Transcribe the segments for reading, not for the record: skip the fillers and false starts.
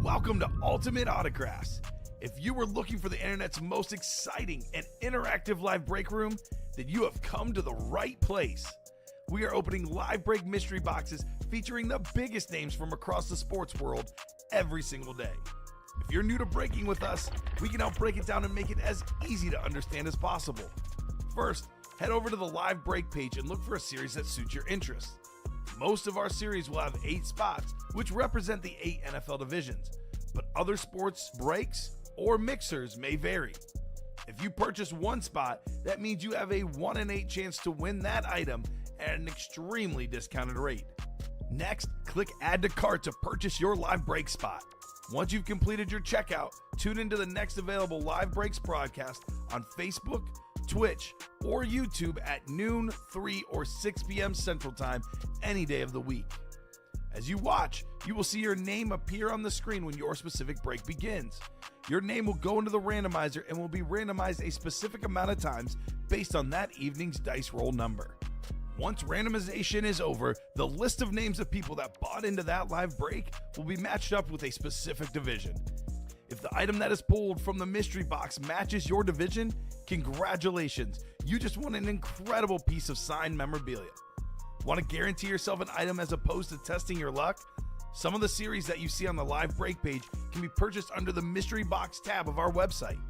Welcome to Ultimate Autographs. If you were looking for the internet's most exciting and interactive live break room, then you have come to the right place. We are opening live break mystery boxes featuring the biggest names from across the sports world every single day. If you're new to breaking with us, we can help break it down and make it as easy to understand as possible. First, head over to the live break page and look for a series that suits your interests. Most of our series will have 8 spots, which represent the 8 NFL divisions, but other sports breaks or mixers may vary. If you purchase one spot, that means you have a 1 in 8 chance to win that item at an extremely discounted rate. Next, click Add to Cart to purchase your live break spot. Once you've completed your checkout, tune into the next available live breaks broadcast on Facebook, Twitch, or YouTube at noon, 3, or 6 p.m. Central Time any day of the week. As you watch, you will see your name appear on the screen when your specific break begins. Your name will go into the randomizer and will be randomized a specific amount of times based on that evening's dice roll number. Once randomization is over, the list of names of people that bought into that live break will be matched up with a specific division. If the item that is pulled from the mystery box matches your division, congratulations, you just won an incredible piece of signed memorabilia. Want to guarantee yourself an item as opposed to testing your luck? Some of the series that you see on the live break page can be purchased under the mystery box tab of our website.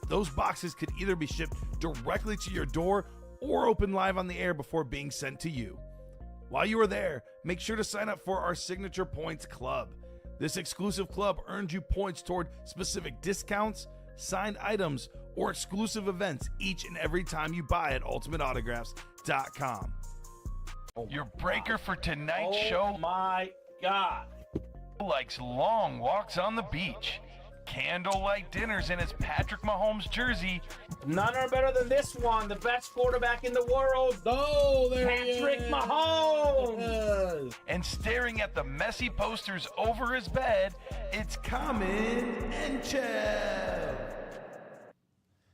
Those boxes could either be shipped directly to your door or open live on the air before being sent to you. While you are there, make sure to sign up for our Signature Points Club. This exclusive club earns you points toward specific discounts, signed items, or exclusive events each and every time you buy at ultimateautographs.com. Your breaker for tonight's show. Oh my God. Likes long walks on the beach, candlelight dinners in his Patrick Mahomes jersey, None are better than this one. The best quarterback in the world. Oh, there Patrick he is. Mahomes. and staring at the messy posters over his bed, it's Common and Chev.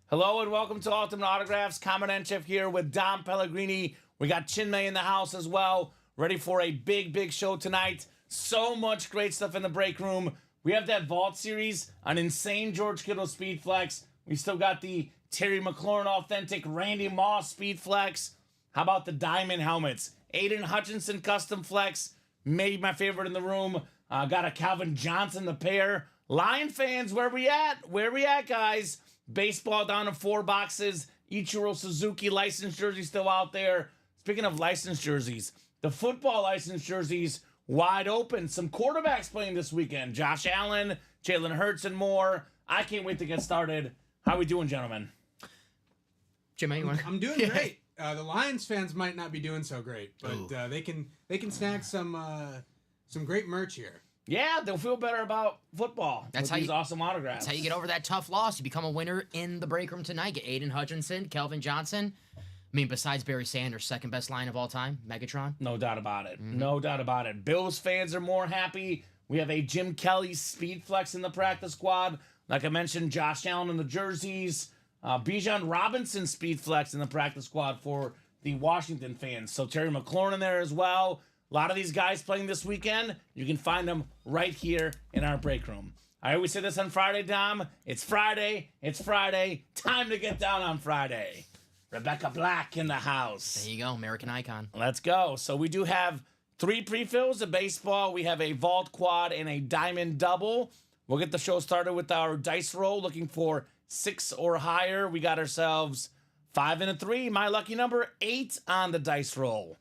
Hello and welcome to Ultimate Autographs. Common and Chef here with Dom Pellegrini. We got Chinmay in the house as well. Ready for a big show tonight. So much great stuff in the break room. We have that Vault series, an insane George Kittle Speed Flex. We still got the Terry McLaurin Authentic Randy Moss Speed Flex. How about the Diamond Helmets? Aiden Hutchinson Custom Flex, maybe my favorite in the room. Got a Calvin Johnson, the pair. Lion fans, where we at? Where we at, guys? Baseball down to 4 boxes. Ichiro Suzuki licensed jersey still out there. Speaking of licensed jerseys, the football licensed jerseys wide open. Some quarterbacks playing this weekend. Josh Allen, Jalen Hurts, and more. I can't wait to get started. How we doing, gentlemen? Jimmy, you want? I'm doing great. The Lions fans might not be doing so great, but they can snag some great merch here. Yeah, they'll feel better about football. That's with how these you- awesome autographs. That's how you get over that tough loss. You become a winner in the break room tonight. Get Aiden Hutchinson, Kelvin Johnson. I mean, besides Barry Sanders, second best line of all time, Megatron. No doubt about it. No doubt about it. Bills fans are more happy. We have a Jim Kelly Speed Flex in the practice squad. Like I mentioned, Josh Allen in the jerseys. Bijan Robinson Speed Flex in the practice squad for the Washington fans. So Terry McLaurin in there as well. A lot of these guys playing this weekend. You can find them right here in our break room. I always say this on Friday, Dom. It's Friday. It's Friday. Time to get down on Friday. Rebecca Black in the house. There you go, American icon. Let's go. So we do have 3 pre-fills of baseball. We have a vault quad and a diamond double. We'll get the show started with our dice roll, looking for 6 or higher. We got ourselves 5 and a 3. My lucky number 8 on the dice roll.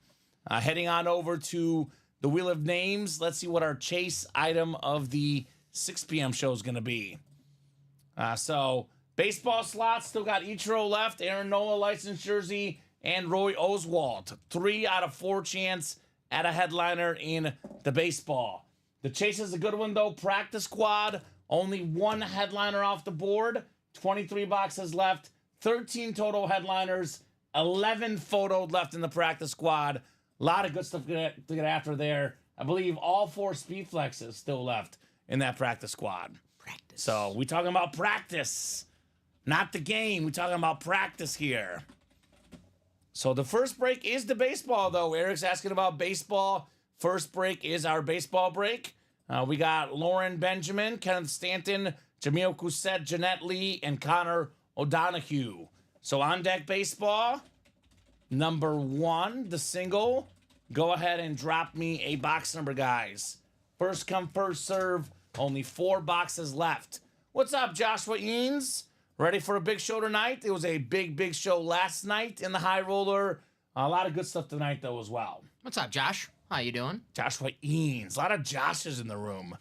Heading on over to the Wheel of Names. Let's see what our chase item of the 6 p.m. show is going to be. So baseball slots, still got Ichiro left, Aaron Nola licensed jersey, and Roy Oswalt. 3 out of 4 chance at a headliner in the baseball. The chase is a good one, though. Practice squad, only 1 headliner off the board. 23 boxes left, 13 total headliners, 11 photos left in the practice squad. A lot of good stuff to get after there. I believe all 4 speed flexes still left in that practice squad. Practice. So we talking about practice, not the game. We talking about practice here. So the first break is the baseball, though. Eric's asking about baseball. First break is our baseball break. We got Lauren Benjamin, Kenneth Stanton, Jamil Cousett, Jeanette Lee, and Connor O'Donohue. So on deck baseball, number 1, the single. Go ahead and drop me a box number, guys. First come, first serve. Only 4 boxes left. What's up, Joshua Eanes? Ready for a big show tonight? It was a big show last night in the High Roller. A lot of good stuff tonight, though, as well. What's up, Josh? How you doing? Joshua Eanes. A lot of Joshes in the room.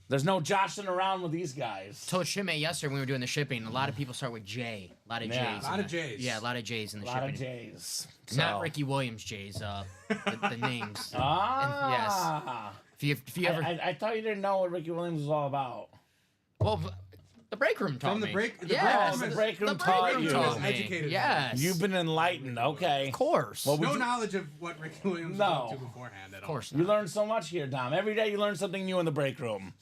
There's no joshing around with these guys. Told Shipmate yesterday when we were doing the shipping, a lot of people start with J. A lot of Yeah. J's. A lot of J's. Yeah, a lot of J's in the A lot shipping. of J's. Not So- Ricky Williams J's, the names. Ah. If you ever... I thought you didn't know what Ricky Williams was all about. well, the break room taught From the me. break- the yes, break room- the break room the taught break room you. taught me. Educated. Yes. You've been enlightened. Okay. Of course. Well, Of we No do- knowledge of what Ricky Williams No. was up to beforehand at all. course You not. learn so much here, Dom. Every day you learn something new in the break room.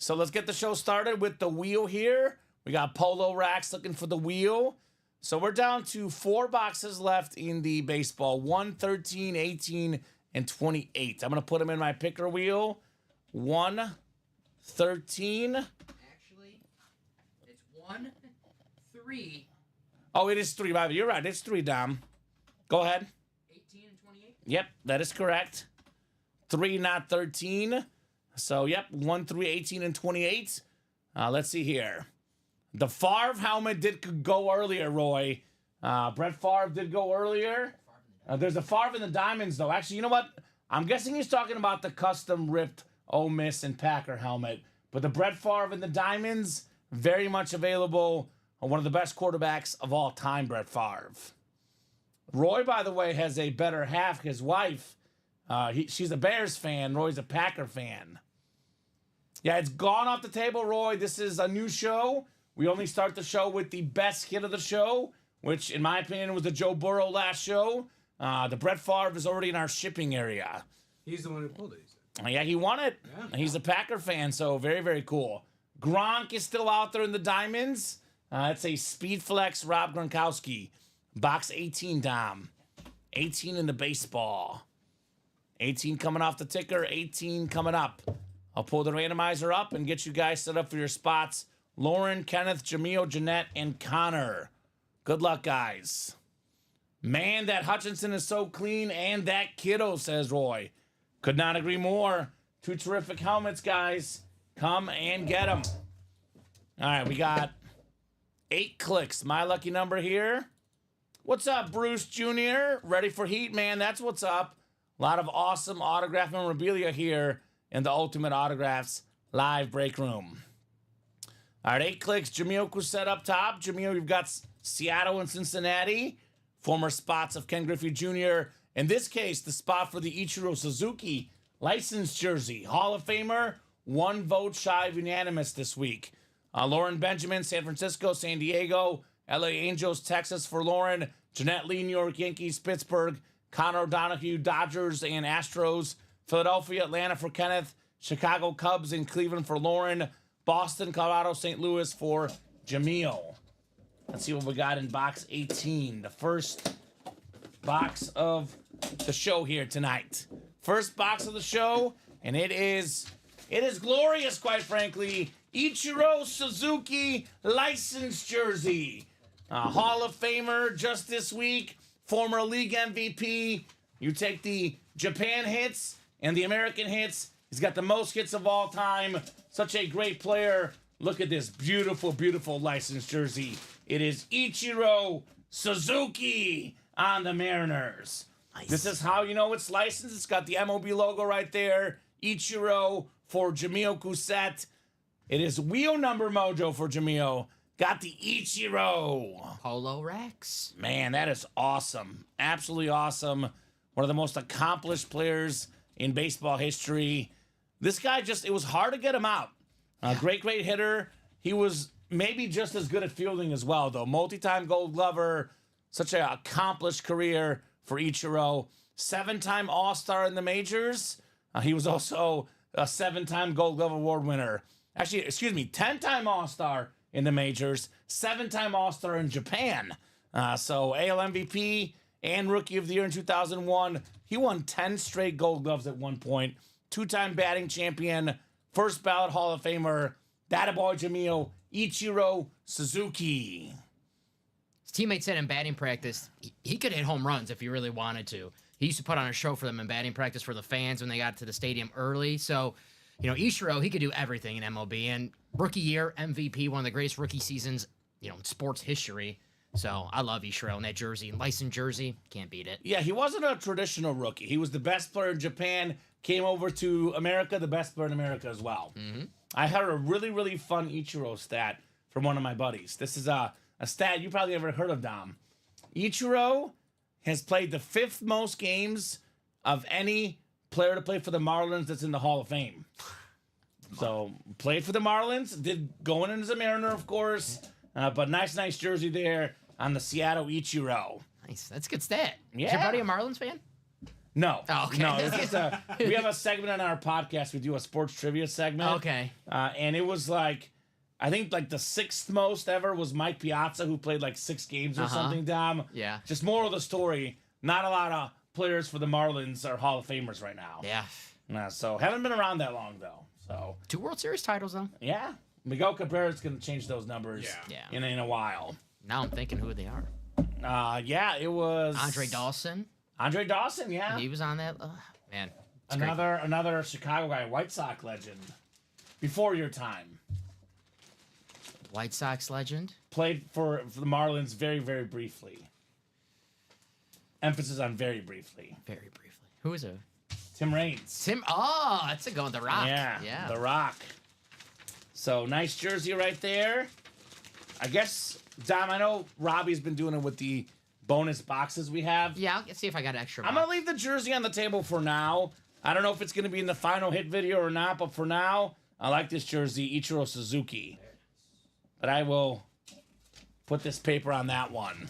So let's get the show started with the wheel here. We got Polo Racks looking for the wheel. So we're down to 4 boxes left in the baseball. 1, 13, 18, and 28. I'm going to put them in my picker wheel. 1, 13. Actually, it's 1, 3, Oh, it is 3. Bobby. You're right. It's 3, Dom. Go ahead. 18, and 28. Yep, that is correct. 3, not 13. So, yep, 1, 3, 18, and 28. Let's see here. The Favre helmet did go earlier, Roy. Brett Favre did go earlier. There's a Favre in the Diamonds, though. Actually, you know what? I'm guessing he's talking about the custom ripped Ole Miss and Packer helmet. But the Brett Favre in the Diamonds, very much available. One of the best quarterbacks of all time, Brett Favre. Roy, by the way, has a better half. His wife, she's a Bears fan. Roy's a Packer fan. Yeah, it's gone off the table, Roy. This is a new show. We only start the show with the best hit of the show, which, in my opinion, was the Joe Burrow last show. The Brett Favre is already in our shipping area. He's the one who pulled it. He said. Yeah, he won it. Yeah. He's a Packer fan, so very, very cool. Gronk is still out there in the Diamonds. It's a Speed Flex Rob Gronkowski. Box 18, Dom. 18 in the baseball. 18 coming off the ticker, 18 coming up. I'll pull the randomizer up and get you guys set up for your spots. Lauren, Kenneth, Jamil, Jeanette, and Connor. Good luck, guys. Man, that Hutchinson is so clean, and that kiddo, says Roy. Could not agree more. 2 terrific helmets, guys. Come and get them. All right, we got 8 clicks. My lucky number here. What's up, Bruce Jr.? Ready for heat, man? That's what's up. A lot of awesome autograph memorabilia here in the Ultimate Autographs live break room. All right, 8 clicks. Jamil Cousett up top. Jamil, you've got Seattle and Cincinnati. Former spots of Ken Griffey Jr. In this case, the spot for the Ichiro Suzuki licensed jersey. Hall of Famer, 1 vote shy of unanimous this week. Lauren Benjamin, San Francisco, San Diego, LA Angels, Texas for Lauren. Jeanette Lee, New York Yankees, Pittsburgh. Connor O'Donohue, Dodgers and Astros. Philadelphia, Atlanta for Kenneth. Chicago Cubs and Cleveland for Lauren. Boston, Colorado, St. Louis for Jamil. Let's see what we got in box 18. The first box of the show here tonight. First box of the show, and it is glorious, quite frankly. Ichiro Suzuki licensed jersey. Hall of Famer just this week. Former league MVP. You take the Japan hits and the American hits. He's got the most hits of all time. Such a great player. Look at this beautiful, beautiful licensed jersey. It is Ichiro Suzuki on the Mariners. Nice. This is how you know it's licensed. It's got the MLB logo right there. Ichiro for Jamil Cousett. It is wheel number mojo for Jamil. Got the Ichiro. Polo Rex. Man, that is awesome. Absolutely awesome. One of the most accomplished players in baseball history. This guy it was hard to get him out. Great hitter. He was maybe just as good at fielding as well, though. Multi-time Gold Glover. Such an accomplished career for Ichiro. 7-time All-Star in the majors. He was also a 7-time Gold Glove Award winner. Actually, 10-time All-Star in the majors. 7-time All-Star in Japan. So AL MVP and Rookie of the Year in 2001. He won 10 straight Gold Gloves at one point. 2-time batting champion. first ballot Hall of Famer, that boy Jamil Ichiro Suzuki. His teammates said in batting practice, he could hit home runs if he really wanted to. He used to put on a show for them in batting practice for the fans when they got to the stadium early. So, Ichiro, he could do everything in MLB. And rookie year, MVP, one of the greatest rookie seasons, in sports history. So I love Ichiro in that jersey. Licensed jersey, can't beat it. Yeah, he wasn't a traditional rookie. He was the best player in Japan, came over to America, the best player in America as well. Mm-hmm. I heard a really, really fun Ichiro stat from one of my buddies. This is a stat you probably never heard of, Dom. Ichiro has played the 5th most games of any player to play for the Marlins that's in the Hall of Fame. So, played for the Marlins, did going in as a Mariner, of course, but nice jersey there on the Seattle Ichiro. Nice. That's a good stat. Yeah. Is your buddy a Marlins fan? No. Oh, okay. No, it's just we have a segment on our podcast. We do a sports trivia segment. Okay. And it was like, I think like the 6th most ever was Mike Piazza, who played like 6 games or something, Dom. Yeah. Just moral of the story, not a lot of players for the Marlins are Hall of Famers right now. Yeah. So haven't been around that long, though. So 2 World Series titles, though. yeah. Miguel Cabrera's going to change those numbers Yeah. in a while. Now I'm thinking who they are. Yeah, it was... Andre Dawson. Andre Dawson, yeah. He was on that. Man. it's Another Chicago guy, White Sox legend. Before your time. great. White Sox legend. Played for the Marlins very, very briefly. Emphasis on very briefly. Very briefly. Who is it? Tim Raines. Tim. Oh, that's a going. The Rock. Yeah, The Rock. So, nice jersey right there. I guess, Dom, I know Robbie's been doing it with the bonus boxes we have. Yeah, I'll see if I got extra. I'm going to leave the jersey on the table for now. I don't know if it's going to be in the final hit video or not, but for now, I like this jersey, Ichiro Suzuki. But I will put this paper on that one.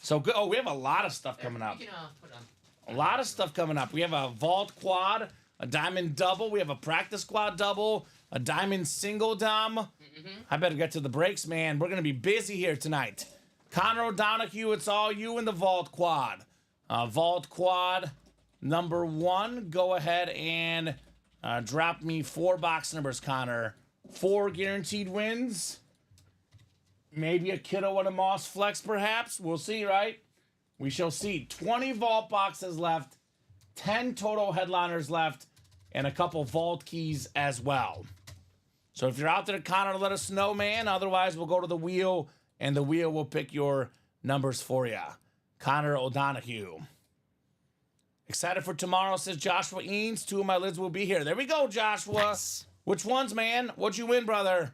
So, good. Oh, we have a lot of stuff coming up. You can, put it on. A lot of stuff coming up. We have a vault quad, a diamond double. We have a practice quad double, a diamond single, Dom. I better get to the breaks, man. We're going to be busy here tonight. Connor O'Donoghue, it's all you in the vault quad. Vault quad number 1. Go ahead and drop me 4 box numbers, Connor. 4 guaranteed wins. Maybe a Kiddo and a Moss flex, perhaps. We'll see, right? We shall see. 20 vault boxes left, 10 total headliners left, and a couple vault keys as well. So if you're out there, Connor, let us know, man. Otherwise, we'll go to the wheel, and the wheel will pick your numbers for you. Connor O'Donoghue. Excited for tomorrow, says Joshua Eanes. 2 of my lids will be here. There we go, Joshua. Nice. Which ones, man? What'd you win, brother?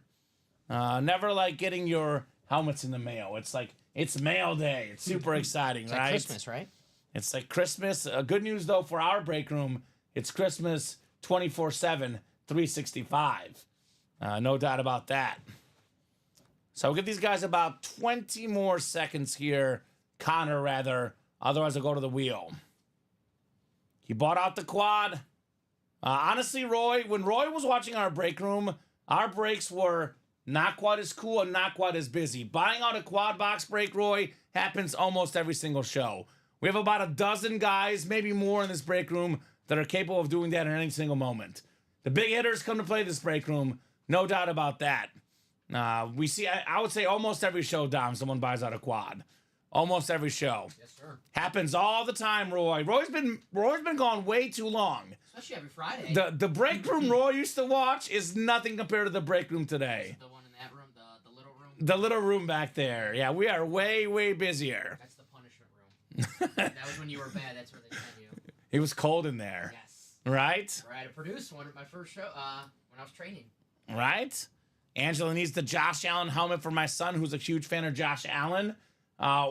Never like getting your helmets in the mail. It's like, it's mail day. It's super exciting, It's right? like Christmas, right? It's like Christmas. Good news, though, for our break room, it's Christmas 24/7, 365. No doubt about that. So we'll give these guys about 20 more seconds here. Connor, rather. Otherwise, I'll go to the wheel. He bought out the quad. Honestly, Roy, when Roy was watching our break room, our breaks were not quite as cool and not quite as busy. Buying out a quad box break, Roy, happens almost every single show. We have about a dozen guys, maybe more in this break room, that are capable of doing that in any single moment. The big hitters come to play this break room. No doubt about that. We see, I would say almost every show, Dom, someone buys out a quad. Almost every show. Yes, sir. Happens all the time, Roy. Roy's been gone way too long. Especially every Friday. The break room Roy used to watch is nothing compared to the break room today. The one in that room, the little room. The little room back there. Yeah, we are way, way busier. That's the punishment room. That was when you were bad. That's where they sent you. It was cold in there. Yes. Right? Where I had to produce one of my first show when I was training. Right? Angela needs the Josh Allen helmet for my son, who's a huge fan of Josh Allen.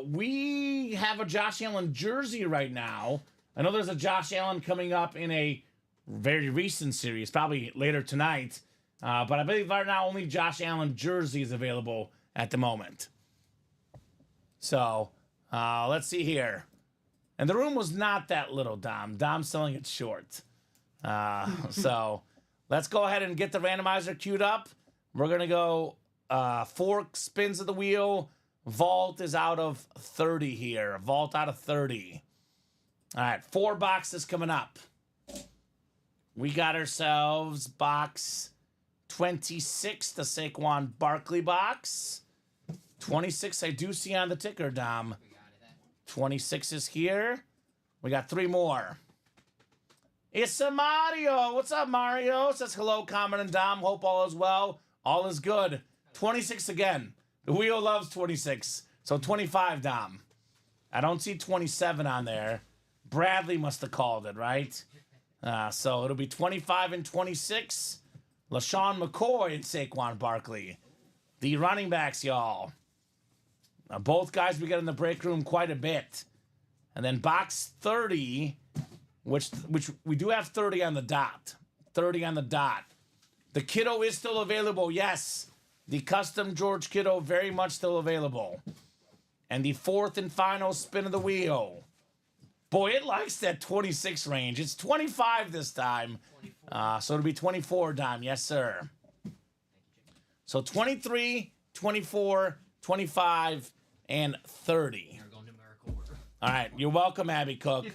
We have a Josh Allen jersey right now. I know there's a Josh Allen coming up in a very recent series, probably later tonight. But I believe right now only Josh Allen jersey is available at the moment. So, let's see here. And the room was not that little, Dom. Dom's selling it short. So, let's go ahead and get the randomizer queued up. We're going to go 4 spins of the wheel. Vault is out of 30 here. Vault out of 30. All right, 4 boxes coming up. we got ourselves box 26, the Saquon Barkley box. 26, I do see on the ticker, Dom. 26 is here. We got 3 more. It's a Mario. What's up, Mario? Says hello, Common and Dom. Hope all is well. All is good. 26 again. The wheel loves 26. So 25, Dom. I don't see 27 on there. Bradley must have called it, right? So it'll be 25 and 26. LaShawn McCoy and Saquon Barkley. The running backs, y'all. Both guys we get in the break room quite a bit. And then box 30, which we do have 30 on the dot. 30 on the dot. The Kittle is still available, yes. The custom George Kittle very much still available. And the 4th and final spin of the wheel. Boy, it likes that 26 range. It's 25 this time. So it'll be 24, Dom. Yes, sir. So 23, 24, 25, and 30. We're going numerical order. All right. You're welcome, Abby Cook.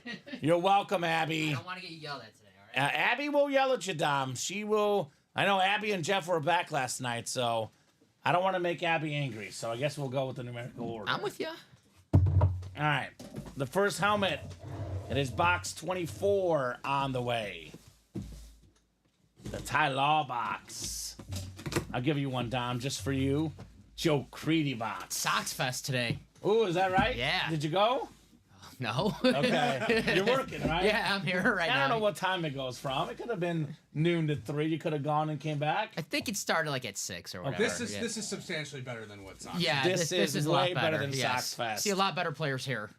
You're welcome, I Abby. don't want to get you yelled at today, all right? Abby will yell at you, Dom. She will. I know Abby and Jeff were back last night, so I don't want to make Abby angry. So I guess we'll go with the numerical order. I'm with you. All right. The first helmet. It is box 24 on the way. The Ty Law box. I'll give you one, Dom, just for you. Joe Creedy box. Sox Fest today. Ooh, is that right? Yeah. Did you go? No. Okay. You're working, right? Yeah, I'm here right now. I don't know what time it goes from. It could have been noon to 3. You could have gone and came back. I think it started like at 6 or whatever. This is yeah. this is substantially better than what Sox. Yeah, This this is a lot way better than yes. Sox Fest. See a lot better players here.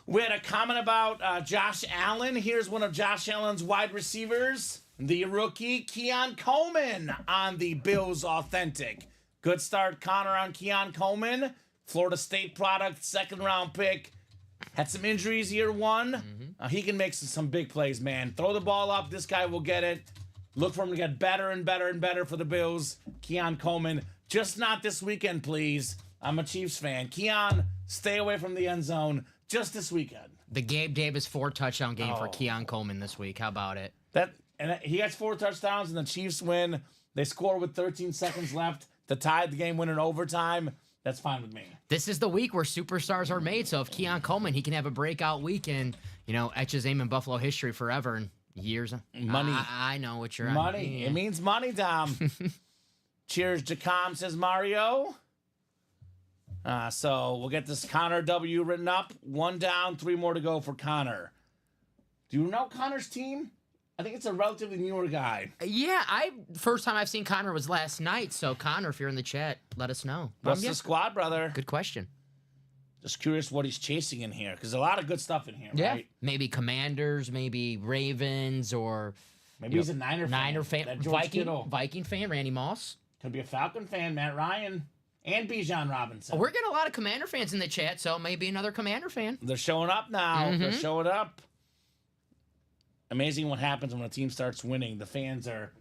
We had a comment about Josh Allen. Here's one of Josh Allen's wide receivers, the rookie Keon Coleman on the Bills Authentic. Good start, Connor, on Keon Coleman. Florida State product, 2nd round pick. Had some injuries year 1. He can make some big plays, man. Throw the ball up. This guy will get it. Look for him to get better and better and better for the Bills. Keon Coleman. Just not this weekend, please. I'm a Chiefs fan. Keon, stay away from the end zone. Just this weekend. The Gabe Davis 4 touchdown game for Oh. Keon Coleman this week. How about it? He has 4 touchdowns, and the Chiefs win. They score with 13 seconds left to tie the game, win in overtime. That's fine with me. This is the week where superstars are made. So if Keon Coleman, he can have a breakout week and, etch his name in Buffalo history forever and years. Money. I know what you're Money. Yeah. It means money, Dom. Cheers, Jacom, says Mario. So we'll get this Connor W written up. 1 down, 3 more to go for Connor. Do you know Connor's team? I think it's a relatively newer guy. Yeah, first time I've seen Connor was last night. So Connor, if you're in the chat, let us know. What's Yeah, the squad, brother? good question. Just curious what he's chasing in here, because a lot of good stuff in here, right? Maybe Commanders, maybe Ravens, or Maybe he's a Niner Niner fan. fan, That George Kittle. Viking fan, Randy Moss. Could be a Falcon fan, Matt Ryan, and Bijan Robinson. We're getting a lot of Commander fans in the chat, so maybe another Commander fan. They're showing up now. They're showing up. Amazing what happens when a team starts winning. The fans are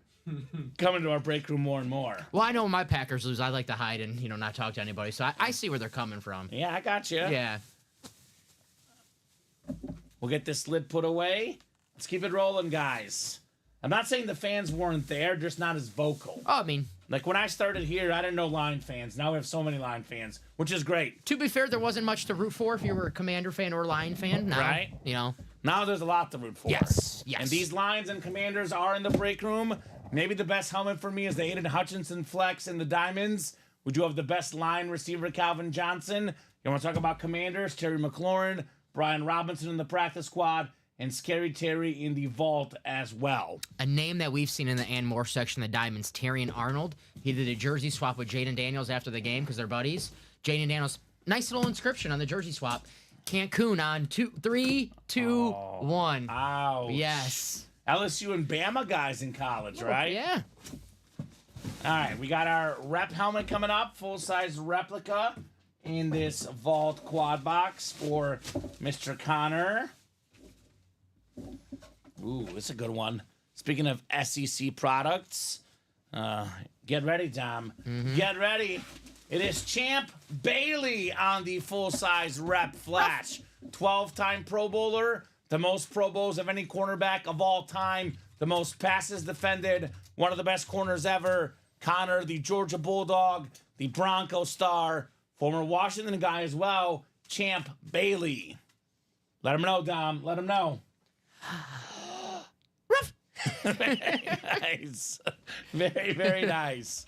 coming to our break room more and more. Well, I know when my Packers lose, I like to hide and not talk to anybody, so I see where they're coming from. Yeah, I got you. Yeah. We'll get this lid put away. Let's keep it rolling, guys. I'm not saying the fans weren't there, just not as vocal. Oh, I mean, Like when I started here, I didn't know Line fans. Now we have so many Line fans, which is great. to be fair, there wasn't much to root for if you were a Commander fan or a Lion fan. Now, Right. Now there's a lot to root for. Yes, yes. And these Lions and Commanders are in the break room. Maybe the best helmet for me is the Aiden Hutchinson Flex and the Diamonds. We do have the best line receiver, Calvin Johnson. You want to talk about Commanders? Terry McLaurin, Brian Robinson in the practice squad, and Scary Terry in the vault as well. A name that we've seen in the and more section of the Diamonds, Terrion Arnold. He did a jersey swap with Jaden Daniels after the game because they're buddies. Jaden Daniels, nice little inscription on the jersey swap. Cancun on 3, 2, 1. Ouch. Yes. LSU and Bama guys in college, right? Yeah. All right, we got our rep helmet coming up, full-size replica in this Vault quad box for Mr. Connor. Ooh, it's a good one. Speaking of SEC products, get ready, Dom. Get ready. It is Champ Bailey on the full-size rep flash. 12-time Pro Bowler, the most Pro Bowls of any cornerback of all time. the most passes defended, one of the best corners ever. Connor, the Georgia Bulldog, the Bronco star, former Washington guy as well, Champ Bailey. Let him know, Dom. Let him know. Very nice. Very, very nice.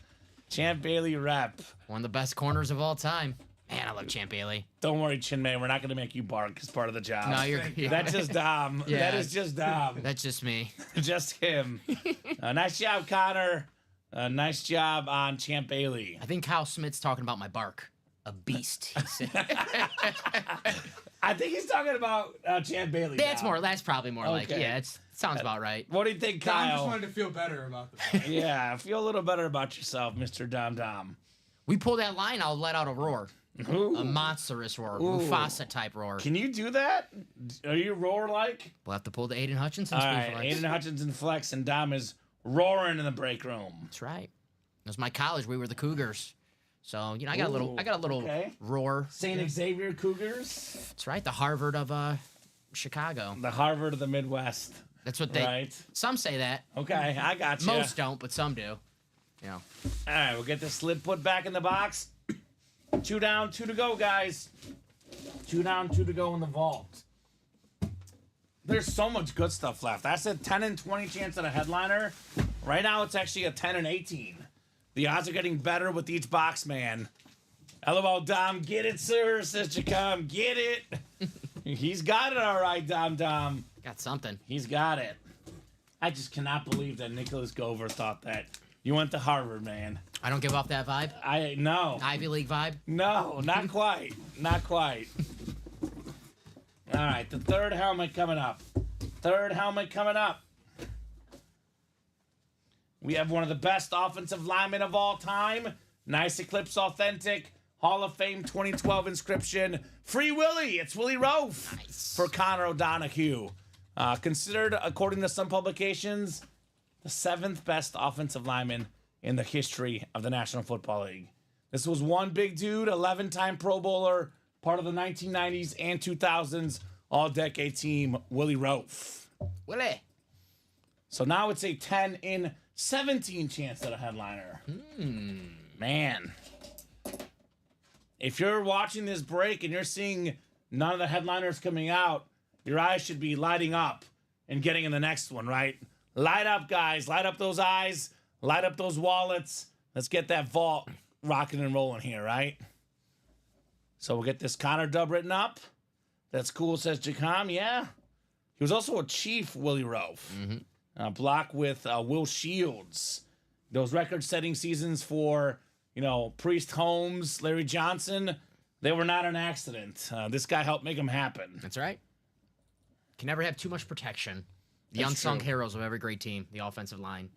Champ Bailey rep. One of the best corners of all time. Man, I love Champ Bailey. Don't worry, Chinmay. We're not going to make you bark as part of the job. No, you're. That's just Dom. Yeah. That is just Dom. That's just me. Just him. Nice job, Connor. Nice job on Champ Bailey. I think Kyle Smith's talking about my bark. A beast, he said. I think he's talking about Champ Bailey. That's now. more. That's probably more like. Okay. Yeah, it sounds about right. What do you think, Tom just Kyle? wanted to feel better about the ball. Yeah, feel a little better about yourself, Mr. Dom Dom. We pull that line, I'll let out a roar, Ooh. a monstrous roar, Ooh. Mufasa type roar. Can you do that? Are you roar like? We'll have to pull the Aiden Hutchinson All speed right, flex. Aiden Hutchinson flex and Dom is roaring in the break room. That's right. It was my college. We were the Cougars. So, you know, I got a little okay. roar. St. Xavier Cougars, That's right. The Harvard of Chicago. the Harvard of the Midwest. That's what they. Right. Some say that. Okay, I got you. Most don't, but some do. You know. All right, we'll get this lid put back in the box. 2 down, 2 to go, guys. 2 down, 2 to go in the vault. There's so much good stuff left. I said 10 and 20 chance at a headliner. Right now, it's actually a 10 and 18. The odds are getting better with each box, man. LOL, Dom. Get it, sir, says Jacom. Get it. He's got it all right, Dom. Got something. He's got it. I just cannot believe that Nicholas Gover thought that. You went to Harvard, man. I don't give off that vibe. No. Ivy League vibe. No, not quite. Not quite. All right, the third helmet coming up. We have one of the best offensive linemen of all time. Nice Eclipse Authentic Hall of Fame 2012 inscription. Free Willy. It's Willie Roaf for Connor O'Donohue. Considered, according to some publications, the 7th best offensive lineman in the history of the National Football League. This was one big dude, 11-time Pro Bowler, part of the 1990s and 2000s All-Decade team, Willie Roaf. Willie. So now it's a 10 in 17 chance at a headliner. Man. If you're watching this break and you're seeing none of the headliners coming out, your eyes should be lighting up and getting in the next one, right? Light up, guys. Light up those eyes. Light up those wallets. Let's get that vault rocking and rolling here, right? So we'll get this Connor dub written up. That's cool, says Jacom. Yeah. He was also a Chief, Willie Roaf. Block with Will Shields. Those record-setting seasons for, Priest Holmes, Larry Johnson, they were not an accident. This guy helped make them happen. That's right. Can never have too much protection. The That's unsung true. heroes of every great team, the offensive line.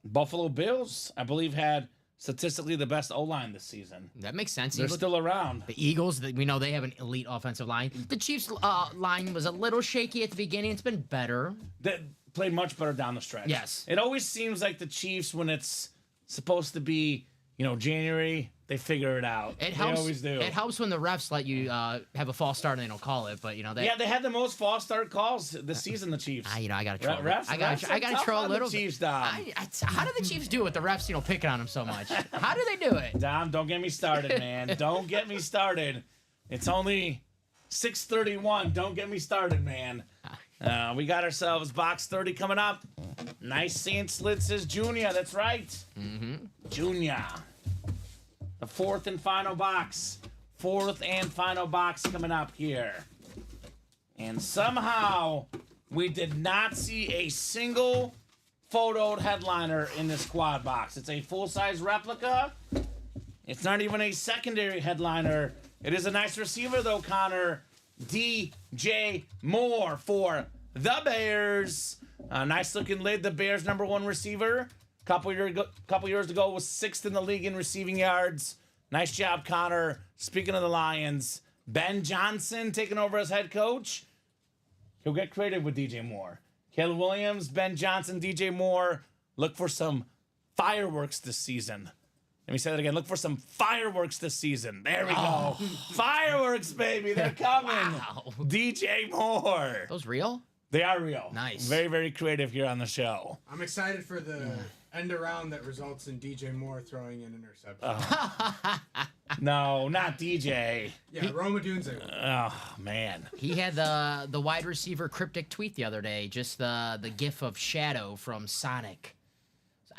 Buffalo Bills, I believe, had statistically the best O-line this season. That makes sense. They're You look- still around. The Eagles, we know they have an elite offensive line. The Chiefs' line was a little shaky at the beginning. It's been better. They played much better down the stretch. Yes. It always seems like the Chiefs, when it's supposed to be, January, they figure it out. It helps. They always do. It helps when the refs let you have a false start and they don't call it. But they, Yeah, they had the most false start calls this season, the Chiefs. I gotta troll. Refs- I refs are gotta tough troll on a the little. Chiefs, bit. Dom. How do the Chiefs do it? The refs, picking on them so much. How do they do it? Dom, don't get me started, man. Don't get me started. It's only 6:31. Don't get me started, man. We got ourselves box 30 coming up. Nice Saint Slit says Junior. That's right. Junior. The fourth and final box. Coming up here. And somehow we did not see a single photoed headliner in this quad box. It's a full-size replica. It's not even a secondary headliner. It is a nice receiver, though, Connor. DJ Moore for the Bears. Nice-looking lid. The Bears' #1 receiver. Couple years ago was 6th in the league in receiving yards. Nice job, Connor. Speaking of the Lions, Ben Johnson taking over as head coach. He'll get creative with DJ Moore. Caleb Williams, Ben Johnson, DJ Moore. Look for some fireworks this season. Let me say that again. Look for some fireworks this season. There we go. Fireworks, baby. They're coming. Wow. DJ Moore. Those real? They are real. Nice. Very, very creative here on the show. I'm excited for the end around that results in DJ Moore throwing an interception. No, not DJ. Yeah, Roma Dunze. Oh, man. He had the wide receiver cryptic tweet the other day, just the gif of Shadow from Sonic.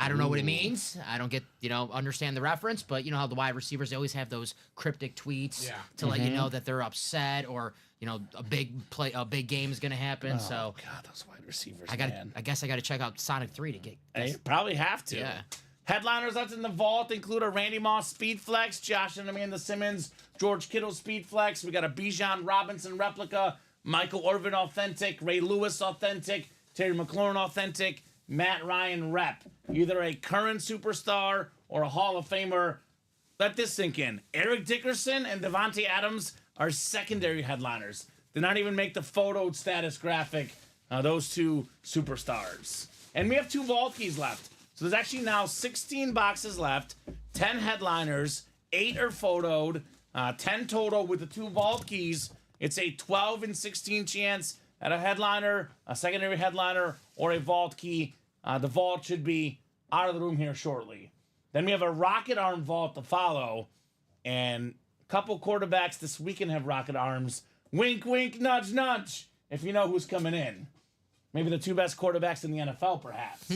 I don't know what it means. I don't get, understand the reference, but you know how the wide receivers, they always have those cryptic tweets to let you know that they're upset or, a big game is going to happen. Oh, so God, those wide receivers, I guess I got to check out Sonic 3 to get. You probably have to. Yeah. Headliners that's in the vault include a Randy Moss Speed Flex, Josh and Amanda Simmons, George Kittle Speed Flex. We got a Bijan Robinson replica, Michael Irvin Authentic, Ray Lewis Authentic, Terry McLaurin Authentic, Matt Ryan Rep. Either a current superstar or a Hall of Famer. Let this sink in. Eric Dickerson and Devontae Adams are secondary headliners. Did not even make the photo status graphic, those two superstars. And we have 2 vault keys left. So there's actually now 16 boxes left, 10 headliners, 8 are photoed, 10 total with the 2 vault keys. It's a 12 and 16 chance at a headliner, a secondary headliner, or a vault key. The vault should be out of the room here shortly. Then we have a rocket arm vault to follow, and a couple quarterbacks this weekend have rocket arms. Wink, wink, nudge, nudge, if you know who's coming in. Maybe the 2 best quarterbacks in the NFL, perhaps.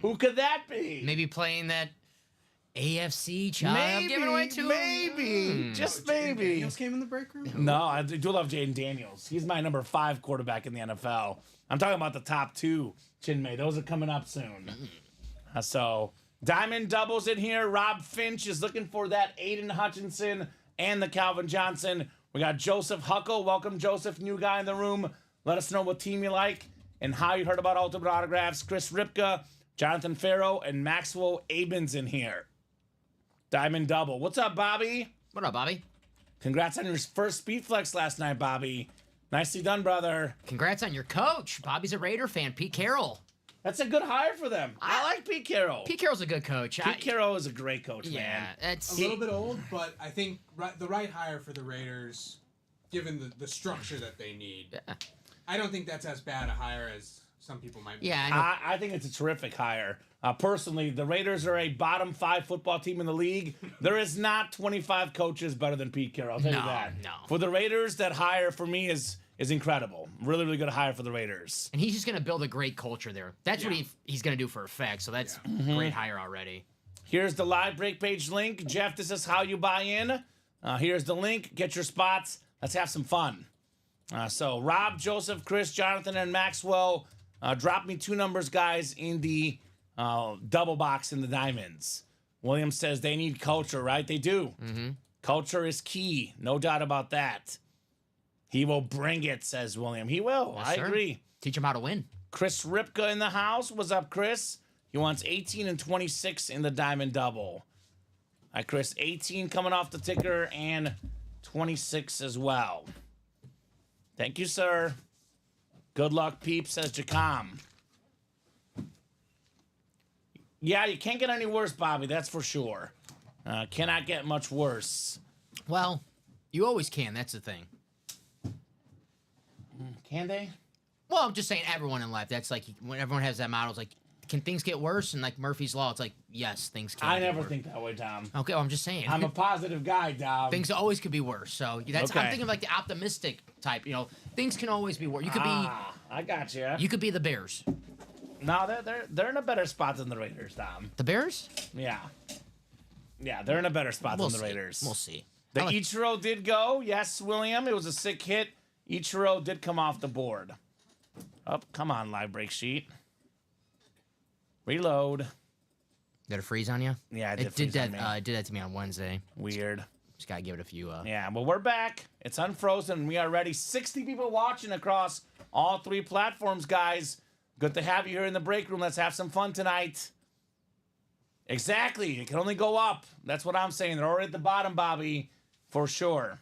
Who could that be? Maybe playing that AFC child giving away to maybe. Just maybe. Daniels came in the break room? No, I do love Jaden Daniels. He's my number 5 quarterback in the NFL. I'm talking about the top 2, Chinmay. Those are coming up soon. So, Diamond doubles in here. Rob Finch is looking for that Aiden Hutchinson and the Calvin Johnson. We got Joseph Huckle. Welcome, Joseph. New guy in the room. Let us know what team you like and how you heard about Ultimate Autographs. Chris Ripka, Jonathan Farrow, and Maxwell Abens in here. Diamond double. What's up, Bobby? What up, Bobby? Congrats on your first Speed Flex last night, Bobby. Nicely done, brother. Congrats on your coach. Bobby's a Raider fan. Pete Carroll. That's a good hire for them. I like Pete Carroll. Pete Carroll's a good coach. Pete Carroll is a great coach, Yeah, man. it's A little bit old, but I think the right hire for the Raiders, given the structure that they need. Yeah. I don't think that's as bad a hire as some people might. Yeah, I know. I think it's a terrific hire. Personally, the Raiders are a bottom 5 football team in the league. There is not 25 coaches better than Pete Carroll. I'll tell you that. No. For the Raiders, that hire for me is incredible. Really, really good hire for the Raiders. And he's just going to build a great culture there. That's what he's going to do for a fact. So that's great hire already. Here's the live break page link. Jeff, this is how you buy in. Here's the link. Get your spots. Let's have some fun. So Rob, Joseph, Chris, Jonathan, and Maxwell, drop me 2 numbers, guys, in the double box in the diamonds. William says they need culture, right? They do. Culture is key. No doubt about that. He will bring it, says William. He will. Yes, I sir. agree. Teach him how to win. Chris Ripka in the house. What's up, Chris? He wants 18 and 26 in the diamond double. All right, Chris, 18 coming off the ticker and 26 as well. Thank you, sir. Good luck, peeps, says Jacom. Yeah, you can't get any worse, Bobby. That's for sure. Cannot get much worse. Well, you always can. That's the thing. Can they? Well, I'm just saying everyone in life. That's like when everyone has that model. It's like, can things get worse? And like Murphy's Law, it's like, yes, things can. I get never worse. think that way, Tom. Okay, well, I'm just saying. I'm a positive guy, Dom. Things always could be worse. So that's I'm Okay. thinking of like the optimistic type. Things can always be worse. You could I got you. you could be the Bears. No, they're in a better spot than the Raiders, Dom. The Bears? Yeah. Yeah, they're in a better spot We'll than the see. Raiders. We'll see. The I like- Ichiro did go. Yes, William. It was a sick hit. Ichiro did come off the board. Oh, come on, live break sheet. Reload. Did it freeze on you? Yeah, It did that. It did that to me on Wednesday. Weird. Just gotta give it a few. Yeah, well, we're back. It's unfrozen. We are ready. 60 people watching across all 3 platforms, guys. Good to have you here in the break room. Let's have some fun tonight. Exactly. It can only go up. That's what I'm saying. They're already at the bottom, Bobby, for sure.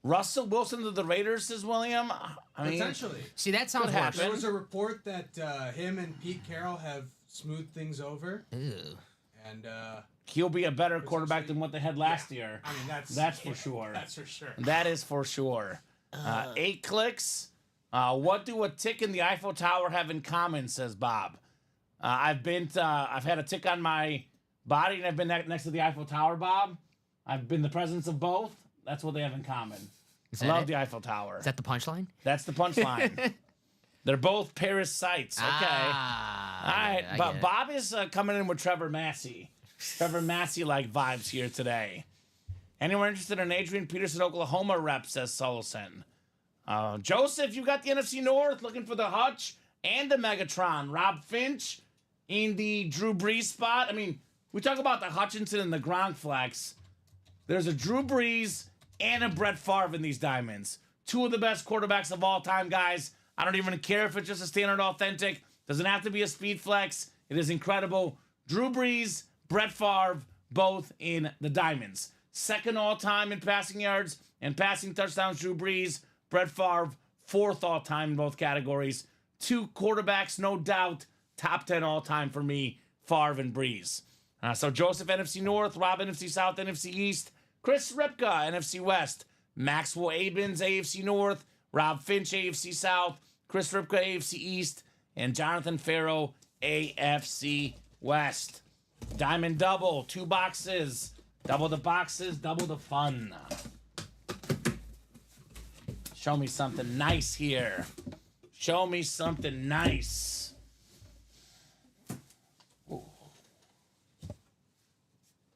Russell Wilson to the Raiders, says William. I mean, Potentially. See, that sounds Could worse. happen. There was a report that him and Pete Carroll have smoothed things over, Ew. and he'll be a better quarterback than what they had last year. I mean that's That's for sure. That's for sure. That is for sure. 8 clicks. What do a tick in the Eiffel Tower have in common, says Bob. I've had a tick on my body, and I've been next to the Eiffel Tower, Bob. I've been the presence of both. That's what they have in common. Is I that love it? the Eiffel Tower. Is that the punchline? That's the punchline. They're both Paris sites. Okay. All right. I But get it. Bob is coming in with Trevor Massey. Trevor Massey-like vibes here today. Anyone interested in Adrian Peterson, Oklahoma rep, says Solson. Joseph, you got the NFC North looking for the Hutch and the Megatron. Rob Finch in the Drew Brees spot. I mean, we talk about the Hutchinson and the Gronk flex. There's a Drew Brees and a Brett Favre in these diamonds. Two of the best quarterbacks of all time, guys. I don't even care if it's just a standard authentic. Doesn't have to be a speed flex. It is incredible. Drew Brees, Brett Favre, both in the diamonds. Second all-time in passing yards and passing touchdowns, Drew Brees. Brett Favre, fourth all-time in both categories. Two quarterbacks, no doubt, top 10 all-time for me, Favre and Brees. So Joseph, NFC North. Rob, NFC South, NFC East. Chris Ripka, NFC West. Maxwell Abens, AFC North. Rob Finch, AFC South. Chris Ripka, AFC East. And Jonathan Farrow, AFC West. Diamond double, 2 boxes. Double the boxes, double the fun. Show me something nice here. Show me something nice. Ooh.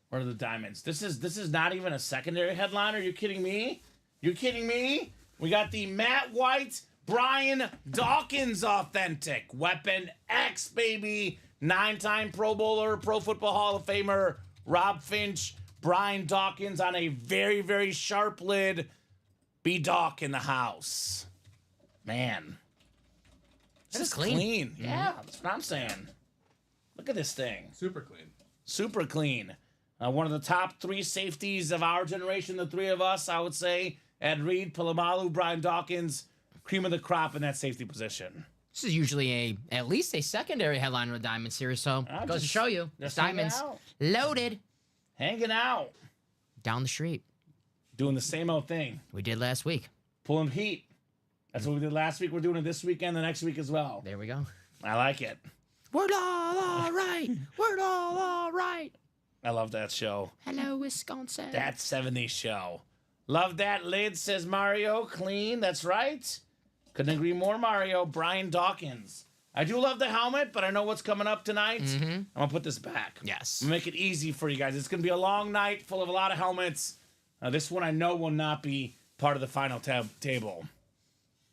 Where are the diamonds? This is not even a secondary headliner. Are you kidding me? You kidding me? We got the Matt White, Brian Dawkins authentic. Weapon X, baby. 9-time Pro Bowler, Pro Football Hall of Famer, Rob Finch, Brian Dawkins on a very, very sharp lid. B-Dawk in the house. Man. This is clean. Yeah, that's what I'm saying. Look at this thing. Super clean. Super clean. One of the top 3 safeties of our generation, the 3 of us, I would say. Ed Reed, Polamalu, Brian Dawkins, cream of the crop in that safety position. This is usually at least a secondary headliner of the Diamond Series, so goes to show you. just Diamonds hanging out. loaded Hanging out. down the street. Doing the same old thing. We did last week. Pulling heat. That's what we did last week. We're doing it this weekend, the next week as well. There we go. I like it. We're all right. We're all right. I love that show. Hello, Wisconsin. That 70s show. Love that lid, says Mario. Clean. That's right. Couldn't agree more, Mario. Brian Dawkins. I do love the helmet, but I know what's coming up tonight. I'm going to put this back. Yes. I'm gonna make it easy for you guys. It's going to be a long night full of a lot of helmets. This one I know will not be part of the final table.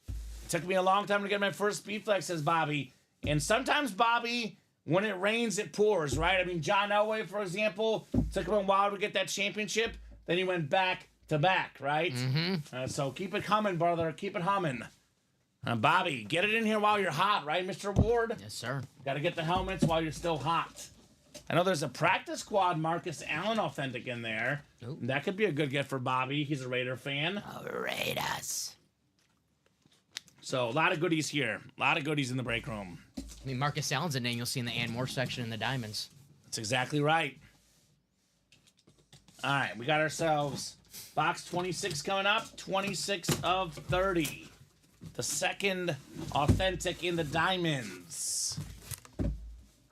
It took me a long time to get my first speed flex, says Bobby. And sometimes, Bobby, when it rains, it pours, right? I mean, John Elway, for example, took him a while to get that championship. Then he went back to back, right? So keep it coming, brother. Keep it humming. Bobby, get it in here while you're hot, right, Mr. Ward? Yes, sir. Got to get the helmets while you're still hot. I know there's a practice squad Marcus Allen authentic in there. Ooh. That could be a good get for Bobby. He's a Raider fan. Raiders. So a lot of goodies here. A lot of goodies in the break room. I mean, Marcus Allen's a name you'll see in the Ann Moore section in the Diamonds. That's exactly right. All right, we got ourselves box 26 coming up. 26 of 30. The second authentic in the Diamonds.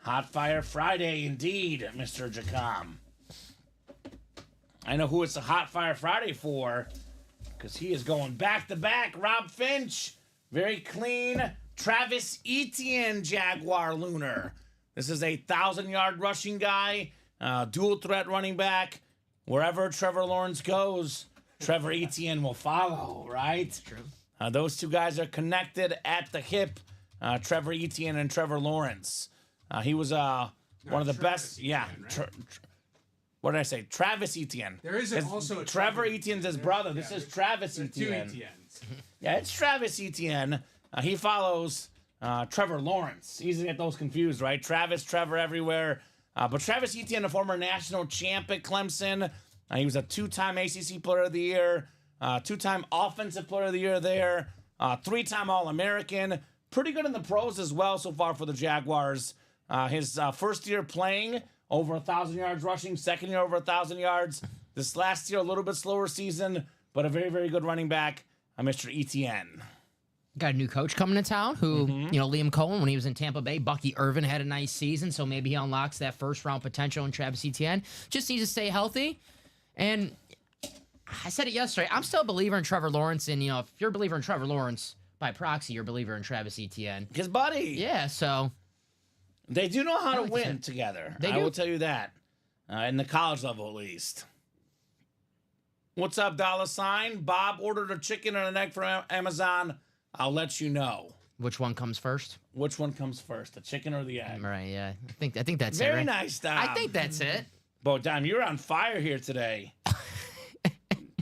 Hot Fire Friday, indeed, Mr. Jacom. I know who it's a Hot Fire Friday for, because he is going back-to-back. Rob Finch, very clean. Travis Etienne, Jaguar Lunar. This is a 1,000-yard rushing guy, dual threat running back. Wherever Trevor Lawrence goes, Trevor Etienne will follow, right? True. Those two guys are connected at the hip, Trevor Etienne and Trevor Lawrence. He was one of the best. Yeah. Right? What did I say? Travis Etienne. There is also a Trevor Etienne's his brother. This is Travis Two Etienne. Etiennes. Yeah, it's Travis Etienne. He follows Trevor Lawrence. Easy to get those confused, right? Travis, Trevor everywhere. But Travis Etienne, a former national champ at Clemson. He was a 2-time ACC Player of the Year, 2-time Offensive Player of the Year there, 3-time All-American. Pretty good in the pros as well so far for the Jaguars. His first year playing, over 1,000 yards rushing. Second year, over 1,000 yards. This last year, a little bit slower season, but a very, very good running back, Mr. Etienne. got a new coach coming to town who, Mm-hmm. you know, Liam Cohen, when he was in Tampa Bay, Bucky Irvin had a nice season, so maybe he unlocks that first round potential in Travis Etienne. Just needs to stay healthy. And I said it yesterday, I'm still a believer in Trevor Lawrence, and, you know, if you're a believer in Trevor Lawrence, by proxy, you're a believer in Travis Etienne. His buddy. Yeah, so They do know how to like win that. together. They I do. will tell you that. In the college level, at least. What's up, dollar sign? Bob ordered a chicken and an egg from Amazon. I'll let you know. which one comes first? Which one comes first, the chicken or the egg? Right, yeah. I think that's it. Very right? nice, Dom. I think that's it. Bo, Dom, you're on fire here today.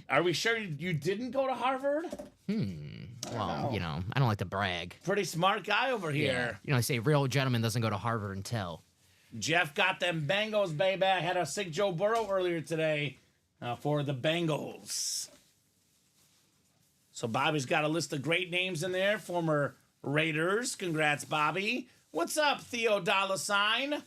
Are we sure you didn't go to Harvard? Well, you know, I don't like to brag. Pretty smart guy over here. You know, they say real gentleman doesn't go to Harvard until. Jeff got them Bengals, baby. I had a sick Joe Burrow earlier today for the Bengals. So Bobby's got a list of great names in there. Former Raiders. Congrats, Bobby. What's up, Theo Dollar Sign?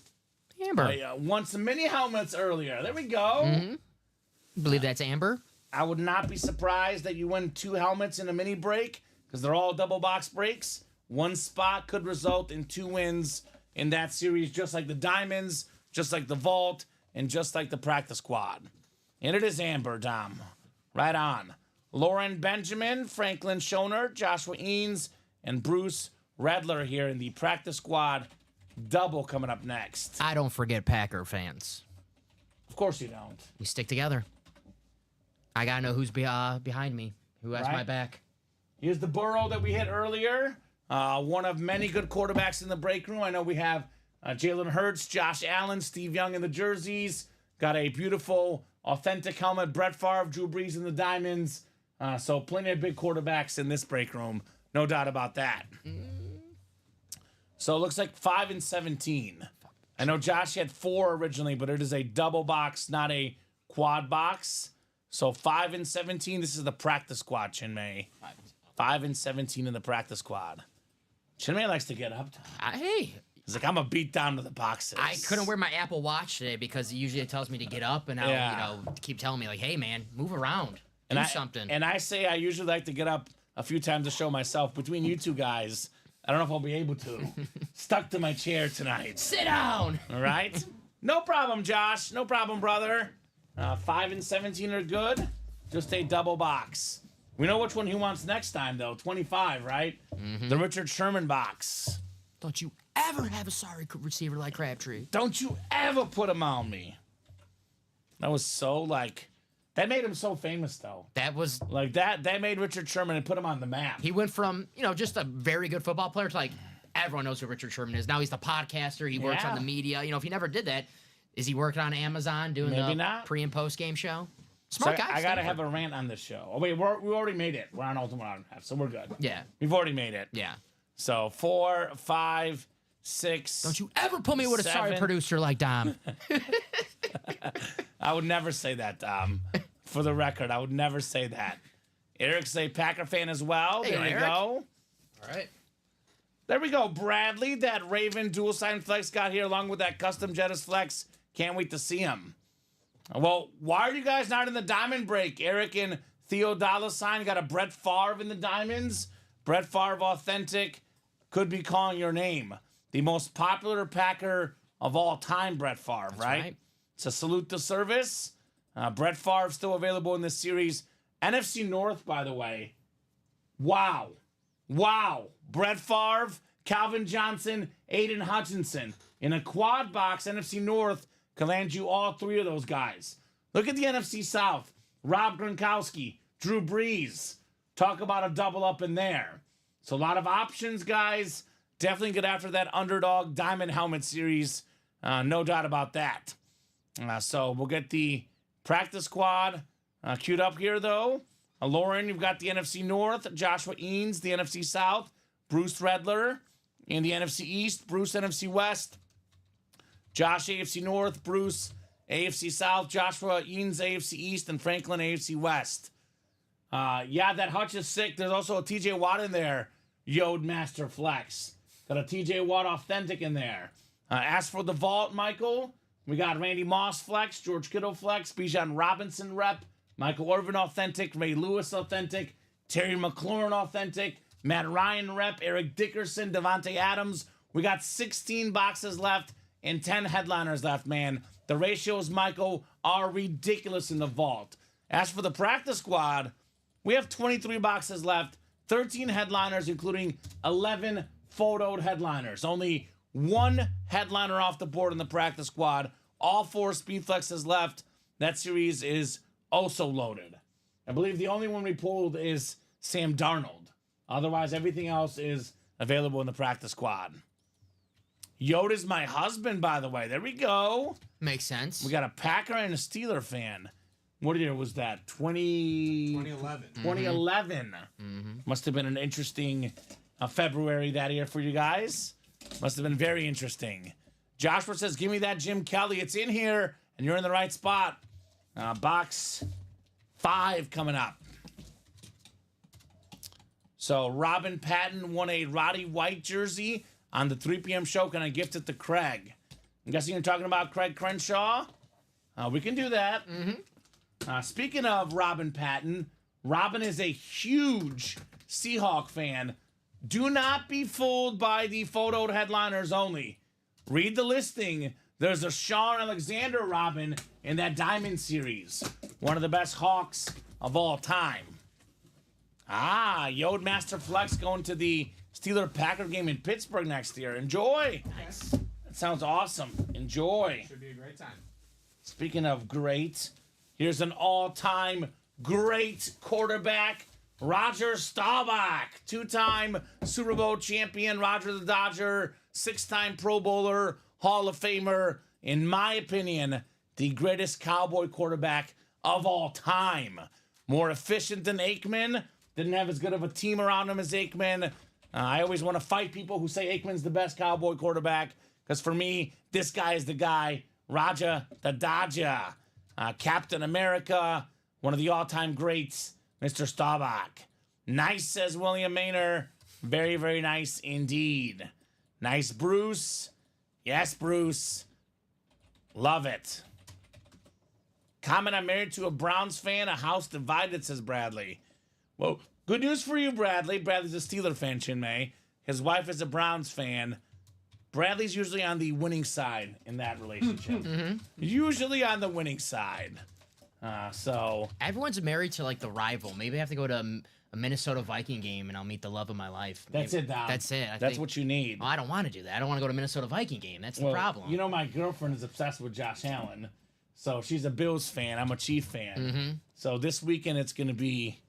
Amber. Won some mini helmets earlier. There we go. Mm-hmm. Believe that's Amber? I would not be surprised that you win 2 helmets in a mini break because they're all double box breaks. One spot could result in 2 wins in that series, just like the Diamonds, just like the Vault, and just like the Practice Squad. And it is Amber, Dom. Right on. Lauren Benjamin, Franklin Schoner, Joshua Eanes, and Bruce Redler here in the Practice Squad double coming up next. I don't forget Packer fans. Of course you don't. We stick together. I gotta know who's behind me, who has my Right. back. Here's the Burrow that we hit earlier. One of many good quarterbacks in the break room. I know we have Jalen Hurts, Josh Allen, Steve Young in the jerseys. Got a beautiful, authentic helmet. Brett Favre, Drew Brees in the diamonds. So plenty of big quarterbacks in this break room. No doubt about that. So it looks like 5 and 17. I know Josh had 4 originally, but it is a double box, not a quad box. So 5 and 17. This is the practice squad, Chinmay. 5 and 17 in the practice squad. Chinmay likes to get up. Hey, He's like, I'm going to beat down to the boxes. I couldn't wear my Apple Watch today because usually it tells me to get up, and now Yeah. you know keep telling me like, hey man, move around, and do I, something. And I say I usually like to get up a few times to show myself. Between you two guys, I don't know if I'll be able to. Stuck to my chair tonight. Sit down. All right? No problem, Josh. No problem, brother. 5 and 17 are good. Just a double box. We know which one he wants next time, though. 25, right? The Richard Sherman box. Don't you ever have a sorry receiver like Crabtree. Don't you ever put him on me. That was so, that made him so famous, though. That was Like, that made Richard Sherman and put him on the map. he went from just a very good football player to like everyone knows who Richard Sherman is. Now he's the podcaster. He works Yeah. on the media. If he never did that, is he working on Amazon doing Maybe the not. pre and post game show? So Smart guy. I gotta Stanford. have a rant on this show. Oh, wait, we already made it. We're on Ultimate Round Half, so we're good. Yeah, We've already made it. yeah. So 4, 5, 6. Don't you ever put me with a sorry 7. producer like Dom. I would never say that, Dom. For the record, I would never say that. Eric's a Packer fan as well. Hey, There you Eric. go. All right. There we go, Bradley. That Raven dual sign flex got here along with that custom Jettis flex. Can't wait to see him. Well, why are you guys not in the diamond break? Eric and Theo Dollar Sign got a Brett Favre in the diamonds. Brett Favre authentic could be calling your name. The most popular Packer of all time, Brett Favre, right? right. It's a salute to service. Brett Favre still available in this series. NFC North, by the way. Wow. Brett Favre, Calvin Johnson, Aiden Hutchinson. In a quad box, NFC North can land you all 3 of those guys. Look at the NFC South. Rob Gronkowski, Drew Brees. Talk about a double up in there. So a lot of options, guys. Definitely get after that underdog diamond helmet series. No doubt about that. So we'll get the practice squad queued up here, though. Lauren, you've got the NFC North. Joshua Eanes, the NFC South. Bruce Redler in the NFC East. Bruce, NFC West. Josh, AFC North. Bruce, AFC South. Joshua Eanes, AFC East. And Franklin, AFC West. That Hutch is sick. There's also a TJ Watt in there. Yod Master Flex. Got a TJ Watt authentic in there. As for the vault, Michael, we got Randy Moss Flex, George Kittle Flex, Bijan Robinson Rep, Michael Irvin authentic, Ray Lewis authentic, Terry McLaurin authentic, Matt Ryan rep, Eric Dickerson, Devontae Adams. We got 16 boxes left and 10 headliners left, man. The ratios, Michael, are ridiculous in the vault. As for the practice squad, we have 23 boxes left, 13 headliners, including 11 photoed headliners. Only one headliner off the board in the practice squad. All 4 speed flexes left. That series is also loaded. I believe the only one we pulled is Sam Darnold. Otherwise, everything else is available in the practice squad. Yoda's my husband, by the way. There we go. Makes sense. We got a Packer and a Steeler fan. What year was that? 2011. 2011. Must have been an interesting February that year for you guys. Must have been very interesting. Joshua says, give me that Jim Kelly. It's in here, and you're in the right spot. Box 5 coming up. So Robin Patton won a Roddy White jersey on the 3 p.m. show. Can I gift it to Craig? I'm guessing you're talking about Craig Crenshaw. We can do that. Speaking of Robin Patton, Robin is a huge Seahawk fan. Do not be fooled by the photoed headliners only. Read the listing. There's a Sean Alexander Robin in that Diamond series. One of the best Hawks of all time. Yod Master Flex going to the Steeler-Packer game in Pittsburgh next year. Enjoy. Nice. That sounds awesome. Enjoy. Should be a great time. Speaking of great, here's an all-time great quarterback, Roger Staubach. 2-time Super Bowl champion, Roger the Dodger, 6-time Pro Bowler, Hall of Famer. In my opinion, the greatest Cowboy quarterback of all time. More efficient than Aikman. Didn't have as good of a team around him as Aikman. I always want to fight people who say Aikman's the best Cowboy quarterback, because for me, this guy is the guy. Roger the Dodger. Captain America, one of the all-time greats, Mr. Staubach. Nice, says William Maynard. Very, very nice indeed. Nice, Bruce. Yes, Bruce. Love it. Comment, I'm married to a Browns fan, a house divided, says Bradley. Well, good news for you, Bradley. Bradley's a Steeler fan, Chinmay. His wife is a Browns fan. Bradley's usually on the winning side in that relationship. Usually on the winning side. So Everyone's married to like the rival. Maybe I have to go to a Minnesota Viking game and I'll meet the love of my life. that's Maybe- it, Dom. That's it. That's what you need. Well, I don't want to do that. I don't want to go to a Minnesota Viking game. That's the Well, problem. You know, my girlfriend is obsessed with Josh Allen. So she's a Bills fan. I'm a Chief fan. So this weekend it's going to be,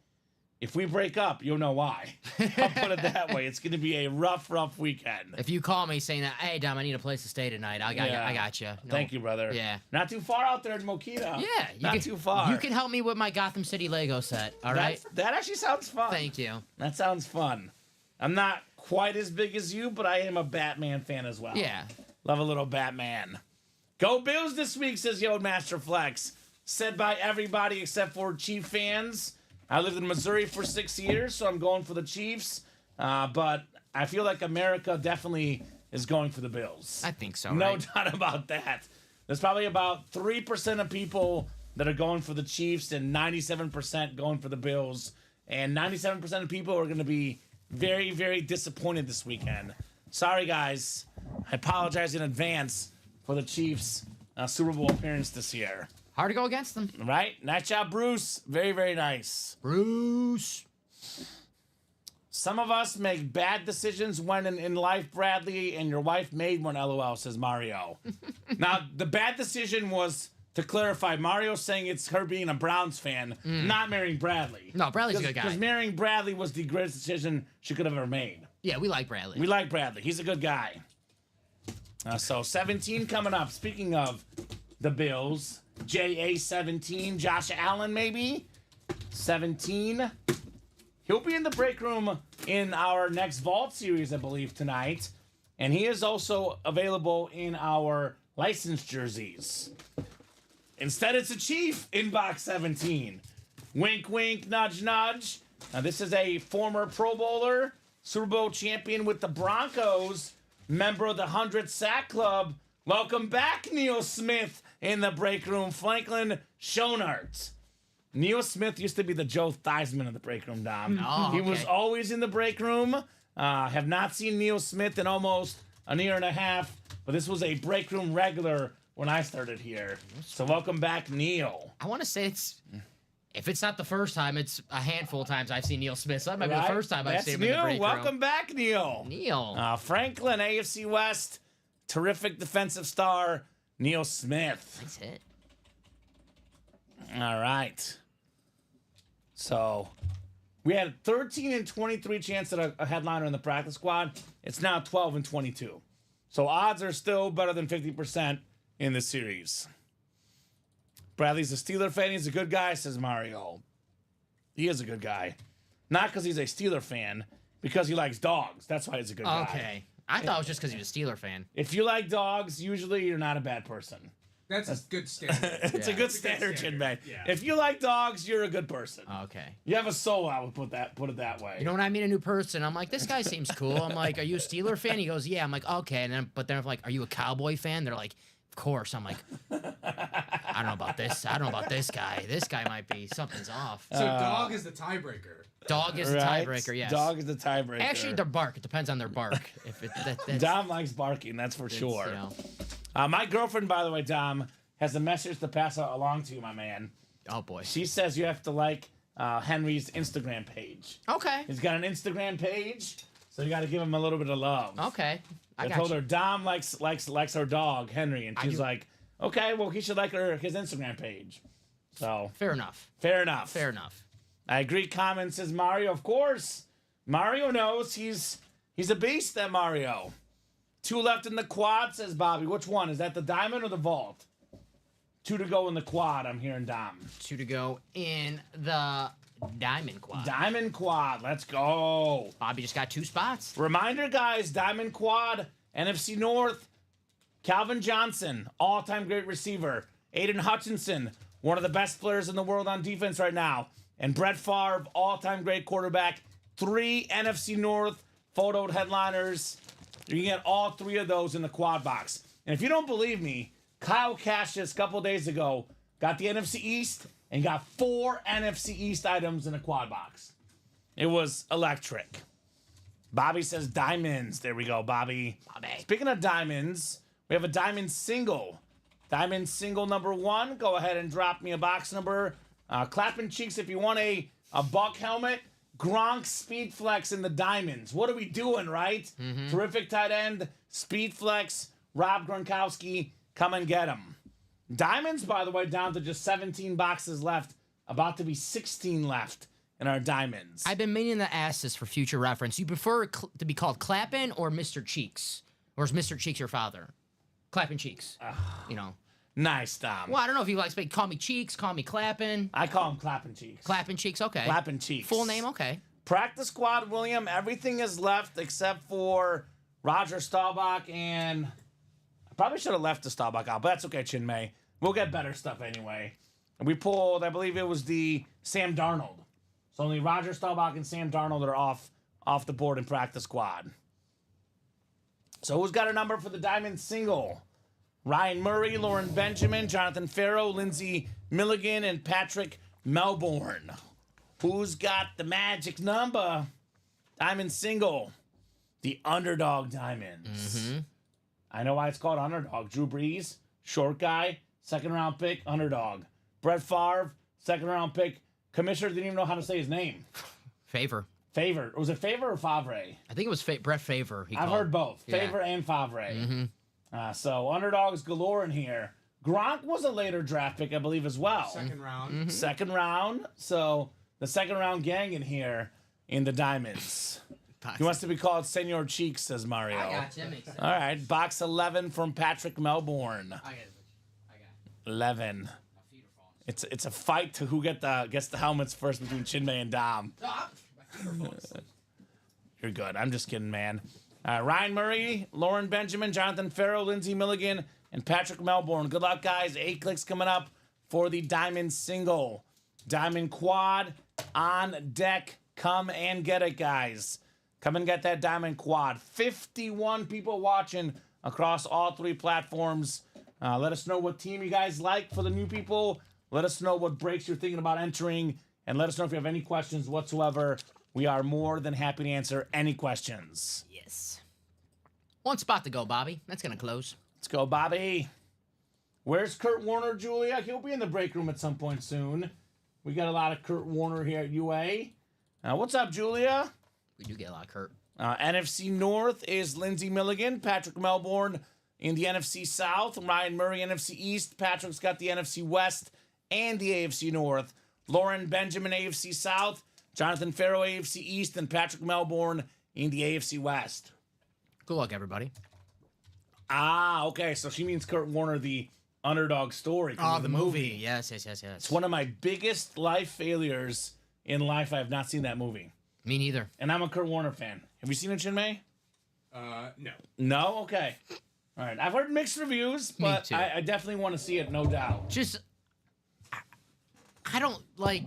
if we break up, you'll know why. I'll put it that way. It's going to be a rough weekend. If you call me saying that, hey, Dom, I need a place to stay tonight, I got you. Thank you, brother. Yeah. Not too far out there in Mokita. Yeah. Not too far. You can help me with my Gotham City Lego set, all right? That actually sounds fun. Thank you. That sounds fun. I'm not quite as big as you, but I am a Batman fan as well. Yeah. Love a little Batman. Go Bills this week, says Yod Master Flex. Said by everybody except for Chief fans. I lived in Missouri for 6 years, so I'm going for the Chiefs. But I feel like America definitely is going for the Bills. I think so, No right? doubt about that. There's probably about 3% of people that are going for the Chiefs and 97% going for the Bills. And 97% of people are going to be very, very disappointed this weekend. Sorry, guys. I apologize in advance for the Chiefs' Super Bowl appearance this year. Hard to go against them. Right? Nice job, Bruce. Very, very nice. Bruce. Some of us make bad decisions when in life, Bradley, and your wife made one, LOL, says Mario. Now, the bad decision was, to clarify, Mario saying it's her being a Browns fan, not marrying Bradley. No, Bradley's a good guy. Because marrying Bradley was the greatest decision she could have ever made. Yeah, we like Bradley. We like Bradley. He's a good guy. So 17 coming up. Speaking of the Bills, JA17, Josh Allen maybe. 17. He'll be in the break room in our next Vault series, I believe, tonight. And he is also available in our licensed jerseys. Instead, it's a Chief in box 17. Wink, wink, nudge, nudge. Now, this is a former Pro Bowler, Super Bowl champion with the Broncos, member of the 100 Sack Club. Welcome back, Neil Smith, in the break room. Franklin Schonert. Neil Smith used to be the Joe Theismann of the break room, Dom. Oh, He was okay. always in the break room. Have not seen Neil Smith in almost a year and a half, but this was a break room regular when I started here. So welcome back, Neil. I want to say if it's not the first time, it's a handful of times I've seen Neil Smith. So that might be Right? the first time I've That's seen him in the Neil. break Welcome room. back, Neil. Neil. Franklin, AFC West, terrific defensive star, Neil Smith. Nice hit. All right. So we had 13 and 23 chance at a headliner in the practice squad. It's now 12 and 22. So odds are still better than 50% in the series. Bradley's a Steeler fan. He's a good guy, says Mario. He is a good guy. Not because he's a Steeler fan, because he likes dogs. That's why he's a good guy. Okay. I thought it was just because he was a Steeler fan. If you like dogs, usually you're not a bad person. That's a good standard. It's a Yeah. good It's a good standard, Chin standard. Bay. Yeah. If you like dogs, you're a good person. Okay. You have a soul, I would put it that way. You know, when I meet a new person, I'm like, this guy seems cool. I'm like, are you a Steeler fan? He goes, yeah. I'm like, okay. But then I'm like, are you a Cowboy fan? They're like, of course. I'm like, I don't know about this. I don't know about this guy. This guy might be, something's off. So dog is the tiebreaker. Dog is the Right? tiebreaker, yes. Dog is the tiebreaker. Actually, their bark. It depends on their bark. If it, that's, Dom likes barking, that's for it's, sure. you know. My girlfriend, by the way, Dom, has a message to pass along to you, my man. Oh, boy. She says you have to like Henry's Instagram page. Okay. He's got an Instagram page, so you got to give him a little bit of love. Okay. I got told you. her Dom likes her dog Henry, and she's do- like, okay, well he should like his Instagram page. So Fair enough. fair enough. Fair enough. I agree. Comment says Mario. Of course, Mario knows he's a beast. That Mario. 2 left in the quad, says Bobby. Which one is that? The diamond or the vault? 2 to go in the quad. I'm hearing Dom. 2 to go in the Diamond Quad. Diamond quad. Let's go. Bobby just got 2 spots. Reminder, guys. Diamond quad. NFC North. Calvin Johnson, all-time great receiver. Aiden Hutchinson, one of the best players in the world on defense right now. And Brett Favre, all-time great quarterback. 3 NFC North photoed headliners. You can get all 3 of those in the quad box. And if you don't believe me, Kyle Cassius a couple days ago got the NFC East and got 4 NFC East items in a quad box. It was electric. Bobby says diamonds. There we go, Bobby. Speaking of diamonds, we have a diamond single. Diamond single number 1. Go ahead and drop me a box number. Clapping cheeks if you want a Buck helmet. Gronk Speed Flex in the diamonds. What are we doing, right? Terrific tight end. Speed Flex. Rob Gronkowski. Come and get him. Diamonds, by the way, down to just 17 boxes left. About to be 16 left in our diamonds. I've been meaning to ask this for future reference. You prefer to be called Clappin' or Mr. Cheeks? Or is Mr. Cheeks your father? Clappin' Cheeks. You know. Nice, Dom. Well, I don't know if you like to call me Cheeks, call me Clappin'. I call him Clapping Cheeks. Clappin' Cheeks, okay. Clapping Cheeks. Full name, okay. Practice squad, William. Everything is left except for Roger Staubach, and I probably should have left the Staubach out, but that's okay, Chin May. We'll get better stuff anyway. And we pulled, I believe it was the Sam Darnold. So only Roger Staubach and Sam Darnold are off the board in practice squad. So who's got a number for the diamond single? Ryan Murray, Lauren Benjamin, Jonathan Farrow, Lindsey Milligan, and Patrick Melbourne. Who's got the magic number? Diamond single. The underdog diamonds. I know why it's called underdog. Drew Brees, short guy, 2nd round pick, underdog. Brett Favre, 2nd round pick. Commissioner didn't even know how to say his name. Favor. Favor. Was it Favor or Favre? I think it was Brett Favor. I've heard both. Yeah. Favor and Favre. So underdogs galore in here. Gronk was a later draft pick, I believe, as well. Second round. 2nd round. So the 2nd round gang in here in the diamonds. He wants to be called Senor Cheeks, says Mario. I got you. That makes sense. All right, box 11 from Patrick Melbourne. I got it. 11. It's a fight to who gets the helmets first between Chinmay and Dom. You're good. I'm just kidding, man. Ryan Murray, Lauren Benjamin, Jonathan Farrow, Lindsey Milligan, and Patrick Melbourne. Good luck, guys. 8 clicks coming up for the diamond single. Diamond quad on deck. Come and get it, guys. Come and get that diamond quad. 51 people watching across all 3 platforms. Let us know what team you guys like for the new people. Let us know what breaks you're thinking about entering, and let us know if you have any questions whatsoever. We are more than happy to answer any questions. Yes. One spot to go, Bobby. That's going to close. Let's go, Bobby. Where's Kurt Warner, Julia? He'll be in the break room at some point soon. We got a lot of Kurt Warner here at UA. What's up, Julia? We do get a lot of Kurt. NFC North is Lindsey Milligan, Patrick Melbourne in the NFC South, Ryan Murray, NFC East. Patrick's got the NFC West and the AFC North. Lauren Benjamin, AFC South. Jonathan Farrow, AFC East, and Patrick Melbourne in the AFC West. Good luck, everybody. Ah, okay. So she means Kurt Warner, the underdog story. Oh, the movie. Yes. It's one of my biggest life failures in life. I have not seen that movie. Me neither. And I'm a Kurt Warner fan. Have you seen it, Chinmay? No. No? Okay. All right. I've heard mixed reviews, but too. I definitely want to see it, no doubt. Just, I don't like,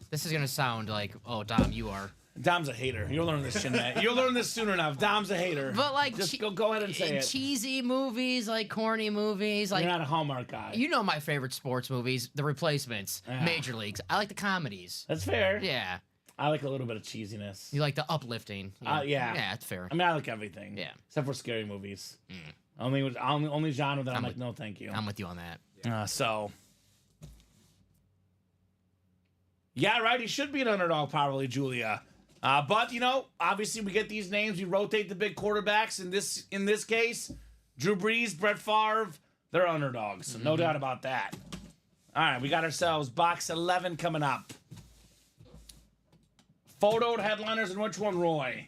this is going to sound like, oh, Dom, you are. Dom's a hater. You'll learn this, Chinmay. You'll learn this soon enough. Dom's a hater. But like, Just go ahead and say it. cheesy movies, like corny movies, like You're not a Hallmark guy. you know my favorite sports movies, The Replacements, Yeah. Major Leagues. I like the comedies. That's fair. Yeah, I like a little bit of cheesiness. you like the uplifting. Yeah. yeah, it's fair. I mean, I like everything. Yeah. Except for scary movies. Only genre that I'm like, no, thank you. I'm with you on that. So. Yeah, right. He should be an underdog, probably, Julia. But obviously we get these names. We rotate the big quarterbacks. In this case, Drew Brees, Brett Favre, they're underdogs. No doubt about that. All right, we got ourselves box 11 coming up. Photoed headliners, and which one, Roy?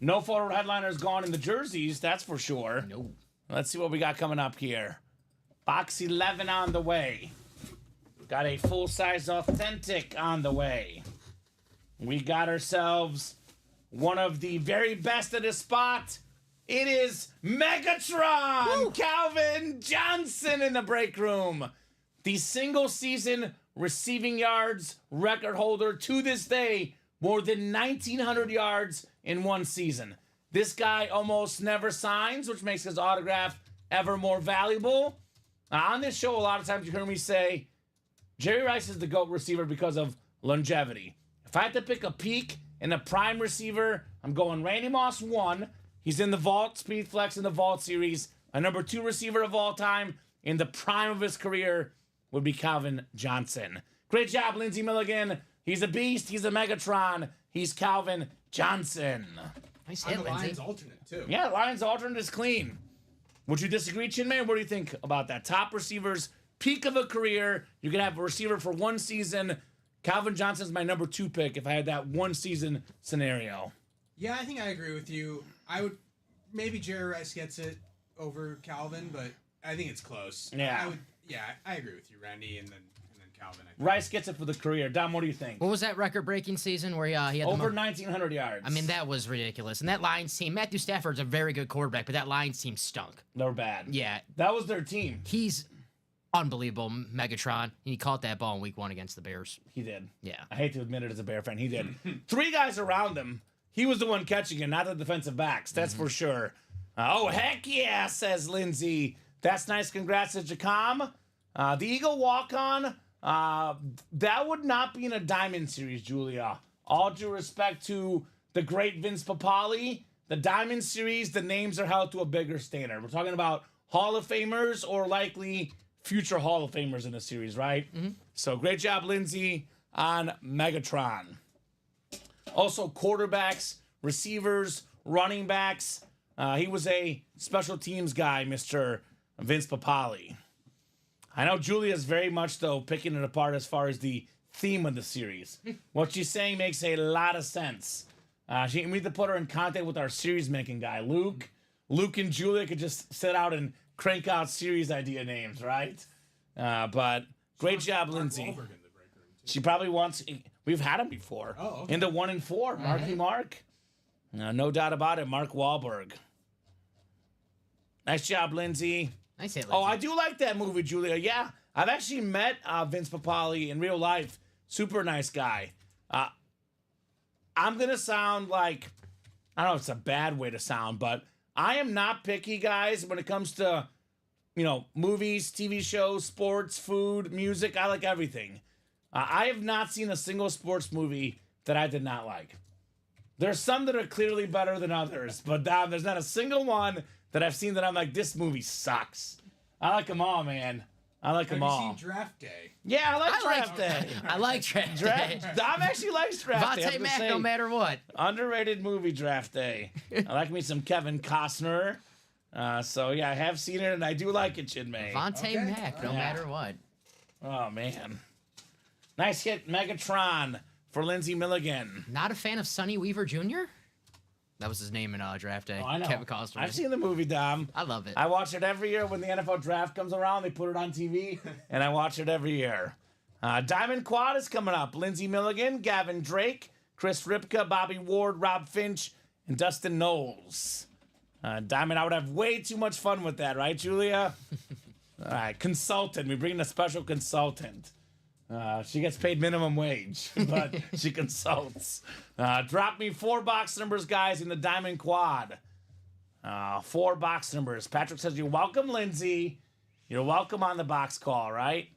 No photoed headliners gone in the jerseys, that's for sure. No. Let's see what we got coming up here. Box 11 on the way. Got a full-size authentic on the way. We got ourselves one of the very best at his spot. It is Megatron! Woo! Calvin Johnson in the break room. The single-season receiving yards record holder to this day. More than 1,900 yards in one season. This guy almost never signs, which makes his autograph ever more valuable. On this show, a lot of times you hear me say, Jerry Rice is the GOAT receiver because of longevity. If I had to pick a peak and a prime receiver, I'm going Randy Moss 1. He's in the vault, Speed Flex in the vault series. A number 2 receiver of all time in the prime of his career would be Calvin Johnson. Great job, Lindsey Milligan. He's a beast. He's a Megatron. He's Calvin Johnson. Nice I'm hit, the Lindsay. Lions alternate, too. Yeah, Lions alternate is clean. Would you disagree, Chinmay? What do you think about that? Top receivers, peak of a career. You can have a receiver for one season. Calvin Johnson's my number 2 pick if I had that one season scenario. Yeah, I think I agree with you. Maybe Jerry Rice gets it over Calvin, but I think it's close. Yeah. I agree with you, Randy, and then Calvin. I think. Rice gets it for the career. Dom, what do you think? What was that record-breaking season where he had the Over 1,900 yards. I mean, that was ridiculous. And that Lions team, Matthew Stafford's a very good quarterback, but that Lions team stunk. They're bad. Yeah, That was their team. he's unbelievable, Megatron. He caught that ball in week 1 against the Bears. He did. Yeah. I hate to admit it as a Bear fan. He did. 3 guys around him. He was the one catching it, not the defensive backs. That's for sure. Oh, heck yeah, says Lindsay. That's nice. Congrats to Jacom. The Eagle walk-on, that would not be in a Diamond Series, Julia. All due respect to the great Vince Papale, the Diamond Series, the names are held to a bigger standard. We're talking about Hall of Famers or likely future Hall of Famers in the series, right? So great job, Lindsay, on Megatron. Also, quarterbacks, receivers, running backs. He was a special teams guy, Mr. Vince Papale. I know Julia's very much, though, picking it apart as far as the theme of the series. What she's saying makes a lot of sense. We need to put her in contact with our series-making guy, Luke. Luke and Julia could just sit out and crank out series idea names, right? But great job, Lindsay. Wahlberg in the break room, too. She probably wants... We've had him before. Oh, okay. In the 1 and 4, Marky Mark. No doubt about it, Mark Wahlberg. Nice job, Lindsay. Nice hit, Lindsay. Oh, I do like that movie, Julia. Yeah, I've actually met Vince Papale in real life. Super nice guy. I'm going to sound like, I don't know if it's a bad way to sound, but I am not picky, guys, when it comes to movies, TV shows, sports, food, music. I like everything. I have not seen a single sports movie that I did not like. There's some that are clearly better than others, but there's not a single one that I've seen that I'm like, this movie sucks. I like them all, man. I like them all. Have you seen Draft Day? Yeah, I like Draft Day. I like Draft Day. Dom actually likes Draft Day. Vontae Mack, no matter what. Underrated movie, Draft Day. I like me some Kevin Costner. So, yeah, I have seen it, and I do like it, Chinmay. Vontae Mack, no matter what. Oh, man. Nice hit, Megatron, for Lindsey Milligan. Not a fan of Sonny Weaver Jr.? That was his name in Draft Day. Oh, I know. Kevin Costner. I've seen the movie, Dom. I love it. I watch it every year when the NFL draft comes around. They put it on TV, and I watch it every year. Diamond Quad is coming up. Lindsey Milligan, Gavin Drake, Chris Ripka, Bobby Ward, Rob Finch, and Dustin Knowles. Diamond, I would have way too much fun with that, right, Julia? All right, consultant. We bring in a special consultant. She gets paid minimum wage, but she consults. Drop me 4 box numbers, guys, in the Diamond Quad. 4 box numbers. Patrick says, you're welcome, Lindsay. You're welcome on the box call, right?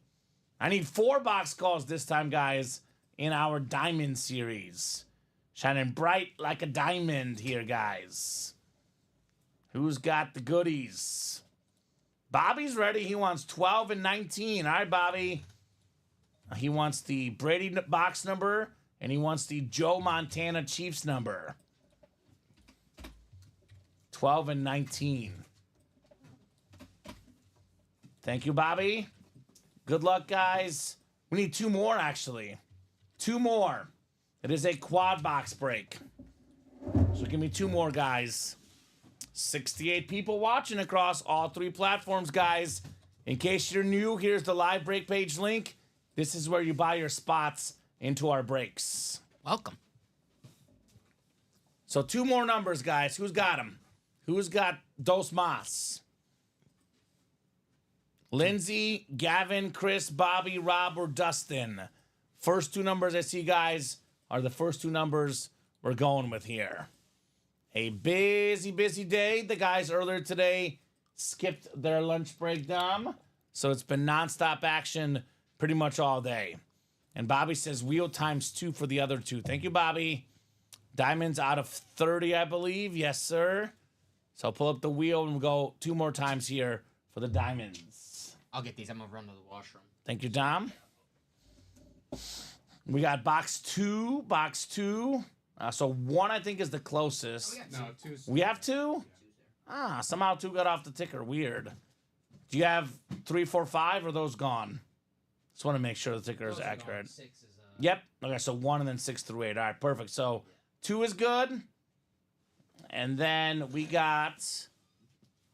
I need 4 box calls this time, guys, in our Diamond series. Shining bright like a diamond here, guys. Who's got the goodies? Bobby's ready. He wants 12 and 19. All right, Bobby. He wants the Brady box number, and he wants the Joe Montana Chiefs number. 12 and 19. Thank you, Bobby. Good luck, guys. We need 2 more, actually. 2 more. It is a quad box break. So give me 2 more, guys. 68 people watching across all 3 platforms, guys. In case you're new, here's the live break page link. This is where you buy your spots into our breaks. Welcome. So 2 more numbers, guys. Who's got them? Who's got Dos Mas? Lindsay, Gavin, Chris, Bobby, Rob, or Dustin? First 2 numbers I see, guys, are the first 2 numbers we're going with here. A busy, busy day. The guys earlier today skipped their lunch break, Dom. So it's been nonstop action pretty much all day. And Bobby says wheel times 2 for the other 2. Thank you, Bobby. Diamonds out of 30, I believe. Yes, sir. So I'll pull up the wheel and we'll go 2 more times here for the diamonds. I'll get these. I'm going to run to the washroom. Thank you, Dom. We got box 2. Box 2. So 1, I think, is the closest. No, 2's. We have 2? Somehow 2 got off the ticker. Weird. Do you have 3, 4, 5, or are those gone? Just want to make sure the ticker is accurate. 6 is, Yep. Okay, so 1 and then 6 through 8. All right, perfect. So 2 is good. And then we got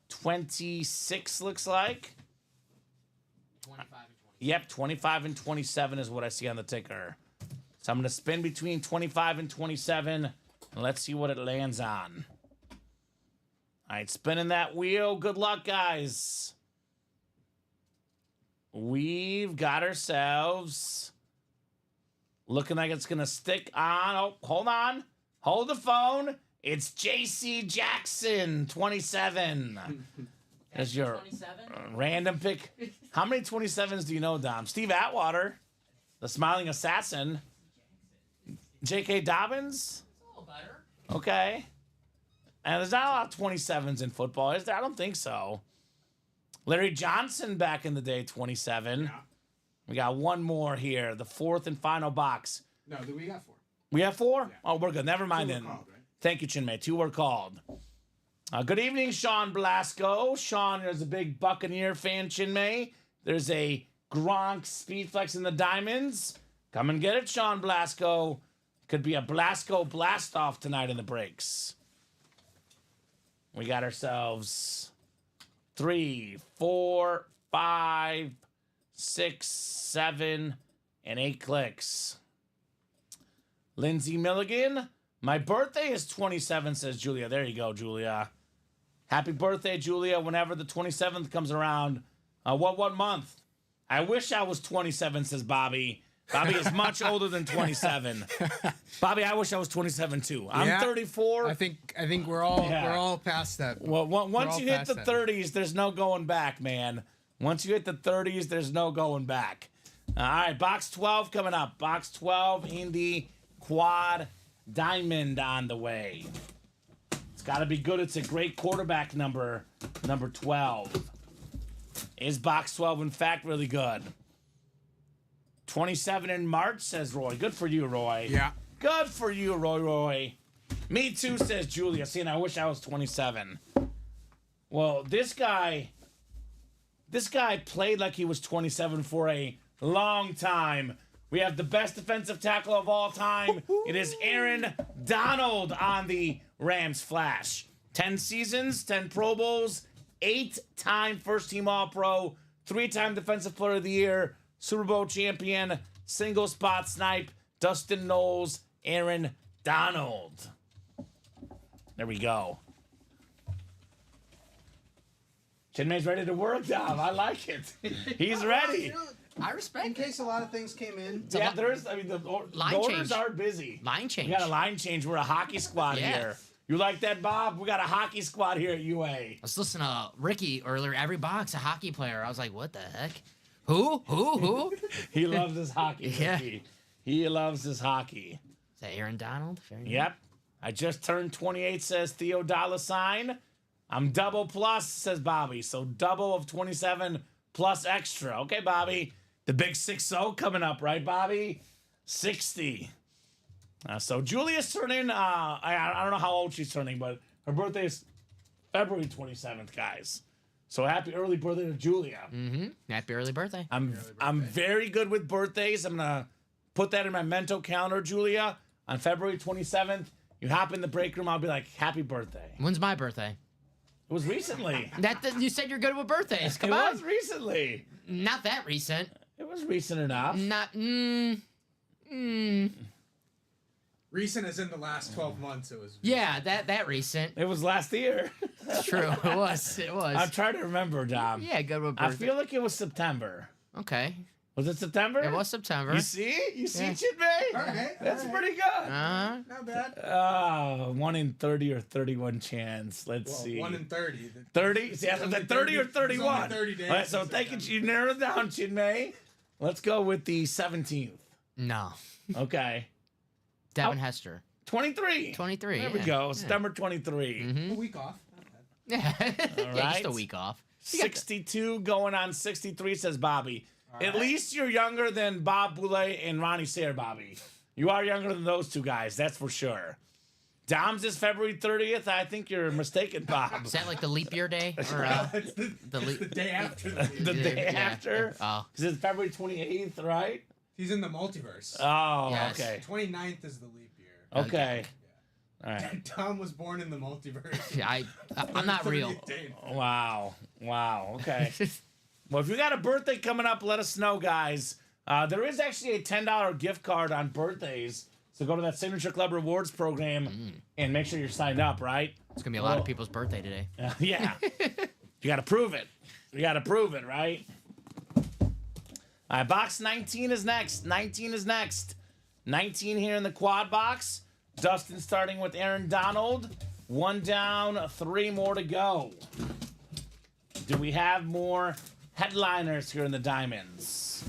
26, looks like. 25 and 20. Yep, 25 and 27 is what I see on the ticker. So I'm going to spin between 25 and 27. And let's see what it lands on. All right, spinning that wheel. Good luck, guys. We've got ourselves looking like it's going to stick on. Oh, hold on. Hold the phone. It's J.C. Jackson, 27. There's your 27? random pick. How many 27s do you know, Dom? Steve Atwater, the smiling assassin. J.K. Dobbins? A little better. Okay. And there's not a lot of 27s in football, is there? I don't think so. Larry Johnson back in the day, 27. Yeah. We got 1 more here, the 4th and final box. No, we got 4. We have 4? Yeah. Oh, we're good. Never mind 2 were then. called, right? Thank you, Chinmay. 2 were called. Good evening, Sean Blasco. Sean is a big Buccaneer fan, Chinmay. There's a Gronk speed flex in the diamonds. Come and get it, Sean Blasco. Could be a Blasco blast-off tonight in the breaks. We got ourselves 3, 4, 5, 6, 7, and 8 clicks. Lindsey Milligan. My birthday is 27, says Julia. There you go, Julia. Happy birthday, Julia, whenever the 27th comes around. What month? I wish I was 27, says Bobby. Bobby is much older than 27. Bobby, I wish I was 27 too. I'm 34. I think we're all past that. Well, once all you hit past the that. 30s, there's no going back, man. Once you hit the 30s, there's no going back. All right, box 12 coming up. Box 12 in the quad diamond on the way. It's got to be good. It's a great quarterback number 12. Is box 12, in fact, really good? 27 in March, says Roy. Good for you, Roy. Yeah. Good for you, Roy. Me too, says Julia. See, and I wish I was 27. Well, this guy played like he was 27 for a long time. We have the best defensive tackle of all time. It is Aaron Donald on the Rams Flash. 10 seasons, 10 Pro Bowls, 8-time first-team All-Pro, 3-time Defensive Player of the Year, Super Bowl champion, single spot snipe, Dustin Knowles, Aaron Donald. There we go. Chinmay's ready to work, Dom. I like it. He's ready. I respect In case a lot of things came in. Yeah, there's. I mean, the Line orders change. are busy. Line change. We got a line change. We're a hockey squad Yeah. here. You like that, Bob? We got a hockey squad here at UA. I was listening to Ricky earlier. Every box a hockey player. I was like, what the heck? Who? He loves his hockey. Yeah. Ricky. He loves his hockey. Is that Aaron Donald? Very nice. Yep. I just turned 28, says Theo $. I'm double plus, says Bobby. So double of 27 plus extra. Okay, Bobby. The big 6-0 coming up, right, Bobby? 60. So Julia's turning, I don't know how old she's turning, but her birthday is February 27th, guys. So happy early birthday to Julia. Happy early birthday. I'm very good with birthdays. I'm gonna put that in my mental calendar, Julia. On February 27th, you hop in the break room. I'll be like, "Happy birthday!" When's my birthday? It was recently. You said you're good with birthdays. Come It on. was recently. Not that recent. It was recent enough. Not. Recent as in the last 12 months, it was. Yeah, that recent. It was last year. It's true. It was. I'm trying to remember, Dom. Yeah, good with I birthday. feel like it was September. Okay. Was it September? It was September. You see? You see, Yeah. Chinmay? All right. That's pretty good. Not bad. 1 in 30 or 31 chance. Let's Well, see. 1 in 30. 30? See, I It's said only 30 or 30 it's only 31. 30 days All right, so in thank you. September. You narrowed it down, Chinmay. Let's go with the 17th. No. Okay. Devin Hester. 23. 23. There we yeah. go. Yeah. September 23. A week off. Not bad. Yeah, right. just a week off. 62 going on 63, says Bobby. At least you're younger than Bob Boulay and Ronnie Sayre, Bobby. You are younger than those two guys, that's for sure. Dom's is February 30th. I think you're mistaken, Bob. Is that like the leap year day? Or It's the, the it's the day after. The day yeah. after? Oh. Because it's February 28th, right? He's in the multiverse. Oh, Yes. okay. 29th is the leap year. Okay. All right. Tom was born in the multiverse. Yeah, I'm not real. 30th day. Wow. Okay. Well, if you got a birthday coming up, let us know, guys. There is actually a $10 gift card on birthdays. So go to that Signature Club Rewards program and make sure you're signed up, right? It's gonna be a lot of people's birthday today. Yeah. You got to prove it. You got to prove it, right? All right, box 19 is next. 19 is next. 19 here in the quad box. Dustin starting with Aaron Donald. 1 down, 3 more to go. Do we have more headliners here in the Diamonds?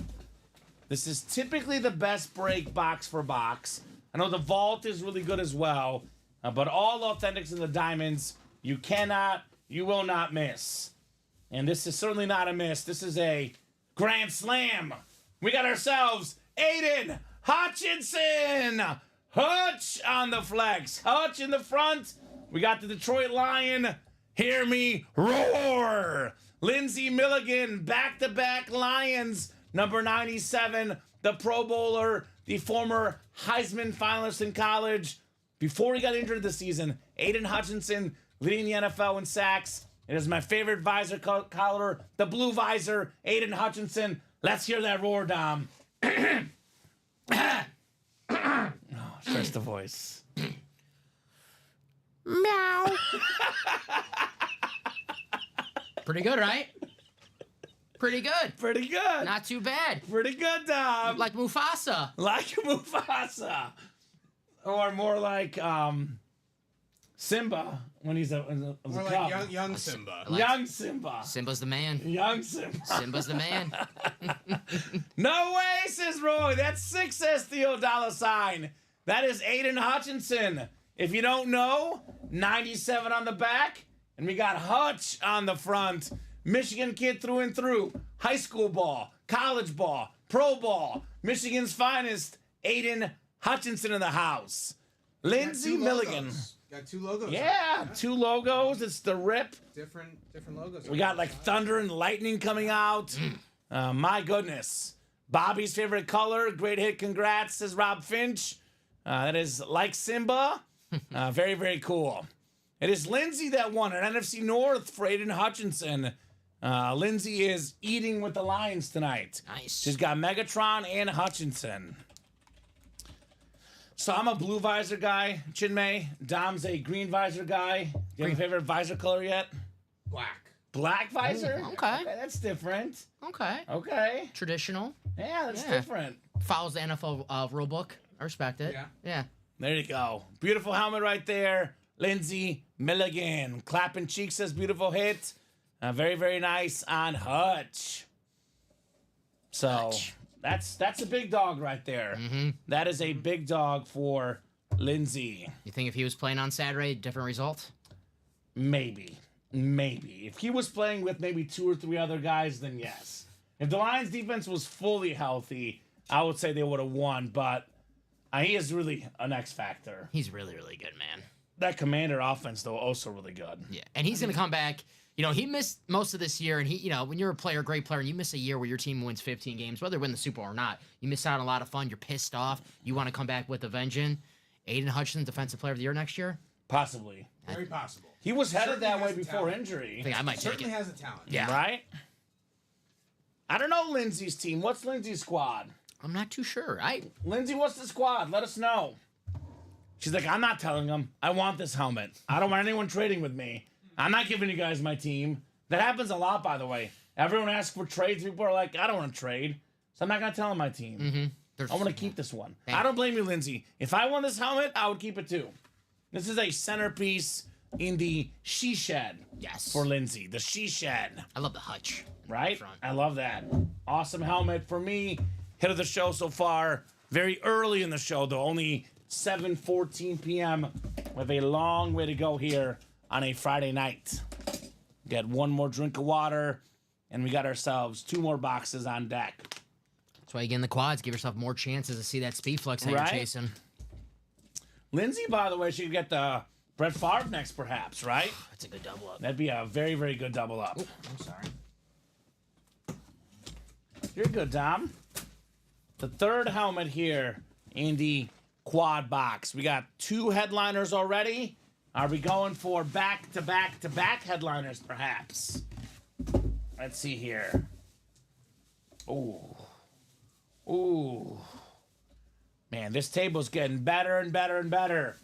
This is typically the best break box for box. I know the vault is really good as well, but all authentics in the Diamonds, you will not miss. And this is certainly not a miss. This is a grand slam. We got ourselves Aiden Hutchinson. Hutch on the flex. Hutch in the front. We got the Detroit Lion. Hear me roar. Lindsey Milligan, back-to-back Lions. Number 97, the Pro Bowler, the former Heisman finalist in college. Before he got injured this season, Aiden Hutchinson leading the NFL in sacks. It is my favorite visor collar, the blue visor, Aiden Hutchinson. Let's hear that roar, Dom. First the voice. Meow. Pretty good, right? Pretty good. Pretty good. Not too bad. Pretty good, Dom. Like Mufasa. Like Mufasa. Or more like Simba when he's a Or cub. like young Simba. Like- Young Simba. Simba's the man. Young Simba. Simba's the man. No way, says Roy. That's 6, says Theo $. That is Aiden Hutchinson. If you don't know, 97 on the back, and we got Hutch on the front. Michigan kid through and through. High school ball, college ball, pro ball. Michigan's finest, Aiden Hutchinson in the house. Lindsey Milligan. Got 2 logos. Yeah, 2 logos. It's the rip. Different logos. We got like thunder and lightning coming out. My goodness. Bobby's favorite color. Great hit. Congrats, says Rob Finch. That is like Simba. Very, very cool. It is Lindsay that won at NFC North for Aiden Hutchinson. Lindsay is eating with the Lions tonight. Nice. She's got Megatron and Hutchinson. So I'm a blue visor guy, Chinmay. Dom's a green visor guy. Do you have a favorite visor color yet? Black. Black visor? okay. That's different. Okay. Okay. Traditional. Yeah, that's Yeah. different. Follows the NFL rule book. I respect it. Yeah. Yeah. There you go. Beautiful helmet right there. Lindsey Milligan. Clapping cheeks says beautiful hit. Very, very nice on Hutch. So Hutch. that's a big dog right there. That is a big dog for Lindsey. You think if he was playing on Saturday, different result? Maybe. If he was playing with maybe 2 or 3 other guys, then yes. If the Lions defense was fully healthy, I would say they would have won, but he is really an X factor. He's really, really good, man. That Commander offense, though, also really good. Yeah. And he's going to come back. You know, he missed most of this year, and when you're a player, great player, and you miss a year where your team wins 15 games, whether you win the Super Bowl or not, you miss out on a lot of fun. You're pissed off. You want to come back with a vengeance. Aiden Hutchinson, Defensive Player of the Year next year? Possibly. Very possible. He was headed Certainly that way has the before talent. injury. I think I might take Certainly it. has a talent. Yeah. Right? I don't know Lindsay's team. What's Lindsay's squad? I'm not too sure. Lindsay, what's the squad? Let us know. She's like, I'm not telling them. I want this helmet. I don't want anyone trading with me. I'm not giving you guys my team. That happens a lot, by the way. Everyone asks for trades. People are like, I don't want to trade. So I'm not going to tell them my team. I want to keep this one. I don't blame you, Lindsay. If I won this helmet, I would keep it too. This is a centerpiece in the she shed. Yes. For Lindsay. The she shed. I love the Hutch. Right? Front. I love that. Awesome helmet for me. Hit of the show so far. Very early in the show, though. Only 7:14 p.m. We have a long way to go here on a Friday night. Get one more drink of water, and we got ourselves 2 more boxes on deck. That's why you get in the quads. Give yourself more chances to see that speed flex that Right? you're chasing. Lindsay, by the way, she could get the Brett Favre next, perhaps, right? That's a good double up. That'd be a very, very good double up. I'm sorry. You're good, Dom. The third helmet here in the quad box. We got 2 headliners already. Are we going for back-to-back-to-back headliners, perhaps? Let's see here. Ooh. Man, this table's getting better and better and better.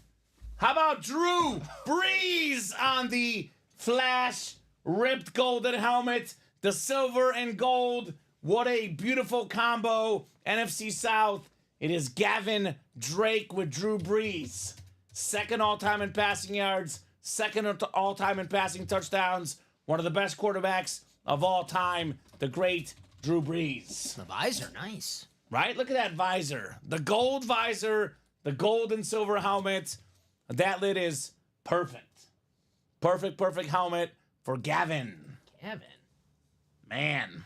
How about Drew Brees on the Flash ripped golden helmet? The silver and gold. What a beautiful combo. NFC South. It is Gavin Drake with Drew Brees. Second all-time in passing yards. Second all-time in passing touchdowns. One of the best quarterbacks of all time. The great Drew Brees. The visor, nice. Right? Look at that visor. The gold visor. The gold and silver helmet. That lid is perfect. Perfect helmet for Gavin. Gavin. Man.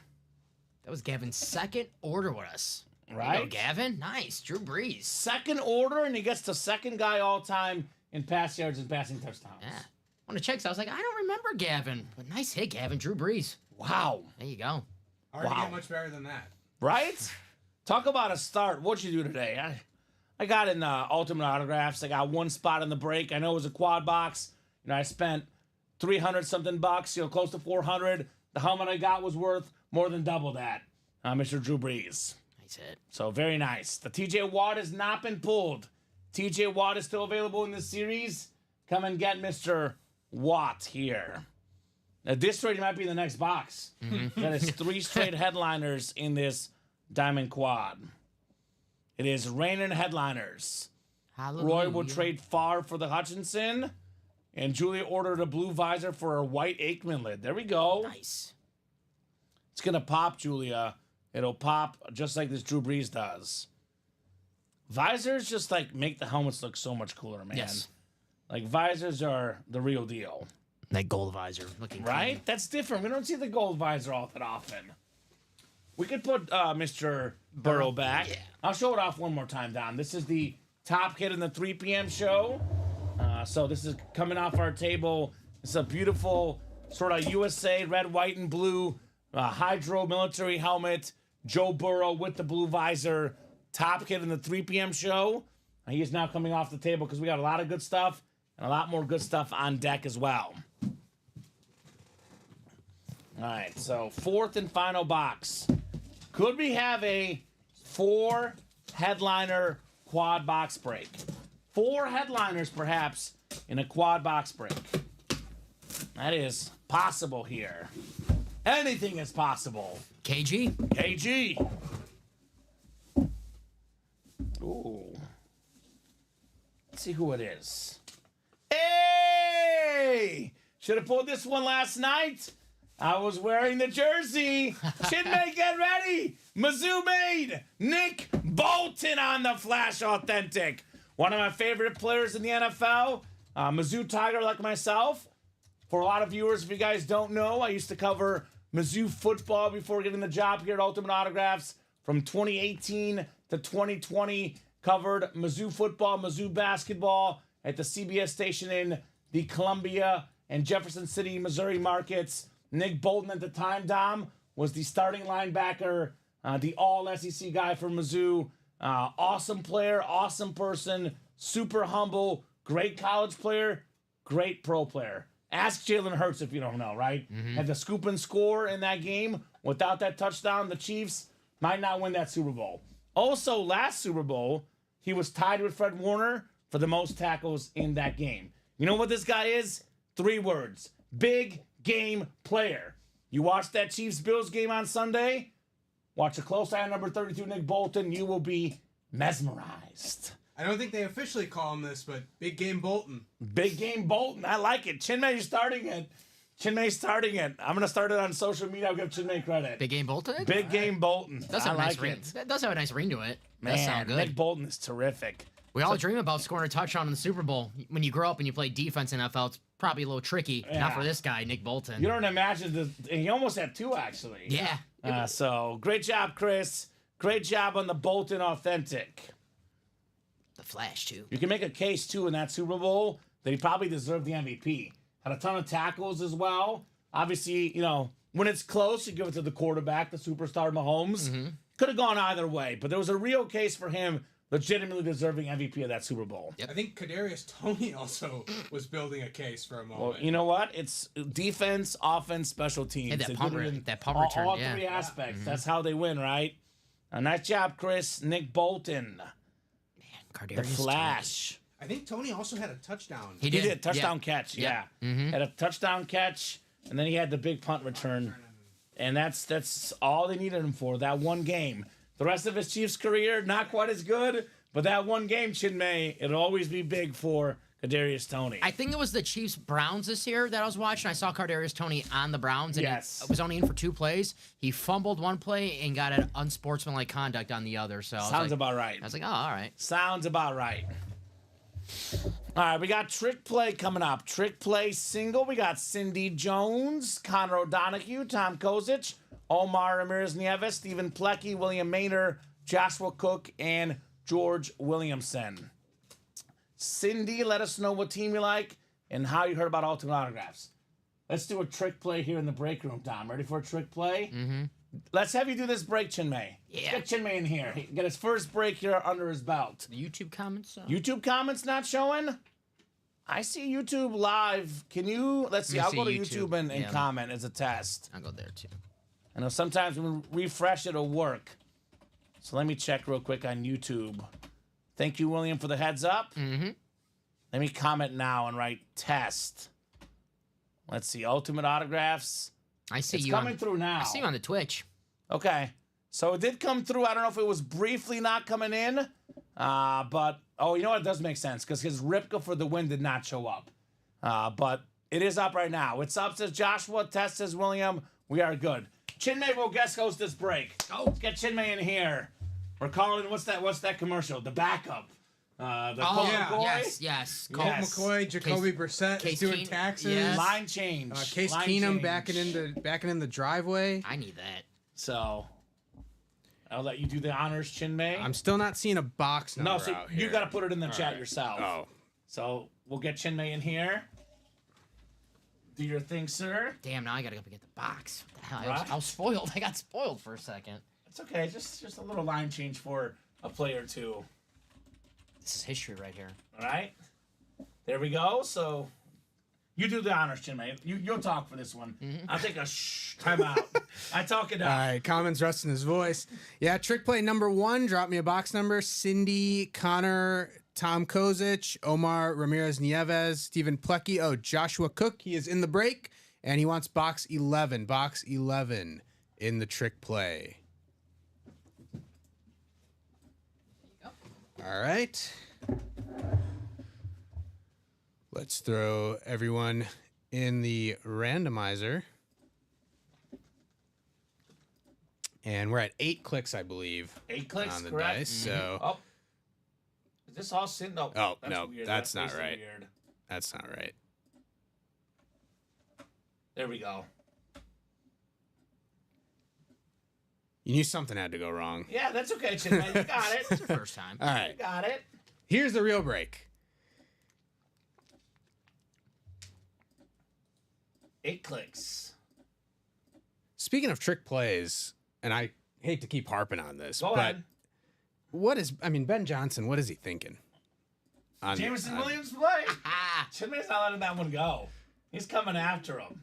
That was Gavin's second order with us. There you Right? go, Gavin. Nice. Drew Brees. Second order, and he gets the second guy all time in pass yards and passing touchdowns. Yeah. On the checks, I was like, I don't remember Gavin. But nice hit, Gavin. Drew Brees. Wow. There you go. Hard to Wow. get much better than that. Right? Talk about a start. What'd you do today? I got in Ultimate Autographs. I got 1 spot in the break. I know it was a quad box. I spent 300 something bucks, close to 400. The helmet I got was worth more than double that. Mr. Drew Brees. Nice hit. So very nice. The TJ Watt has not been pulled. TJ Watt is still available in this series. Come and get Mr. Watt here. At this rate, he might be in the next box. That is 3 straight headliners in this Diamond Quad. It is reigning headliners. Hallelujah. Roy will trade Favre for the Hutchinson. And Julia ordered a blue visor for her white Aikman lid. There we go. Nice. It's going to pop, Julia. It'll pop just like this Drew Brees does. Visors just like make the helmets look so much cooler, man. Yes. Like visors are the real deal. That gold visor looking Right? clean. That's different. We don't see the gold visor all that often. We could put Mr. Burrow back. Yeah. I'll show it off one more time, Dom. This is the top hit in the 3 p.m. show. So this is coming off our table. It's a beautiful sort of USA red, white, and blue hydro military helmet. Joe Burrow with the blue visor. Top hit in the 3 p.m. show. He is now coming off the table because we got a lot of good stuff and a lot more good stuff on deck as well. All right, so 4th and final box. Could we have a 4 headliner quad box break? 4 headliners, perhaps, in a quad box break. That is possible here. Anything is possible. KG. KG. Ooh. Let's see who it is. Hey! Should have pulled this one last night. I was wearing the jersey. Chinmay, get ready. Mizzou made Nick Bolton on the Flash Authentic. One of my favorite players in the NFL. Mizzou Tiger like myself. For a lot of viewers, if you guys don't know, I used to cover Mizzou football before getting the job here at Ultimate Autographs. From 2018 to 2020, covered Mizzou football, Mizzou basketball at the CBS station in the Columbia and Jefferson City, Missouri markets. Nick Bolton at the time, Dom, was the starting linebacker, the all-SEC guy for Mizzou. Awesome player, awesome person, super humble, great college player, great pro player. Ask Jalen Hurts if you don't know, right? Had the scoop and score in that game. Without that touchdown, the Chiefs might not win that Super Bowl. Also, last Super Bowl, he was tied with Fred Warner for the most tackles in that game. You know what this guy is? 3 words. Big game player. You watch that Chiefs-Bills game on Sunday, watch a close eye on number 32, Nick Bolton, you will be mesmerized. I don't think they officially call him this, but Big Game Bolton. Big game Bolton. I like it. Chinmay's starting it. Chinmay's starting it. I'm going to start it on social media. I'll give Chinmay credit. Big game Bolton. Big game Bolton. Does I have a nice like ring. it. That does have a nice ring to it. Man, That sound good. Nick Bolton is terrific. We all dream about scoring a touchdown in the Super Bowl. When you grow up and you play defense in NFL, it's probably a little tricky. Yeah. Not for this guy, Nick Bolton. You don't imagine this. He almost had 2, actually. Yeah. So, great job, Chris. Great job on the Bolton Authentic. The Flash, too. You can make a case, too, in that Super Bowl that he probably deserved the MVP. Had a ton of tackles as well. Obviously, you know, when it's close, you give it to the quarterback, the superstar Mahomes. Could have gone either way, but there was a real case for him legitimately deserving MVP of that Super Bowl. Yep. I think Kadarius Toney also was building a case for a moment. Well, you know what? It's defense, offense, special teams. Yeah, that They punt did it re- in that punt all, return, all yeah. 3 aspects. That's how they win, right? Nice job, Chris. Nick Bolton, the Cardarius Flash. I think Toney also had a touchdown. He He did. did touchdown catch, yeah. Had a touchdown catch, and then he had the big punt return, and that's all they needed him for, that one game. The rest of his Chiefs career, not quite as good, but that one game, Chinmay, it'll always be big for Kadarius Toney. I think it was the Chiefs Browns this year that I was watching. I saw Cardarius Toney on the Browns, and Yes. he was only in for 2 plays. He fumbled one play and got an unsportsmanlike conduct on the other. So Sounds about right. I was like, oh, all right. Sounds about right. All right, we got trick play coming up. Trick play single. We got Cindy Jones, Connor O'Donoghue, Tom Kozich, Omar Ramirez Nieves, Stephen Plecky, William Maynard, Joshua Cook, and George Williamson. Cindy, let us know what team you like and how you heard about Ultimate Autographs. Let's do a trick play here in the break room, Tom. Ready for a trick play? Mm-hmm. Let's have you do this break, Chinmay. Yeah. Get Chinmay in here. Get his first break here under his belt. The YouTube comments? YouTube comments not showing? I see YouTube live. Can you? Let's see. Let me I'll go to see YouTube YouTube. and Yeah. comment as a test. I'll go there, too. I know sometimes when we refresh, it'll work. So let me check real quick on YouTube. Thank you, William, for the heads up. Mm-hmm. Let me comment now and write test. Let's see. Ultimate autographs. I see It's you coming through now. I see you on the Twitch. Okay. So it did come through. I don't know if it was briefly not coming in. But, oh, you know what? It does make sense because his Ripka for the win did not show up. But it is up right now. It's up, says Joshua. Test says William. We are good. Chinmay will guest host this break. Let's get Chinmay in here. We're calling, what's that commercial? The backup. Colt yeah. McCoy? Yes. Colt Yes. McCoy, Jacoby Brissett is Case doing Keenum, taxes. yes. Line change. Case Line Keenum change. backing in the driveway. I need that. So, I'll let you do the honors, Chinmay. I'm still not seeing a box number No, so out you here. got to put it in the chat yourself. Oh. So, we'll get Chinmay in here. Do your thing, sir. Damn, now I gotta go get the box. What the hell? Right. I was spoiled. I got spoiled for a second. It's okay. Just a little line change for a play or two. This is history right here. All right. There we go. So you do the honors, Chinmay. You'll talk for this one. I'll take a timeout. I talk it All out. right, Common's resting his voice. Yeah, trick play number 1. Drop me a box number. Cindy, Connor, Tom Kozic, Omar Ramirez Nieves, Stephen Plecky. Oh, Joshua Cook. He is in the break, and he wants box 11. Box 11 in the trick play. All right. Let's throw everyone in the randomizer. And we're at 8 clicks, I believe. 8 clicks, on the correct. dice. So Oh. Is this all sitting? No. Oh, that's no, weird. that's not basically right. Weird. that's not right. There we go. You knew something had to go wrong. Yeah, that's okay, Chinmay. You got it. It's your first time. All You right. got it. Here's the real break. 8 clicks. Speaking of trick plays, and I hate to keep harping on this, Go but ahead. Ben Johnson, what is he thinking? Jameson on- Williams play. Ah, Chinmay's not letting that one go. He's coming after him.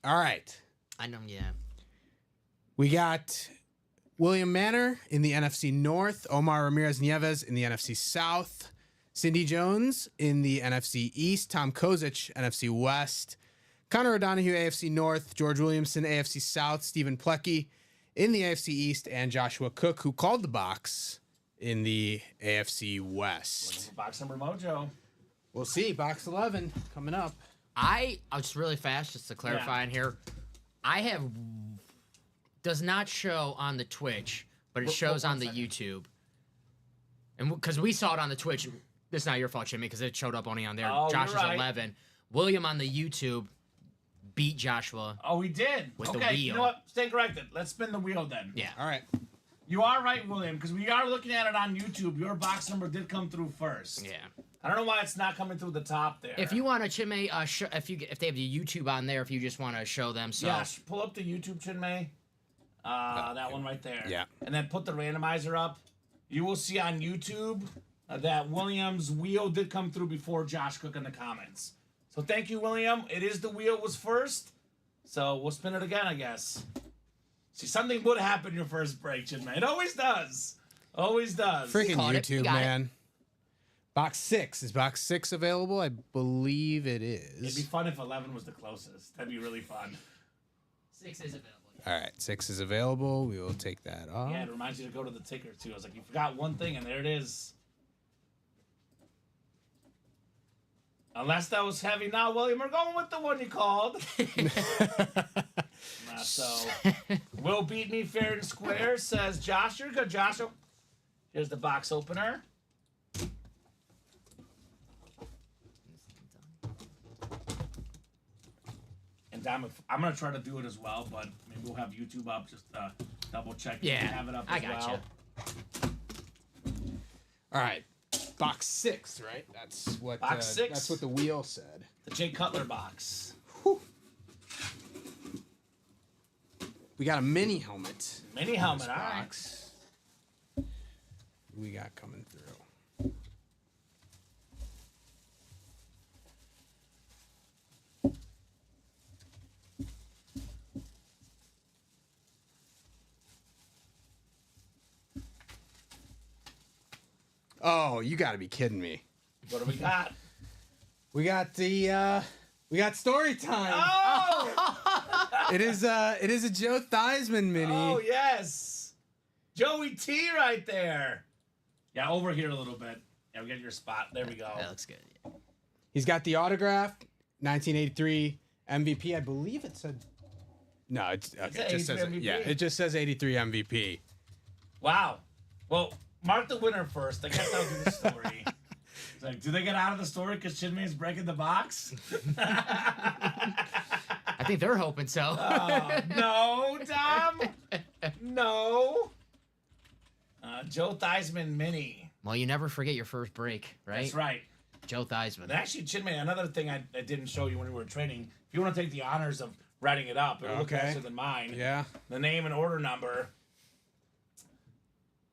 All right. I know. Yeah. We got William Manor in the NFC North, Omar Ramirez Nieves in the NFC South, Cindy Jones in the NFC East, Tom Kozic, NFC West, Connor O'Donohue, AFC North, George Williamson, AFC South, Stephen Plecky in the AFC East, and Joshua Cook, who called the box in the AFC West. Box number mojo. We'll see. Box 11 coming up. I'll just really fast, just to clarify in here. I have does not show on the Twitch, but it shows on the YouTube. And because we saw it on the Twitch, it's not your fault, Jimmy, because it showed up only on there. Oh, Josh you're is right. 11. William on the YouTube beat Joshua. Oh, he did. With the okay, you wheel. know what? Stay corrected. Let's spin the wheel then. Yeah. All right. You are right, William, because we are looking at it on YouTube. Your box number did come through first. Yeah. I don't know why it's not coming through the top there. If you want to, Chinmay, if they have the YouTube on there, if you just want to show them, so Yes, pull up the YouTube, Chinmay. That one right there. Yeah. And then put the randomizer up. You will see on YouTube that William's wheel did come through before Josh Cook in the comments. So thank you, William. It is the wheel was first. So we'll spin it again, I guess. See, something would happen in your first break, Chinmay. It always does. Always does. Freaking caught it. You YouTube, got it. man. Box 6. Is box 6 available? I believe it It'd be is. fun if 11 was the closest. That'd be really fun. 6 is available. All right. 6 is available. We will take that off. Yeah, it reminds you to go to the ticker, too. I was like, you forgot one thing, and there it is. Unless that was heavy. Now, William, we're going with the one you called. So, Will beat me fair and square, says Josh. You're good, Josh. Here's the box opener. And Dom, I'm going to try to do it as well, but maybe we'll have YouTube up just to double check. if Yeah, we have it up I as gotcha. well. All right. Box 6, right? That's what Box 6. That's what the wheel said. The Jay Cutler box. We got a mini helmet. Mini helmet, This all right. box. We got coming through. Oh, you got to be kidding me. What do we got? We got the We got story time. Oh! It is a Joe Theismann mini. Oh, yes. Joey T right there. Yeah, over here a little bit. Yeah, we get your spot. There we go. That looks good. He's got the autograph, 1983 MVP. I believe it said. No, it just says MVP? yeah. It just says 83 MVP. Wow. Well, mark the winner first. I guess I'll do the story. It's like, do they get out of the story because Chinmay's breaking the box? I think they're hoping so. No, Tom. No. Joe Theismann mini. Well, you never forget your first break, right? That's right. Joe Theismann. And actually, Chinmay, another thing I didn't show you when we were training, if you want to take the honors of writing it up, it'll look Okay. faster than mine. Yeah. The name and order number.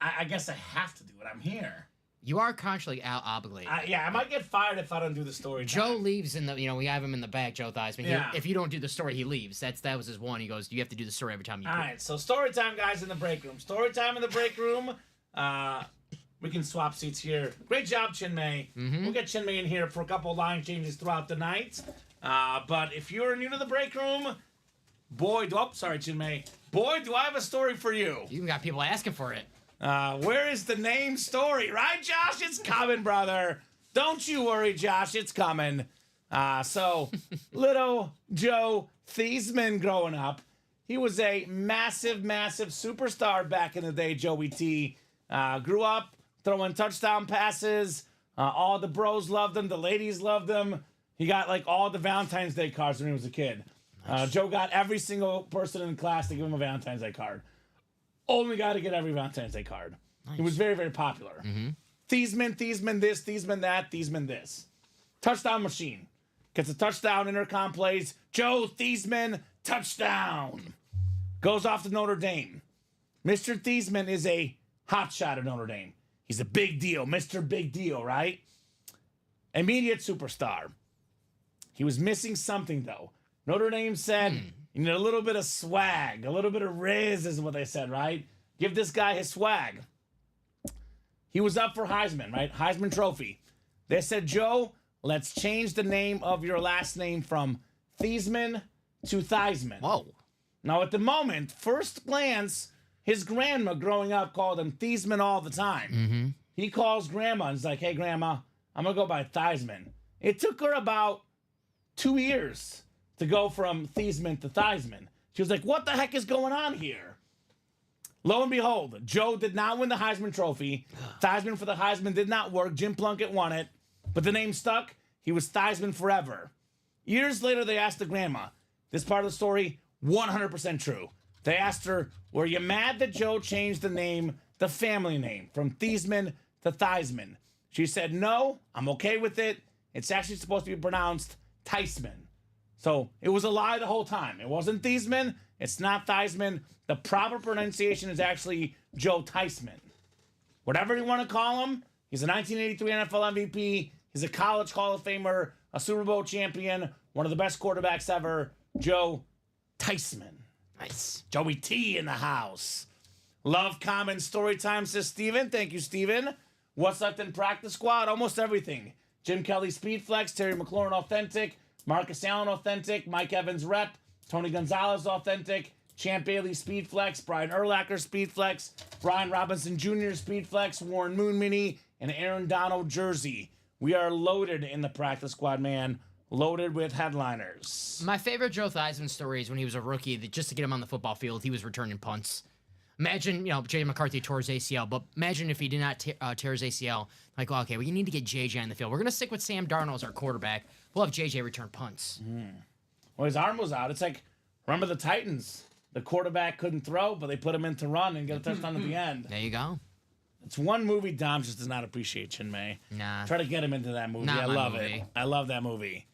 I guess I have to do it. I'm here. You are contractually obligated. I might get fired if I don't do the story. Joe time. leaves in the, we have him in the back, Joe Theismann. Yeah. If you don't do the story, he leaves. That was his one. He goes, you have to do the story every time you All right, so story time, guys, in the break room. Story time in the break room. We can swap seats here. Great job, Chinmay. We'll get Chinmay in here for a couple line changes throughout the night. But if you're new to the break room, Chinmay. Boy, do I have a story for you. You even got people asking for it. Where is the name story? Right, Josh? It's coming, brother. Don't you worry, Josh. It's coming. So, little Joe Theismann growing up, he was a massive, massive superstar back in the day, Joey T. Grew up throwing touchdown passes. All the bros loved him. The ladies loved him. He got like all the Valentine's Day cards when he was a kid. Joe got every single person in class to give him a Valentine's Day card. Only guy to get every Valentine's Day card. Nice. He was very, very popular. Theismann this, Theismann that, Theismann this. Touchdown machine. Gets a touchdown, intercom plays. Joe Theismann, touchdown. Goes off to Notre Dame. Mr. Theismann is a hotshot at Notre Dame. He's a big deal. Mr. Big Deal, right? Immediate superstar. He was missing something, though. Notre Dame said, you need a little bit of swag, a little bit of riz is what they said, right? Give this guy his swag. He was up for Heisman, right? Heisman Trophy. They said, Joe, let's change the name of your last name from Theismann to Theismann. Whoa. Now, at the moment, first glance, his grandma growing up called him Theismann all the time. He calls grandma and he's like, hey, grandma, I'm going to go by Theismann. It took her about 2 years to go from Theismann to Theismann. She was like, what the heck is going on here? Lo and behold, Joe did not win the Heisman Trophy. Theismann for the Heisman did not work. Jim Plunkett won it. But the name stuck. He was Theismann forever. Years later, they asked the grandma. This part of the story, 100% true. They asked her, were you mad that Joe changed the name, the family name, from Theismann to Theismann? She said, no, I'm okay with it. It's actually supposed to be pronounced Theismann. So it was a lie the whole time. It wasn't Theismann. It's not Theismann. The proper pronunciation is actually Joe Theismann. Whatever you want to call him, he's a 1983 NFL MVP. He's a college Hall of Famer, a Super Bowl champion, one of the best quarterbacks ever, Joe Theismann. Nice. Joey T in the house. Love common story time, says Steven. Thank you, Steven. What's left in practice squad? Almost everything. Jim Kelly Speed Flex, Terry McLaurin Authentic, Marcus Allen Authentic, Mike Evans Rep, Tony Gonzalez Authentic, Champ Bailey Speed Flex, Brian Urlacher Speed Flex, Brian Robinson Jr. Speed Flex, Warren Moon Mini, and Aaron Donald Jersey. We are loaded in the practice squad, man. Loaded with headliners. My favorite Joe Theismann story is when he was a rookie, that just to get him on the football field, he was returning punts. Imagine, J.J. McCarthy tore his ACL, but imagine if he did not tear his ACL. Like, well, okay, we need to get J.J. on the field. We're going to stick with Sam Darnold as our quarterback. We'll have J.J. return punts. Well, his arm was out. It's like, remember the Titans? The quarterback couldn't throw, but they put him in to run and get a touchdown at the end. There you go. It's one movie Dom just does not appreciate, Chinmay. Nah. Try to get him into that movie. Not I my love movie. it. I love that movie.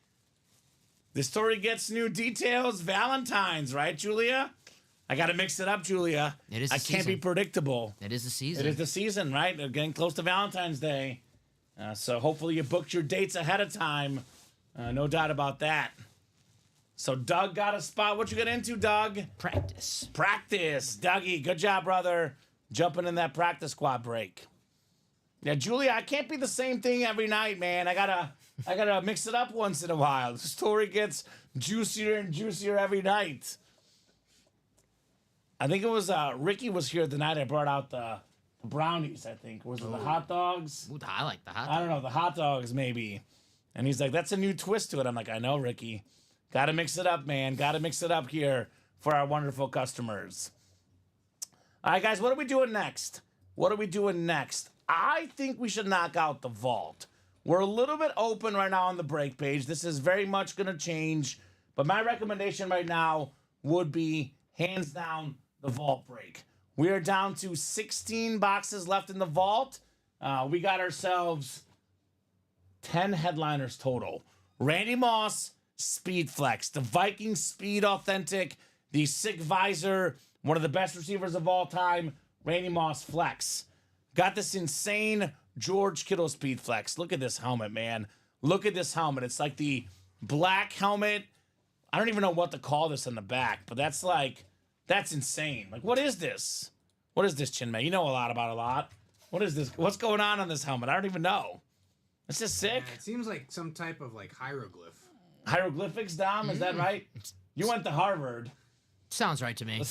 The story gets new details. Valentine's, right, Julia? I got to mix it up, Julia. It is the I can't be season. predictable. It is the season. It is the season, right? They're getting close to Valentine's Day. So hopefully you booked your dates ahead of time. No doubt about that. So Doug got a spot. What you get into, Doug? Practice. Practice. Dougie, good job, brother. Jumping in that practice squad break. Yeah, Julia, I can't be the same thing every night, man. I gotta I gotta mix it up once in a while. The story gets juicier and juicier every night. I think it was Ricky was here the night I brought out the brownies, I think. Was it the hot dogs? Ooh, I like the hot I dog. don't know, the hot dogs maybe. And he's like, that's a new twist to it. I'm like, I know, Ricky. Gotta mix it up, man. Gotta mix it up here for our wonderful customers. All right, guys, what are we doing next? What are we doing next? I think we should knock out the vault. We're a little bit open right now on the break page. This is very much going to change. But my recommendation right now would be, hands down, the vault break. We are down to 16 boxes left in the vault. We got ourselves 10 headliners total. Randy Moss, Speed Flex, the Viking Speed Authentic, the Sick Visor, one of the best receivers of all time, Randy Moss Flex. Got this insane George Kittle Speed Flex. Look at this helmet, man. Look at this helmet. It's like the black helmet. I don't even know what to call this on the back, but that's insane. Like, what is this? What is this, Chinmay? You know a lot about a lot. What is this? What's going on this helmet? I don't even know. It's just sick. It seems like some type of like hieroglyph. Hieroglyphics, Dom? Is that right? You went to Harvard. Sounds right to me.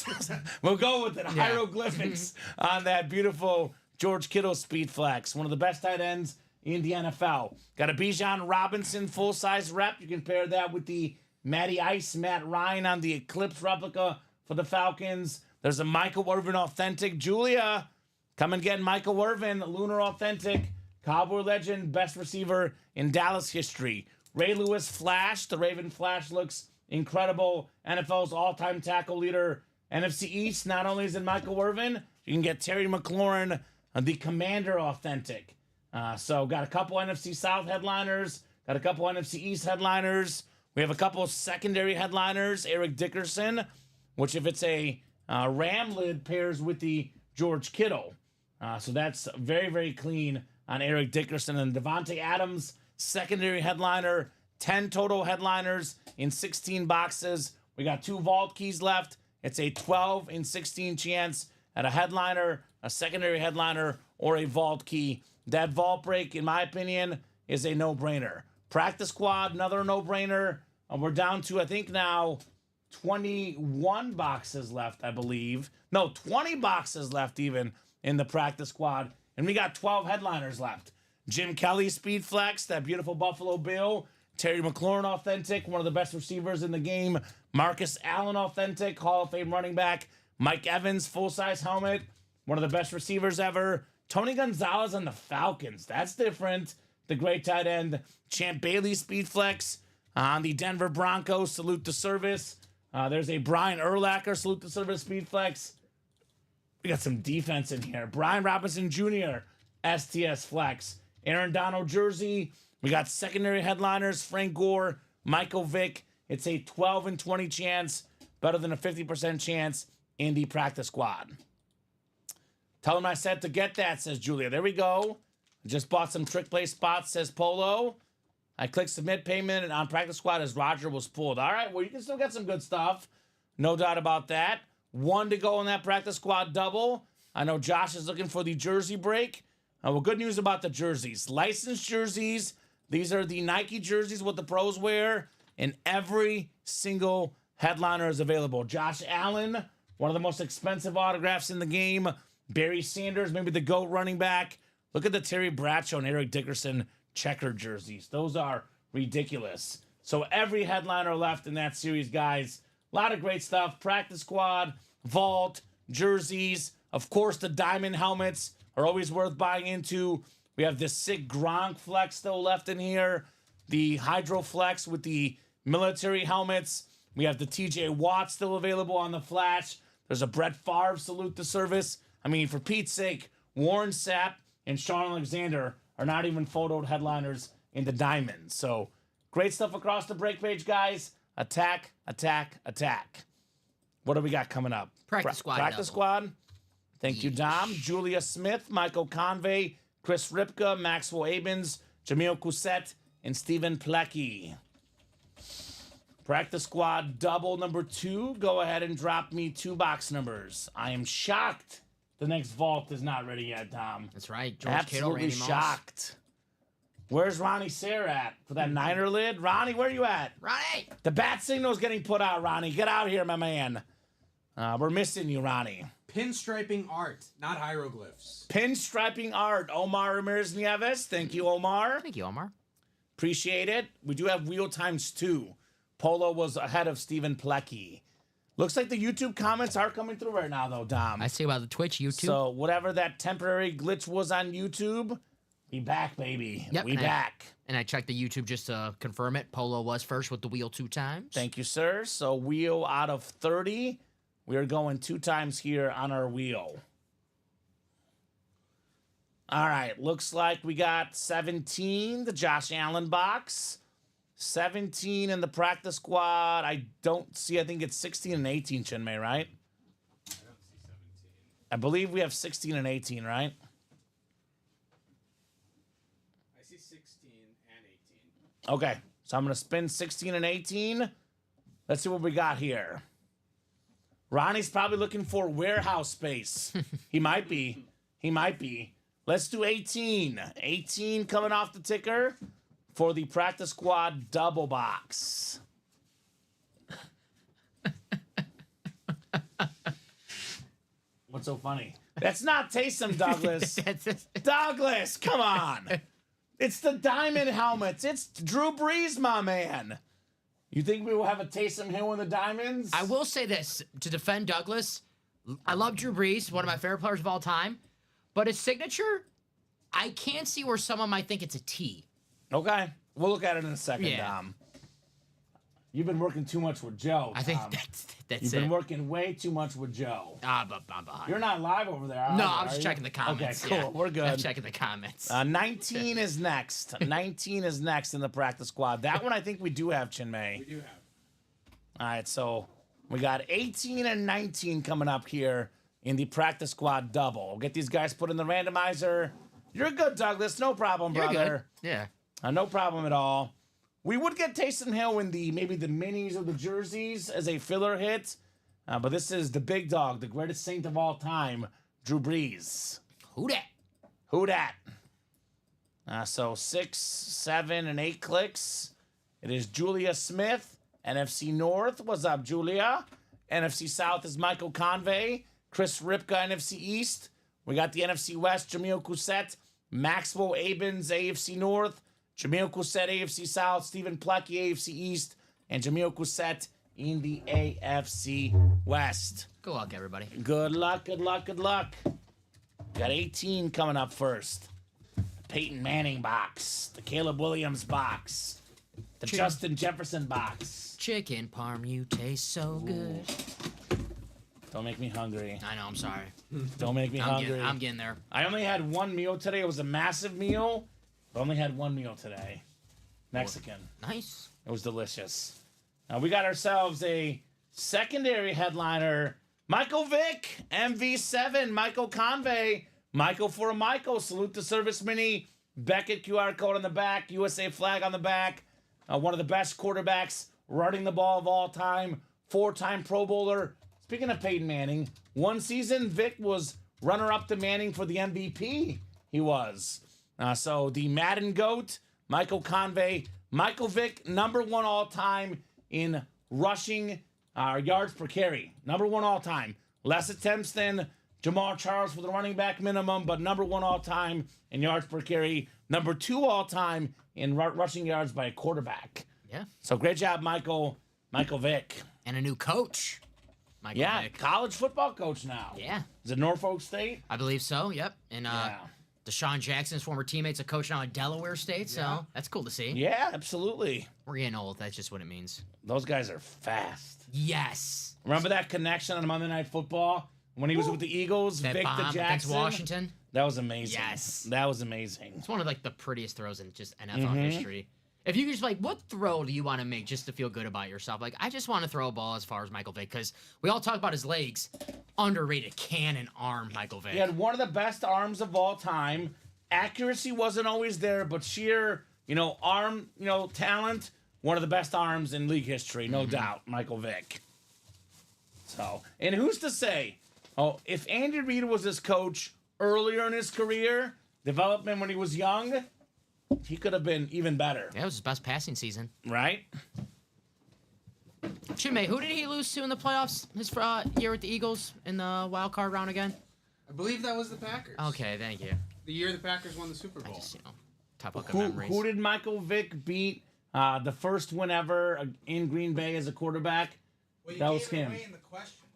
We'll go with it. Hieroglyphics on that beautiful George Kittle Speed Flex. One of the best tight ends in the NFL. Got a Bijan Robinson full-size rep. You can pair that with the Matty Ice, Matt Ryan on the Eclipse replica for the Falcons. There's a Michael Irvin Authentic. Julia, come and get Michael Irvin, Lunar Authentic. Cowboy legend, best receiver in Dallas history. Ray Lewis Flash. The Raven Flash looks incredible. NFL's all-time tackle leader. NFC East, not only is it Michael Irvin, you can get Terry McLaurin, the Commander Authentic. So got a couple NFC South headliners, got a couple NFC East headliners. We have a couple secondary headliners. Eric Dickerson, which if it's a Ram lid, pairs with the George Kittle. So that's very, very clean on Eric Dickerson. And Devontae Adams, secondary headliner. 10 total headliners in 16 boxes. We got 2 vault keys left. It's a 12 in 16 chance at a headliner, a secondary headliner, or a vault key. That vault break, in my opinion, is a no-brainer. Practice squad, another no-brainer. We're down to, I think now, 21 boxes left, I believe. No, 20 boxes left even in the practice squad. And we got 12 headliners left. Jim Kelly, Speed Flex, that beautiful Buffalo Bill. Terry McLaurin Authentic, one of the best receivers in the game. Marcus Allen Authentic, Hall of Fame running back. Mike Evans, full-size helmet, one of the best receivers ever. Tony Gonzalez on the Falcons, that's different. The great tight end. Champ Bailey Speed Flex on the Denver Broncos, salute to service. There's a Brian Urlacher, salute to service Speed Flex. We got some defense in here. Brian Robinson Jr., STS Flex. Aaron Donald jersey. We got secondary headliners, Frank Gore, Michael Vick. It's a 12 and 20 chance, better than a 50% chance in the practice squad. Tell them I said to get that, says Julia. There we go. Just bought some trick play spots, says Polo. I clicked submit payment and on practice squad as Roger was pulled. All right, well, you can still get some good stuff. No doubt about that. 1 to go in that practice squad double. I know Josh is looking for the jersey break. Well, good news about the jerseys. Licensed jerseys. These are the Nike jerseys what the pros wear, and every single headliner is available. Josh Allen, one of the most expensive autographs in the game. Barry Sanders, maybe the GOAT running back. Look at the Terry Bradshaw and Eric Dickerson checker jerseys. Those are ridiculous. So every headliner left in that series, guys. A lot of great stuff. Practice squad, vault, jerseys. Of course, the diamond helmets are always worth buying into. We have this sick Gronk Flex still left in here. The Hydro Flex with the military helmets. We have the TJ Watt still available on the Flash. There's a Brett Favre salute to service. I mean, for Pete's sake, Warren Sapp and Sean Alexander are not even photoed headliners in the diamonds. So great stuff across the break page, guys. Attack, attack, attack. What do we got coming up? Practice squad. Practice squad. Thank you, Dom. Julia Smith, Michael Convey, Chris Ripka, Maxwell Abens, Jamil Cousset, and Stephen Plecky. Practice squad double number 2. Go ahead and drop me 2 box numbers. I am shocked the next vault is not ready yet, Dom. That's right. George Kittle, Absolutely Randy Moss. shocked. Where's Ronnie Sayre at for that Niner lid? Ronnie, where you at? Ronnie! The bat signal's getting put out, Ronnie. Get out here, my man. We're missing you, Ronnie. Pinstriping art, not hieroglyphs. Pinstriping art, Omar Ramirez Nieves. Thank you, Omar. Thank you, Omar. Appreciate it. We do have wheel times 2. Polo was ahead of Stephen Plecky. Looks like the YouTube comments are coming through right now, though, Dom. I see about the Twitch, YouTube. So whatever that temporary glitch was on YouTube, we back, baby. Yep, We and back. And I checked the YouTube just to confirm it. Polo was first with the wheel 2 times. Thank you, sir. So wheel out of 30. We are going 2 times here on our wheel. All right. Looks like we got 17, the Josh Allen box. 17 in the practice squad. I don't see. I think it's 16 and 18, Chinmay, right? I don't see 17. I believe we have 16 and 18, right? I see 16 and 18. Okay. So I'm going to spin 16 and 18. Let's see what we got here. Ronnie's probably looking for warehouse space. He might be. He might be. Let's do 18. 18 coming off the ticker for the practice squad double box. What's so funny? That's not Taysom, Douglas. Douglas, come on. It's the diamond helmets. It's Drew Brees, my man. You think we will have a Taysom Hill in the diamonds? I will say this to defend Douglas. I love Drew Brees, one of my favorite players of all time. But his signature, I can't see where someone might think it's a T. Okay. We'll look at it in a second, Yeah. Dom. You've been working too much with Joe. I think Tom. that's You've it. been working way too much with Joe. I'm behind. You're not live over there, are No, you? I'm Are just you? checking the comments. Okay, cool. Yeah. We're good. I'm checking the comments. 19 is next. 19 is next in the practice squad. That one I think we do have, Chinmay. We do have. All right, so we got 18 and 19 coming up here in the practice squad double. We'll get these guys put in the randomizer. You're good, Douglas. No problem, You're brother. good. Yeah. No problem at all. We would get Taysom Hill in the maybe the minis or the jerseys as a filler hit, but this is the big dog, the greatest Saint of all time, Drew Brees. Who dat? Who dat? So 6, 7, and 8 clicks. It is Julia Smith, NFC North. What's up, Julia? NFC South is Michael Convey. Chris Ripka, NFC East. We got the NFC West, Jamil Cousset. Maxwell Abens, AFC North. Jamil Cousset, AFC South. Stephen Plecky, AFC East. And Jamil Cousset in the AFC West. Good luck, everybody. Good luck, good luck, good luck. Got 18 coming up first. The Peyton Manning box. The Caleb Williams box. The Justin Jefferson box. Chicken parm, you taste so good. Don't make me hungry. I know, I'm sorry. Don't make me hungry. I'm getting there. I only had one meal today. It was a massive meal. I only had one meal today. Mexican. Nice. It was delicious. Now we got ourselves a secondary headliner. Michael Vick, MV7, Michael Convey. Michael for Michael. Salute the service mini. Beckett QR code on the back. USA flag on the back. One of the best quarterbacks running the ball of all time. 4-time Pro Bowler. Speaking of Peyton Manning, one season Vick was runner-up to Manning for the MVP. He was. So the Madden GOAT, Michael Convey. Michael Vick, number 1 all-time in rushing yards per carry. Number 1 all-time. Less attempts than Jamal Charles for the running back minimum, but number 1 all-time in yards per carry. Number 2 all-time in rushing yards by a quarterback. Yeah. So great job, Michael Vick. And a new coach. Michael Yeah, Vick. college football coach now. Yeah. Is it Norfolk State? I believe so, yep. And Yeah. Deshaun Jackson's former teammate's a coach now at Delaware State, so that's cool to see. Yeah, absolutely. We're getting old. That's just what it means. Those guys are fast. Yes. Remember that connection on Monday Night Football when he was with the Eagles, That Vic bomb to against Jackson? Washington. That was amazing. Yes. That was amazing. It's one of like the prettiest throws in just NFL history. If you could just like, what throw do you want to make just to feel good about yourself? Like, I just want to throw a ball as far as Michael Vick because we all talk about his legs. Underrated cannon arm, Michael Vick. He had one of the best arms of all time. Accuracy wasn't always there, but sheer, arm, talent, one of the best arms in league history, no doubt, Michael Vick. So, and who's to say, if Andy Reid was his coach earlier in his career, development when he was young, he could have been even better, Yeah, it was his best passing season. right? Chinmay, who did he lose to in the playoffs his year with the Eagles in the wild card round again? I believe that was the Packers. Okay, thank you. The year the Packers won the Super I Bowl. just, top bucket Who, memories. who did Michael Vick beat the first win ever in Green Bay as a quarterback? That was him.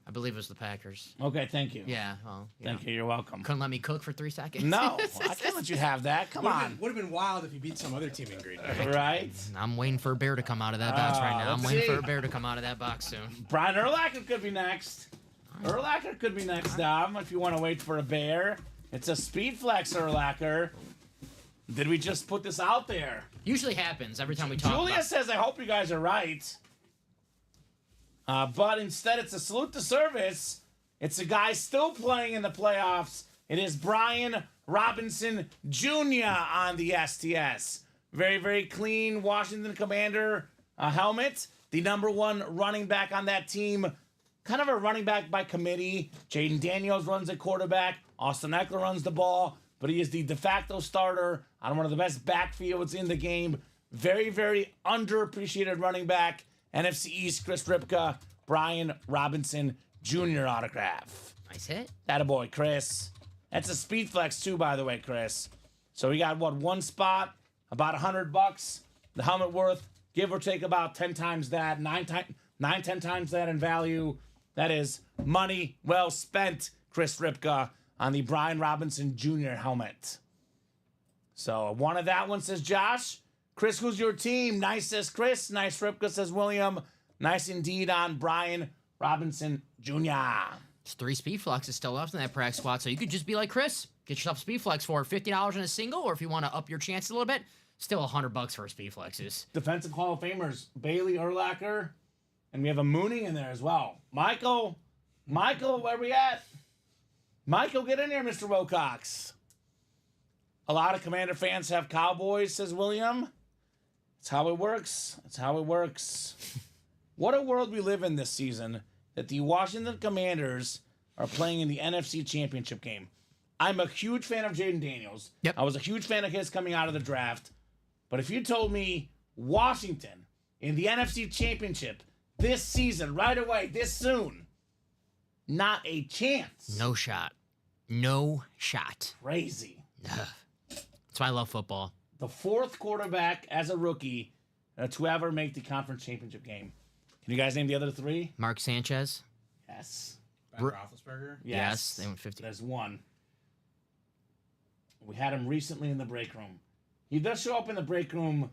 I believe it was the Packers. Okay, thank you. Yeah, well, Thank you. You're welcome. couldn't let me cook for 3 seconds. No, I can't let you have that. Come on. Would have been wild if you beat some other team in Green Bay. Right? I'm waiting for a bear to come out of that box right now. I'm let's waiting see. for a bear to come out of that box soon. Brian Urlacher could be next. Urlacher could be next, Dom, if you want to wait for a bear. It's a speed flex, Urlacher. Did we just put this out there? Usually happens every time we talk Julia about says, I hope you guys are right. But instead, it's a salute to service. It's a guy still playing in the playoffs. It is Brian Robinson Jr. on the STS. Very, very clean Washington Commander helmet. The number one running back on that team. Kind of a running back by committee. Jaden Daniels runs at quarterback. Austin Eckler runs the ball. But he is the de facto starter on one of the best backfields in the game. Very, very underappreciated running back. NFC East, Chris Ripka, Brian Robinson Jr. autograph. Nice hit. Attaboy, Chris. That's a speed flex too, by the way, Chris. So we got, one spot, about $100. The helmet worth, give or take about 10 times that, 10 times that in value. That is money well spent, Chris Ripka, on the Brian Robinson Jr. helmet. So one of that one, says Josh. Chris, who's your team? Nice, says Chris. Nice, Ripka, says William. Nice indeed on Brian Robinson Jr. There's 3 speed flexes still left in that practice squad, so you could just be like Chris. Get yourself a speed flex for $50 in a single, or if you want to up your chances a little bit, still $100 for a speed flexes. Defensive Hall of Famers, Bailey Urlacher, and we have a Mooney in there as well. Michael, where we at? Michael, get in there, Mr. Wilcox. A lot of Commander fans have Cowboys, says William. It's how it works. It's how it works. What a world we live in this season that the Washington Commanders are playing in the NFC Championship game. I'm a huge fan of Jaden Daniels. Yep. I was a huge fan of his coming out of the draft. But if you told me Washington in the NFC Championship this season, right away, this soon, not a chance. No shot. No shot. Crazy. That's why I love football. The 4th quarterback as a rookie to ever make the conference championship game. Can you guys name the other 3? Mark Sanchez. Yes. Ben Roethlisberger. Yes, they went 50. There's one. We had him recently in the break room. He does show up in the break room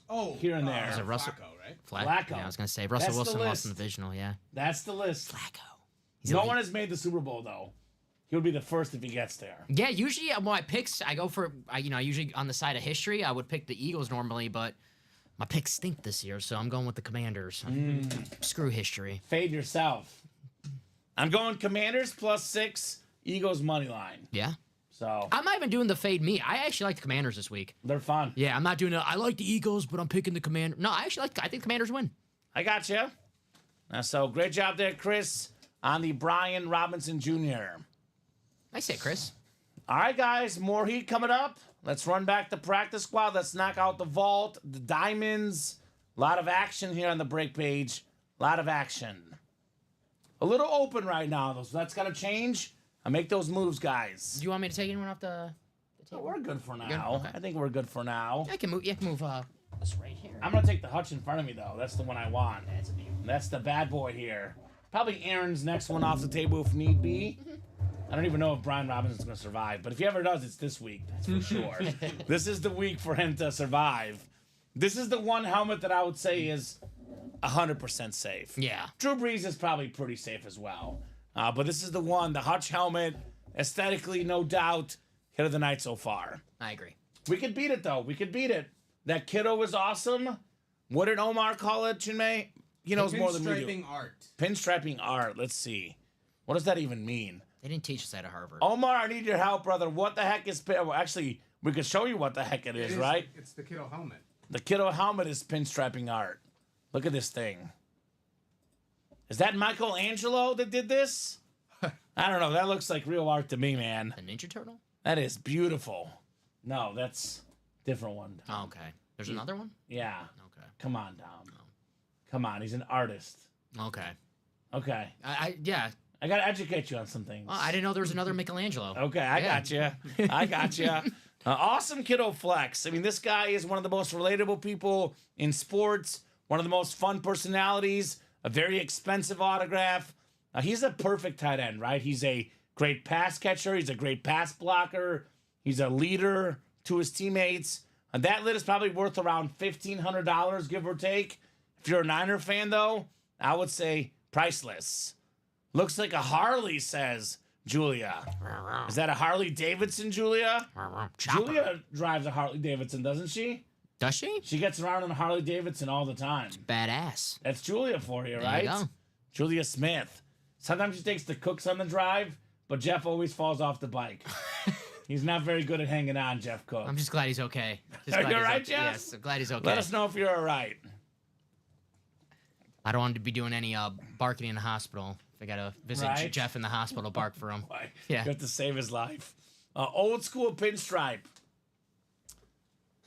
Oh, here and there. Is it Russell? Flacco, right? Flacco. Yeah, I was going to say Russell That's the Wilson lost list. in the divisional, yeah. That's the list. Flacco. He's No elite. one has made the Super Bowl, though. He'll be the first if he gets there. Yeah, usually my picks, I go for, usually on the side of history, I would pick the Eagles normally, but my picks stink this year, so I'm going with the Commanders. Screw history. Fade yourself. I'm going Commanders +6, Eagles money line. Yeah. So I'm not even doing the fade me. I actually like the Commanders this week. they're fun. Yeah, I'm not doing I like the Eagles, but I'm picking the Commanders. No, I think Commanders win. I got you. So great job there, Chris, on the Brian Robinson Jr. Nice hit, Chris. All right, guys, more heat coming up. Let's run back the practice squad. Let's knock out the vault, the diamonds. A lot of action here on the break page. A lot of action. A little open right now, though, so that's got to change. I make those moves, guys. Do you want me to take anyone off the table? We're good for now. Good? Okay. I think we're good for now. I can move. You can move this right here. I'm going to take the Hutch in front of me, though. That's the one I want. That's the bad boy here. Probably Aaron's next one off the table if need be. I don't even know if Brian Robinson's going to survive, but if he ever does, it's this week. That's for sure. This is the week for him to survive. This is the one helmet that I would say is 100% safe. Yeah. Drew Brees is probably pretty safe as well. But this is the one, the Hutch helmet, aesthetically, no doubt, hit of the night so far. I agree. We could beat it, though. We could beat it. That kiddo was awesome. What did Omar call it, Chinmay? He knows more than we do. Pinstriping art. Pinstriping art. Let's see. What does that even mean? They didn't teach us that at Harvard. Omar, I need your help, brother. What the heck is... Well, actually, we could show you what the heck it is, right? It's the kiddo helmet. The kiddo helmet is pinstriping art. Look at this thing. Is that Michelangelo that did this? I don't know. That looks like real art to me, man. A Ninja Turtle? That is beautiful. No, that's Different one. Oh, okay. There's another one? Yeah. Okay. Come on, Dom. Come on. He's an artist. Okay. Okay. Yeah. I got to educate you on some things. Well, I didn't know there was another Michelangelo. Okay, I got you. I got you. Awesome Kiddo Flex. I mean, this guy is one of the most relatable people in sports, one of the most fun personalities, a very expensive autograph. He's a perfect tight end, right? He's a great pass catcher. He's a great pass blocker. He's a leader to his teammates. That lid is probably worth around $1,500, give or take. If you're a Niner fan, though, I would say priceless. Looks like a Harley, says Julia. Is that a Harley Davidson, Julia? Chopper. Julia drives a Harley Davidson, doesn't she? Does she? She gets around on a Harley Davidson all the time. Badass. That's Julia for you, There right? you go. Julia Smith. Sometimes she takes the cooks on the drive, but Jeff always falls off the bike. He's not very good at hanging on, Jeff Cook. I'm just glad he's okay. Just Are glad you he's all right, okay. Jeff? Yes, I'm glad he's okay. Let us know if you're all right. I don't want to be doing any barking in the hospital. If I gotta visit Right. Jeff in the hospital, bark for him. Why? Yeah. You have to save his life. Old school pinstripe.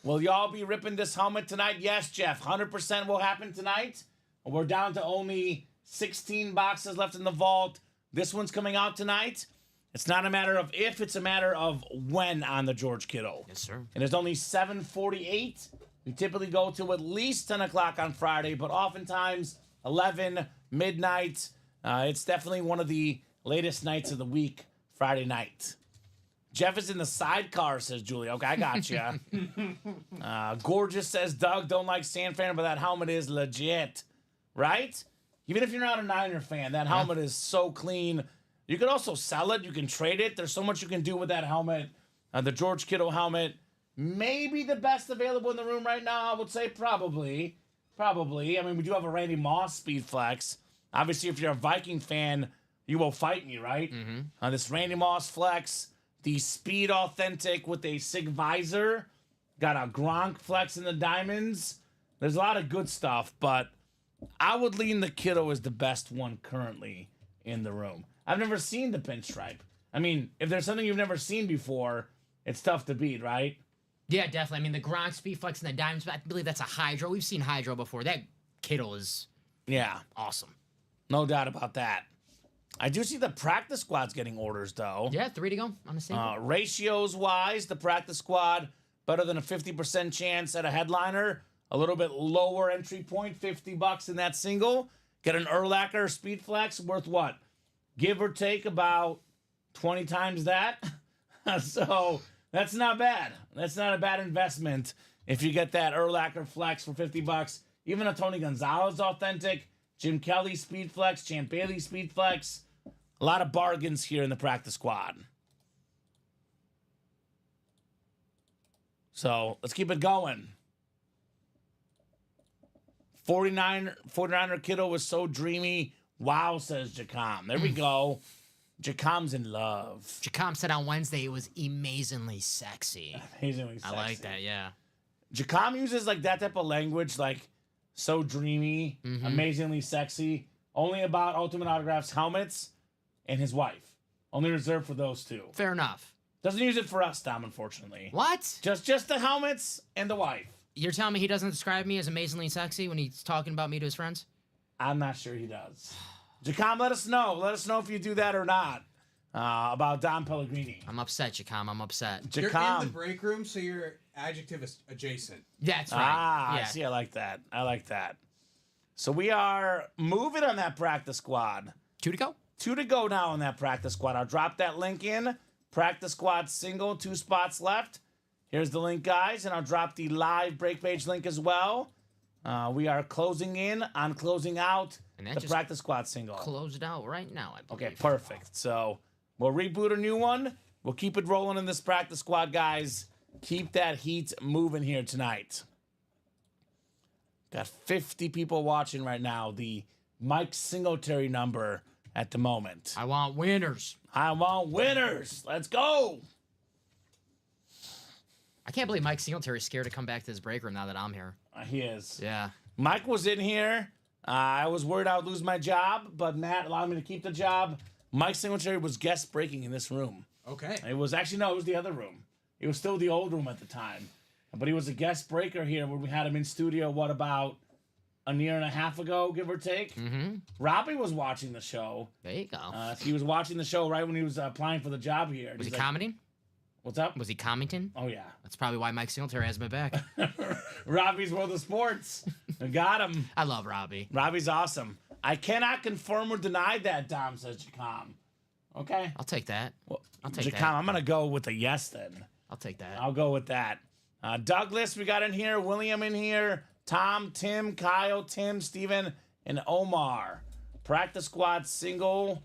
Will y'all be ripping this helmet tonight? Yes, Jeff. 100% will happen tonight. We're down to only 16 boxes left in the vault. This one's coming out tonight. It's not a matter of if, it's a matter of when on the George Kittle. Yes, sir. And it's only 7:48. We typically go to at least 10 o'clock on Friday, but oftentimes 11, midnight. It's definitely one of the latest nights of the week, Friday night. Jeff is in the sidecar, says Julie. Okay, I got you. Gorgeous says, Doug, don't like San Fran, but that helmet is legit, right? Even if you're not a Niner fan, that helmet is so clean. You can also sell it. You can trade it. There's so much you can do with that helmet. The George Kittle helmet, maybe the best available in the room right now. I would say probably. Probably. I mean, we do have a Randy Moss Speed Flex. Obviously, if you're a Viking fan, you will fight me, right? Mm-hmm. This Randy Moss Flex, the Speed Authentic with a SIG visor. Got a Gronk Flex in the diamonds. There's a lot of good stuff, but I would lean the Kittle as the best one currently in the room. I've never seen the pinstripe. I mean, if there's something you've never seen before, it's tough to beat, right? Yeah, definitely. I mean, the Gronk Speed Flex and the Diamonds, I believe that's a Hydro. We've seen Hydro before. That Kittle is Yeah, awesome. no doubt about that. I do see the practice squad's getting orders, though. Yeah, 3 to go on the same. Ratios-wise, the practice squad, better than a 50% chance at a headliner. A little bit lower entry point, $50 in that single. Get an Urlacher Speed Flex worth what? Give or take about 20 times that. So that's not bad. That's not a bad investment if you get that Urlacher Flex for $50. Even a Tony Gonzalez Authentic, Jim Kelly Speed Flex, Champ Bailey Speed Flex. A lot of bargains here in the practice squad. So let's keep it going. 49er Kittle was so dreamy. Wow, says Jacom. There we go. Jacom's in love. Jacom said on Wednesday it was amazingly sexy. Amazingly sexy. I like that, yeah. Jacom uses like that type of language, like so dreamy, amazingly sexy. Only about Ultimate Autographs helmets and his wife. Only reserved for those two. Fair enough. Doesn't use it for us, Dom, unfortunately. What? Just the helmets and the wife. You're telling me he doesn't describe me as amazingly sexy when he's talking about me to his friends? I'm not sure he does. Jacom, let us know. Let us know if you do that or not about Dom Pellegrini. I'm upset, Jacom. I'm upset. You're in the Jacom. break room, so your adjective is adjacent. That's right. Ah, yeah. see, I like that. I like that. So we are moving on that practice squad. 2 to go? 2 to go now on that practice squad. I'll drop that link in. Practice squad single, 2 spots left. Here's the link, guys, and I'll drop the live break page link as well. We are closing in on closing out And that the just practice squad single. Closed out right now, I believe. Okay, perfect. So we'll reboot a new one. We'll keep it rolling in this practice squad, guys. Keep that heat moving here tonight. Got 50 people watching right now. The Mike Singletary number at the moment. I want winners. I want winners. Let's go. I can't believe Mike Singletary's scared to come back to his break room now that I'm here. He is. Yeah. Mike was in here. I was worried I would lose my job, but Matt allowed me to keep the job. Mike Singletary was guest breaking in this room. Okay. It was actually, no, it was the other room. It was still the old room at the time. But he was a guest breaker here when we had him in studio, what, about a year and a half ago, give or take? Mm-hmm. Robbie was watching the show. There you go. He was watching the show right when he was applying for the job here. Was he He's like, commenting? What's up? Was he commenting? Oh, yeah. That's probably why Mike Singletary has my back. Robbie's World of Sports. I got him. I love Robbie. Robbie's awesome. I cannot confirm or deny that, Dom, says Jacom. Okay. I'll take that. Well, I'll take Jacom, that. I'm going to go with a yes then. I'll take that. I'll go with that. Douglas, we got in here. William in here. Tom, Tim, Kyle, Tim, Steven, and Omar. Practice squad single.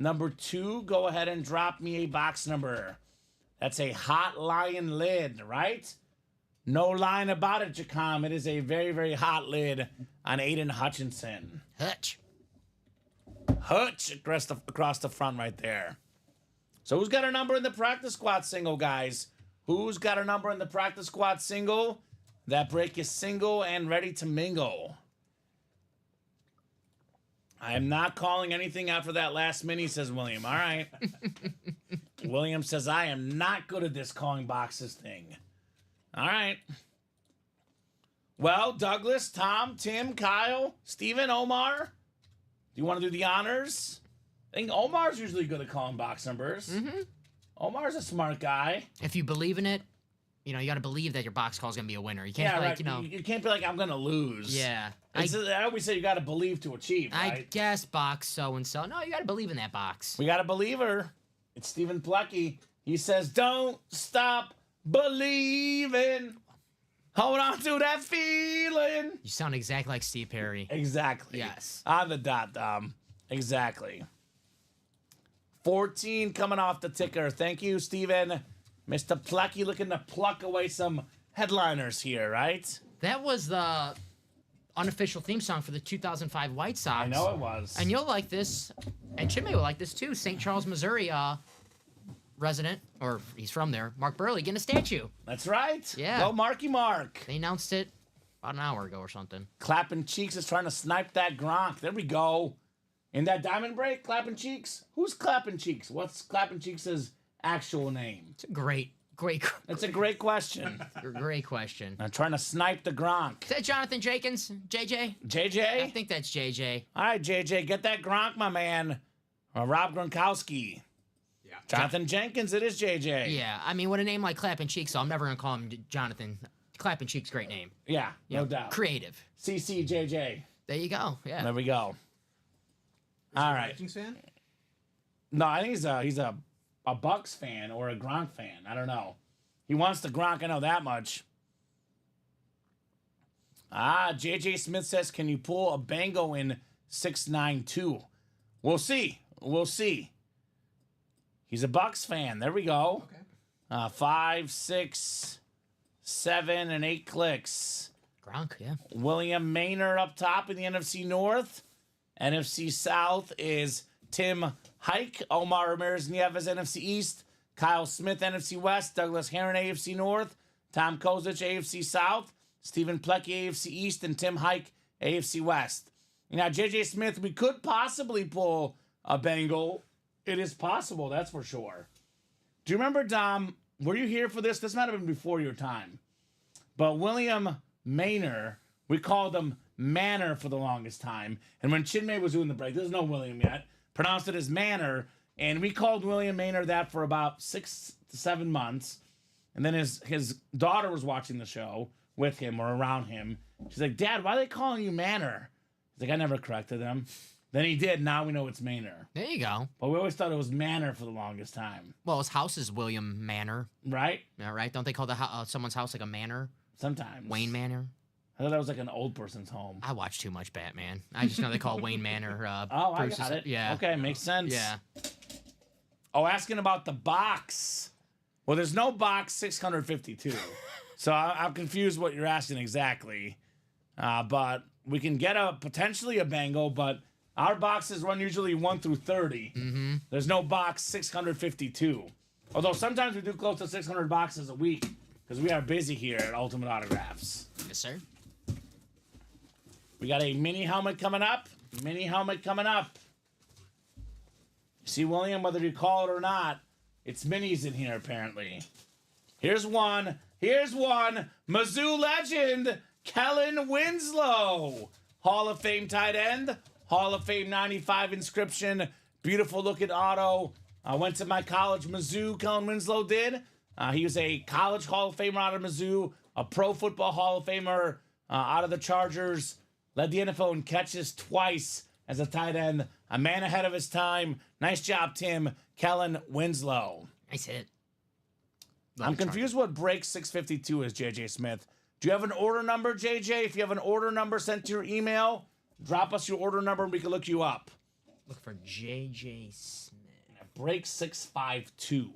Number 2, go ahead and drop me a box number. That's a hot lion lid, right? No line about it, Jacom. It is a very, very hot lid on Aiden Hutchinson. Hutch. Hutch across the front right there. So who's got a number in the practice squad single, guys? Who's got a number in the practice squad single? That break is single and ready to mingle. I am not calling anything after that last mini, says William. All right. William says, I am not good at this calling boxes thing. All right. Well, Douglas, Tom, Tim, Kyle, Steven, Omar. Do you want to do the honors? I think Omar's usually good at calling box numbers. Mm-hmm. Omar's a smart guy. If you believe in it, you know, you got to believe that your box call is going to be a winner. You can't, Yeah, like, right. you know. You can't be like, I'm going to lose. Yeah. I always say you got to believe to achieve, I right? guess box so-and-so. No, you got to believe in that box. We got a believer. It's Stephen Plecky. He says, don't stop believing. Hold on to that feeling. You sound exactly like Steve Perry. Exactly. Yes. On the dot, Dom. Exactly. 14 coming off the ticker. Thank you, Steven. Mr. Plecky looking to pluck away some headliners here, right? That was the unofficial theme song for the 2005 White Sox. I know it was. And you'll like this, and Chinmay will like this too. St. Charles, Missouri resident, or he's from there, Mark Burley, getting a statue. That's right. Yeah. Go Marky Mark. They announced it about an hour ago or something. Clapping Cheeks is trying to snipe that Gronk. There we go. In that diamond break, Clapping Cheeks? Who's Clapping Cheeks? What's Clapping Cheeks' actual name? It's a great That's a great question. great question. I'm trying to snipe the Gronk. Is that Jonathan Jenkins? JJ? I JJ? think that's JJ. All right, JJ, get that Gronk, my man. Rob Gronkowski. Yeah. Jonathan Jenkins, it is JJ. Yeah, I mean, with a name like Clapping Cheeks, so I'm never going to call him Jonathan. Clapping Cheeks, great name. Yeah, no Yeah, doubt. Creative. CCJJ. There you go. Yeah. There we go. All right. Vikings fan? No, I think he's a Bucks fan or a Gronk fan. I don't know. He wants the Gronk. I know that much. JJ Smith says, can you pull a bango in 692? We'll see. We'll see. He's a Bucks fan. There we go. Okay. 5, 6, 7, and 8 clicks. Gronk, yeah. William Maynard up top in the NFC North. NFC South is Tim Hike, Omar Ramirez Nieves, NFC East, Kyle Smith, NFC West, Douglas Heron, AFC North, Tom Kozich, AFC South, Stephen Plecky, AFC East, and Tim Hike, AFC West. Now, JJ Smith, we could possibly pull a Bengal. It is possible, that's for sure. Do you remember, Dom, were you here for this? This might have been before your time. But William Maynard, we called him Manor for the longest time. And when Chinmay was doing the break, there's no William yet, pronounced it as Manor. And we called William Maynard that for about 6 to 7 months. And then his daughter was watching the show with him or around him. She's like, Dad, why are they calling you Manor? He's like, I never corrected them. Then he did. Now we know it's Manor. There you go. But we always thought it was Manor for the longest time. Well, his house is William Manor. Right? Yeah, right? Don't they call someone's house like a manor? Sometimes. Wayne Manor? I thought that was like an old person's home. I watch too much Batman. I just know they call Wayne Manor. Oh, I Bruce's- got it. Yeah. Okay, makes sense. Yeah. Oh, asking about the box. Well, there's no box 652. So I'm confused what you're asking exactly. But we can get potentially a bango, but our boxes run usually 1 through 30. Mm-hmm. There's no box 652. Although sometimes we do close to 600 boxes a week because we are busy here at Ultimate Autographs. Yes, sir. We got a mini helmet coming up. See, William, whether you call it or not, it's minis in here, apparently. Here's one. Mizzou legend, Kellen Winslow. Hall of Fame tight end. Hall of Fame 95 inscription. Beautiful looking auto. Went to my college, Mizzou, Kellen Winslow did. He was a college Hall of Famer out of Mizzou, a pro football Hall of Famer out of the Chargers. Led the NFL in catches twice as a tight end. A man ahead of his time. Nice job, Tim. Kellen Winslow. Nice hit. I'm confused what break 652 is, JJ Smith. Do you have an order number, JJ? If you have an order number sent to your email, drop us your order number and we can look you up. Look for JJ Smith. Break 652.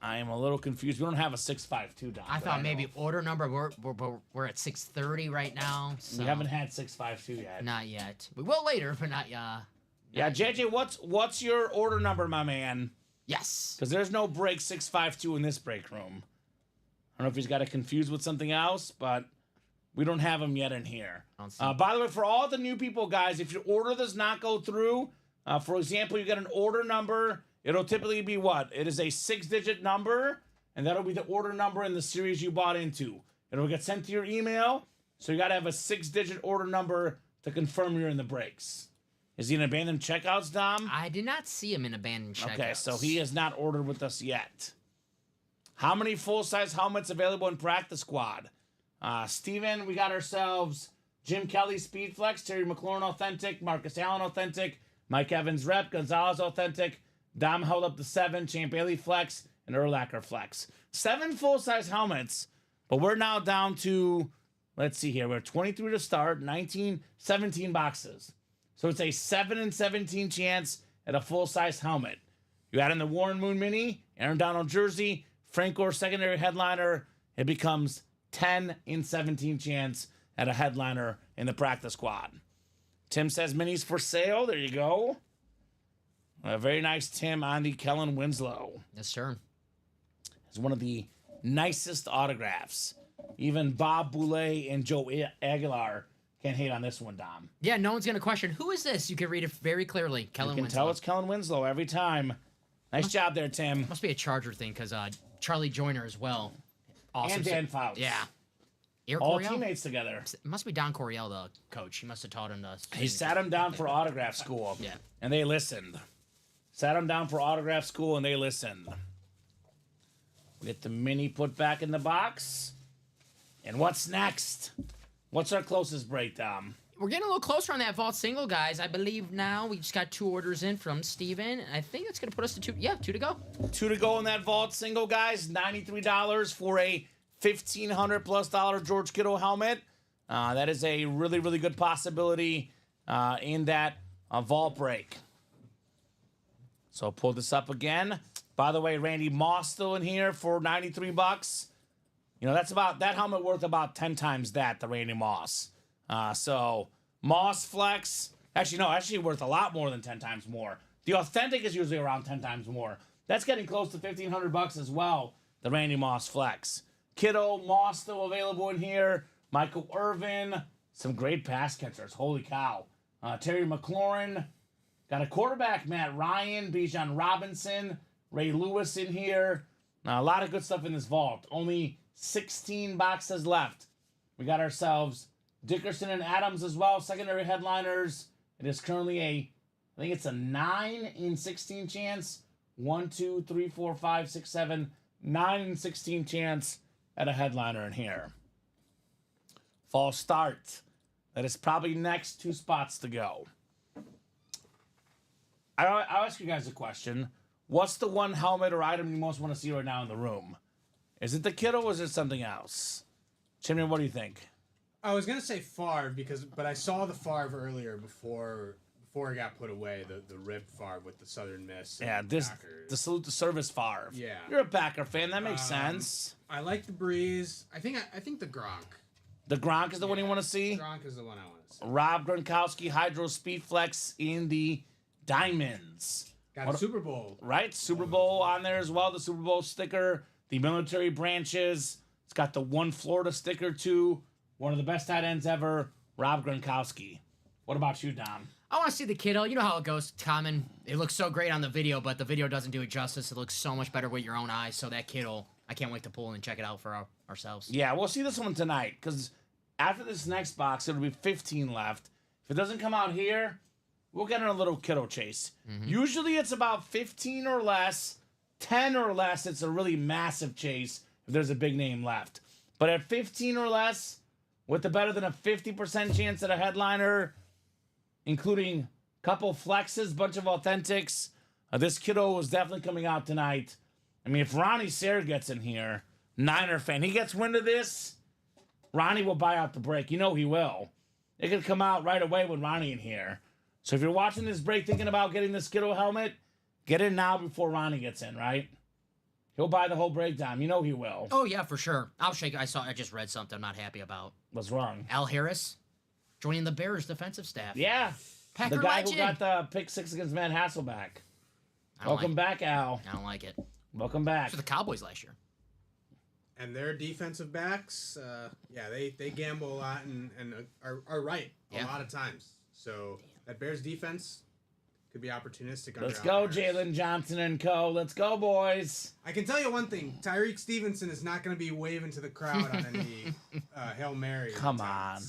I am a little confused. We don't have a 652, Don. I thought maybe order number. We're at 630 right now. So. We haven't had 652 yet. Not yet. We will later, but not Yeah, JJ, what's your order number, my man? Yes. Because there's no break 652 in this break room. I don't know if he's got it confused with something else, but we don't have him yet in here. By the way, for all the new people, guys, if your order does not go through, for example, you get an order number, it'll typically be what? It is a 6-digit number, and that'll be the order number in the series you bought into. It'll get sent to your email, so you got to have a 6-digit order number to confirm you're in the breaks. Is he in abandoned checkouts, Dom? I did not see him in abandoned checkouts. Okay, so he has not ordered with us yet. How many full-size helmets available in practice squad? Steven, we got ourselves Jim Kelly Speedflex, Terry McLaurin Authentic, Marcus Allen Authentic, Mike Evans Rep, Gonzalez Authentic, Dom held up the 7, Champ Bailey Flex, and Urlacher Flex. 7 full-size helmets, but we're now down to, let's see here, we're 23 to start, 17 boxes. So it's a 7 in 17 chance at a full-size helmet. You add in the Warren Moon Mini, Aaron Donald jersey, Frank Gore secondary headliner, it becomes 10 in 17 chance at a headliner in the practice squad. Tim says minis for sale. There you go. A very nice Tim on the Kellen Winslow. Yes, sir. It's one of the nicest autographs. Even Bob Boulay and Joe Aguilar can't hate on this one, Dom. Yeah, no one's going to question, who is this? You can read it very clearly. Kellen You can Winslow. tell it's Kellen Winslow every time. Nice job there, Tim. Must be a Charger thing, because Charlie Joyner as well. Awesome. And Dan Fouts. Yeah. Eric All Coryell? teammates together. It must be Don Coryell, the coach. He must have taught him to. He sat him down for autograph school. Yeah. And they listened. Sat him down for autograph school and they listened. Get the mini put back in the box. And what's next? What's our closest break, Dom? We're getting a little closer on that vault single, guys. I believe now we just got 2 orders in from Steven. I think that's going to put us to 2. Yeah, 2 to go. 2 to go in that vault single, guys. $93 for a $1,500+ George Kittle helmet. That is a really, really good possibility in that vault break. So pull this up again. By the way, Randy Moss still in here for $93. You know, that helmet worth about 10 times that, the Randy Moss. So Moss Flex, actually worth a lot more than 10 times more. The Authentic is usually around 10 times more. That's getting close to $1,500 as well, the Randy Moss Flex. Kittle, Moss still available in here. Michael Irvin, some great pass catchers. Holy cow. Terry McLaurin. Got a quarterback, Matt Ryan, Bijan Robinson, Ray Lewis in here. A lot of good stuff in this vault. Only 16 boxes left. We got ourselves Dickerson and Adams as well, secondary headliners. It is currently I think it's a 9 in 16 chance. 1, 2, 3, 4, 5, 6, 7, 9 in 16 chance at a headliner in here. False start. That is probably next 2 spots to go. I'll ask you guys a question. What's the one helmet or item you most want to see right now in the room? Is it the Kittle or is it something else? Chimney, what do you think? I was gonna say Favre but I saw the Favre earlier before it got put away. The ribbed Favre with the Southern Miss. Yeah, and the salute to service Favre. Yeah. You're a Packer fan. That makes sense. I like the Breeze. I think the Gronk. The Gronk is the one you want to see? Gronk is the one I want to see. Rob Gronkowski, Hydro Speed Flex in the Diamonds. Got a Super Bowl. Right, Super Bowl on there as well. The Super Bowl sticker, the military branches. It's got the one Florida sticker too. One of the best tight ends ever, Rob Gronkowski. What about you, Dom? I want to see the kiddo. You know how it goes. Common. It looks so great on the video, but the video doesn't do it justice. It looks so much better with your own eyes. So that kiddo, I can't wait to pull and check it out for ourselves. Yeah, we'll see this one tonight because after this next box, it'll be 15 left. If it doesn't come out here, we'll get in a little kiddo chase. Usually it's about 15 or less, 10 or less. It's a really massive chase if there's a big name left. But at 15 or less, with the better than a 50% chance at a headliner, including a couple flexes, bunch of authentics, this kiddo is definitely coming out tonight. I mean, if Ronnie Sayre gets in here, Niner fan, he gets wind of this, Ronnie will buy out the break. You know he will. It could come out right away with Ronnie in here. So if you're watching this break thinking about getting this kiddo helmet, get in now before Ronnie gets in, right? He'll buy the whole breakdown. You know he will. Oh yeah, for sure. I'll shake. I just read something I'm not happy about. What's wrong? Al Harris joining the Bears defensive staff. Yeah. Packer the guy legend. who got the pick 6 against Matt Hasselback. I don't Welcome back, Al. I don't like it. Welcome back. For the Cowboys last year. And their defensive backs, they gamble a lot and are right a lot of times. So that Bears defense could be opportunistic. Let's under go, Al Harris. Jalen Johnson and co. Let's go, boys. I can tell you one thing: Tyreek Stevenson is not going to be waving to the crowd on any Hail Mary. Come on.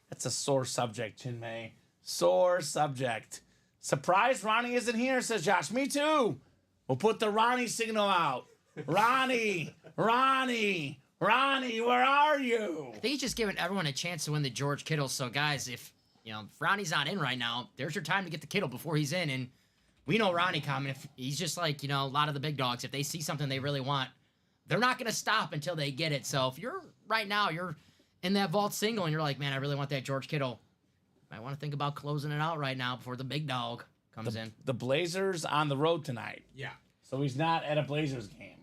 That's a sore subject, Chinmay. Sore subject. Surprised Ronnie isn't here, says Josh. Me too. We'll put the Ronnie signal out. Ronnie, Ronnie, Ronnie, where are you? I think he's just giving everyone a chance to win the George Kittle. So guys, if Ronnie's not in right now, there's your time to get the Kittle before he's in. And we know Ronnie coming. If he's just like a lot of the big dogs, if they see something they really want, they're not going to stop until they get it. So if you're right now, you're in that vault single and you're like, man, I really want that George Kittle. I want to think about closing it out right now before the big dog comes in. The Blazers on the road tonight. Yeah. So he's not at a Blazers game.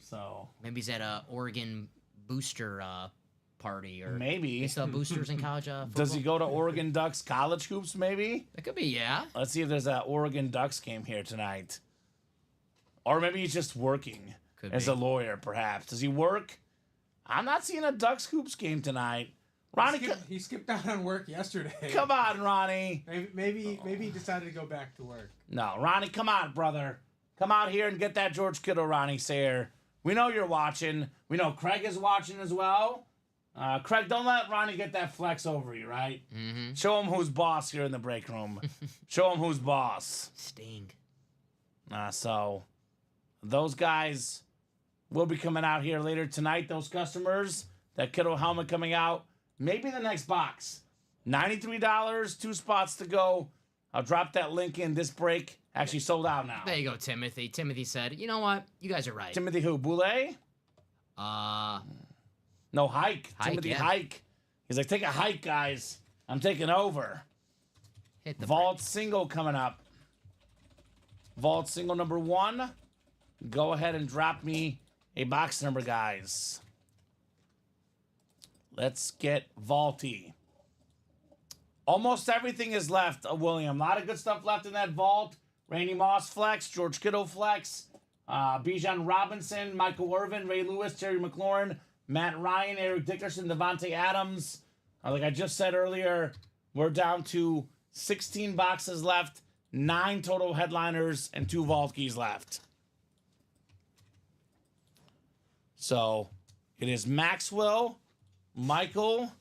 So Maybe he's at a Oregon booster party or maybe. they still have boosters in college football. Does he go to Oregon Ducks college hoops maybe? It could be, yeah. Let's see if there's an Oregon Ducks game here tonight. Or maybe he's just working Could as be. a lawyer, perhaps. Does he work? I'm not seeing a Ducks hoops game tonight. Ronnie, He skipped out on work yesterday. come on, Ronnie. Maybe he decided to go back to work. No, Ronnie, come on, brother. Come out here and get that George Kittle, Ronnie Sayre. We know you're watching. We know Craig is watching as well. Craig, don't let Ronnie get that flex over you, right? Mm-hmm. Show him who's boss here in the break room. Show him who's boss. Sting. So those guys will be coming out here later tonight, those customers. That Kittle helmet coming out. Maybe the next box. $93, 2 spots to go. I'll drop that link in this break. Actually sold out now. There you go, Timothy. Timothy said, you know what? You guys are right. Timothy who? Boulay? No, Hike. Hike, Timothy yeah. Hike. He's like, take a hike, guys. I'm taking over. Hit the Vault single coming up. Vault single number 1. Go ahead and drop me a box number, guys. Let's get vaulty. Almost everything is left, William. A lot of good stuff left in that vault. Randy Moss flex, George Kittle flex, Bijan Robinson, Michael Irvin, Ray Lewis, Terry McLaurin, Matt Ryan, Eric Dickerson, Devontae Adams. Like I just said earlier, we're down to 16 boxes left, 9 total headliners, and 2 vault keys left. So it is Maxwell, Michael,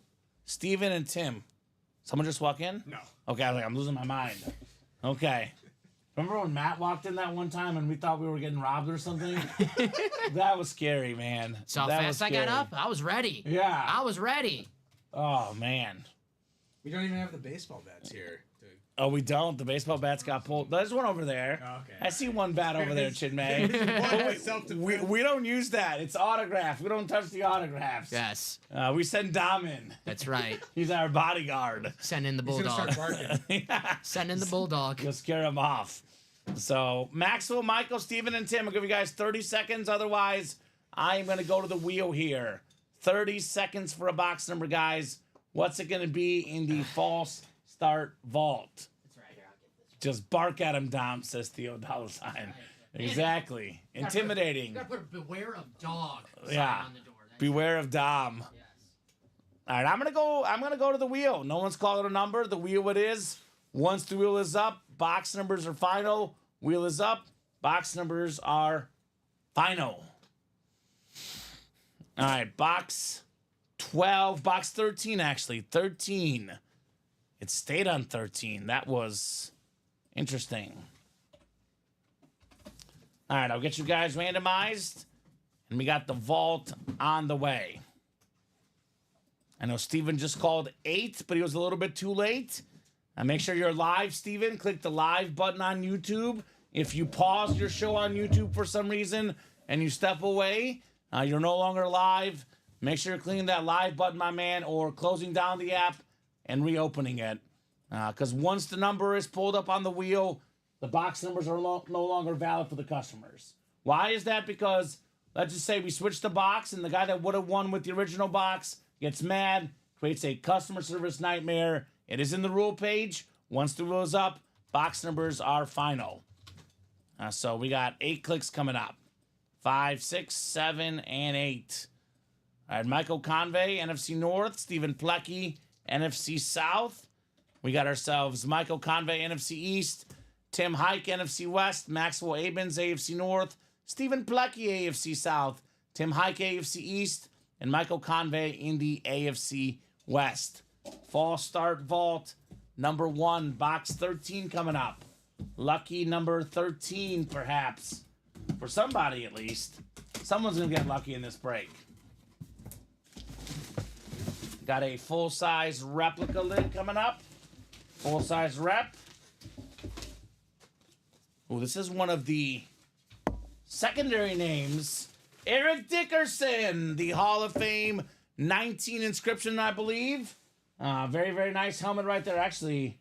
Steven, and Tim. Someone just walk in? No. Okay, I'm losing my mind. Okay. Remember when Matt walked in that one time and we thought we were getting robbed or something? That was scary, man. So how That fast was I got scary. up? I was ready. Yeah. I was ready. Oh, man. We don't even have the baseball bats here. Oh, we don't. The baseball bats got pulled. There's one over there. Oh, okay. I see one bat over there, Chinmay. We don't use that. It's autograph. We don't touch the autographs. Yes, We send Dom in. that's right. He's our bodyguard. Send in the He's gonna bulldog. start barking. Yeah. Send in the bulldog. You'll scare him off. So, Maxwell, Michael, Steven, and Tim, I'll give you guys 30 seconds. Otherwise, I am going to go to the wheel here. 30 seconds for a box number, guys. What's it going to be in the false start vault? That's right here. I'll get this. Just bark at him, Dom, says Theo $. Exactly. Intimidating. You gotta put a beware of dog sign Yeah. on the door. That's Beware of Dom. yes. All right, I'm gonna go to the wheel. No one's calling a number. The wheel it is. Once the wheel is up, box numbers are final. Wheel is up. Box numbers are final. All right, box 12, box 13 actually. 13. It stayed on 13. That was interesting. All right, I'll get you guys randomized. And we got the vault on the way. I know Steven just called 8, but he was a little bit too late. Make sure you're live, Steven. Click the live button on YouTube. If you pause your show on YouTube for some reason and you step away, you're no longer live. Make sure you're clicking that live button, my man, or closing down the app and reopening it. Because once the number is pulled up on the wheel, the box numbers are no longer valid for the customers. Why is that? Because let's just say we switch the box and the guy that would have won with the original box gets mad, creates a customer service nightmare. It is in the rule page. Once the rule is up, box numbers are final. So we got 8 clicks coming up. 5, 6, 7, and 8. All right, Michael Convey, NFC North. Stephen Plecki, NFC South. We got ourselves Michael Convey, NFC East. Tim Hike, NFC West. Maxwell Abens, AFC North. Stephen Plecki, AFC South. Tim Hike, AFC East. And Michael Convey in the AFC West. Fall start vault number 1, box 13 coming up. Lucky number 13, perhaps. For somebody, at least. Someone's going to get lucky in this break. Got a full-size replica lid coming up. Full-size rep. Oh, this is one of the secondary names. Eric Dickerson, the Hall of Fame 19 inscription, I believe. Very, very nice helmet right there. Actually,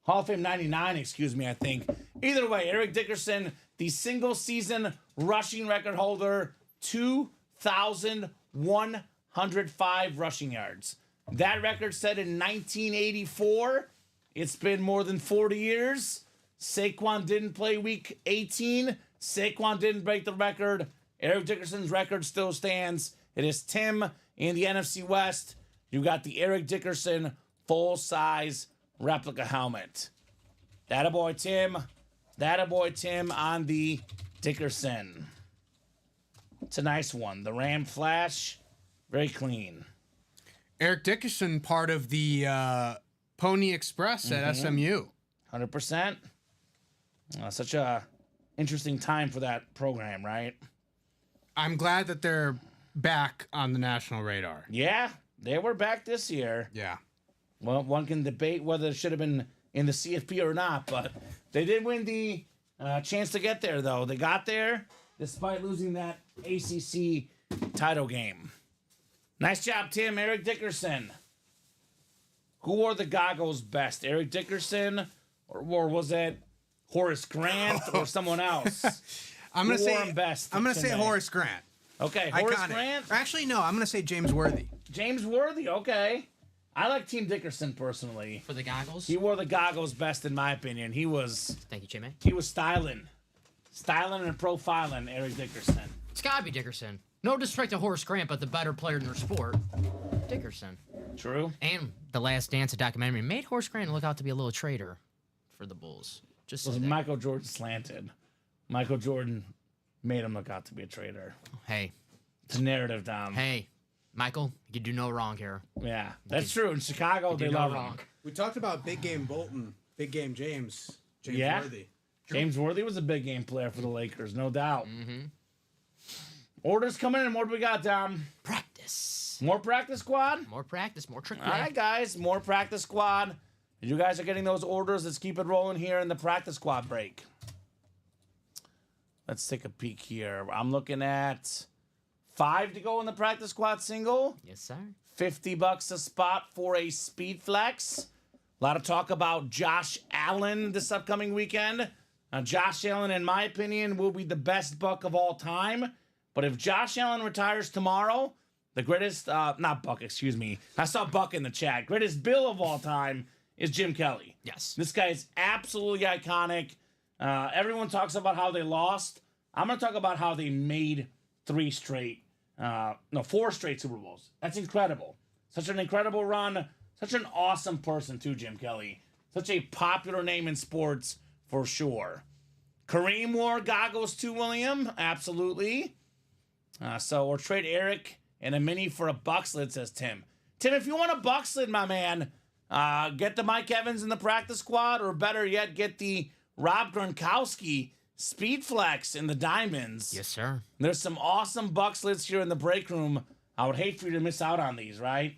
Hall of Fame 99, excuse me, I think. Either way, Eric Dickerson, the single-season rushing record holder, 2,105 rushing yards. That record set in 1984. It's been more than 40 years. Saquon didn't play week 18. Saquon didn't break the record. Eric Dickerson's record still stands. It is Tim in the NFC West. You got the Eric Dickerson full-size replica helmet. That-a-boy Tim. That-a-boy Tim on the Dickerson. It's a nice one. The Ram Flash, very clean. Eric Dickerson, part of the Pony Express at SMU. 100%. Such a interesting time for that program, right? I'm glad that they're back on the national radar. Yeah, they were back this year. Yeah. Well, one can debate whether it should have been in the CFP or not, but they did win the chance to get there, though. They got there despite losing that ACC title game. Nice job, Tim. Eric Dickerson. Who wore the goggles best? Eric Dickerson, or was it Horace Grant or someone else? I'm gonna Who wore say him best I'm gonna say tonight? Horace Grant. Okay, Horace Iconic. Grant. Actually, no. I'm gonna say James Worthy. James Worthy. Okay, I like Team Dickerson personally. For the goggles. He wore the goggles best, in my opinion. He was Thank you, Jimmy. styling and profiling Eric Dickerson. It's gotta be Dickerson. No disrespect to Horace Grant, but the better player in their sport, Dickerson. True. And The Last Dance, a documentary, made Horace Grant look out to be a little traitor for the Bulls. Just Was so that- Michael Jordan slanted? Michael Jordan made him look out to be a traitor. Hey, It's a narrative, Dom. hey, Michael, you do no wrong here. Yeah, that's true. In Chicago, You they do no love wrong. him. We talked about Big Game Bolton, Big Game James Yeah. Worthy. James Worthy was a big game player for the Lakers, no doubt. Orders coming in. What do we got, Dom? Practice. More practice squad? More practice, more trick All play. right, guys. More practice squad. You guys are getting those orders. Let's keep it rolling here in the practice squad break. Let's take a peek here. I'm looking at 5 to go in the practice squad single. Yes, sir. $50 a spot for a speed flex. A lot of talk about Josh Allen this upcoming weekend. Josh Allen, in my opinion, will be the best buck of all time. But if Josh Allen retires tomorrow, the greatest, not Buck, excuse me. I saw Buck in the chat. Greatest Bill of all time is Jim Kelly. Yes. This guy is absolutely iconic. Everyone talks about how they lost. I'm going to talk about how they made 4 straight Super Bowls. That's incredible. Such an incredible run. Such an awesome person, too, Jim Kelly. Such a popular name in sports, for sure. Kareem wore goggles too, William. Absolutely. Or trade Eric and a mini for a Buckslid, says Tim. Tim, if you want a Buckslid, my man, get the Mike Evans in the practice squad, or better yet, get the Rob Gronkowski Speed Flex in the Diamonds. Yes, sir. There's some awesome Buckslids here in the break room. I would hate for you to miss out on these, right?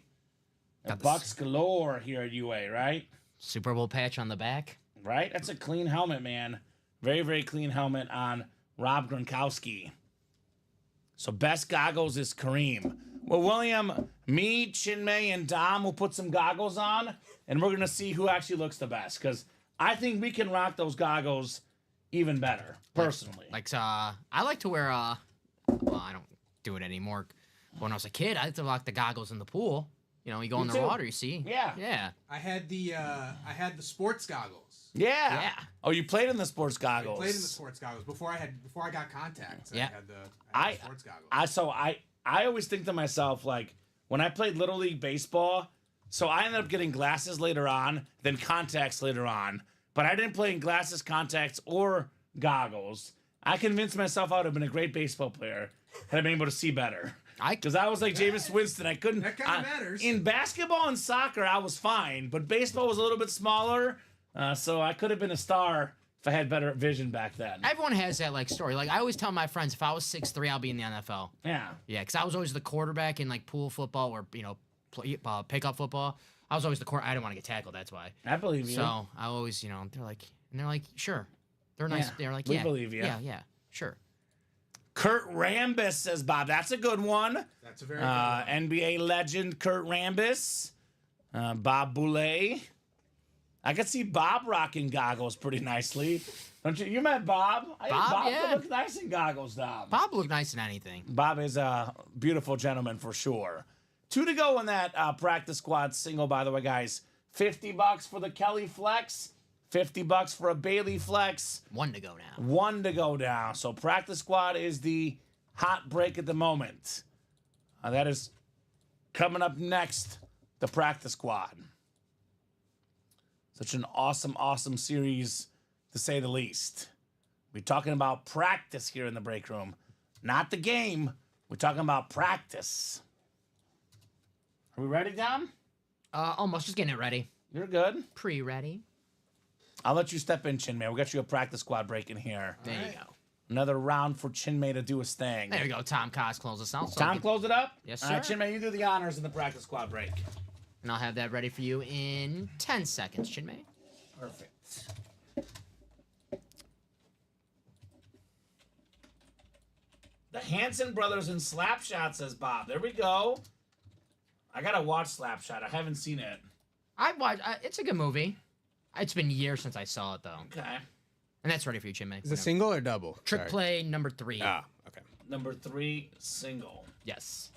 Got the Bucks galore here at UA, right? Super Bowl patch on the back. Right? That's a clean helmet, man. Very, very clean helmet on Rob Gronkowski. So best goggles is Kareem. Well, William, me, Chinmay, and Dom will put some goggles on, and we're going to see who actually looks the best, because I think we can rock those goggles even better, personally. I like to wear, well, I don't do it anymore. When I was a kid, I used to lock the goggles in the pool. You know, you go in the too. water, you see. Yeah. Yeah. I had the sports goggles. Yeah. Yeah. Oh, you played in the sports goggles. I played in the sports goggles before I got contacts. Yeah. I had the sports goggles. I always think to myself, like, when I played Little League Baseball, so I ended up getting glasses later on, then contacts later on. But I didn't play in glasses, contacts, or goggles. I convinced myself I would have been a great baseball player had I been able to see better. Because I was like Jameis Winston. I couldn't. That kinda matters. In basketball and soccer, I was fine. But baseball was a little bit smaller. So I could have been a star if I had better vision back then. Everyone has that, like, story. Like, I always tell my friends, if I was 6'3", I'll be in the NFL. Yeah. Yeah, because I was always the quarterback in, like, pool football or, you know, pickup football. I was always the I didn't want to get tackled, that's why. I believe you. So I always, you know, they're like, sure. They're nice. Yeah, They're like, we yeah. believe you. Yeah, sure. Kurt Rambis, says Bob. That's a good one. That's a very good one. NBA legend Kurt Rambis. Bob Boulay. I could see Bob rocking goggles pretty nicely. Don't you? You met Bob? Bob, yeah. Look nice in goggles, Dom. Bob looked nice in anything. Bob is a beautiful gentleman for sure. 2 to go in that practice squad single, by the way, guys. $50 for the Kelly Flex. $50 for a Bailey Flex. 1 to go now. 1 to go down. So practice squad is the hot break at the moment. That is coming up next, the practice squad. Such an awesome, awesome series, to say the least. We're talking about practice here in the break room. Not the game. We're talking about practice. Are we ready, Dom? Almost. Just getting it ready. You're good. Pre-ready. I'll let you step in, Chinmay. We'll get you a practice squad break in here. There you go. Another round for Chinmay to do his thing. There you go. Tom Cos close us out. So Tom, close it up? Yes, All right, sir. Chinmay, you do the honors in the practice squad break. And I'll have that ready for you in 10 seconds, Chinmay. Perfect. The Hanson brothers in Slapshot, says Bob. There we go. I gotta watch Slapshot. I haven't seen it. I watched. It's a good movie. It's been years since I saw it though. Okay. And that's ready for you, Chinmay. Is it single or double? Trick Sorry. play number 3. Ah, okay. Number 3, single. Yes.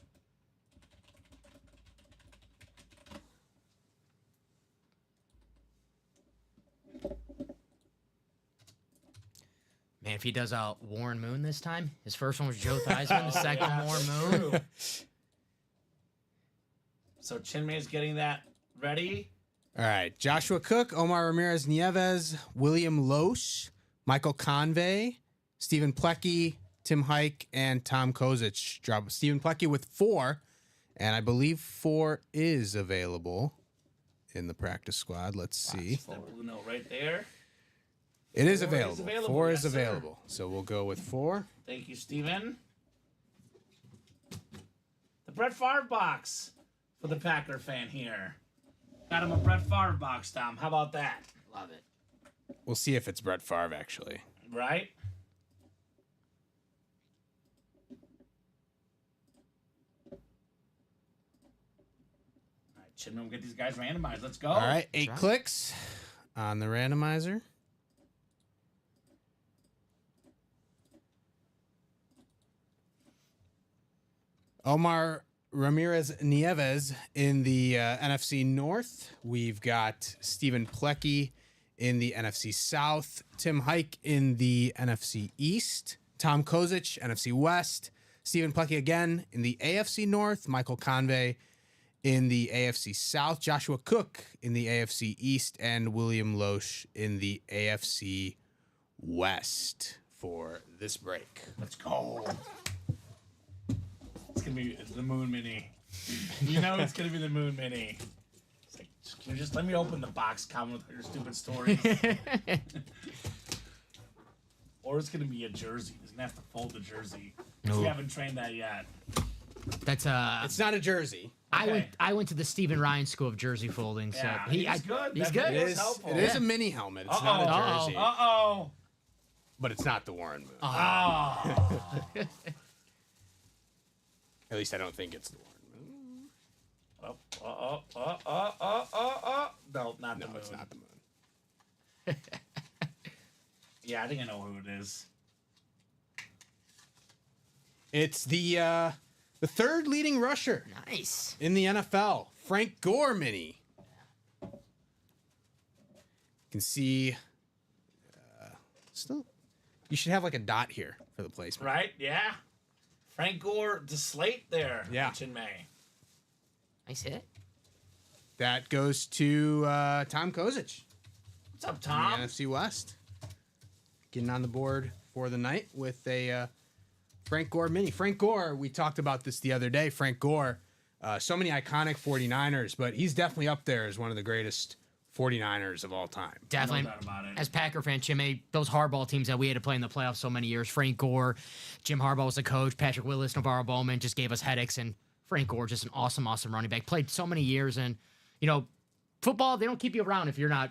Man, if he does Warren Moon this time, his first one was Joe Theismann, the second Warren Moon. So Chinmay's getting that ready. All right. Joshua Cook, Omar Ramirez Nieves, William Loesch, Michael Convey, Stephen Plecky, Tim Hike, and Tom Kozich. Drop Stephen Plecky with 4, and I believe 4 is available in the practice squad. Let's see. That blue note right there. It is 4 is available. available, 4 yes, is sir. available. So we'll go with 4. Thank you, Steven. The Brett Favre box for the Packer fan here. Got him a Brett Favre box, Tom. How about that? Love it. We'll see if it's Brett Favre, actually. Right? All right, Chinman, we'll get these guys randomized. Let's go. All right. 8 Try. clicks on the randomizer. Omar Ramirez Nieves in the NFC North. We've got Stephen Plecky in the NFC South. Tim Hike in the NFC East. Tom Kozich, NFC West. Stephen Plecky again in the AFC North. Michael Convey in the AFC South, Joshua Cook in the AFC East, and William Loesch in the AFC West for this break. Let's go. It's gonna be the Moon Mini. You know it's gonna be the Moon Mini. It's like, can you just let me open the box comment with your stupid stories? Or it's gonna be a jersey. He's gonna have to fold the jersey. 'Cause we haven't trained that yet. That's It's not a jersey. Okay. I went to the Stephen Ryan School of jersey folding, so Yeah, he's good. He's That good. video It was is, helpful. it is a mini helmet. It's not a jersey, Uh-oh. but it's not the Warren Moon. Oh. At least I don't think it's the Warren Moon. No, not the No, Moon. it's not the Moon. Yeah, I think I know who it is. It's the third leading rusher Nice. in the NFL, Frank Gore mini. You can see, still, you should have like a dot here for the placement. Right? Yeah. Frank Gore, the slate there. Yeah. In May. Nice hit. That goes to Tom Kozic What's up, in Tom? the NFC West. Getting on the board for the night with a Frank Gore mini. Frank Gore, we talked about this the other day. Frank Gore, so many iconic 49ers, but he's definitely up there as one of the greatest 49ers of all time. Definitely. No doubt about it. As Packer fan, Jimmy, those hardball teams that we had to play in the playoffs so many years. Frank Gore, Jim Harbaugh was the coach. Patrick Willis, Navarro Bowman just gave us headaches. And Frank Gore, just an awesome, awesome running back. Played so many years. And, football, they don't keep you around if you're not,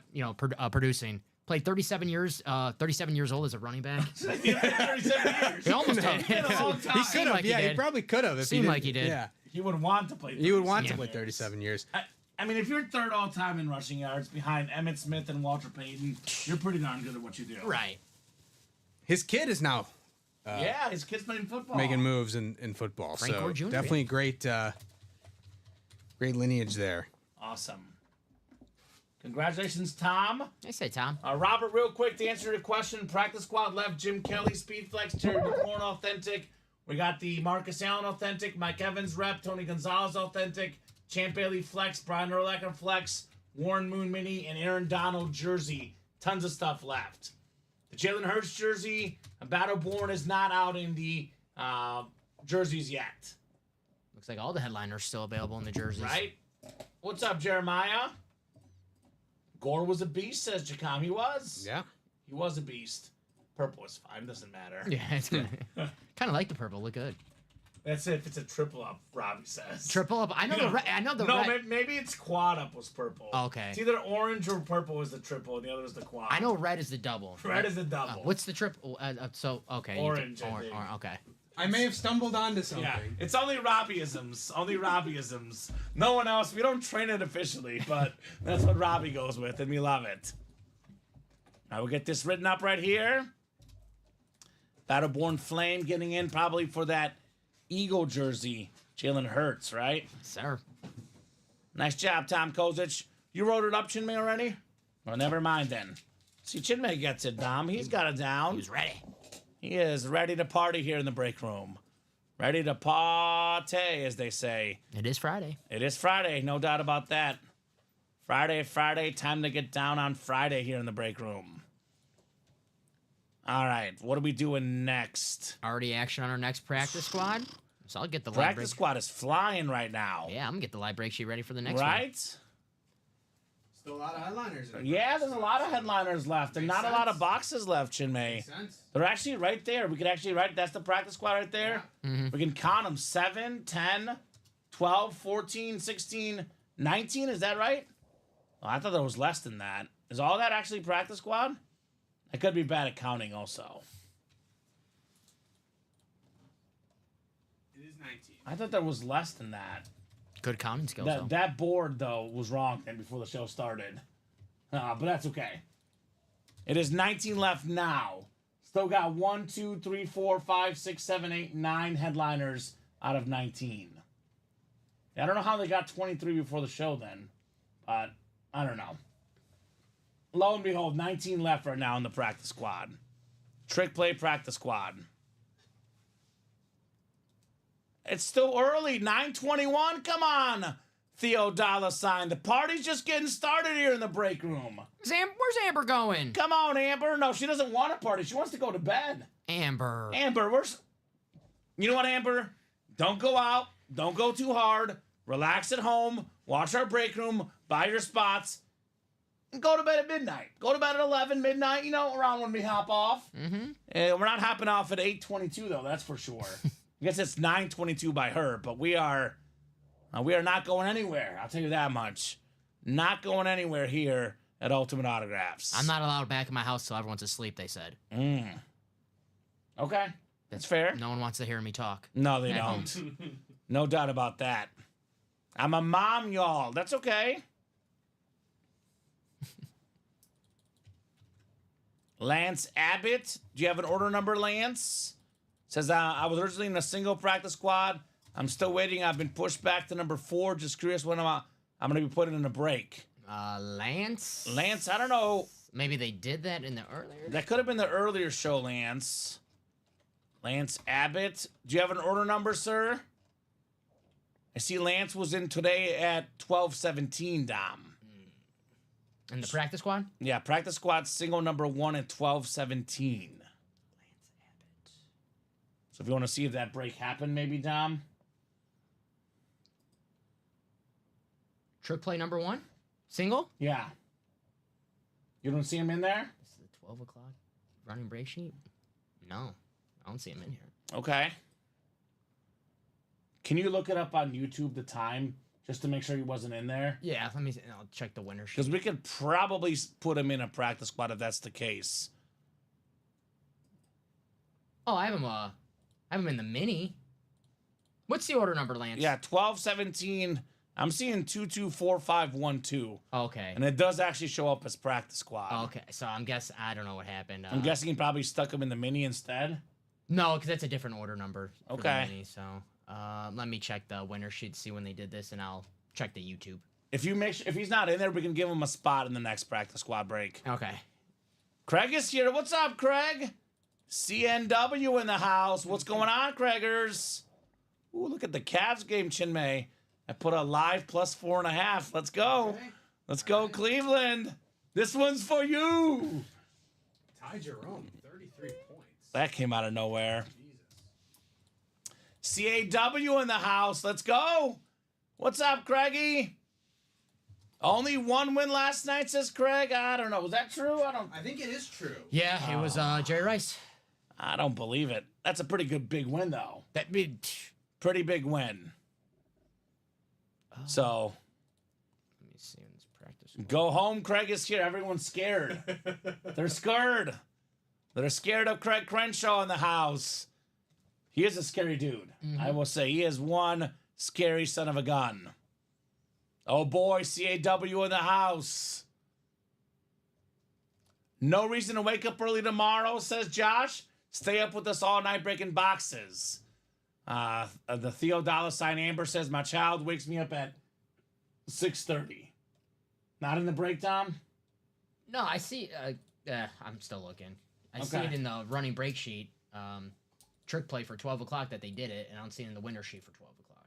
producing. Played 37 years old as a running back. 37 years. He almost did. It's been a long time. He could have, like he yeah, he did. probably could have. Seemed like he did. Yeah, He would want to play. he would want to 37 play years. 37 years. I mean, if you're third all time in rushing yards behind Emmitt Smith and Walter Payton, you're pretty darn good at what you do. Right. His kid is now Yeah, his kid's playing football. making moves in football. Frank so Gore Jr., definitely great lineage there. Awesome. Congratulations, Tom. I say, Tom. Robert, real quick to answer your question, practice squad left Jim Kelly, Speed Flex, Terry McLaurin authentic. We got the Marcus Allen authentic, Mike Evans rep, Tony Gonzalez authentic, Champ Bailey flex, Brian Urlacher flex, Warren Moon mini, and Aaron Donald jersey. Tons of stuff left. The Jalen Hurts jersey, Battleborn is not out in the jerseys yet. Looks like all the headliners still available in the jerseys. Right? What's up, Jeremiah? Gore was a beast, says Jacom. He was. Yeah. He was a beast. Purple is fine. Doesn't matter. Yeah, it's good. Kind of like the purple. Look good. That's it. If it's a triple up, Robbie says. Triple up. I know the red. I know the No, red. maybe it's quad up was purple. Okay. It's either orange or purple was the triple, and the other was the quad. I know red is the double. Red is the double. What's the triple? So okay. you Orange, did- I think. okay. I may have stumbled onto something. Yeah, it's only Robbieisms. Only Robbieisms. No one else. We don't train it officially, but that's what Robbie goes with, and we love it. Now we'll get this written up right here. Battleborn Flame getting in probably for that Eagle jersey. Jalen Hurts, right? Sir. Nice job, Tom Kozic. You wrote it up, Chinmay, already? Well, never mind then. See, Chinmay gets it, Dom. He's got it down. He was ready. He is ready to party here in the break room. Ready to party, as they say. It is Friday. It is Friday, no doubt about that. Friday, time to get down on Friday here in the break room. All right, what are we doing next? Already action on our next practice squad. So I'll get the live Practice break. squad is flying right now. Yeah, I'm gonna get the live break sheet ready for the next Right? Still a lot of headliners. In Yeah, there's a lot of headliners left and Makes not a lot of sense. boxes left, Chinmay. Makes sense. They're actually right there. We could actually write, that's the practice squad right there. Mm-hmm. We can count them 7, 10, 12, 14, 16, 19. Is that right? Oh, I thought there was less than that. Is all that actually practice squad? I could be bad at counting also. It is 19. I thought there was less than that. Good counting skills. though. That board, though, was wrong then before the show started. But that's okay. It is 19 left now. Still got 1, 2, 3, 4, 5, 6, 7, 8, 9 headliners out of 19. I don't know how they got 23 before the show then. But I don't know. Lo and behold, 19 left right now in the practice squad. Trick play practice squad. It's still early. 9:21. Come on. Theo Dollar Sign. The party's just getting started here in the break room. Where's Amber going? Come on, Amber. No, she doesn't want a party. She wants to go to bed. Amber. Amber, you know what, Amber? Don't go out. Don't go too hard. Relax at home. Watch our break room. Buy your spots. And go to bed at midnight. Go to bed at 11, midnight, around when we hop off. Mm-hmm. We're not hopping off at 8:22, though, that's for sure. I guess it's 9:22 by her, but we are not going anywhere. I'll tell you that much. Not going anywhere here at Ultimate Autographs. I'm not allowed back in my house till everyone's asleep, they said. Okay. That's fair. No one wants to hear me talk. No, they don't. No doubt about that. I'm a mom, y'all. That's okay. Lance Abbott. Do you have an order number, Lance? Says, I was originally in a single practice squad. I'm still waiting. I've been pushed back to number 4. Just curious when I'm going to be put in a break. Lance? Lance, I don't know. Maybe they did that in the earlier. That could have been the earlier show, Lance. Lance Abbott. Do you have an order number, sir? I see Lance was in today at 12:17, Dom. In the practice squad? Yeah, practice squad single number 1 at 12:17. So if you want to see if that break happened, maybe, Dom. Trick play number 1? Single? Yeah. You don't see him in there? This is the 12 o'clock running break sheet? No, I don't see him in here. Okay. Can you look it up on YouTube, the time, just to make sure he wasn't in there? Yeah, I'll check the winner sheet. Because we could probably put him in a practice squad if that's the case. Oh, I have him in the mini. What's the order number, Lance? Yeah, 12:17. I'm seeing 224512. Okay. And it does actually show up as practice squad. Okay, so I don't know what happened. I'm guessing he probably stuck him in the mini instead. No, because that's a different order number. For the Okay. mini, so let me check the winner sheet to see when they did this, and I'll check the YouTube. If he's not in there, we can give him a spot in the next practice squad break. Okay. Craig is here. What's up, Craig? CNW in the house. What's going on, Craigers? Ooh, look at the Cavs game, Chinmay. I put a live plus 4.5. Let's go. Okay. Let's go, Cleveland. This one's for you. Ty Jerome, 33 points. That came out of nowhere. CAW in the house. Let's go. What's up, Craigie? Only one win last night, says Craig. I don't know. Was that true? I think it is true. Yeah, it was Jerry Rice. I don't believe it. That's a pretty good big win, though. That big. Pretty big win. So Let me see in this practice. go home. Craig is here. Everyone's scared. They're scared. They're scared of Craig Crenshaw in the house. He is a scary dude. I will say he is one scary son of a gun. Oh boy, CAW in the house. No reason to wake up early tomorrow, says Josh. Stay up with us all night breaking boxes. The Theo Dollar Sign Amber says my child wakes me up at 6:30. Not in the break, Tom? No, I see. I'm still looking. I see Okay. it in the running break sheet. Trick play for 12 o'clock that they did it, and I don't see it in the winner sheet for 12 o'clock.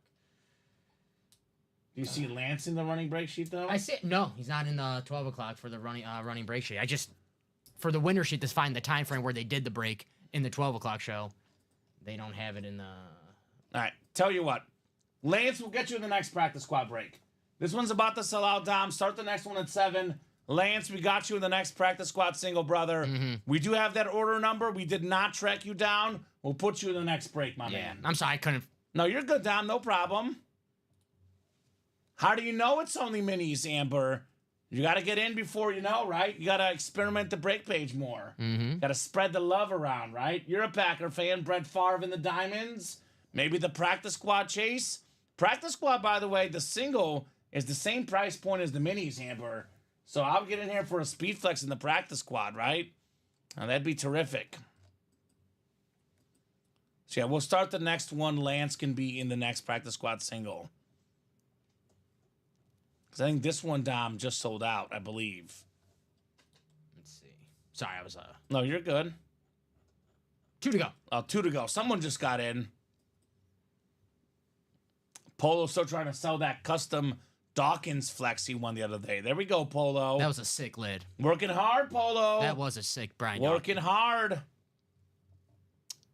Do you see Lance in the running break sheet, though? I see it. No, he's not in the 12 o'clock for the running break sheet. I just, for the winner sheet, to find the time frame where they did the break in the 12 o'clock show. They don't have it in the... All right, tell you what. Lance will get you in the next practice squad break. This one's about to sell out, Dom. Start the next one at 7. Lance, we got you in the next practice squad single, brother. We do have that order number. We did not track you down. We'll put you in the next break, my man. I'm sorry, I couldn't... No, you're good, Dom. No problem. How do you know it's only minis, Amber? You got to get in before you know, right? You got to experiment the break page more. Got to spread the love around, right? You're a Packer fan. Brett Favre in the Diamonds. Maybe the practice squad chase. Practice squad, by the way, the single is the same price point as the minis, Amber. So I'll get in here for a speed flex in the practice squad, right? Now, that'd be terrific. So yeah, we'll start the next one. Lance can be in the next practice squad single. Because I think this one, Dom, just sold out, I believe. Let's see. Sorry, I was... No, you're good. 2 to go. 2 to go. Someone just got in. Polo's still trying to sell that custom Dawkins flex he won the other day. There we go, Polo. That was a sick lid. Working hard, Polo. That was a sick Brian. Working hard.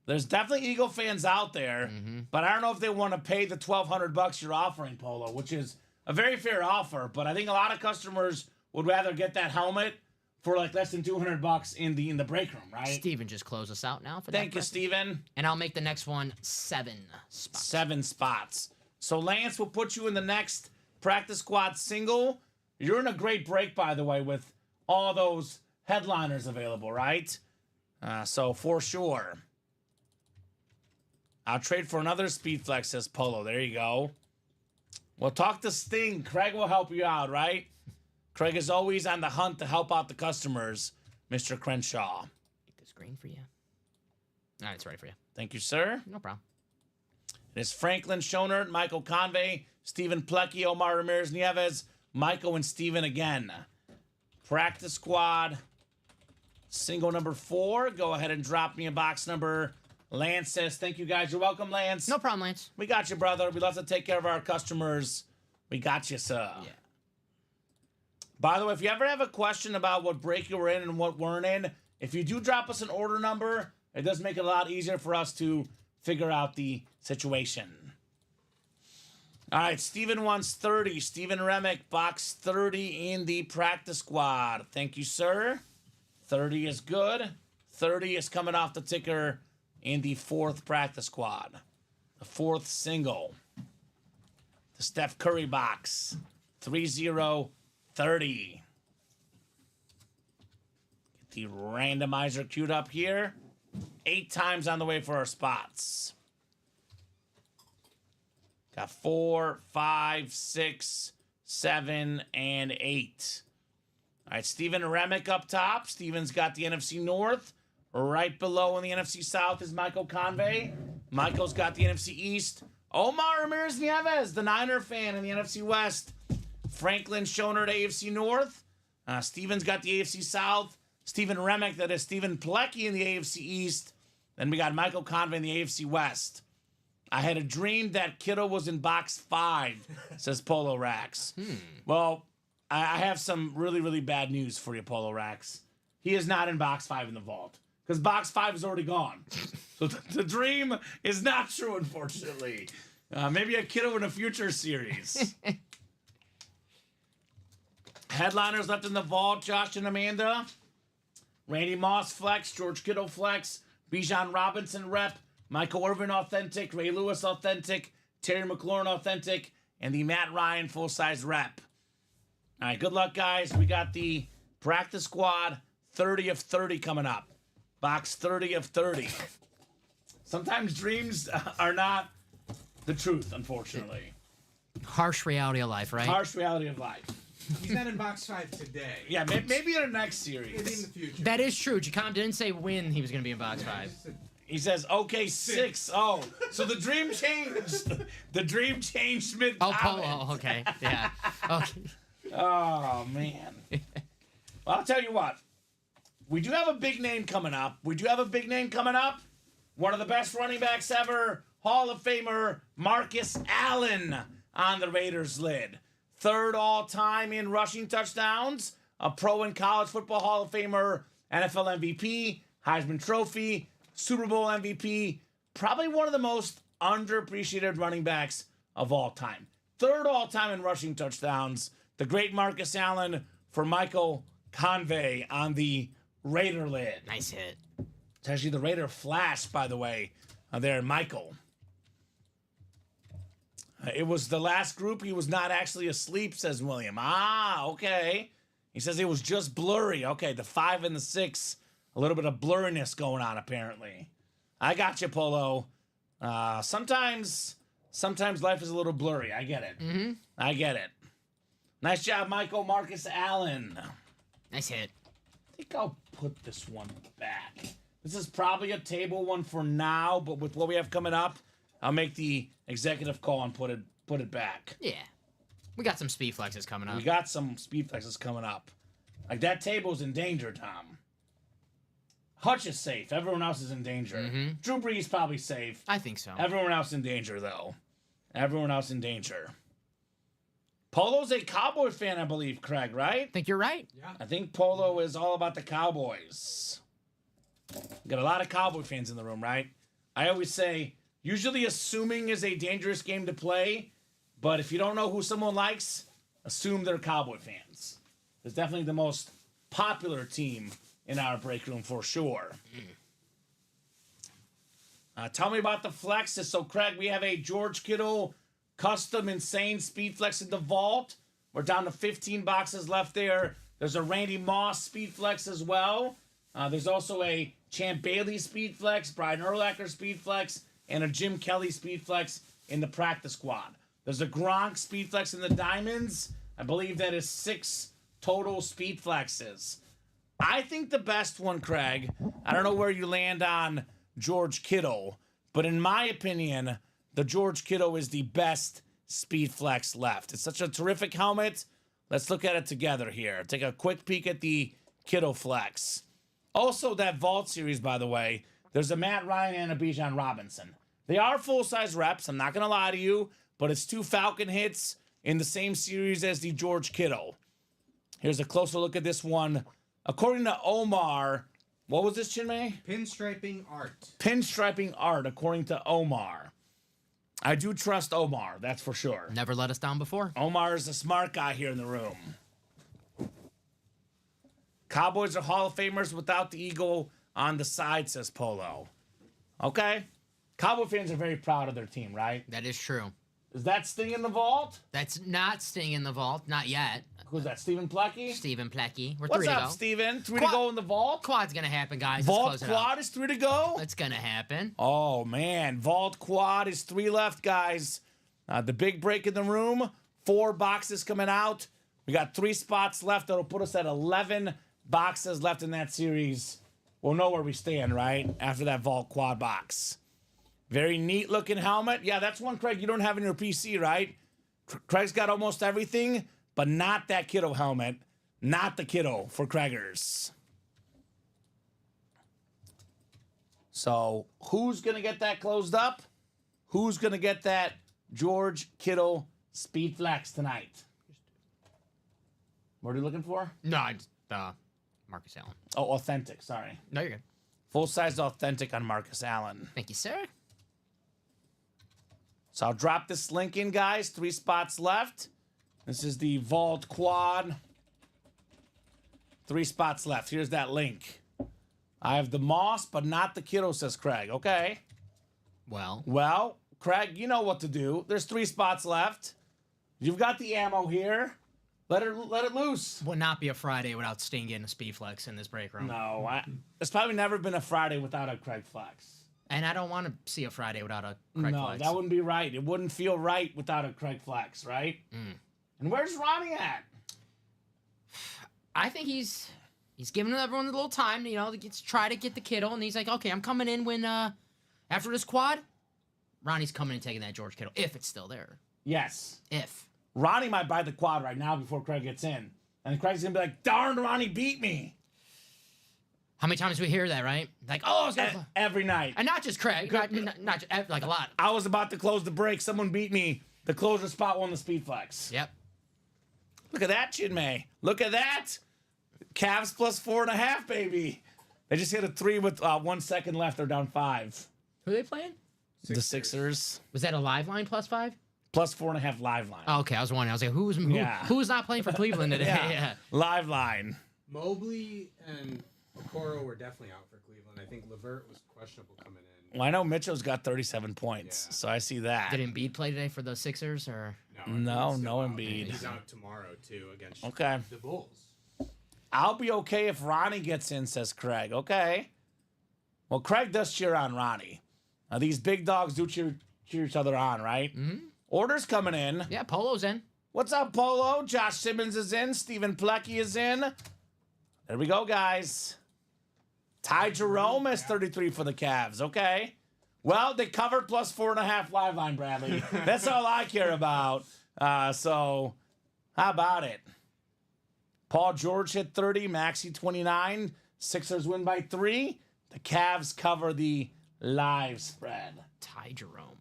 There's definitely Eagle fans out there, but I don't know if they want to pay the $1,200 you're offering, Polo, which is a very fair offer. But I think a lot of customers would rather get that helmet for like less than $200 in the break room, right? Steven just closed us out now for Thank that. you, Steven. And I'll make the next one 7 spots. 7 spots. So Lance will put you in the next practice squad single. You're in a great break, by the way, with all those headliners available, right? So for sure. I'll trade for another speed flex, says Polo. There you go. We'll talk to Sting. Craig will help you out, right? Craig is always on the hunt to help out the customers, Mr. Crenshaw. Make this green for you. All right, it's ready for you. Thank you, sir. No problem. It is Franklin Schonert, Michael Convey, Stephen Plecki, Omar Ramirez Nieves, Michael and Steven again. Practice squad. Single number 4. Go ahead and drop me a box number. Lance says, thank you guys. You're welcome, Lance. No problem, Lance. We got you, brother. We love to take care of our customers. We got you, sir. Yeah. By the way, if you ever have a question about what break you were in and what weren't in, if you do drop us an order number, it does make it a lot easier for us to figure out the situation. All right, Steven wants 30. Steven Remick, box 30 in the practice squad. Thank you, sir. 30 is good. 30 is coming off the ticker in the 4th practice squad. The 4th single. The Steph Curry box. 30-30. Get the randomizer queued up here. 8 times on the way for our spots. Got 4, 5, 6, 7, and 8. All right, Steven Remick up top. Steven's got the NFC North. Right below in the NFC South is Michael Convey. Michael's got the NFC East. Omar Ramirez Nieves, the Niner fan in the NFC West. Franklin Schonert, AFC North. Steven's got the AFC South. Steven Remick, that is Stephen Plecki in the AFC East. Then we got Michael Convey in the AFC West. I had a dream that Kittle was in box 5, says Polo Rax. Well, I have some really, really bad news for you, Polo Rax. He is not in box 5 in the vault. Because box 5 is already gone. So the dream is not true, unfortunately. Maybe a Kittle in a future series. Headliners left in the vault, Josh and Amanda. Randy Moss flex, George Kittle flex, Bijan Robinson rep, Michael Irvin authentic, Ray Lewis authentic, Terry McLaurin authentic, and the Matt Ryan full-size rep. All right, good luck, guys. We got the practice squad 30 of 30 coming up. Box 30 of 30. Sometimes dreams are not the truth, unfortunately. Harsh reality of life, right? Harsh reality of life. He's not in box 5 today. Yeah, maybe in the next Maybe in series. the future. That is true. Jacom didn't say when he was going to be in box 5. He says, okay, 6-0. So the dream changed. The dream changed mid Oh, Polo. Okay. Yeah. Okay. Oh, man. Well, I'll tell you what. We do have a big name coming up. One of the best running backs ever, Hall of Famer Marcus Allen on the Raiders lid. 3rd all-time in rushing touchdowns, a pro and college football Hall of Famer, NFL MVP, Heisman Trophy, Super Bowl MVP, probably one of the most underappreciated running backs of all time. 3rd all-time in rushing touchdowns, the great Marcus Allen for Michael Convey on the Raider lid. Nice hit. It's actually the Raider flash, by the way, there, Michael. It was the last group. He was not actually asleep, says William. Okay. He says it was just blurry. Okay, the 5 and the 6, a little bit of blurriness going on, apparently. I got you, Polo. Sometimes life is a little blurry. I get it. I get it. Nice job, Michael Marcus Allen. Nice hit. I think I'll put this one back. This is probably a table one for now, but with what we have coming up, I'll make the executive call and put it back. Yeah. We got some speed flexes coming up. We got some speed flexes coming up. Like, that table's in danger, Tom. Hutch is safe. Everyone else is in danger. Drew Brees probably safe. I think so. Everyone else in danger, though. Everyone else in danger. Polo's a Cowboy fan, I believe, Craig, right? I think you're right. I think Polo is all about the Cowboys. Got a lot of Cowboy fans in the room, right? I always say, usually assuming is a dangerous game to play, but if you don't know who someone likes, assume they're Cowboy fans. It's definitely the most popular team in our break room for sure. Tell me about the flexes. So, Craig, we have a George Kittle custom insane speed flex in the vault. We're down to 15 boxes left there. There's a Randy Moss speed flex as well. There's also a Champ Bailey speed flex, Brian Urlacher speed flex, and a Jim Kelly speed flex in the practice squad. There's a Gronk speed flex in the diamonds. I believe that is 6 total speed flexes. I think the best one, Craig, I don't know where you land on George Kittle, but in my opinion, the George Kittle is the best speed flex left. It's such a terrific helmet. Let's look at it together here. Take a quick peek at the Kittle flex. Also, that Vault series, by the way, there's a Matt Ryan and a Bijan Robinson. They are full-size reps, I'm not going to lie to you, but it's 2 Falcon hits in the same series as the George Kittle. Here's a closer look at this one. According to Omar, what was this, Chinmay? Pinstriping art. Pinstriping art, according to Omar. I do trust Omar, that's for sure. Never let us down before. Omar is a smart guy here in the room. Cowboys are Hall of Famers without the eagle on the side, says Polo. Okay. Cowboy fans are very proud of their team, right? That is true. Is that Sting in the vault? That's not Sting in the vault. Not yet. Who's that, Stephen Plecky? Stephen Plecky. We're What's 3 to up, go. Steven? 3 to Quad- go in the vault? Quad's going to happen, guys. Let's Vault close it quad out. is 3 to go? It's going to happen. Oh, man. Vault quad is 3 left, guys. The big break in the room. 4 boxes coming out. We got 3 spots left. That'll put us at 11 boxes left in that series. We'll know where we stand, right? After that Vault quad box. Very neat looking helmet. Yeah, that's one, Craig, you don't have in your PC, right? Craig's got almost everything, but not that Kittle helmet. Not the Kittle for Craigers. So, who's going to get that closed up? Who's going to get that George Kittle speed flex tonight? What are you looking for? No, I just, Marcus Allen. Oh, authentic. Sorry. No, you're good. Full-size authentic on Marcus Allen. Thank you, sir. So I'll drop this link in, guys. 3 spots left. This is the Vault Quad. 3 spots left. Here's that link. I have the Moss, but not the Kittle, says Craig. Okay. Well, Craig, you know what to do. There's 3 spots left. You've got the ammo here. Let it loose. Would not be a Friday without Sting getting a speed flex in this break room. No, it's probably never been a Friday without a Craig flex. And I don't want to see a Friday without a Craig No, flex. that wouldn't be right. It wouldn't feel right without a Craig flex, right? And where's Ronnie at? I think he's giving everyone a little time, to try to get the Kittle, and he's like, okay, I'm coming in when after this quad, Ronnie's coming and taking that George Kittle if it's still there. Yes. If Ronnie might buy the quad right now before Craig gets in. And Craig's going to be like, darn, Ronnie beat me. how many times we hear that, right? Like, oh, it's gonna Every night. and not just Craig, not just, like a lot. I was about to close the break. Someone beat me. The closer spot won the speed flex. Yep. Look at that, Chinmay. Look at that. Cavs plus 4.5, baby. They just hit a 3 with 1 second left. They're down 5. Who are they playing? The Sixers. Was that a live line +5? Plus 4.5 live line. Oh, okay, I was wondering. I was like, who's not playing for Cleveland today? Yeah. Live line. Mobley and Okoro were definitely out for Cleveland. I think Levert was questionable coming in. Well, I know Mitchell's got 37 points, so I see that. Did Embiid play today for the Sixers or? No, Embiid's no still out. Embiid. He's out tomorrow too against Okay. the Bulls. I'll be okay if Ronnie gets in, says Craig. Okay. Well, Craig does cheer on Ronnie. These big dogs do cheer each other on, right? Mm-hmm. Orders coming in. Yeah, Polo's in. What's up, Polo? Josh Simmons is in. Stephen Plecky is in. There we go, guys. Ty Jerome has 33 for the Cavs. Okay. Well, they covered plus 4.5 live line, Bradley. That's all I care about. So, how about it? Paul George hit 30. Maxey 29. Sixers win by 3. The Cavs cover the live spread. Ty Jerome.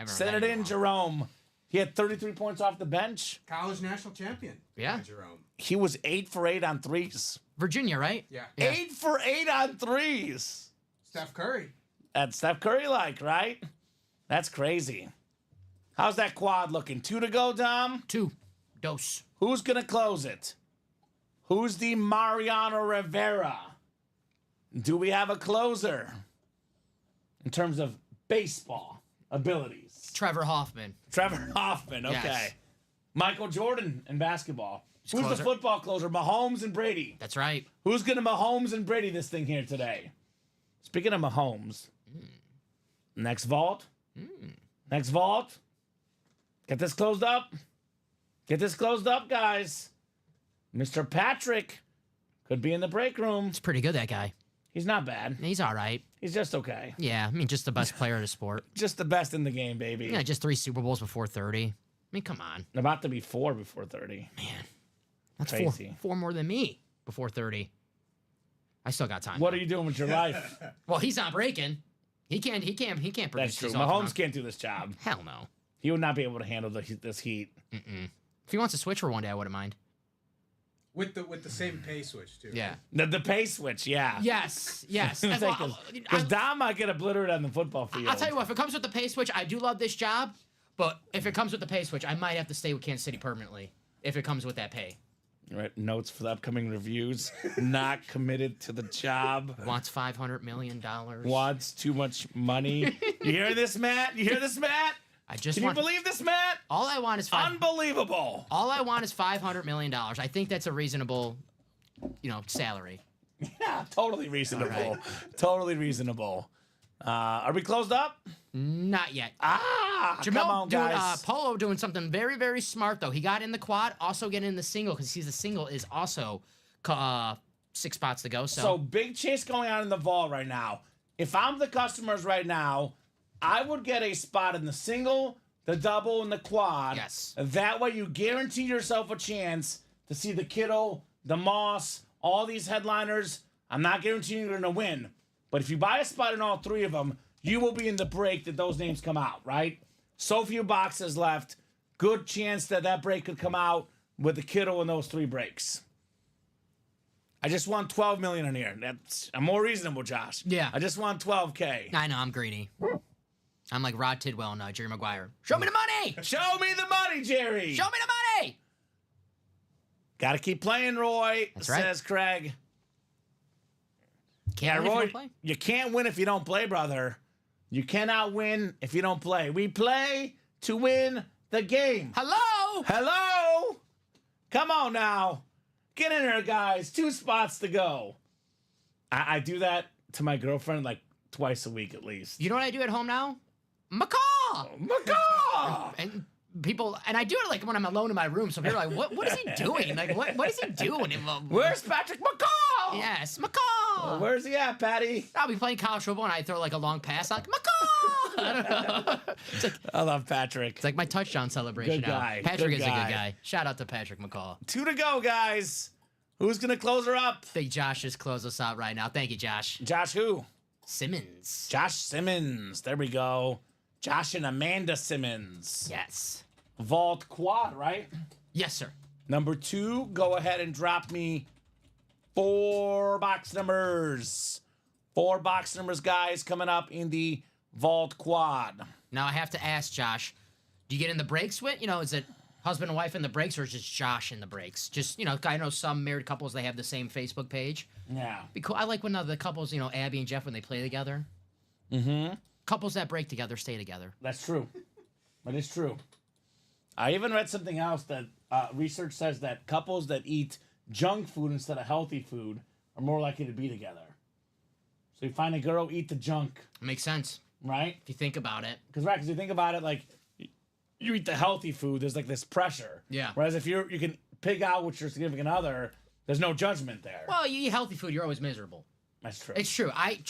Send it in, Jerome. He had 33 points off the bench. College national champion. Yeah. Jerome. He was 8 for 8 on threes. Virginia, right? Yeah. 8 for 8 on threes. Steph Curry. That's Steph Curry like, right? That's crazy. How's that quad looking? 2 to go, Dom? 2. Dose. Who's going to close it? Who's the Mariano Rivera? Do we have a closer in terms of baseball abilities? Trevor Hoffman. Trevor Hoffman, okay. Yes. Michael Jordan in basketball. Who's closer. the football closer? Mahomes and Brady. That's right. Who's going to Mahomes and Brady this thing here today? Speaking of Mahomes, next vault. Next vault. Get this closed up. Get this closed up, guys. Mr. Patrick could be in the break room. He's pretty good, that guy. He's not bad. He's all right. He's just okay. Yeah, I mean, just the best player in the sport. Just the best in the game, baby. Yeah, just 3 Super Bowls before 30. I mean, come on. About to be 4 before 30. Man, that's Crazy. four more than me before 30. I still got time. What are you doing with your life? Well, he's not breaking. He can't produce That's true. these all the Mahomes time. can't do this job. Hell no. He would not be able to handle this heat. If he wants to switch for one day, I wouldn't mind. With the same pay switch too. Yeah. The pace switch, yeah. Yes. Because Dom might get obliterated on the football field. I'll tell you what, if it comes with the pay switch, I do love this job. But if it comes with the pay switch, I might have to stay with Kansas City permanently if it comes with that pay. Right, notes for the upcoming reviews. Not committed to the job. Wants $500 million. Wants too much money. You hear this, Matt? You hear this, Matt? I just Can want. you believe this, Matt? All I want is Unbelievable. All I want is $500 million. I think that's a reasonable, salary. Yeah, totally reasonable. All right. Totally reasonable. Are we closed up? Not yet. Come on, guys. Polo doing something very, very smart though. He got in the quad, also getting in the single because the single is also 6 spots to go. So big chase going on in the vault right now. If I'm the customers right now, I would get a spot in the single, the double, and the quad. Yes. That way you guarantee yourself a chance to see the Kittle, the Moss, all these headliners. I'm not guaranteeing you're going to win. But if you buy a spot in all 3 of them, you will be in the break that those names come out, right? So few boxes left. Good chance that break could come out with the Kittle in those 3 breaks. I just want $12 million in here. I'm more reasonable, Josh. Yeah. I just want $12K. I know I'm greedy. I'm like Rod Tidwell and Jerry Maguire. Show me the money. Show me the money, Jerry. Show me the money. Got to keep playing, Roy. That's right. Says Craig. Can't win if you Roy, don't play. you can't win if you don't play, brother. You cannot win if you don't play. We play to win the game. Hello. Hello? Come on now. Get in here, guys. 2 spots to go. I do that to my girlfriend like twice a week at least. You know what I do at home now? Macaw. Macaw! And people, and I do it like when I'm alone in my room. So people are like, what is he doing? Like, what is he doing? Where's Patrick Macaw? Yes, Macaw. Where's he at, Patty? I'll be playing college football and I throw like a long pass. I'm like, Macaw. I don't know. I love Patrick. It's like my touchdown celebration Good now. guy. Patrick Good is guy. a good guy. Shout out to Patrick McCall. 2 to go, guys. Who's going to close her up? I think Josh just closed us out right now. Thank you, Josh. Josh who? Simmons. Josh Simmons. There we go. Josh and Amanda Simmons. Yes. Vault quad, right? Yes, sir. Number 2, go ahead and drop me 4 box numbers. 4 box numbers, guys, coming up in the Vault quad. Now I have to ask Josh, do you get in the breaks with, is it husband and wife in the breaks or is just Josh in the breaks? Just, I know some married couples, they have the same Facebook page. Yeah. Because I like when the couples, Abby and Jeff, when they play together. Mm-hmm. Couples that break together stay together. That's true. That is true. I even read something else that research says that couples that eat junk food instead of healthy food are more likely to be together. So you find a girl, eat the junk, Makes sense right? if you think about it. Because you think about it, like, you eat the healthy food, there's like this pressure. Yeah. Whereas if you can pig out with your significant other, there's no judgment there. Well, you eat healthy food, you're always miserable. That's true. It's true. I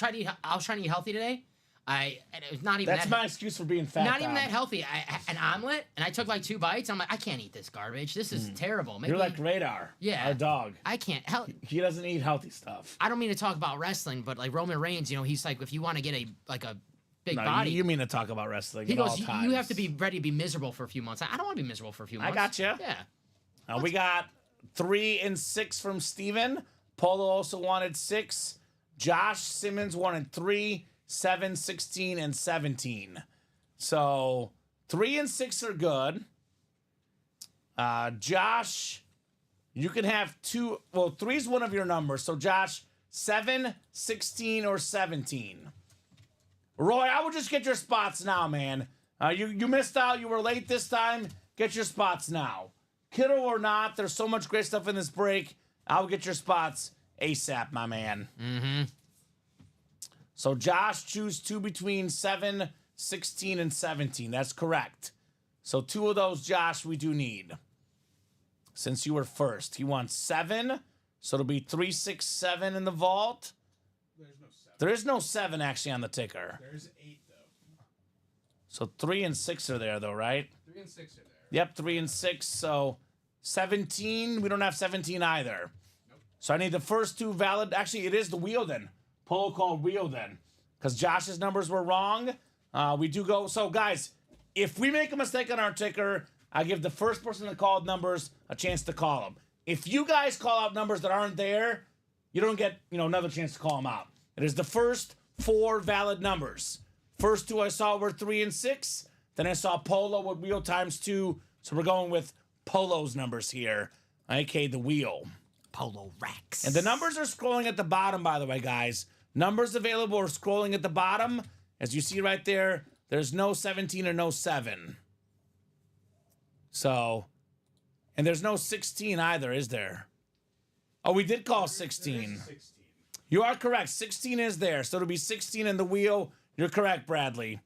was trying to eat healthy today. And it was not even That's that. my excuse for being fat. Not even Dom. that healthy. An omelet, and I took like 2 bites. I'm like, I can't eat this garbage. This is terrible. Maybe You're like Radar. Yeah. Our dog. I can't. He doesn't eat healthy stuff. I don't mean to talk about wrestling, but like Roman Reigns, he's like, if you want to get a big No, body. you mean to talk about wrestling He at goes, all you times. have to be ready to be miserable for a few months. I don't want to be miserable for a few I months. gotcha. Yeah. We got 3 and 6 from Steven. Polo also wanted 6. Josh Simmons wanted 3, 7, 16, and 17. So 3 and 6 are good. Josh, you can have 2. Well, 3 is one of your numbers. So Josh, 7, 16, or 17. Roy, I would just get your spots now, man. You missed out. You were late this time. Get your spots now. Kiddo or not, there's so much great stuff in this break. I'll get your spots ASAP, my man. Mm-hmm. So Josh, choose 2 between 7, 16, and 17. That's correct. So 2 of those, Josh, we do need. Since you were first. He wants 7. So it'll be 3, 6, 7 in the vault. There's no 7. There is no 7 actually on the ticker. There's 8 though. So 3 and 6 are there though, right? 3 and 6 are there. Yep, 3 and 6. So 17, we don't have 17 either. Nope. So I need the first 2 valid. Actually, it is the wheel then. Polo called wheel then. Because Josh's numbers were wrong. We do go. So guys, if we make a mistake on our ticker, I give the first person that called numbers a chance to call them. If you guys call out numbers that aren't there, you don't get, another chance to call them out. It is the first 4 valid numbers. First 2 I saw were 3 and 6. Then I saw Polo with wheel times 2. So we're going with Polo's numbers here, aka the wheel. Polo Rex. And the numbers are scrolling at the bottom, by the way, guys. Numbers available are scrolling at the bottom. As you see right there, there's no 17 or no 7. So, and there's no 16 either, is there? Oh, we did call 16. 16. You are correct. 16 is there. So it'll be 16 in the wheel. You're correct, Bradley.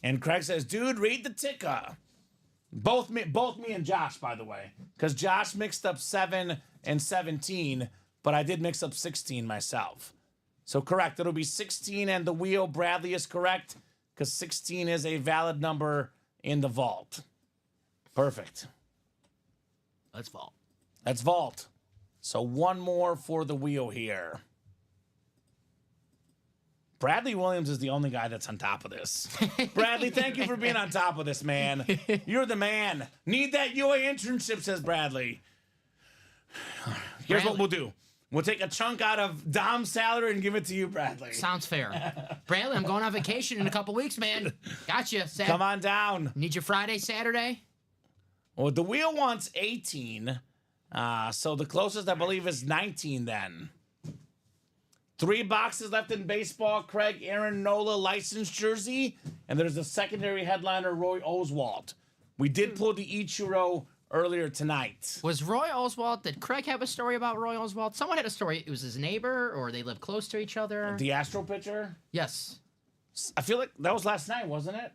And Craig says, dude, read the ticker. Both me and Josh, by the way. Because Josh mixed up 7 and 17, but I did mix up 16 myself. So correct. It'll be 16 and the wheel. Bradley is correct because 16 is a valid number in the vault. Perfect. Let's vault. That's vault. So 1 more for the wheel here. Bradley Williams is the only guy that's on top of this. Bradley, thank you for being on top of this, man. You're the man. Need that UA internship, says Bradley. Here's what we'll do. We'll take a chunk out of Dom's salary and give it to you, Bradley. Sounds fair. Bradley, I'm going on vacation in a couple weeks, man. Gotcha. Come on down. Need your Friday, Saturday? Well, the wheel wants 18. So the closest, I believe, is 19 then. 3 boxes left in baseball. Craig Aaron Nola licensed jersey. And there's a secondary headliner, Roy Oswalt. We did pull the Ichiro earlier tonight. Was Roy Oswalt, did Craig have a story about Roy Oswalt? Someone had a story. It was his neighbor or they live close to each other. The Astro pitcher? Yes. I feel like that was last night, wasn't it?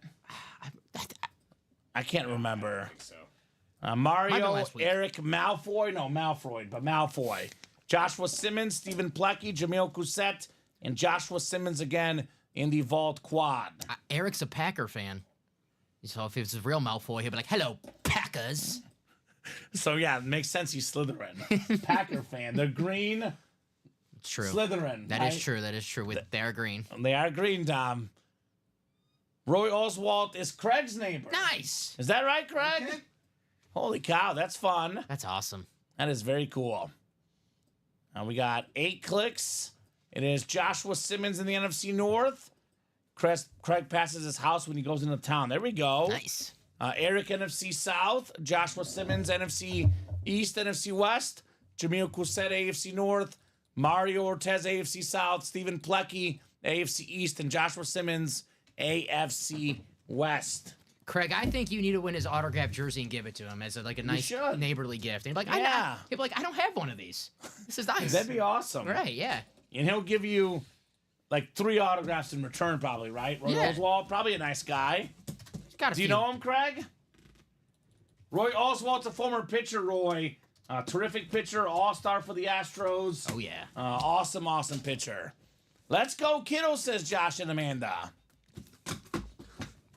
I can't remember. So Might have been Mario, last week. Eric Malfoy. No, Malfoy, but Malfoy. Joshua Simmons, Stephen Plecky, Jamil Cousette, and Joshua Simmons again in the Vault Quad. Eric's a Packer fan. So if it was a real Malfoy, he'd be like, hello, Packers. So yeah, it makes sense he's Slytherin. Packer fan. They're green. It's true. Slytherin. That right? is true. That is true. With their green. They are green, Dom. Roy Oswalt is Craig's neighbor. Nice. Is that right, Craig? Okay. Holy cow, that's fun. That's awesome. That is very cool. Now we got 8 clicks. It is Joshua Simmons in the NFC North. Craig passes his house when he goes into town. There we go. Nice. Eric, NFC South. Joshua Simmons, NFC East, NFC West. Jamil Cousette, AFC North. Mario Ortez, AFC South. Stephen Plecky, AFC East. And Joshua Simmons, AFC West. Craig, I think you need to win his autographed jersey and give it to him as a nice should. neighborly gift. And he'd be like, Yeah. he'd be like, I don't have one of these. This is nice. That'd be awesome. Right, yeah. And he'll give you like 3 autographs in return, probably, right? Roy Yeah. Oswalt, probably a nice guy. He's got a Do you few. know him, Craig? Roy Oswalt's a former pitcher, Roy. Terrific pitcher, all-star for the Astros. Oh, yeah. Awesome, awesome pitcher. Let's go, Kiddo, says Josh and Amanda.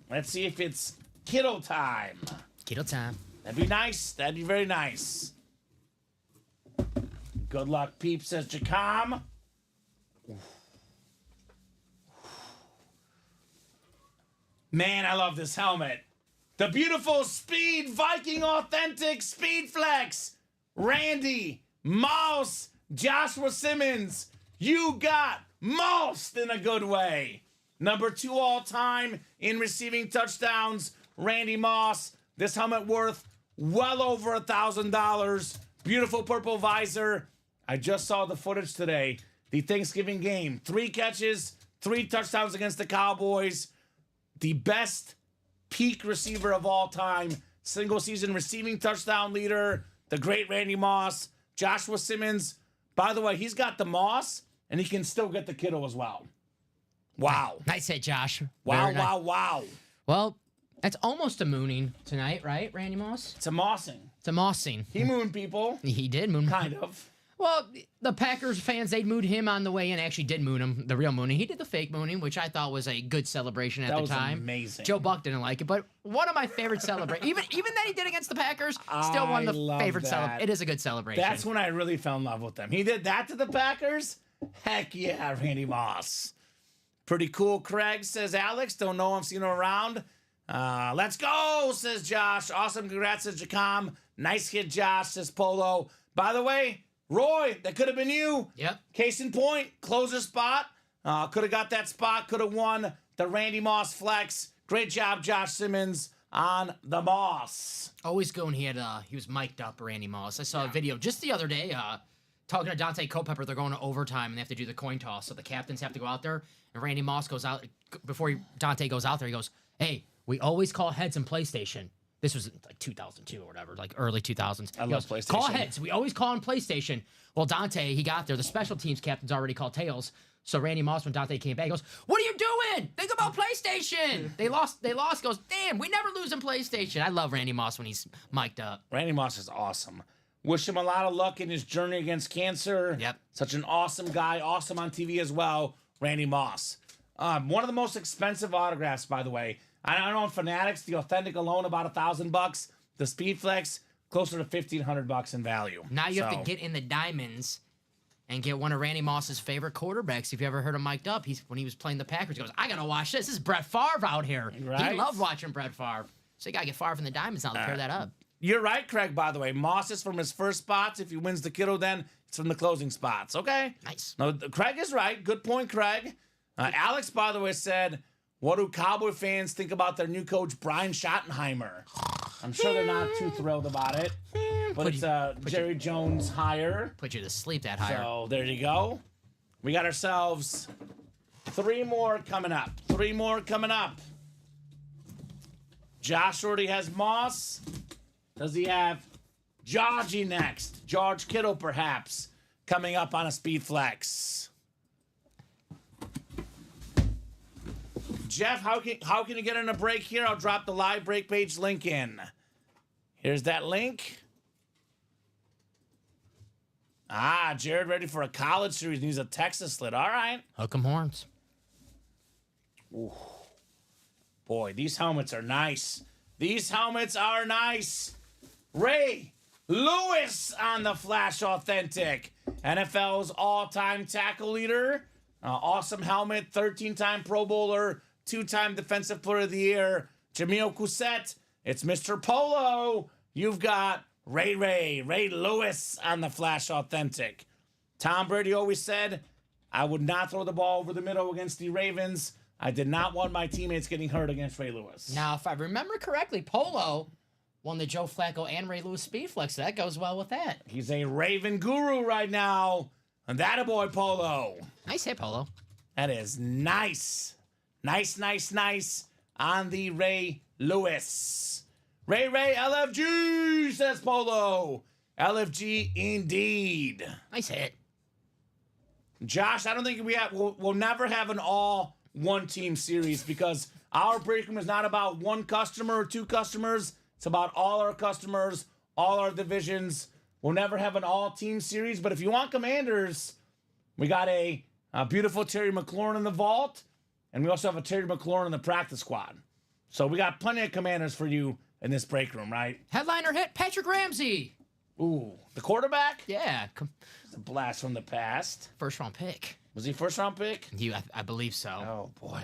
Let's see if it's Kiddo time. Kiddo time. That'd be nice. That'd be very nice. Good luck, Peep, says Jacom. Man, I love this helmet. The beautiful Speed Viking Authentic Speed Flex. Randy Moss, Joshua Simmons. You got mossed in a good way. Number 2 all time in receiving touchdowns, Randy Moss. This helmet worth well over $1,000. Beautiful purple visor. I just saw the footage today. The Thanksgiving game. 3 catches, 3 touchdowns against the Cowboys. The best peak receiver of all time. Single season receiving touchdown leader. The great Randy Moss. Joshua Simmons. By the way, he's got the Moss, and he can still get the Kittle as well. Wow. Nice hit, Josh. Wow, Very nice. wow. Well, that's almost a mooning tonight, right, Randy Moss? It's a mossing. It's a mossing. He mooned people. He did moon. Kind of. Well, the Packers fans, they mooned him on the way in. Actually did moon him, the real mooning. He did the fake mooning, which I thought was a good celebration at That the was time. amazing. Joe Buck didn't like it, but one of my favorite celebrations. even that he did against the Packers, still one I of the love favorite that. celebrations. It is a good celebration. That's when I really fell in love with them. He did that to the Packers? Heck yeah, Randy Moss. Pretty cool, Craig, says Alex. Don't know him, seen him around. Let's go, says Josh. Awesome, congrats, says Jacom. Nice hit, Josh, says Polo. By the way, Roy, that could have been you. Yep. Case in point, closer spot. Could have got that spot, could have won the Randy Moss flex. Great job, Josh Simmons on the Moss. Always going. He was mic'd up, Randy Moss. I saw a video just the other day talking to Dante Culpepper. They're going to overtime and they have to do the coin toss, so the captains have to go out there. And Randy Moss goes out before Dante goes out there. He goes, "Hey, we always call heads in PlayStation." This was like 2002 or whatever, like early 2000s. I love PlayStation. Call heads. We always call him PlayStation. Well, Dante, he got there. The special teams captains already called tails. So Randy Moss, when Dante came back, he goes, "What are you doing? Think about PlayStation." They lost. He goes, "Damn, we never lose in PlayStation." I love Randy Moss when he's mic'd up. Randy Moss is awesome. Wish him a lot of luck in his journey against cancer. Yep. Such an awesome guy. Awesome on TV as well. Randy Moss. One of the most expensive autographs, by the way. I don't know on Fanatics, the authentic alone about $1,000. The Speed Flex closer to $1,500 in value. Now you have So, to get in the diamonds and get one of Randy Moss's favorite quarterbacks. If you ever heard him mic'd up, when he was playing the Packers, he goes, "I gotta watch this. This is Brett Favre out here." Right. He loved watching Brett Favre. So you gotta get Favre in the diamonds now to pair that up. You're right, Craig, by the way. Moss is from his first spots. If he wins the Kittle, then it's from the closing spots. Okay? Nice. No, Craig is right. Good point, Craig. Alex, by the way, said, "What do Cowboy fans think about their new coach, Brian Schottenheimer?" I'm sure they're not too thrilled about it. But it's Jerry Jones hire. Put you to sleep that higher. So there you go. We got ourselves 3 more coming up. 3 more coming up. Josh already has Moss. Does he have Georgie next? George Kittle, perhaps, coming up on a Speed Flex. Jeff, how can you get in a break here? I'll drop the live break page link in. Here's that link. Jared ready for a college series. Needs a Texas slit. All right. Hook 'em horns. Boy, these helmets are nice. These helmets are nice. Ray Lewis on the Flash Authentic. NFL's all-time tackle leader. Awesome helmet. 13-time Pro Bowler. 2-time Defensive Player of the Year. Jamil Cousset. It's Mr. Polo. You've got Ray Lewis on the Flash Authentic. Tom Brady always said, "I would not throw the ball over the middle against the Ravens. I did not want my teammates getting hurt against Ray Lewis." Now, if I remember correctly, Polo won the Joe Flacco and Ray Lewis Speed Flex. That goes well with that. He's a Raven guru right now. And that a boy, Polo. Nice hit, Polo. That is nice. Nice on the Ray Lewis. Ray LFG, says Polo. LFG indeed. Nice hit. Josh, I don't think we'll never have an all one team series because our break room is not about one customer or 2 customers. It's about all our customers, all our divisions. We'll never have an all team series, but if you want Commanders, we got a beautiful Terry McLaurin in the vault, and we also have a Terry McLaurin in the practice squad. So we got plenty of Commanders for you in this break room, right? Headliner hit, Patrick Ramsey. Ooh, the quarterback? Yeah, It's a blast from the past. first round pick. Was he first round pick? I believe so. Oh, boy.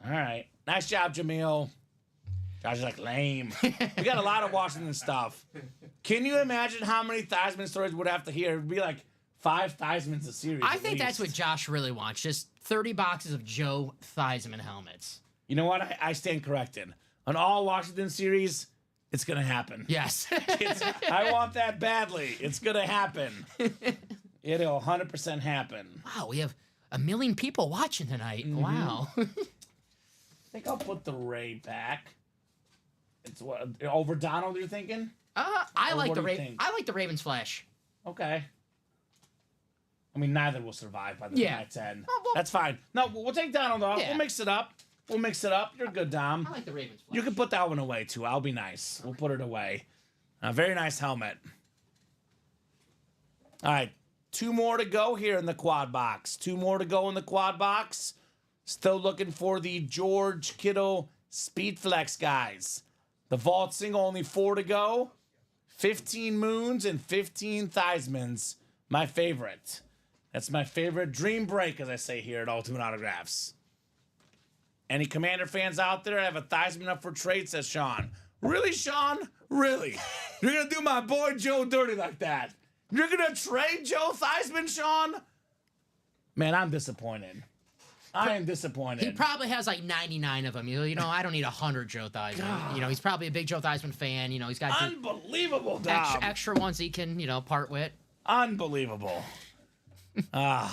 All right. Nice job, Jamil. Josh is like, lame. We got a lot of Washington stuff. Can you imagine how many Theismann stories would have to hear? It'd be like 5 Theismanns a series. I at think that's what least. Josh really wants. Just 30 boxes of Joe Theismann helmets. You know what? I stand corrected. On all Washington series, it's going to happen. Yes. I want that badly. It's going to happen. It'll 100% happen. Wow, we have 1 million people watching tonight. Wow. I think I'll put the Ray back. It's what over Donald, you're thinking? I Or like what the do you think? I like the Ravens flash. Okay. I mean, neither will survive by the Yeah. night's end. well- That's fine. No, we'll take Donald off. Yeah. We'll mix it up. You're good, Dom. I like the Ravens flash. You can put that one away, too. I'll be nice. We'll put it away. A very nice helmet. All right. 2 more to go here in the quad box. 2 more to go in the quad box. Still looking for the George Kittle Speed Flex guys. The vault single, only 4 to go. 15 Moons and 15 Theismanns. My favorite. That's my favorite dream break, as I say here at Ultimate Autographs. Any Commander fans out there? I have a Theismann up for trade, says Sean. Really, Sean? Really? You're going to do my boy Joe dirty like that? You're going to trade Joe Theismann, Sean? Man, I'm disappointed. I am disappointed. He probably has like 99 of them. You know, I don't need 100 Joe Theismann. You know, he's probably a big Joe Theismann fan. You know, he's got Unbelievable, Dom. extra ones he can, part with. Unbelievable. I'm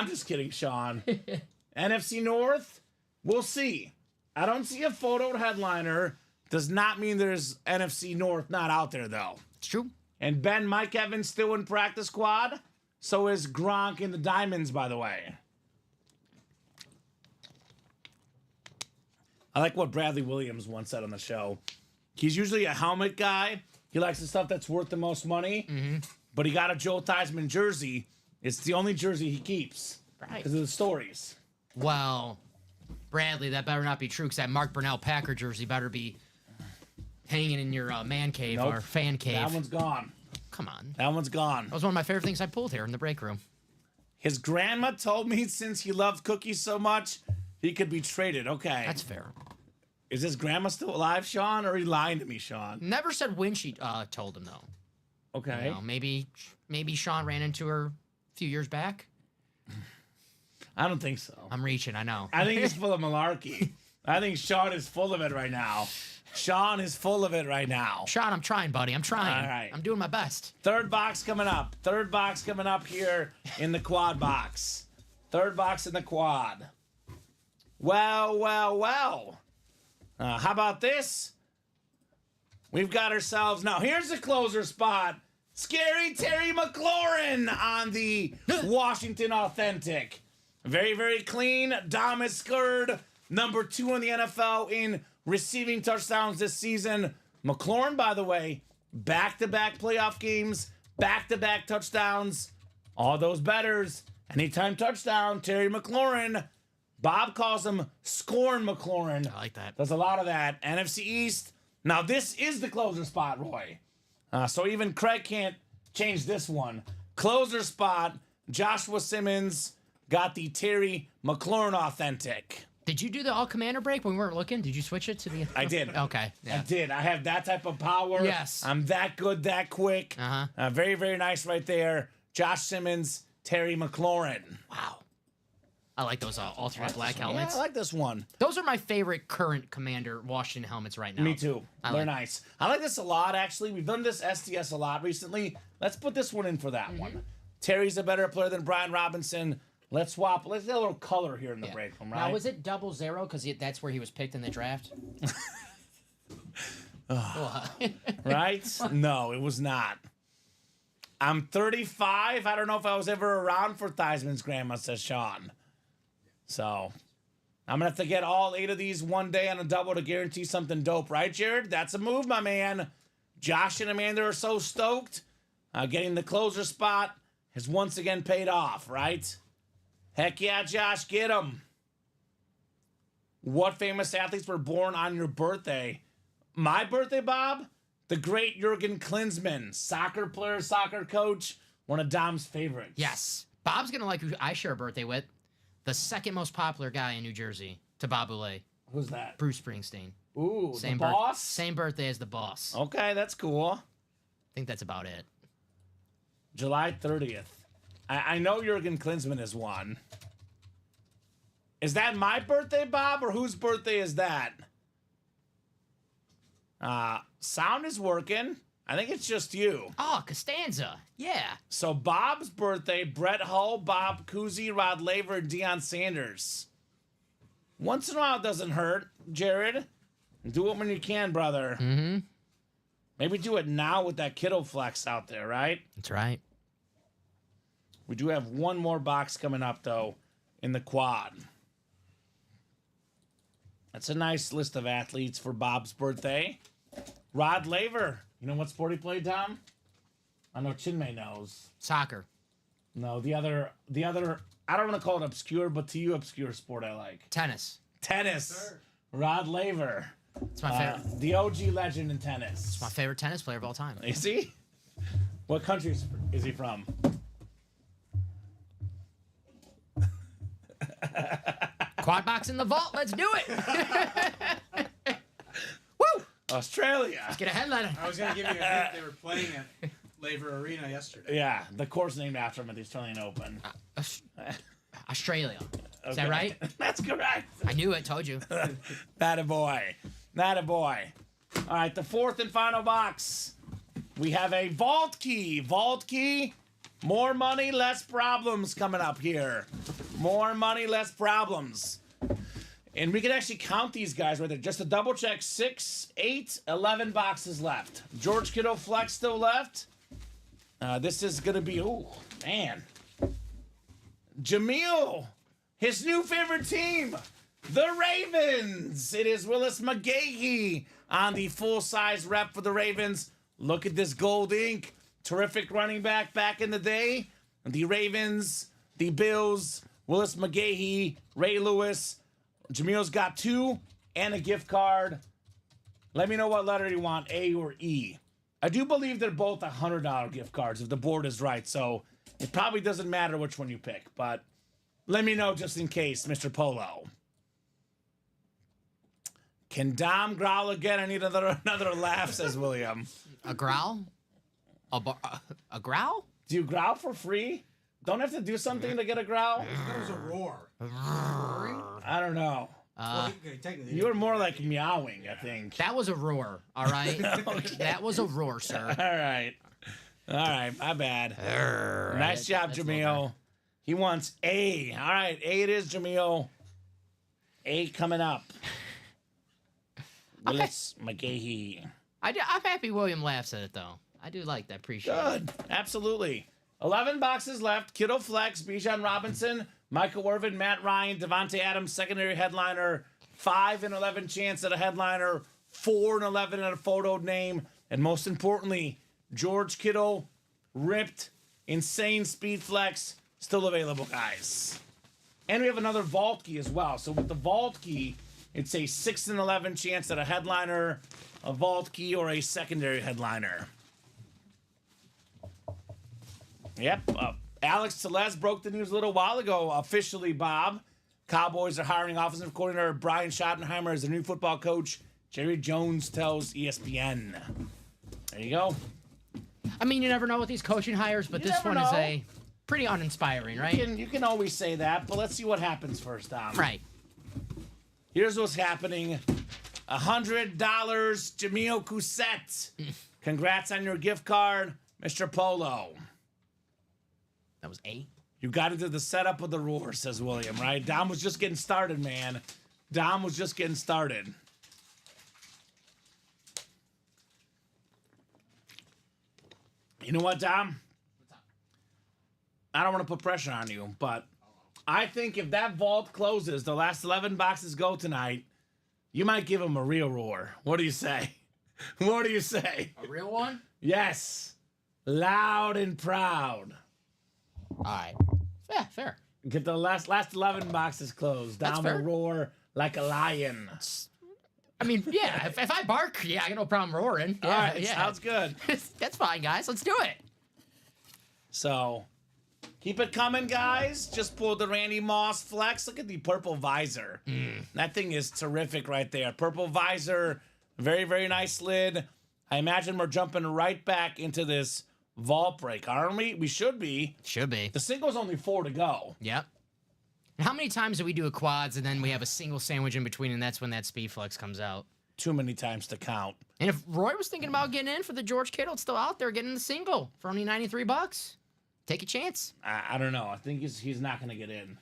just kidding, Sean. NFC North, we'll see. I don't see a photo headliner. Does not mean there's NFC North not out there, though. It's true. And Mike Evans still in practice squad. So is Gronk and the Diamonds, by the way. I like what Bradley Williams once said on the show. He's usually a helmet guy. He likes the stuff that's worth the most money. But he got a Joe Theismann jersey. It's the only jersey he keeps. Right. Because of the stories. Well, Bradley, that better not be true because that Mark Brunell Packer jersey better be hanging in your man cave Nope. or fan cave. That one's gone. Come on. That one's gone. That was one of my favorite things I pulled here in the break room. His grandma told me since he loved cookies so much, he could be traded. Okay. That's fair. Is his grandma still alive, Sean, or are you lying to me, Sean? Never said when she told him though. Okay. You know, maybe Sean ran into her a few years back. I don't think so. I'm reaching, I know. I think he's full of malarkey. I think Sean is full of it right now. Sean is full of it right now. Sean, I'm trying, buddy. I'm trying. All right. I'm doing my best. Third box coming up. Third box coming up here in the quad box. Third box in the quad. Well. How about this? We've got ourselves... Now, here's the closer spot. Scary Terry McLaurin on the Washington Authentic. Very, very clean. Dom is scored. Number 2 in the NFL in receiving touchdowns this season. McLaurin, by the way, back-to-back playoff games, back-to-back touchdowns. All those bettors. Anytime touchdown, Terry McLaurin. Bob calls him Scorn McLaurin. I like that. There's a lot of that. NFC East. Now, this is the closer spot, Roy. So even Craig can't change this one. Closer spot, Joshua Simmons got the Terry McLaurin Authentic. Did you do the all commander break when we weren't looking? Did you switch it to the... I did. Okay. I Yeah. did. I have that type of power. Yes. I'm that good, that quick. Uh-huh. Very, very nice right there. Josh Simmons, Terry McLaurin. Wow. I like those alternate black helmets. Yeah, I like this one. Those are my favorite current Commander Washington helmets right now. Me too. I They're like- nice. I like this a lot, actually. We've done this SDS a lot recently. Let's put this one in for that Mm-hmm. one. Terry's a better player than Brian Robinson. Let's swap. Let's get a little color here in the Yeah. break room, right? Now, was it 00 because that's where he was picked in the draft? Right? No, it was not. I'm 35. I don't know if I was ever around for Theismann's grandma, says Sean. So, I'm going to have to get all 8 of these one day on a double to guarantee something dope. Right, Jared? That's a move, my man. Josh and Amanda are so stoked. Getting the closer spot has once again paid off, right? Heck yeah, Josh, get him. What famous athletes were born on your birthday? My birthday, Bob? The great Jurgen Klinsmann, soccer player, soccer coach, one of Dom's favorites. Yes. Bob's going to like who I share a birthday with. The second most popular guy in New Jersey to Bob Boulay. Who's that? Bruce Springsteen. Ooh, Same the boss? Same birthday as the boss. I Okay, that's cool. think that's about it. July 30th. I know Jurgen Klinsmann is one. Is that my birthday, Bob, or whose birthday is that? Sound is working. I think it's just you. Oh, Costanza. Yeah. So Bob's birthday, Brett Hull, Bob Cousy, Rod Laver, and Deion Sanders. Once in a while it doesn't hurt, Jared. Do it when you can, brother. Mm-hmm. Maybe do it now with that Kittle flex out there, right? That's right. We do have one more box coming up, though, in the quad. That's a nice list of athletes for Bob's birthday. Rod Laver. You know what sport he played, Tom? I know Chinmay knows. Soccer. No, the other, I don't want to call it obscure, but to you, obscure sport I like. Tennis. Tennis. Rod Laver. It's my favorite. The OG legend in tennis. It's my favorite tennis player of all time. Is he? What country is he from? Quad box in the vault. Let's do it. Woo! Australia. Let's get a headline. I was gonna give you a hint. They were playing at Laver Arena yesterday. Yeah, the course named after him at the Australian Open. Australia. Is that Okay. right? That's correct. I knew it. Told you. That a boy. That a boy. All right, the fourth and final box. We have a vault key. Vault key. More money, less problems coming up here. More money, less problems. And we can actually count these guys right there. Just to double check, 6, 8, 11 boxes left. George Kittle flex still left. This is going to be, oh, man. Jameel, his new favorite team, the Ravens. It is Willis McGahee on the full-size rep for the Ravens. Look at this gold ink. Terrific running back in the day. The Ravens, the Bills, Willis McGahee, Ray Lewis. Jameel's got 2 and a gift card. Let me know what letter you want, A or E. I do believe they're both $100 gift cards if the board is right, so it probably doesn't matter which one you pick, but let me know just in case, Mr. Polo. Can Dom growl again? I need another laugh, says William. A growl? A growl? Do you growl for free? Don't have to do something to get a growl? That was a roar. I don't know. Well, technically, You were more like meowing, I think. That was a roar. All right. That was a roar, sir. All right. All right. My bad. Nice job, That's Jameel. He wants A. All right. A it is, Jameel. A coming up. Willis McGahee. I'm happy William laughs at it, though. I do like that. Appreciate it. Good. Absolutely. 11 boxes left. Kittle Flex, Bijan Robinson, Michael Irvin, Matt Ryan, Devontae Adams, secondary headliner, 5 and 11 chance at a headliner, 4 and 11 at a photo name, and most importantly, George Kittle, ripped, insane speed flex, still available, guys. And we have another vault key as well. So with the vault key, it's a 6 and 11 chance at a headliner, a vault key, or a secondary headliner. Yep. Alex Celeste broke the news a little while ago, officially, Bob. Cowboys are hiring offensive coordinator Brian Schottenheimer as their new football coach. Jerry Jones tells ESPN. There you go. I mean, you never know with these coaching hires, but You this never one is know. a pretty uninspiring, right? You can always say that, but let's see what happens first, Dom. Right. Here's what's happening. $100, Jameel Cousette. Congrats on your gift card, Mr. Polo. That was 8. You got into the setup of the roar, says William, right? Dom was just getting started, man. Dom was just getting started. You know what, Dom? I don't want to put pressure on you, but I think if that vault closes, the last 11 boxes go tonight, you might give him a real roar. What do you say? What do you say? A real one? Yes. Loud and proud. All right. Yeah, fair. Get the last 11 boxes closed. That's Down the fair. roar like a lion. I mean, yeah, if I bark, yeah, I got no problem roaring. Yeah, All right, sounds good. That's fine, guys. Let's do it. So, Keep it coming, guys. Just pulled the Randy Moss flex. Look at the purple visor. That thing is terrific right there. Purple visor, very, very nice lid. I imagine we're jumping right back into this vault break, aren't we? We should be. Should be. The single's only 4 to go. Yep. And how many times do we do a quads and then we have a single sandwich in between, and that's when that speed flex comes out? Too many times to count. And if Roy was thinking about getting in for the George Kittle, it's still out there getting the single for only $93. Take a chance. I don't know. I think he's not going to get in.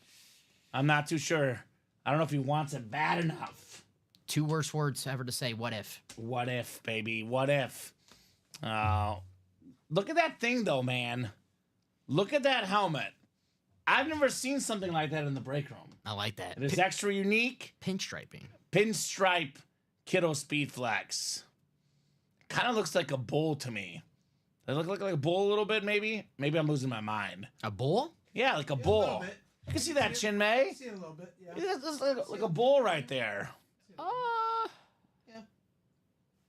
I'm not too sure. I don't know if he wants it bad enough. 2 worst words ever to say. What if? What if, baby? What if? Look at that thing, though, man. Look at that helmet. I've never seen something like that in the break room. I like that. It is extra unique. Pinstriping. Pinstripe Kittle Speed Flex. Kind of looks like a bull to me. Does it look like a bull a little bit, maybe? Maybe I'm losing my mind. A bull? Yeah, like a A bull. little bit. You can see that, Chin May. See it a little bit, yeah. It's like a bull right there.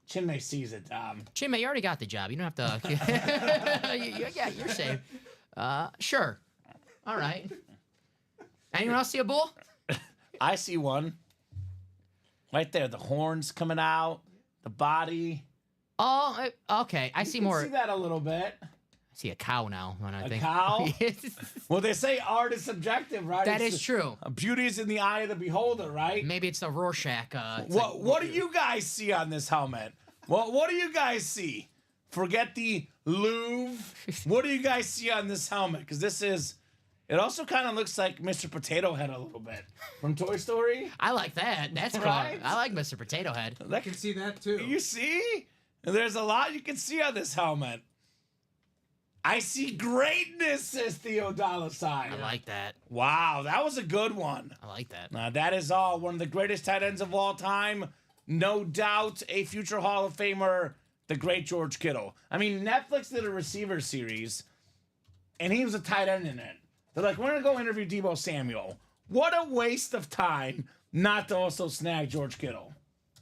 Chin May sees it, Chinmay, you already got the job. You don't have to. Yeah, you're safe. Sure. All right. Anyone else see a bull? I see one. Right there, the horns coming out, the body. Oh, okay. I see You can more. see that a little bit. I see a cow now. When I A think cow? Well, they say art is subjective, right? That It's is true. Beauty is in the eye of the beholder, right? Maybe it's the Rorschach. What do you guys see on this helmet? What do you guys see? Forget the Louvre. What do you guys see on this helmet? Because it also kind of looks like Mr. Potato Head a little bit from Toy Story. I like that. That's cool. Right? I like Mr. Potato Head. I can see that too. You see? There's a lot you can see on this helmet. I see greatness, says Theo Dollar$ign. I like that. Wow, that was a good one. I like that. That is all. One of the greatest tight ends of all time. No doubt a future Hall of Famer, the great George Kittle. I mean, Netflix did a receiver series, and he was a tight end in it. They're like, we're going to go interview Deebo Samuel. What a waste of time not to also snag George Kittle.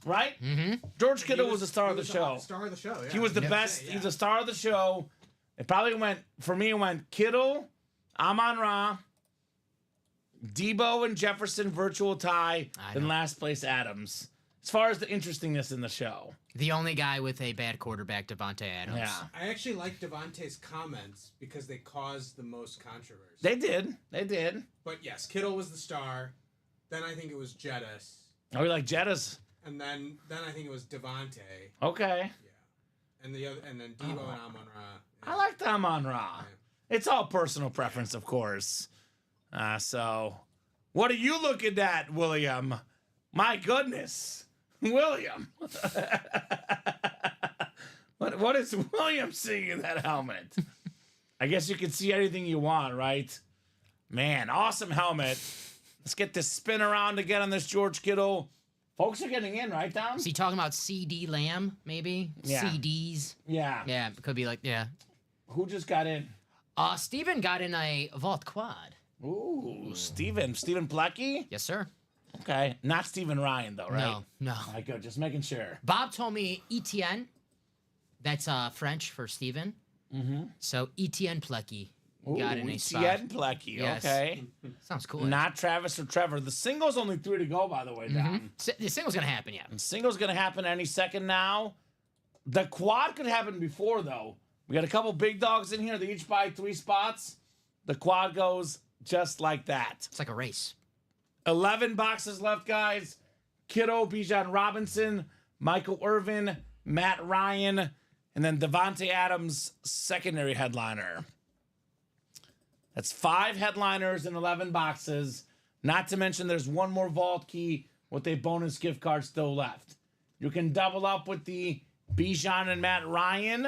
Right? Mm-hmm. George Kittle was the star of the show. Star of the show, yeah. He was the best. Yeah. He's the star of the show. It probably went, for me, it went Kittle, Amon-Ra, Debo and Jefferson virtual tie, then last place Adams. As far as the interestingness in the show. The only guy with a bad quarterback, Devontae Adams. Yeah. I actually like Devontae's comments because they caused the most controversy. They did. But yes, Kittle was the star. Then I think it was Jettis. Oh, you like Jettas? And then I think it was Devontae. Okay. And then Debo and Amon-Ra. Yeah. I like Amon-Ra. It's all personal preference, of course. So, what are you looking at, William? My goodness. William. What is William seeing in that helmet? I guess you can see anything you want, right? Man, awesome helmet. Let's get this spin around again on this George Kittle. Folks are getting in, right, Dom? Is he talking about CD Lamb, maybe? Yeah. CDs? Yeah. Yeah, it could be like, yeah. Who just got in? Steven got in a Vault Quad. Ooh, Steven Plecky? Yes, sir. Okay. Not Steven Ryan, though, right? No. All right, good. Just making sure. Bob told me Etienne. That's French for Steven. Mm-hmm. So Etienne Plecky got in a spot. Etienne Plecky. Yes. Okay. Sounds cool. Not Travis or Trevor. The single's only 3 to go, by the way, Dom. The single's going to happen, yeah. The single's going to happen any second now. The quad could happen before, though. We got a couple big dogs in here. They each buy 3 spots. The quad goes just like that. It's like a race. 11 boxes left, guys. Kittle, Bijan Robinson, Michael Irvin, Matt Ryan, and then Devontae Adams, secondary headliner. That's 5 headliners in 11 boxes. Not to mention there's one more vault key with a bonus gift card still left. You can double up with the Bijan and Matt Ryan.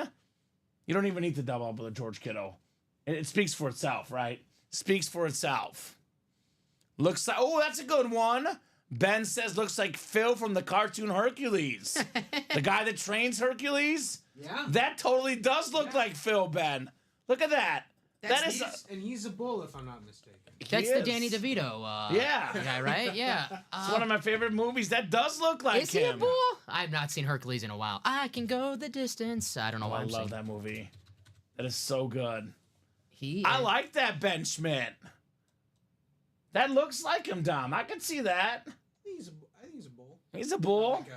You don't even need to double up with a George Kittle. It speaks for itself, right? Speaks for itself. Looks like, oh, that's a good one. Ben says looks like Phil from the cartoon Hercules. The guy that trains Hercules? Yeah. That totally does look like Phil, Ben. Look at that. And he's a bull, if I'm not mistaken. That's He the is. Danny DeVito Yeah. guy, right? Yeah. It's one of my favorite movies. That does look like Is him. he a bull? I've not seen Hercules in a while. I can go the distance. I don't know Oh, why I I'm love saying. that movie. That is so good. I like that Ben Schmidt. That looks like him, Dom. I can see that. I think he's a bull. He's a bull. Like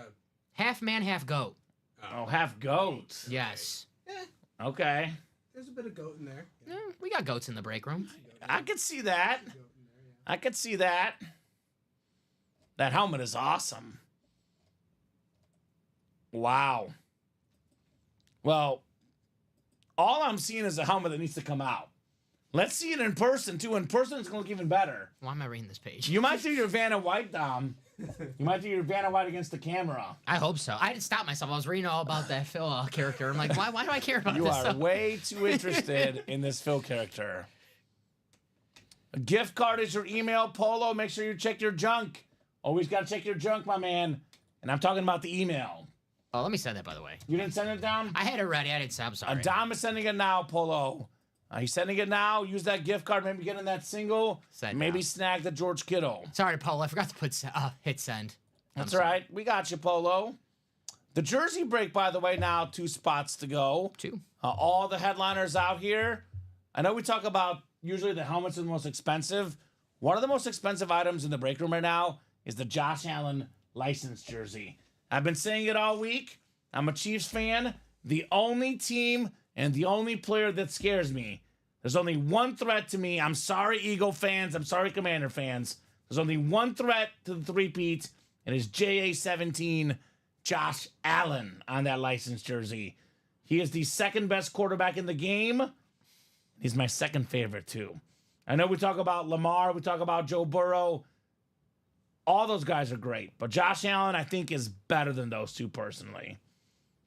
half man, half goat. Oh, half goat. Yes. Okay. there's a bit of goat in there. Eh, we got goats in the break room. I could see that. I could see that. That helmet is awesome. Wow. Well, all I'm seeing is a helmet that needs to come out. Let's see it in person, too. In person, it's going to look even better. Why am I reading this page? You might do your Vanna White, Dom. You might do your Vanna White against the camera. I hope so. I had to stop myself. I was reading all about that Phil character. I'm like, why do I care about You this are stuff? way too interested in this Phil character. A gift card is your email, Polo. Make sure you check your junk. Always got to check your junk, my man. And I'm talking about the email. Oh, let me send that, by the way. You didn't send it down? I had it ready. I didn't send. I'm sorry. Dom is sending it now, Polo. He's sending it now. Use that gift card. Maybe get in that single. Send maybe now. snag the George Kittle. Sorry, Paul. I forgot to put hit send. That's all right. We got you, Polo. The jersey break, by the way, now 2 spots to go. 2. All the headliners out here. I know we talk about usually the helmets are the most expensive. One of the most expensive items in the break room right now is the Josh Allen licensed jersey. I've been saying it all week. I'm a Chiefs fan. The only team and the only player that scares me. There's only one threat to me. I'm sorry, Eagle fans. I'm sorry, Commander fans. There's only one threat to the three-peat, and it's JA-17 Josh Allen on that licensed jersey. He is the second best quarterback in the game. He's my second favorite, too. I know we talk about Lamar. We talk about Joe Burrow. All those guys are great. But Josh Allen, I think, is better than those two personally.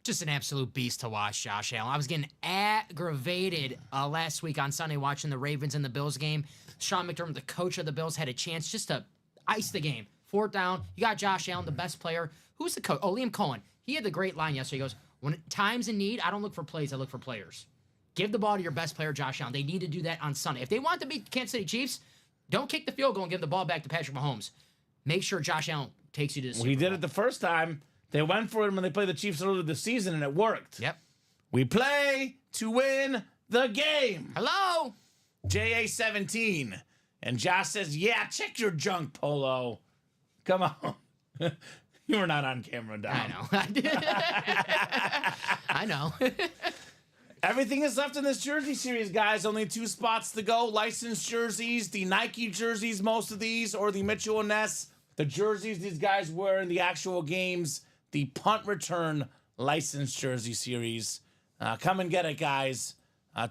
Just an absolute beast to watch, Josh Allen. I was getting aggravated last week on Sunday watching the Ravens and the Bills game. Sean McDermott, the coach of the Bills, had a chance just to ice the game. 4th down. You got Josh Allen, the best player. Who's the coach? Oh, Liam Cohen. He had the great line yesterday. He goes, when time's in need, I don't look for plays, I look for players. Give the ball to your best player, Josh Allen. They need to do that on Sunday. If they want to beat Kansas City Chiefs, don't kick the field goal and give the ball back to Patrick Mahomes. Make sure Josh Allen takes you to the Super He did Bowl. it the first time. They went for it when they played the Chiefs earlier this season, and it worked. Yep. We play to win the game. Hello? JA-17. And Josh says, yeah, check your junk, Polo. Come on. You were not on camera, Dom. I know. I know. Everything is left in this jersey series, guys. Only 2 spots to go. Licensed jerseys, the Nike jerseys, most of these, or the Mitchell and Ness. The jerseys these guys wear in the actual games. The punt return licensed jersey series. Come and get it, guys.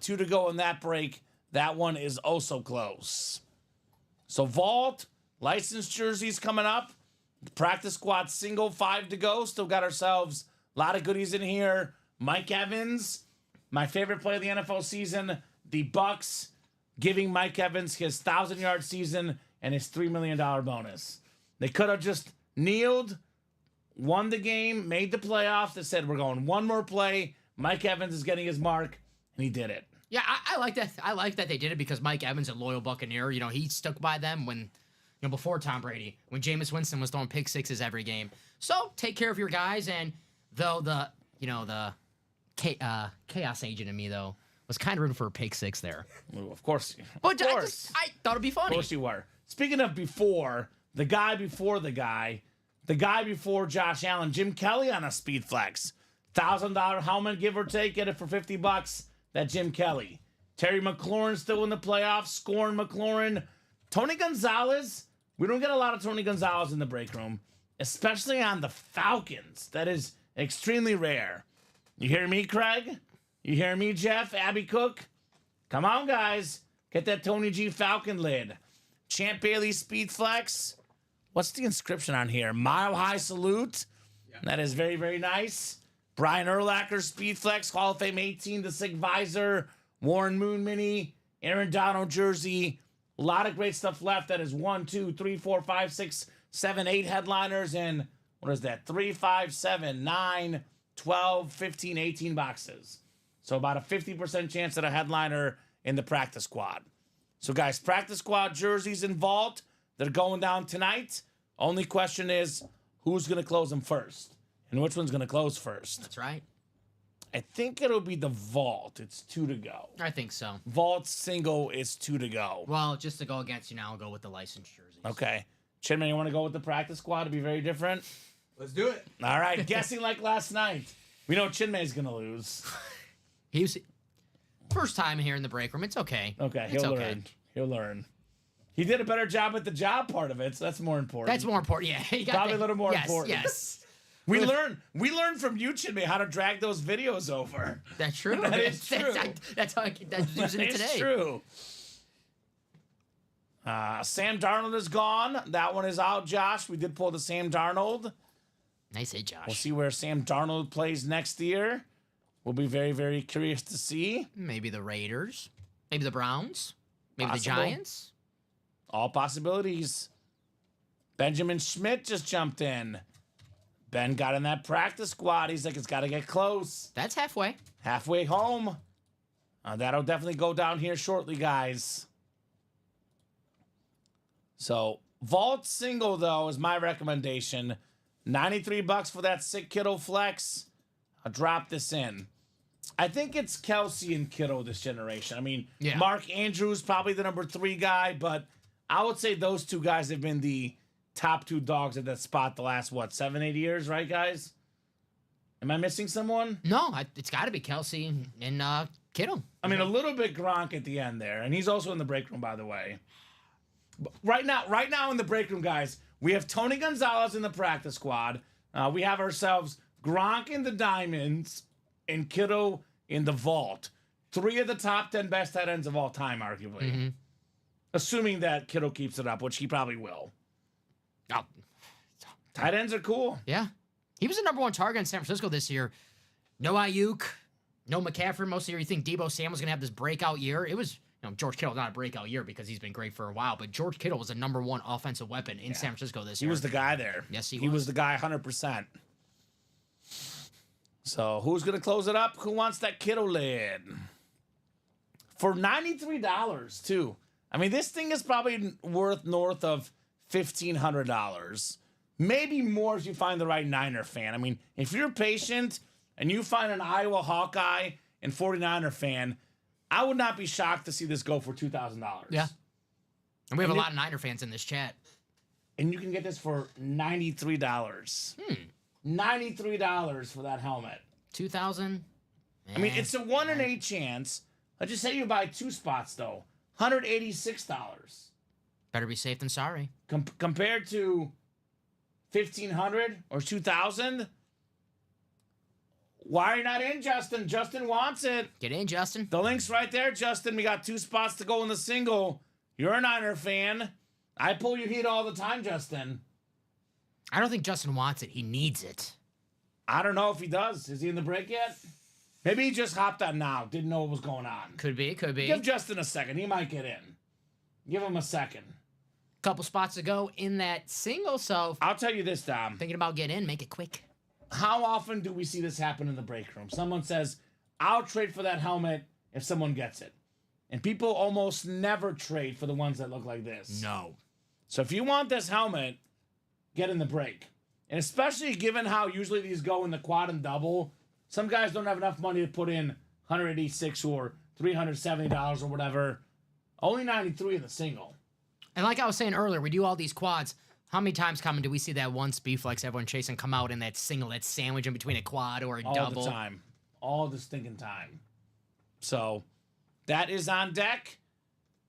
2 to go in that break. That one is also close. So Vault, licensed jerseys coming up. Practice squad single, 5 to go. Still got ourselves a lot of goodies in here. Mike Evans, my favorite play of the NFL season. The Bucks giving Mike Evans his 1,000-yard season and his $3 million bonus. They could have just kneeled, won the game, made the playoffs. They said, we're going one more play. Mike Evans is getting his mark, and he did it. Yeah, I like that. I like that they did it because Mike Evans, a loyal Buccaneer, he stuck by them when, before Tom Brady, when Jameis Winston was throwing pick sixes every game. So take care of your guys, and though the chaos agent in me though was kind of rooting for a pick six there. Ooh, of course. But Of course. I thought it'd be funny. Of course you were. Speaking of before, the guy before Josh Allen, Jim Kelly on a speed flex. $1,000 helmet, give or take, get it for $50. That Jim Kelly. Terry McLaurin still in the playoffs, scoring McLaurin. Tony Gonzalez. We don't get a lot of Tony Gonzalez in the break room, especially on the Falcons. That is extremely rare. You hear me, Craig? You hear me, Jeff? Abby Cook? Come on, guys. Get that Tony G Falcon lid. Champ Bailey Speed Flex. What's the inscription on here? Mile High Salute. Yeah. That is very, very nice. Brian Urlacher Speed Flex. Hall of Fame 18. The Sig Visor. Warren Moon Mini. Aaron Donald jersey. A lot of great stuff left. That is 1, 2, 3, 4, 5, 6, 7, 8 headliners. And what is that? 3, 5, 7, 9, 12, 15, 18 boxes. So about a 50% chance at a headliner in the practice squad. So guys, practice squad jerseys in Vault. They're going down tonight. Only question is, who's going to close them first? And which one's going to close first? That's right. I think it'll be the vault. It's 2 to go. I think so. Vault single is 2 to go. Well, just to go against you now, I'll go with the licensed jerseys. Okay. Chinman, you want to go with the practice squad to be very different? Let's do it. All right. Guessing like last night. We know Chinmay's going to lose. He was first time here in the break room. It's okay. Okay. It's He'll okay. learn. He'll learn. He did a better job at the job part of it, so that's more important. That's more important. Yeah, he got Probably that- a little more yes, important. Yes, We learned from you, Chinmay, how to drag those videos over. that's true. That is true. That's how I keep using it It's today. true. Sam Darnold is gone. That one is out, Josh. We did pull the Sam Darnold. Nice hit, Josh. We'll see where Sam Darnold plays next year. We'll be very, very curious to see. Maybe the Raiders. Maybe the Browns. Maybe Possible. the Giants. All possibilities. Benjamin Schmidt just jumped in. Ben got in that practice squad. He's like, it's got to get close. That's halfway. Halfway home. That'll definitely go down here shortly, guys. So, vault single, though, is my recommendation. $93 for that sick Kittle flex. I'll drop this in. I think it's Kelsey and Kittle this generation. I mean, Yeah. Mark Andrews probably the number 3 guy, but I would say those 2 guys have been the top 2 dogs at that spot the last, 7, 8 years, right, guys? Am I missing someone? No, it's got to be Kelsey and Kittle. I mean, a little bit Gronk at the end there, and he's also in the break room, by the way. But right now in the break room, guys, we have Tony Gonzalez in the practice squad. We have ourselves Gronk in the Diamonds and Kittle in the vault. 3 of the top 10 best tight ends of all time, arguably. Mm-hmm. Assuming that Kittle keeps it up, which he probably will. Oh, Tight ends are cool. yeah. He was the number 1 target in San Francisco this year. No Ayuk, no McCaffrey most of the year. You think Debo Samuel's going to have this breakout year? It was, George Kittle, not a breakout year because he's been great for a while, but George Kittle was the number 1 offensive weapon in San Francisco this He year. was the guy there. Yes, he was. He was the guy 100%. So who's going to close it up? Who wants that Kittle lid? For $93, too. I mean, this thing is probably worth north of $1,500. Maybe more if you find the right Niner fan. I mean, if you're patient and you find an Iowa Hawkeye and 49er fan, I would not be shocked to see this go for $2,000. Yeah. And we have And a lot of Niner fans in this chat. And you can get this for $93. $93 for that helmet. 2,000. I mean, it's a 1 in 8 chance. Let's just say you buy 2 spots, though. $186. Better be safe than sorry. Compared to $1,500 or $2,000. Why are you not in, Justin? Justin wants it. Get in, Justin. The link's right there, Justin. We got 2 spots to go in the single. You're a Niner fan. I pull your heat all the time, Justin. I don't think Justin wants it. He needs it. I don't know if he does. Is he in the break yet? Maybe he just hopped on now. Didn't know what was going on. Could be, could be. Give Justin a second. He might get in. Give him a second. Couple spots to go in that single, so I'll tell you this, Dom. thinking about getting in, make it quick. How often do we see this happen in the break room? Someone says, I'll trade for that helmet if someone gets it. And people almost never trade for the ones that look like this. No. So if you want this helmet, get in the break. And especially given how usually these go in the quad and double, some guys don't have enough money to put in $186 or $370 or whatever. Only 93 in the single. And like I was saying earlier, we do all these quads. How many times coming do we see that one speed flex everyone chasing come out in that single, that sandwich in between a quad or a All double? the time. All the stinking time. So that is on deck.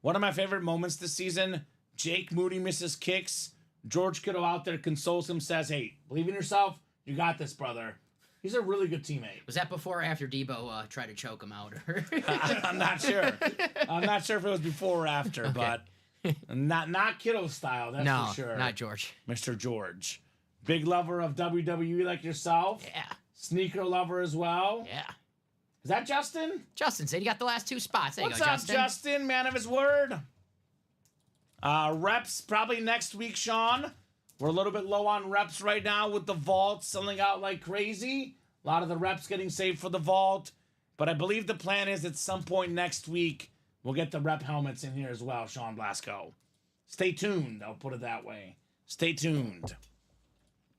One of my favorite moments this season, Jake Moody misses kicks. George Kittle out there consoles him, says, hey, believe in yourself. You got this, brother. He's a really good teammate. Was that before or after Debo tried to choke him out? I'm not sure. I'm not sure if it was before or after, but not Kittle style, that's no, for sure. not George. Mr. George. Big lover of WWE like yourself. Yeah, Sneaker lover as well. yeah. Is that Justin? Justin said he got the last 2 spots. There What's you go, up, Justin? Man of his word. Reps probably next week, Sean. We're a little bit low on reps right now with the vault selling out like crazy. A lot of the reps getting saved for the vault. But I believe the plan is at some point next week, we'll get the rep helmets in here as well, Sean Blasco. Stay tuned. I'll put it that way. Stay tuned.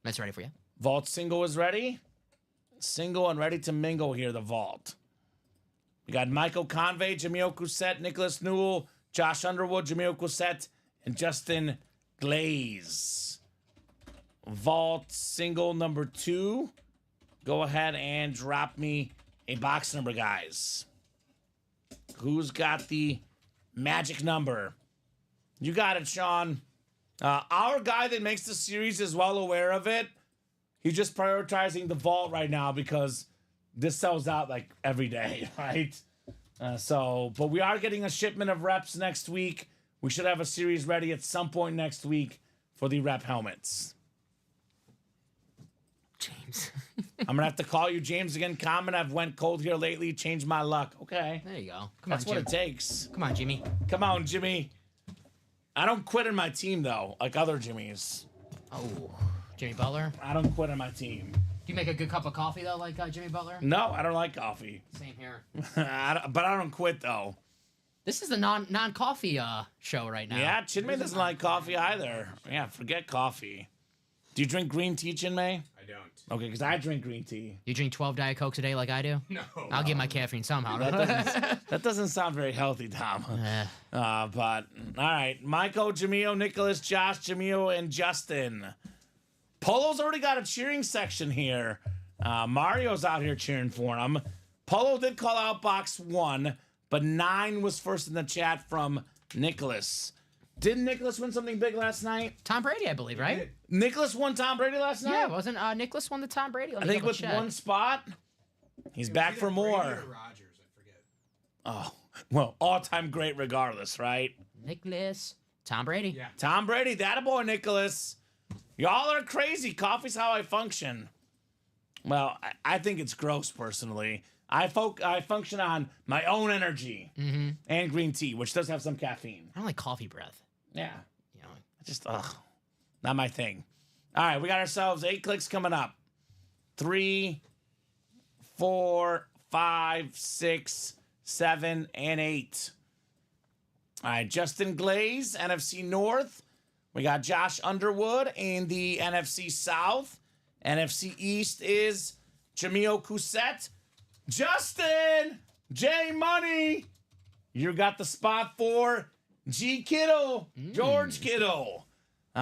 That's ready for you. Vault single is ready. single and ready to mingle here, the vault. We got Michael Convey, Jamil Cousette, Nicholas Newell, Josh Underwood, Jamil Cousette, and Justin Glaze. Vault single number 2. Go ahead and drop me a box number, guys. Who's got the magic number? You got it, Sean. Our guy that makes the series is well aware of it. He's just prioritizing the vault right now because this sells out like every day, right? But we are getting a shipment of reps next week. We should have a series ready at some point next week for the rep helmets. James. I'm gonna have to call you James again. Comment. I've went cold here lately. Changed my luck. Okay. There you go. Come That's on, what Jim. it takes. Come on, Jimmy. Come on, Jimmy. I don't quit in my team though, like other Jimmys. Oh, Jimmy Butler. I don't quit in my team. Do you make a good cup of coffee though, like Jimmy Butler? No, I don't like coffee. Same here. But I don't quit though. This is the non-coffee show right now. Yeah, Chinmay doesn't like coffee either. Yeah, forget coffee. Do you drink green tea, Chinmay? I don't. Okay, because I drink green tea. You drink 12 Diet Cokes a day like I do? No. I'll get my caffeine somehow. That doesn't sound very healthy, Tom. But all right, Michael, Jamil, Nicholas, Josh, Jamil, and Justin. Polo's already got a cheering section here. Mario's out here cheering for him. Polo did call out box 1, but 9 was first in the chat from Nicholas. Didn't Nicholas win something big last night? Tom Brady, I believe, right? Nicholas won Tom Brady last night? Yeah, wasn't Nicholas won the Tom Brady? Let I me think double with check. one spot. He's back for more. Rogers, I forget. Oh, well, all-time great regardless, right? Nicholas. Tom Brady. Yeah. Tom Brady, that boy, Nicholas. Y'all are crazy. Coffee's how I function. Well, I think it's gross, personally. I function on my own energy and green tea, which does have some caffeine. I don't like coffee breath. Yeah. You know, Not my thing. All right, we got ourselves 8 clicks coming up. 3, 4, 5, 6, 7, and 8. All right, Justin Glaze, NFC North. We got Josh Underwood in the NFC South. NFC East is Jamil Cousette. Justin! J Money! You got the spot for G Kittle, George Kittle.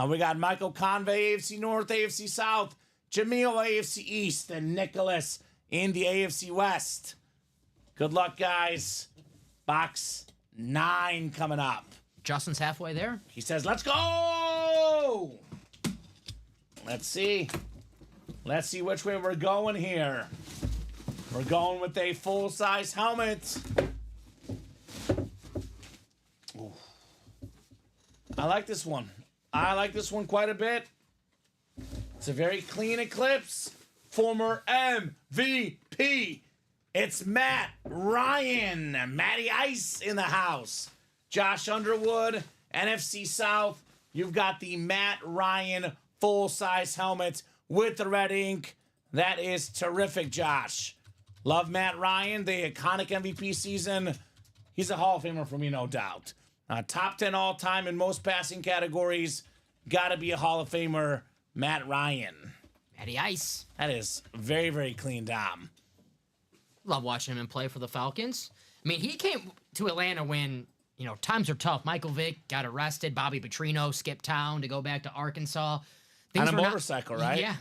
We got Michael Convey, AFC North, AFC South, Jamil, AFC East, and Nicholas in the AFC West. Good luck, guys. Box 9 coming up. Justin's halfway there. He says, let's go! Let's see. Let's see which way we're going here. We're going with a full-size helmet. Ooh. I like this one. I like this one quite a bit. It's a very clean Eclipse. Former MVP. It's Matt Ryan. Matty Ice in the house. Josh Underwood, NFC South. You've got the Matt Ryan full-size helmet with the red ink. That is terrific, Josh. Love Matt Ryan, the iconic MVP season. He's a Hall of Famer for me, no doubt. Top 10 all-time in most passing categories. Got to be a Hall of Famer, Matt Ryan. Matty Ice. That is very, very clean, Dom. Love watching him play for the Falcons. I mean, he came to Atlanta when, you know, times are tough. Michael Vick got arrested. Bobby Petrino skipped town to go back to Arkansas. On a were not- motorcycle, right? Yeah.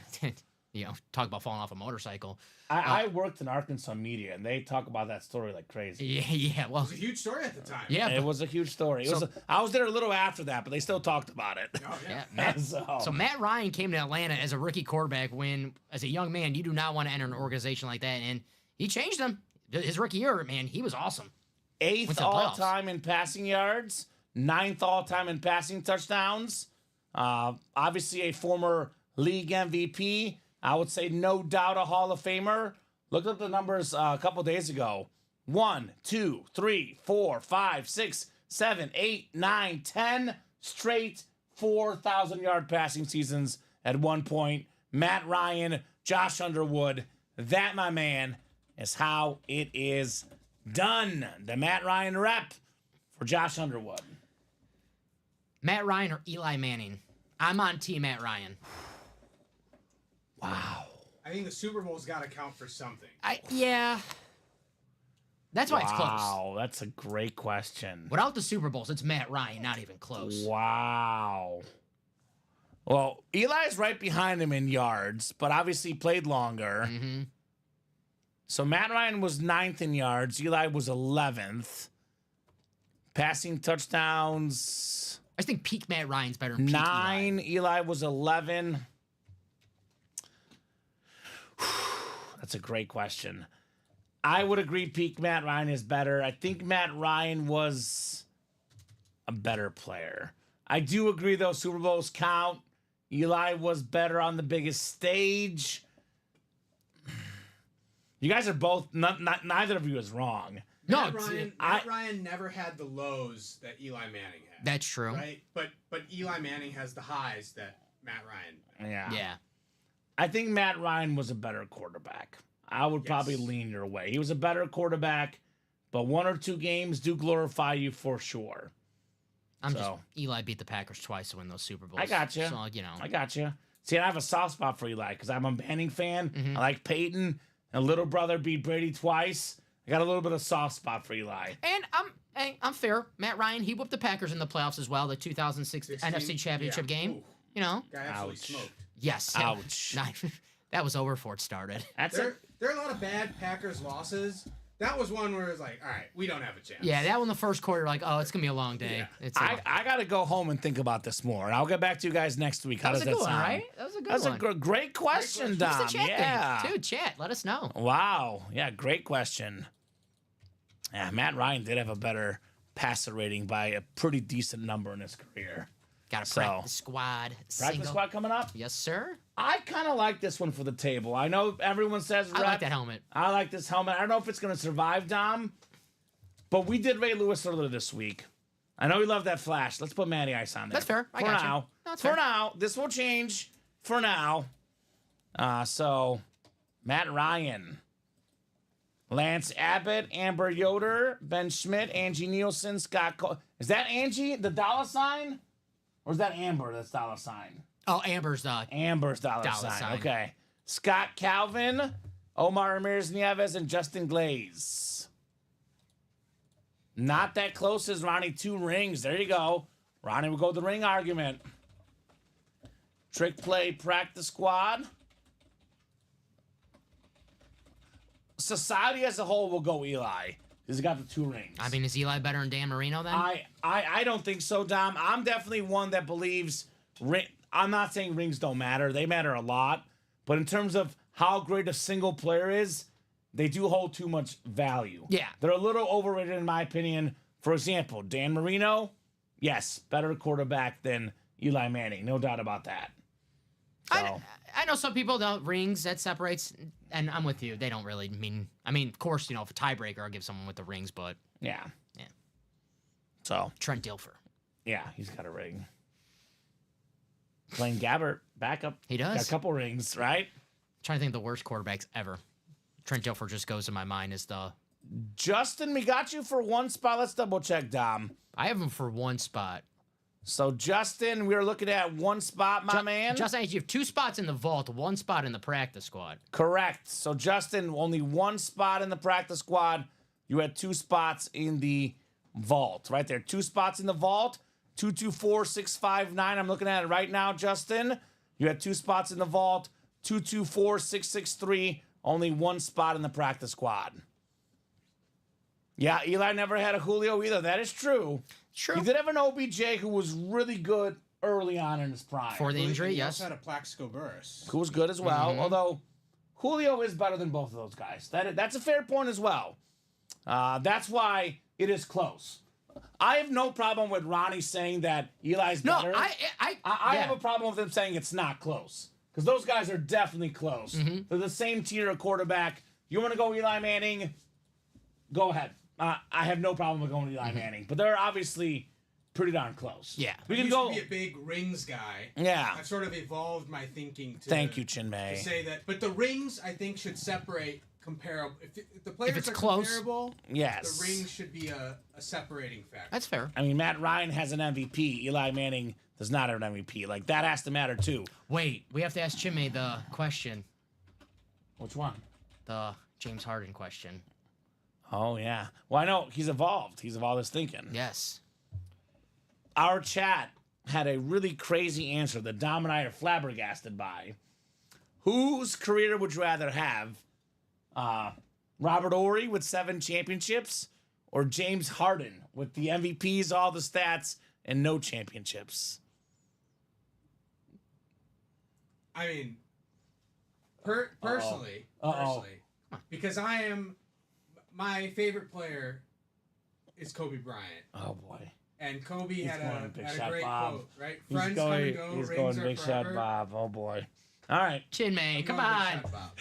You know, talk about falling off a motorcycle. I worked in Arkansas media, and they talk about that story like crazy. Yeah, well, It was a huge story at the time. yeah. It was a huge story. I was there a little after that, but they still talked about it. Oh, yeah. Matt, So- so Matt Ryan came to Atlanta as a rookie quarterback when, as a young man, you do not want to enter an organization like that, and he changed them. His rookie year, man, he was awesome. 8th Went to the all-time in passing yards, 9th all-time in passing touchdowns. Obviously a former league MVP. I would say no doubt a Hall of Famer. Looked up the numbers a couple days ago. 1, 2, 3, 4, 5, 6, 7, 8, 9, 10 straight 4,000-yard passing seasons at one point. Matt Ryan, Josh Underwood. That, my man, is how it is done. The Matt Ryan rep for Josh Underwood. Matt Ryan or Eli Manning? I'm on team Matt Ryan. Wow. I I think the Super Bowl's got to count for something. Yeah. That's why it's close. Wow, that's a great question. Without the Super Bowls, it's Matt Ryan, not even close. Wow. Well, Eli's right behind him in yards, but obviously played longer. Mm-hmm. So Matt Ryan was 9th in yards. Eli was 11th. Passing touchdowns, I think peak Matt Ryan's better than peak 9. Eli. Eli was 11. That's a great question. I would agree peak Matt Ryan is better. I think Matt Ryan was a better player. I do agree, though, Super Bowls count. Eli was better on the biggest stage. You guys are both, neither of you is wrong. No, Matt Ryan never had the lows that Eli Manning had. That's true. Right? But Eli Manning has the highs that Matt Ryan had. Yeah. I think Matt Ryan was a better quarterback. I would probably lean your way. He was a better quarterback, but 1 or 2 games do glorify you for sure. Eli beat the Packers twice to win those Super Bowls. I got you. So, I got you. See, I have a soft spot for Eli because I'm a Manning fan. Mm-hmm. I like Peyton. And little brother beat Brady twice. I got a little bit of soft spot for Eli. And I'm fair. Matt Ryan, he whooped the Packers in the playoffs as well, the 2006 NFC Championship game. Ooh. You know? Guy absolutely Ouch. smoked. Yes. Ouch. That was over before it started. That's There, it. there are a lot of bad Packers losses. That was one where it was like, all right, we don't have a chance. Yeah, that one the first quarter, like, oh, it's gonna be a long day. Yeah. It's I got to go home and think about this more. And I'll get back to you guys next week. How that was does a that good one, sound? right? That was a good That's one. a great question, What's the Dom. chat Yeah. thing? Dude, chat, let us know. Wow. Yeah, great question. Yeah, Matt Ryan did have a better passer rating by a pretty decent number in his career. Got a So- practice squad. Practice Single. squad coming up? Yes, sir. I kind of like this one for the table. I know everyone says I rep. like that helmet. I like this helmet. I don't know if it's going to survive, Dom, but we did Ray Lewis earlier this week. I know we love that flash. Let's put Matty Ice on there. That's fair. I for got you. now. No, that's for fair. now. This will change for now. So, Matt Ryan, Lance Abbott, Amber Yoder, Ben Schmidt, Angie Nielsen, Scott Cole. Is that Angie, the dollar sign? Or is that Amber, that's dollar sign? Oh, Amber's Amber's dollar sign. Okay. Scott Calvin, Omar Ramirez Nieves, and Justin Glaze. Not that close as Ronnie. 2 rings. There you go. Ronnie will go the ring argument. Trick play practice squad. Society as a whole will go Eli. He's got the 2 rings. I mean, is Eli better than Dan Marino then? I don't think so, Dom. I'm definitely one that believes I'm not saying rings don't matter. They matter a lot. But in terms of how great a single player is, they do hold too much value. Yeah. They're a little overrated in my opinion. For example, Dan Marino, yes, better quarterback than Eli Manning. No doubt about that. So, I know some people don't rings that separates, and I'm with you. They don't really mean. I mean, of course, if a tiebreaker, I'll give someone with the rings, but yeah. Yeah. So, Trent Dilfer, yeah, he's got a ring. Blaine Gabbert, backup. He does. Got a couple rings, right? trying to think of the worst quarterbacks ever. Trent Dilfer just goes to my mind as the. Justin, we got you for 1 spot. Let's double check, Dom. I have him for 1 spot. So, Justin, we're looking at 1 spot, my man. Justin, you have 2 spots in the vault, 1 spot in the practice squad. Correct. So, Justin, only 1 spot in the practice squad. You had 2 spots in the vault, right there. 2 spots in the vault. 224659. I'm looking at it right now, Justin. You had 2 spots in the vault. 224663. Only 1 spot in the practice squad. Yeah, Eli never had a Julio either. That is true. True. He did have an OBJ who was really good early on in his prime. For the injury, He yes. also had a Plaxico Burress. Who was good as well. Although Julio is better than both of those guys. That's a fair point as well. That's why it is close. I have no problem with Ronnie saying that Eli's No, better. I I yeah. have a problem with him saying it's not close. Because those guys are definitely close. They're the same tier of quarterback. You want to go Eli Manning? Go ahead. I have no problem with going Eli Manning. But they're obviously pretty darn close. Yeah. We I can used go. to be a big rings guy. Yeah. I've sort of evolved my thinking to Thank you, to Chinmay. say that. But the rings, I think, should separate comparable. If the players it's are close, comparable, Yes. the rings should be a separating factor. That's fair. I mean, Matt Ryan has an MVP. Eli Manning does not have an MVP. Like, that has to matter, too. Wait, we have to ask Chimme the question. Which one? The James Harden question. Oh, yeah. Well, I know he's evolved. He's evolved his thinking. Yes. Our chat had a really crazy answer that Dom and I are flabbergasted by. Whose career would you rather have? Robert Ory with 7 championships or James Harden with the MVPs, all the stats, and no championships? I mean, personally, because my favorite player is Kobe Bryant. Oh, boy. And Kobe He's had going a Big had Shot a great Bob. quote, right? He's Friends come and go, He's rings going are Big Shot forever. Bob. Oh, boy. All right. Chin May, I'm come going Big on. Shot Bob.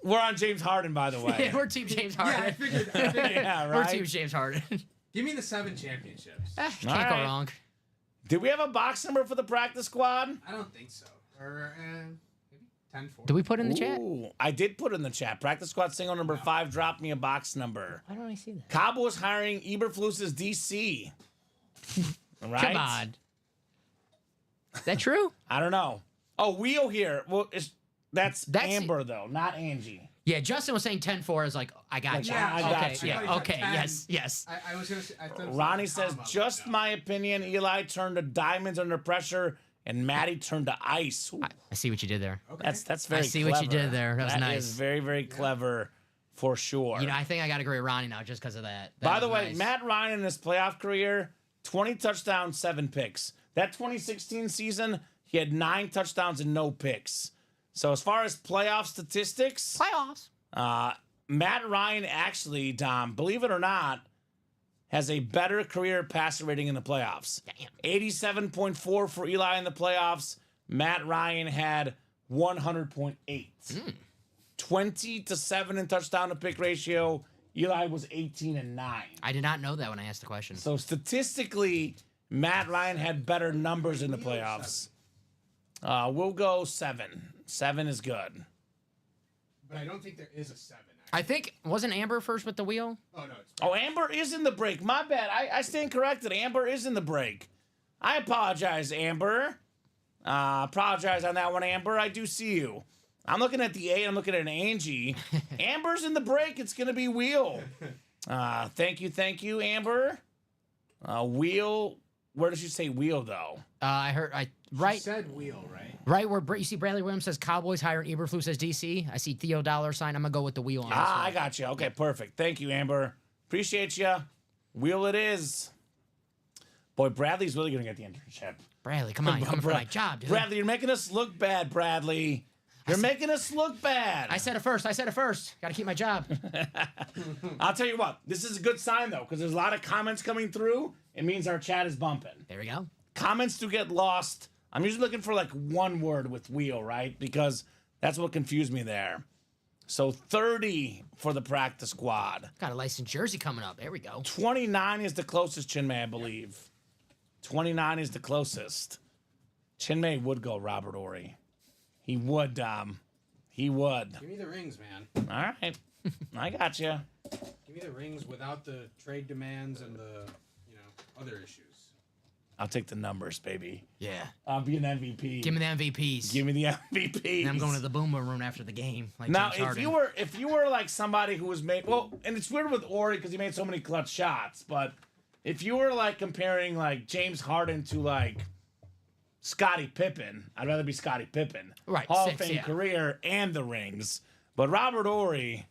We're on James Harden, by the way. Yeah, we're Team James Yeah, I Harden. figured. Yeah, We're right? Team James Harden. Give me the 7 championships. Can't go right. wrong. Did we have a box number for the practice squad? I don't think so. Or maybe 10-4. Did we put in the chat? Ooh, I did put in the chat. Practice squad single number 5. Drop me a box number. Why don't I see that? Cowboys hiring Eberflus as DC. Right? Come on. Is that true? I don't know. Oh, Wheel here. Well, that's That's- Amber though, not Angie. Yeah, Justin was saying 10-4. I was like, I got you. Yeah, I got okay, you. yeah, I thought okay, 10. yes. I was gonna say. I thought it was Ronnie like a says, combo, just but no. my opinion. Eli turned to diamonds under pressure, and Maddie turned to ice. Ooh, I see what you did there. Okay. that's very. I see what you clever. did there. That was That nice. is very, very clever, for sure. You know, I think I got to agree with Ronnie now just because of that. By That the was way, nice. Matt Ryan in his playoff career, 20 touchdowns, 7 picks. That 2016 season, he had 9 touchdowns and no picks. So as far as playoff statistics, Playoffs. Matt Ryan actually, Dom, believe it or not, has a better career passer rating in the playoffs. Damn. 87.4 for Eli in the playoffs. Matt Ryan had 100.8. 20-7 in touchdown to pick ratio. Eli was 18-9. I did not know that when I asked the question. So statistically, Matt Ryan had better numbers in the playoffs. We'll go 7. 7 is good. But I don't think there is a 7. I think, wasn't Amber first with the wheel? Oh no, it's Oh, Amber is in the break. My bad. I stand corrected. Amber is in the break. I apologize, Amber. Apologize on that one, Amber. I do see you. I'm looking at the 8. I'm looking at Angie. Amber's in the break. It's going to be Wheel. Thank you, Amber. Wheel. Where does she say Wheel, though? I heard, She right said wheel, right? right where you see Bradley Williams says Cowboys hiring Eberflus as DC. I see Theo $. I'm going to go with the wheel on this one. I got you. Okay, perfect. Thank you, Amber. Appreciate you. Wheel it is. Boy, Bradley's really going to get the internship. Bradley, come on, you're coming for my job, dude. Bradley, you're making us look bad, Bradley. You're making us look bad. I said it first. Got to keep my job. I'll tell you what. This is a good sign, though, because there's a lot of comments coming through. It means our chat is bumping. There we go. Comments do get lost. I'm usually looking for like one word with wheel, right? Because that's what confused me there. So 30 for the practice squad. Got a licensed jersey coming up. There we go. 29 is the closest, Chinmay, I believe. 29 is the closest. Chinmay would go Robert Ory. He would, he would. Give me the rings, man. All right. I got you. Give me the rings without the trade demands and the other issues. I'll take the numbers, baby. Yeah. I'll be an MVP. Give me the MVPs. Give me the MVP. And I'm going to the boomer room after the game. Like Now, James if Harden. you were like somebody who was made and it's weird with Ory because he made so many clutch shots, but if you were like comparing like James Harden to like Scottie Pippen, I'd rather be Scottie Pippen. Right, Hall 6, of Fame yeah. career and the rings. But Robert Ory,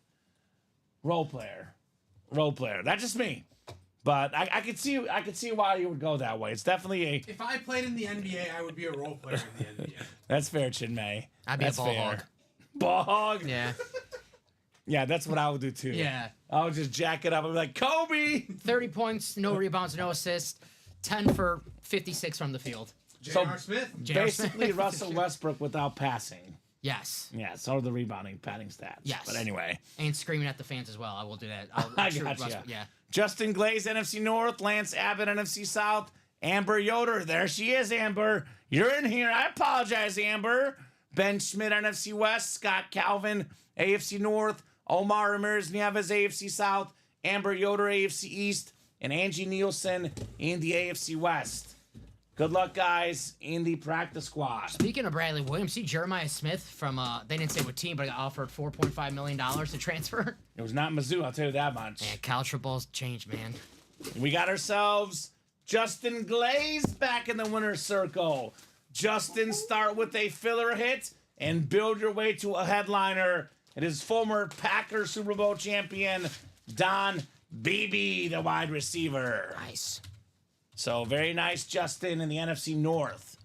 role player. That's just me. But I could see why you would go that way. It's definitely If I played in the NBA, I would be a role player in the NBA. that's fair, Chinmay. I'd be a That's ball fair. hog. Ball hog? Yeah. Yeah, that's what I would do too. Yeah. I would just jack it up and be like, Kobe! 30 points, no rebounds, no assists. 10 for 56 from the field. J.R. Smith. J.R. Basically, Russell Westbrook without passing. Yes. Yeah, so the rebounding, padding stats. Yes. But anyway, And screaming at the fans as well. I will do that. I'll I shoot gotcha. Russ- Yeah. Justin Glaze, NFC North. Lance Abbott, NFC South. Amber Yoder. There she is, Amber. You're in here. I apologize, Amber. Ben Schmidt, NFC West. Scott Calvin, AFC North. Omar Ramirez Nieves, AFC South. Amber Yoder, AFC East. And Angie Nielsen in the AFC West. Good luck, guys, in the practice squad. Speaking of Bradley Williams, see Jeremiah Smith from, they didn't say what team, but got offered $4.5 million to transfer. It was not Mizzou, I'll tell you that much. Yeah, college football's changed, man. We got ourselves Justin Glaze back in the winner's circle. Justin, start with a filler hit and build your way to a headliner. It is former Packers Super Bowl champion Don Beebe, the wide receiver. Nice. So very nice, Justin, in the NFC North.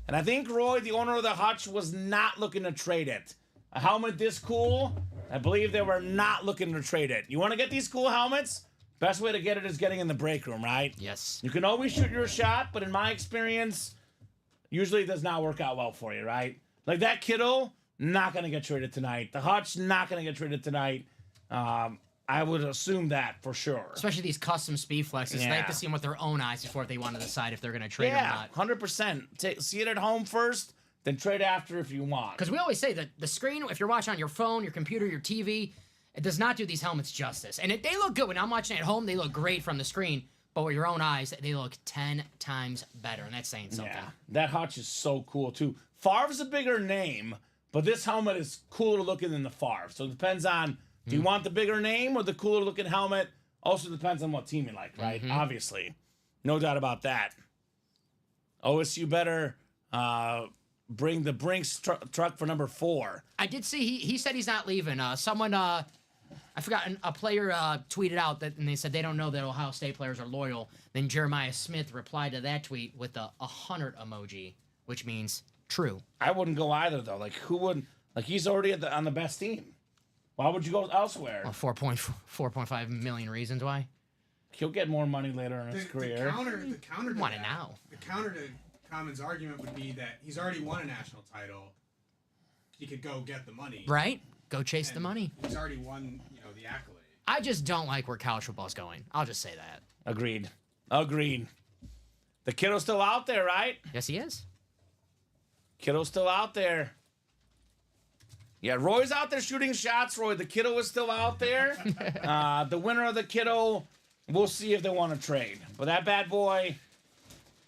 And I think Roy, the owner of the Hutch, was not looking to trade it. A helmet this cool, I believe they were not looking to trade it. You want to get these cool helmets? Best way to get it is getting in the break room, right? Yes. You can always shoot your shot, but in my experience, usually it does not work out well for you, right? Like that Kittle, not going to get traded tonight. The Hutch, not going to get traded tonight. I would assume that for sure. Especially these custom speed flexes. They have to see them with their own eyes before they want to decide if they're going to trade or Yeah, not. 100%. See it at home first, then trade after if you want. Because we always say that the screen, if you're watching on your phone, your computer, your TV, it does not do these helmets justice. And they look good. When I'm watching at home, they look great from the screen. But with your own eyes, they look 10 times better. And that's saying something. Yeah, that Hutch is so cool, too. Favre's a bigger name, but this helmet is cooler looking than the Favre. So it depends on, do you want the bigger name or the cooler looking helmet? Also depends on what team you like, right? Obviously. No doubt about that. OSU better bring the Brinks truck for number 4. I did see he said he's not leaving. Someone, I forgot, a player tweeted out that, and they said they don't know that Ohio State players are loyal. Then Jeremiah Smith replied to that tweet with a 100 emoji, which means true. I wouldn't go either, though. Like, who would? Like, he's already on the best team. Why would you go elsewhere? Well, 4.5 million reasons why. He'll get more money later in his career. The counter to Want it that- now. The counter to Common's argument would be that he's already won a national title. He could go get the money. Right? Go chase the And money. He's already won, the accolade. I just don't like where college football's going. I'll just say that. Agreed. The kiddo's still out there, right? Yes, he is. Kiddo's still out there. Yeah, Roy's out there shooting shots. Roy, the kiddo is still out there. The winner of the kiddo, we'll see if they want to trade. But that bad boy,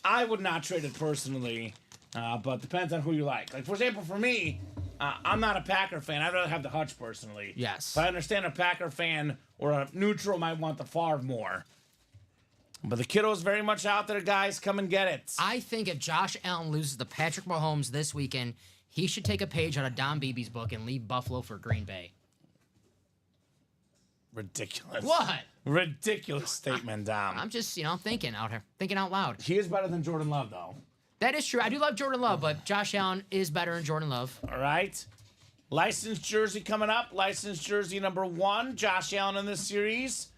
I would not trade it personally. But depends on who you like. Like, for example, for me, I'm not a Packer fan. I'd rather have the Hutch personally. Yes. But I understand a Packer fan or a neutral might want the Favre more. But the kiddo's very much out there, guys. Come and get it. I think if Josh Allen loses to Patrick Mahomes this weekend, he should take a page out of Don Beebe's book and leave Buffalo for Green Bay. Ridiculous. What? Ridiculous statement, Dom. I'm just, thinking out here, thinking out loud. He is better than Jordan Love, though. That is true. I do love Jordan Love, but Josh Allen is better than Jordan Love. All right. Licensed jersey coming up. Licensed jersey number 1. Josh Allen in this series.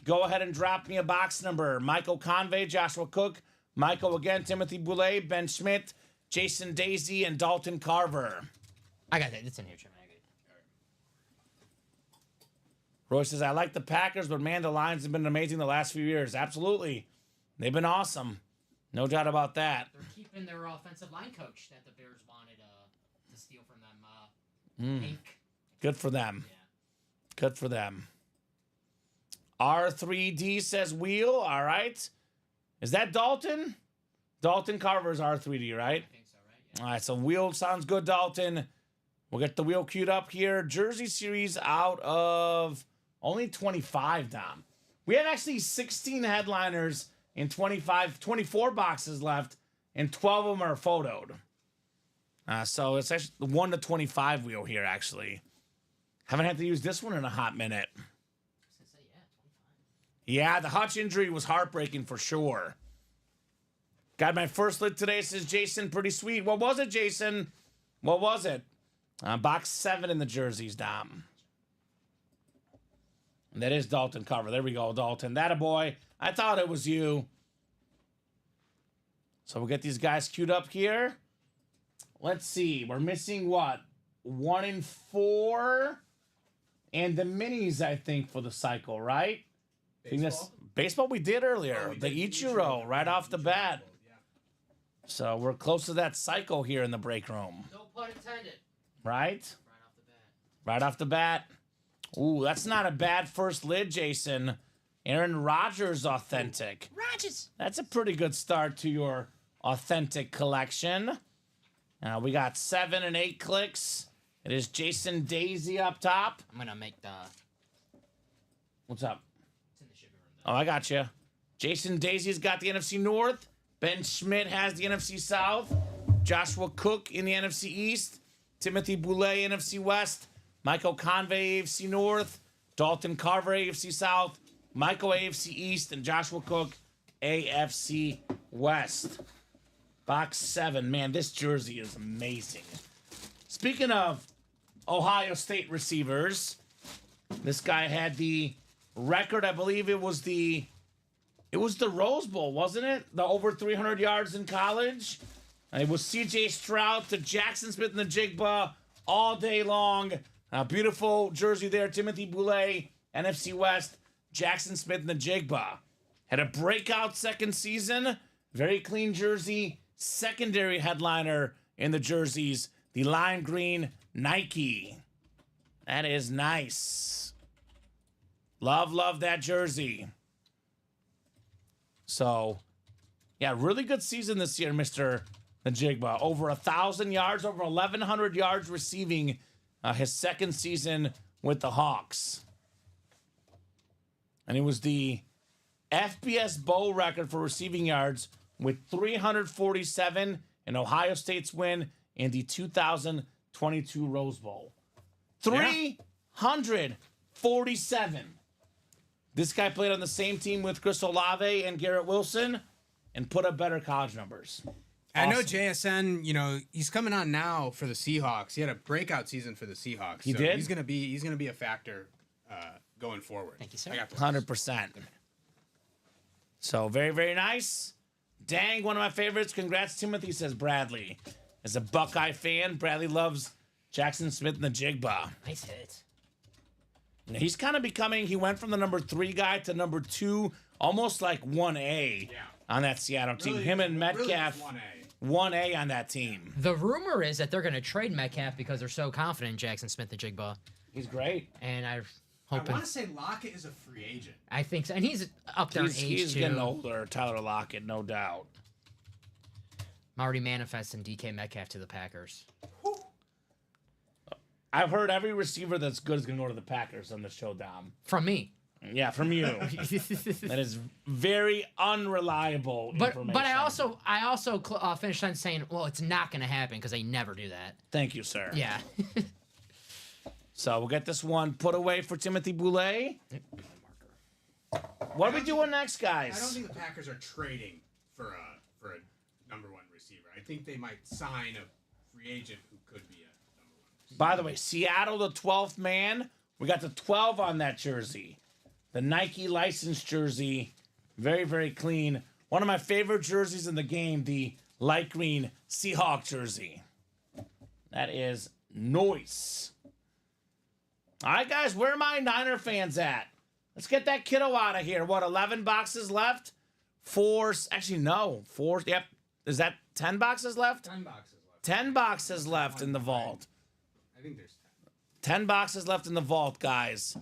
Go ahead and drop me a box number. Michael Convey, Joshua Cook, Michael again, Timothy Boulay, Ben Schmidt, Jason Daisy, and Dalton Carver. I got that. It's in here, Jim. Roy says, I like the Packers, but man, the Lions have been amazing the last few years. Absolutely. They've been awesome. No doubt about that. They're keeping their offensive line coach that the Bears wanted to steal from them. Hank. Good for them. Yeah. Good for them. R3D says wheel. All right. Is that Dalton? Dalton Carver is R3D, right? I think so, right? Yeah. All right, so wheel sounds good, Dalton. We'll get the wheel queued up here. Jersey series out of only 25, Dom. We have actually 16 headliners and 24 boxes left, and 12 of them are photoed. So it's actually the 1 to 25 wheel here, actually. Haven't had to use this one in a hot minute. I was gonna say, yeah, 25. Yeah, the Hutch injury was heartbreaking for sure. Got my first lit today, says Jason. Pretty sweet. What was it, Jason? What was it? Box 7 in the jerseys, Dom. And that is Dalton Carver. There we go, Dalton. That a boy. I thought it was you. So we'll get these guys queued up here. Let's see. We're missing what? 1 in 4. And the minis, I think, for the cycle, right? I think that's baseball we did earlier. we The did Ichiro right off the bat. Yeah. So we're close to that cycle here in the break room, No pun intended. right? Right off the bat. Right off the bat. Ooh, that's not a bad first lid, Jason. Aaron Rodgers authentic. Rodgers. That's a pretty good start to your Authentic Collection. We got 7 and 8 clicks. It is Jason Daisy up top. I'm gonna make the. What's up? It's in the shipping room. Though. Oh, I got you. Jason Daisy's got the NFC North. Ben Schmidt has the NFC South. Joshua Cook in the NFC East. Timothy Boulay, NFC West. Michael Convey, AFC North. Dalton Carver, AFC South. Michael, AFC East. And Joshua Cook, AFC West. Box 7. Man, this jersey is amazing. Speaking of Ohio State receivers, this guy had the record. I believe it was the Rose Bowl, wasn't it? The over 300 yards in college. And it was C.J. Stroud to Jackson Smith and the Jigba all day long. A beautiful jersey there. Timothy Boulay, NFC West. Jackson Smith and the Jigba. Had a breakout second season. Very clean jersey. Secondary headliner in the jerseys. The lime green Nike. That is nice. Love that jersey. So, yeah, really good season this year, Mr. Najigba. Over 1,000 yards, over 1,100 yards receiving his second season with the Hawks. And it was the FBS Bowl record for receiving yards with 347 in Ohio State's win in the 2022 Rose Bowl. 347. This guy played on the same team with Chris Olave and Garrett Wilson and put up better college numbers. I know Awesome. JSN, he's coming on now for the Seahawks. He had a breakout season for the Seahawks. He did? He's gonna be a factor going forward. Thank you, sir. I got this. 100%. So very, very nice. Dang, one of my favorites. Congrats, Timothy, says Bradley. As a Buckeye fan, Bradley loves Jackson Smith and the Jigba. Nice hit. He's kind of becoming, he went from the number 3 guy to number 2, almost like 1A on that Seattle team. Really- Him and really Metcalf, 1A. 1A on that team. The rumor is that they're going to trade Metcalf because they're so confident in Jackson Smith and Jigba. He's great. And I'm I hoping. want to say Lockett is a free agent. I think so. And he's up there in age, He's too. getting older, Tyler Lockett, no doubt. I'm already manifesting DK Metcalf to the Packers. I've heard every receiver that's good is going to go to the Packers on the show, Dom. From me. Yeah, from you. That is very unreliable information. But I also finished on saying, well, it's not going to happen because they never do that. Thank you, sir. Yeah. So we'll get this one put away for Timothy Boulay. What are we doing next, I don't guys? think the Packers are trading for a number 1 receiver. I think they might sign a free agent who could be a number 1 receiver. By the way, Seattle, the 12th man. We got the 12 on that jersey. The Nike licensed jersey. Very, very clean. One of my favorite jerseys in the game, the light green Seahawk jersey. That is nice. All right, guys, where are my Niner fans at? Let's get that kiddo out of here. What, 11 boxes left? 4, actually, no. 4, yep. Is that 10 boxes left? 10 boxes left. 10 boxes left in the vault. I think there's 10 boxes left in the vault, guys.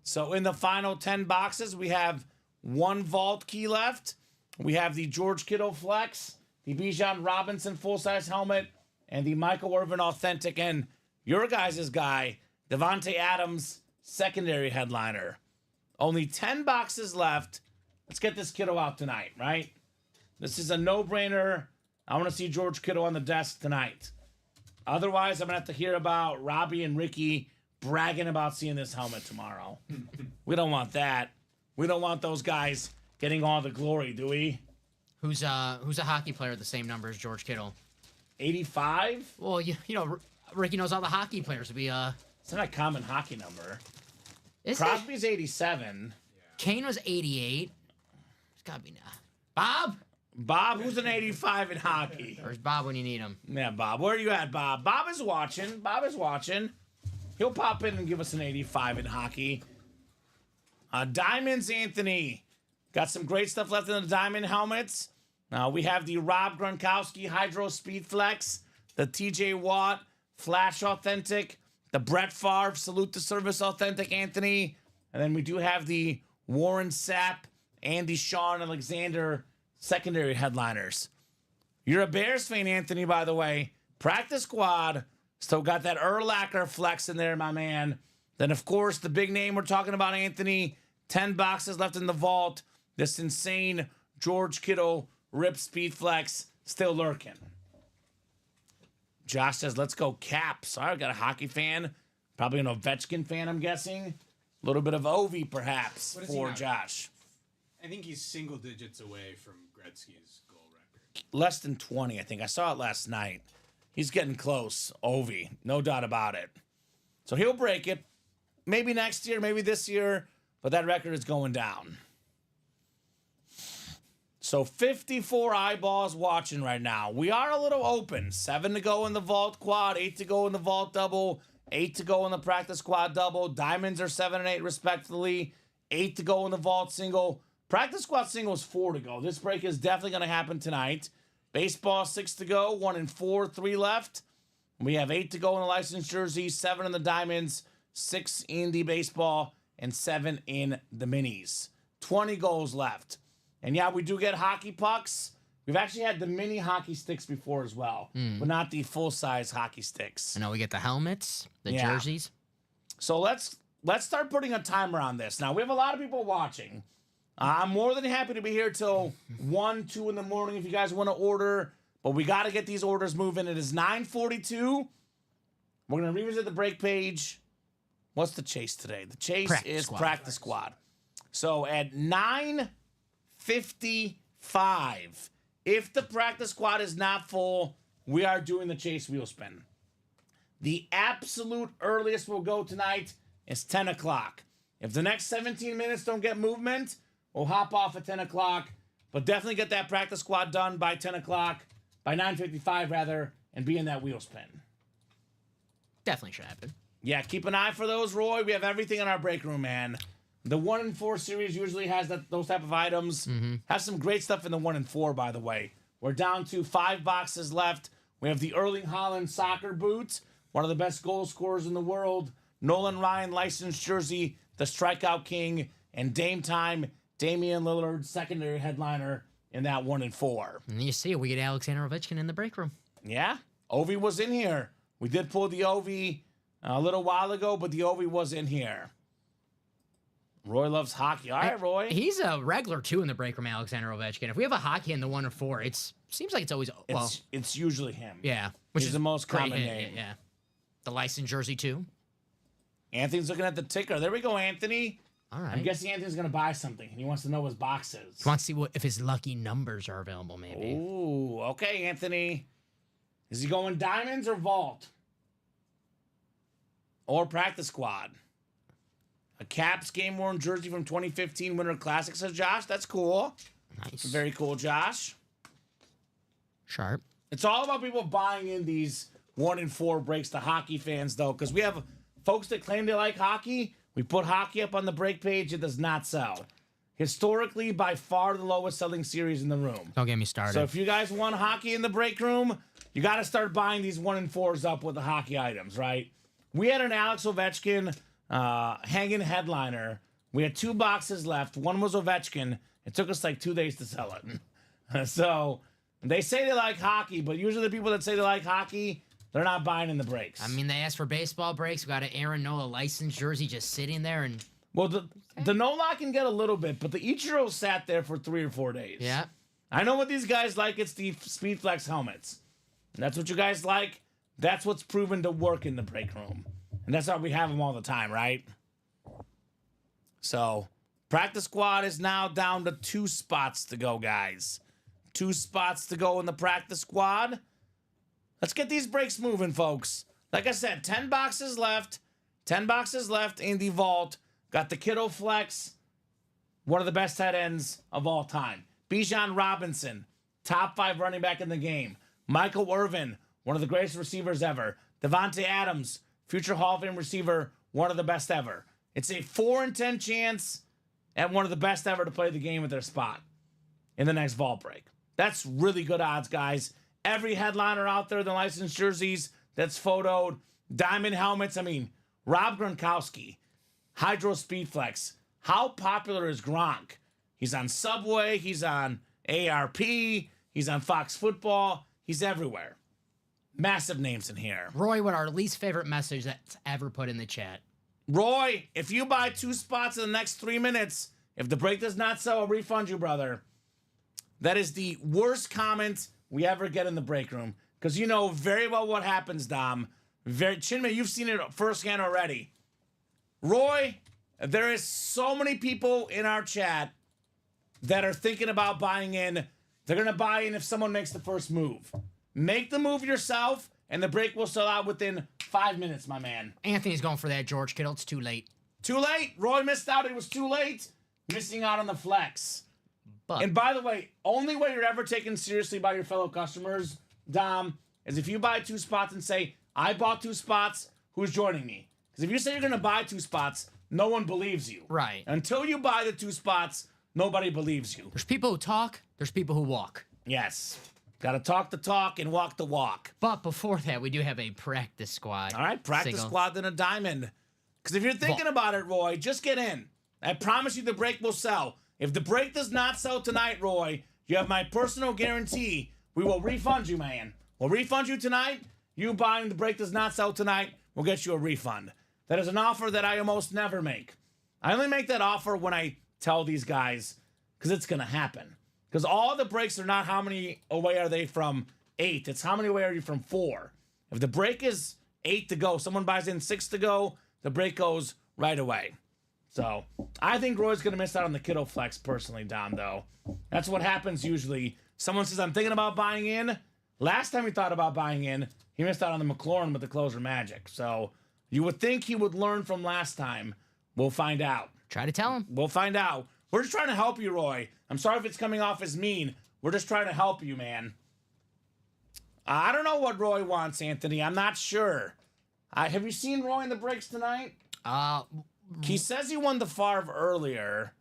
So in the final 10 boxes, we have 1 vault key left. We have the George Kittle Flex, the Bijan Robinson full-size helmet, and the Michael Irvin Authentic, and your guys' guy, Devontae Adams, secondary headliner. Only 10 boxes left. Let's get this kiddo out tonight, right? This is a no-brainer. I want to see George Kittle on the desk tonight. Otherwise, I'm going to have to hear about Robbie and Ricky bragging about seeing this helmet tomorrow. We don't want that. We don't want those guys getting all the glory, do we? Who's a hockey player the same number as George Kittle? 85? Well, you know, Ricky knows all the hockey players. It's not a common hockey number. Is Crosby's 87. Kane was 88. It's gotta be now. Bob? Bob, who's an 85 in hockey? Where's Bob when you need him? Yeah, Bob. Where are you at, Bob? Bob is watching. Bob is watching. He'll pop in and give us an 85 in hockey. Diamonds, Anthony. Got some great stuff left in the diamond helmets. We have the Rob Gronkowski Hydro Speed Flex, the TJ Watt Flash Authentic, the Brett Favre Salute to Service Authentic, Anthony. And then we do have the Warren Sapp and the Sean Alexander secondary headliners. You're a Bears fan, Anthony, by the way. Practice squad. Still got that Urlacher flex in there, my man. Then, of course, the big name we're talking about, Anthony. 10 boxes left in the vault. This insane George Kittle rip speed flex still lurking. Josh says, let's go Caps. All right, got a hockey fan. Probably an Ovechkin fan, I'm guessing. A little bit of Ovi, perhaps, What is he for now? Josh. I think he's single digits away from Gretzky's goal record. Less than 20, I think. I saw it last night. He's getting close, Ovi. No doubt about it. So he'll break it. Maybe next year, maybe this year, but that record is going down. So 54 eyeballs watching right now. We are a little open. 7 to go in the vault quad, 8 to go in the vault double, 8 to go in the practice squad double. Diamonds are 7 and 8 respectively. 8 to go in the vault single. Practice squad single is 4 to go. This break is definitely going to happen tonight. Baseball 6 to go, 1 and 4, 3 left. We have 8 to go in the licensed jersey, 7 in the diamonds, 6 in the baseball, and 7 in the minis. 20 goals left. And yeah, we do get hockey pucks. We've actually had the mini hockey sticks before as well, but not the full-size hockey sticks. I know we get the helmets, the Yeah. jerseys. So let's start putting a timer on this. Now, we have a lot of people watching. I'm more than happy to be here till 1, 2 in the morning if you guys want to order, but we got to get these orders moving. It is 9:42. We're going to revisit the break page. What's the chase today? The chase Practice is squad. practice squad. So at 9:55, if the practice squad is not full, we are doing the chase wheel spin. The absolute earliest we'll go tonight is 10 o'clock. If the next 17 minutes don't get movement, we'll hop off at 10 o'clock. But definitely get that practice squad done by 10 o'clock, by 9:55 rather, and be in that wheel spin. Definitely should happen. Yeah, keep an eye for those, Roy. We have everything in our break room, man. The 1 and 4 series usually has those type of items. Has some great stuff in the 1 and 4, by the way. We're down to 5 boxes left. We have the Erling Haaland soccer boot, one of the best goal scorers in the world. Nolan Ryan licensed jersey, the strikeout king, and Dame Time, Damian Lillard, secondary headliner in that 1 and 4. And you see, we get Alexander Ovechkin in the break room. Yeah, Ovi was in here. We did pull the Ovi a little while ago, but the Ovi was in here. Roy loves hockey. All right, Roy. He's a regular too in the break room, Alexander Ovechkin. If we have a hockey in the 1 or 4, it seems like it's always It's usually him. yeah, which He's is the most great common hit, name. Yeah, the licensed jersey too. Anthony's looking at the ticker. There we go, Anthony. All I'm right. guessing Anthony's going to buy something, and he wants to know what his box is. He wants to see if his lucky numbers are available, maybe. Ooh, okay, Anthony. Is he going diamonds or vault? Or practice squad? A Caps game-worn jersey from 2015 Winter Classic, says Josh. That's cool. Nice. Very cool, Josh. Sharp. It's all about people buying in these 1 and 4 breaks to hockey fans, though, because we have folks that claim they like hockey. We put hockey up on the break page. It does not sell. Historically, by far the lowest selling series in the room. Don't get me started. So if you guys want hockey in the break room, you got to start buying these 1 and 4s up with the hockey items, right? We had an Alex Ovechkin hanging headliner. We had 2 boxes left. One was Ovechkin. It took us like 2 days to sell it. So they say they like hockey, but usually the people that say they like hockey, they're not buying in the breaks. I mean, they asked for baseball breaks. We got an Aaron Nola licensed jersey just sitting there, and well, the Nola can get a little bit, but the Ichiro sat there for 3 or 4 days. yeah, I know what these guys like. It's the Speed Flex helmets. And that's what you guys like. That's what's proven to work in the break room. And that's why we have them all the time, right? So, practice squad is now down to 2 spots to go, guys. 2 spots to go in the practice squad. Let's get these breaks moving, folks. Like I said, 10 boxes left. 10 boxes left in the vault. Got the Kittle Flex, one of the best tight ends of all time. Bijan Robinson, top 5 running back in the game. Michael Irvin, one of the greatest receivers ever. Devontae Adams, future Hall of Fame receiver, one of the best ever. It's a 4 in 10 chance at one of the best ever to play the game at their spot in the next vault break. That's really good odds, guys. Every headliner out there, the licensed jerseys that's photoed, diamond helmets. I mean, Rob Gronkowski, Hydro Speed Flex. How popular is Gronk? He's on Subway. He's on ARP. He's He's on Fox Football. He's everywhere. Massive names in here. Roy, what our least favorite message that's ever put in the chat. Roy, if you buy 2 spots in the next 3 minutes, if the break does not sell, I'll refund you, brother. That is the worst comment we ever get in the break room. Because you know very well what happens, Dom. Chinmay, you've seen it firsthand already. Roy, there is so many people in our chat that are thinking about buying in. They're going to buy in if someone makes the first move. Make the move yourself, and the break will sell out within 5 minutes, my man. Anthony's going for that George Kittle. It's too late. Too late. Roy missed out. It was too late. Missing out on the flex. But And by the way, only way you're ever taken seriously by your fellow customers, Dom, is if you buy 2 spots and say, I bought 2 spots, who's joining me? Because if you say you're going to buy 2 spots, no one believes you. Right. Until you buy the 2 spots, nobody believes you. there's people who talk, there's people who walk. Yes. Got to talk the talk and walk the walk. But before that, we do have a practice squad. All right, practice single. squad then a diamond. Because if you're thinking about it, Roy, just get in. I promise you the break will sell. If the break does not sell tonight, Roy, you have my personal guarantee. We will refund you, man. We'll refund you tonight. You buying the break does not sell tonight, we'll get you a refund. That is an offer that I almost never make. I only make that offer when I tell these guys because it's going to happen. Because all the breaks are not how many away are they from 8. It's how many away are you from 4. If the break is 8 to go, someone buys in 6 to go, the break goes right away. So I think Roy's going to miss out on the Kittle flex personally, Dom, though. That's what happens usually. Someone says, I'm thinking about buying in. Last time he thought about buying in, he missed out on the McLaurin with the closer magic. So you would think he would learn from last time. We'll find out. Try to tell him. We'll find out. We're just trying to help you, Roy. I'm sorry if it's coming off as mean. We're just trying to help you, man. I don't know what Roy wants, Anthony. I'm not sure. Have you seen Roy in the breaks tonight? He says he won the Favre earlier.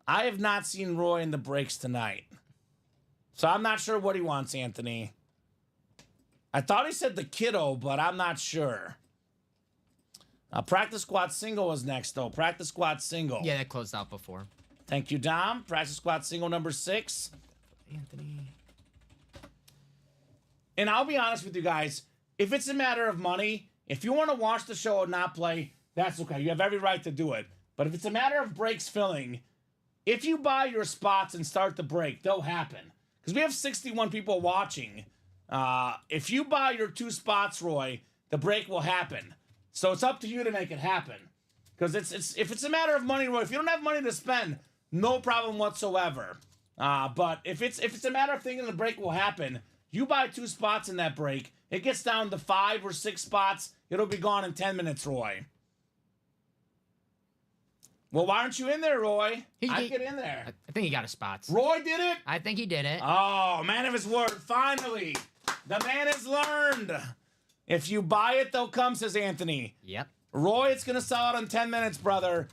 I have not seen Roy in the breaks tonight. So I'm not sure what he wants, Anthony. I thought he said the kiddo, but I'm not sure. Practice squad single was next, though. Practice squad single. Yeah, that closed out before. Thank you, Dom. Practice squad single number 6. Anthony. And I'll be honest with you guys. If it's a matter of money, if you want to watch the show and not play, that's okay. You have every right to do it. But if it's a matter of breaks filling, if you buy your spots and start the break, they'll happen. Because we have 61 people watching. If you buy your 2 spots, Roy, the break will happen. So it's up to you to make it happen. Because if it's a matter of money, Roy, if you don't have money to spend, no problem whatsoever. But if it's a matter of thinking the break will happen, you buy 2 spots in that break, it gets down to 5 or 6 spots, it'll be gone in 10 minutes, Roy. Well, why aren't you in there, Roy? I'd get in there. I think he got his spots. Roy did it? I think he did it. Oh, man of his word. Finally. The man has learned. If you buy it, they'll come, says Anthony. Yep. Roy, it's going to sell out in 10 minutes, brother.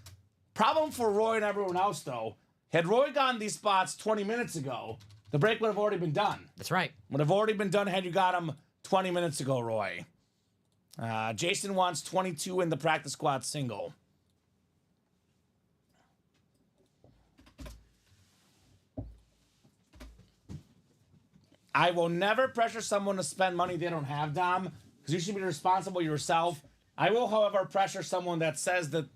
Problem for Roy and everyone else, though. Had Roy gotten these spots 20 minutes ago, the break would have already been done. That's right. Would have already been done had you got them 20 minutes ago, Roy. Jason wants 22 in the practice squad single. I will never pressure someone to spend money they don't have, Dom, because you should be responsible yourself. I will, however, pressure someone that says that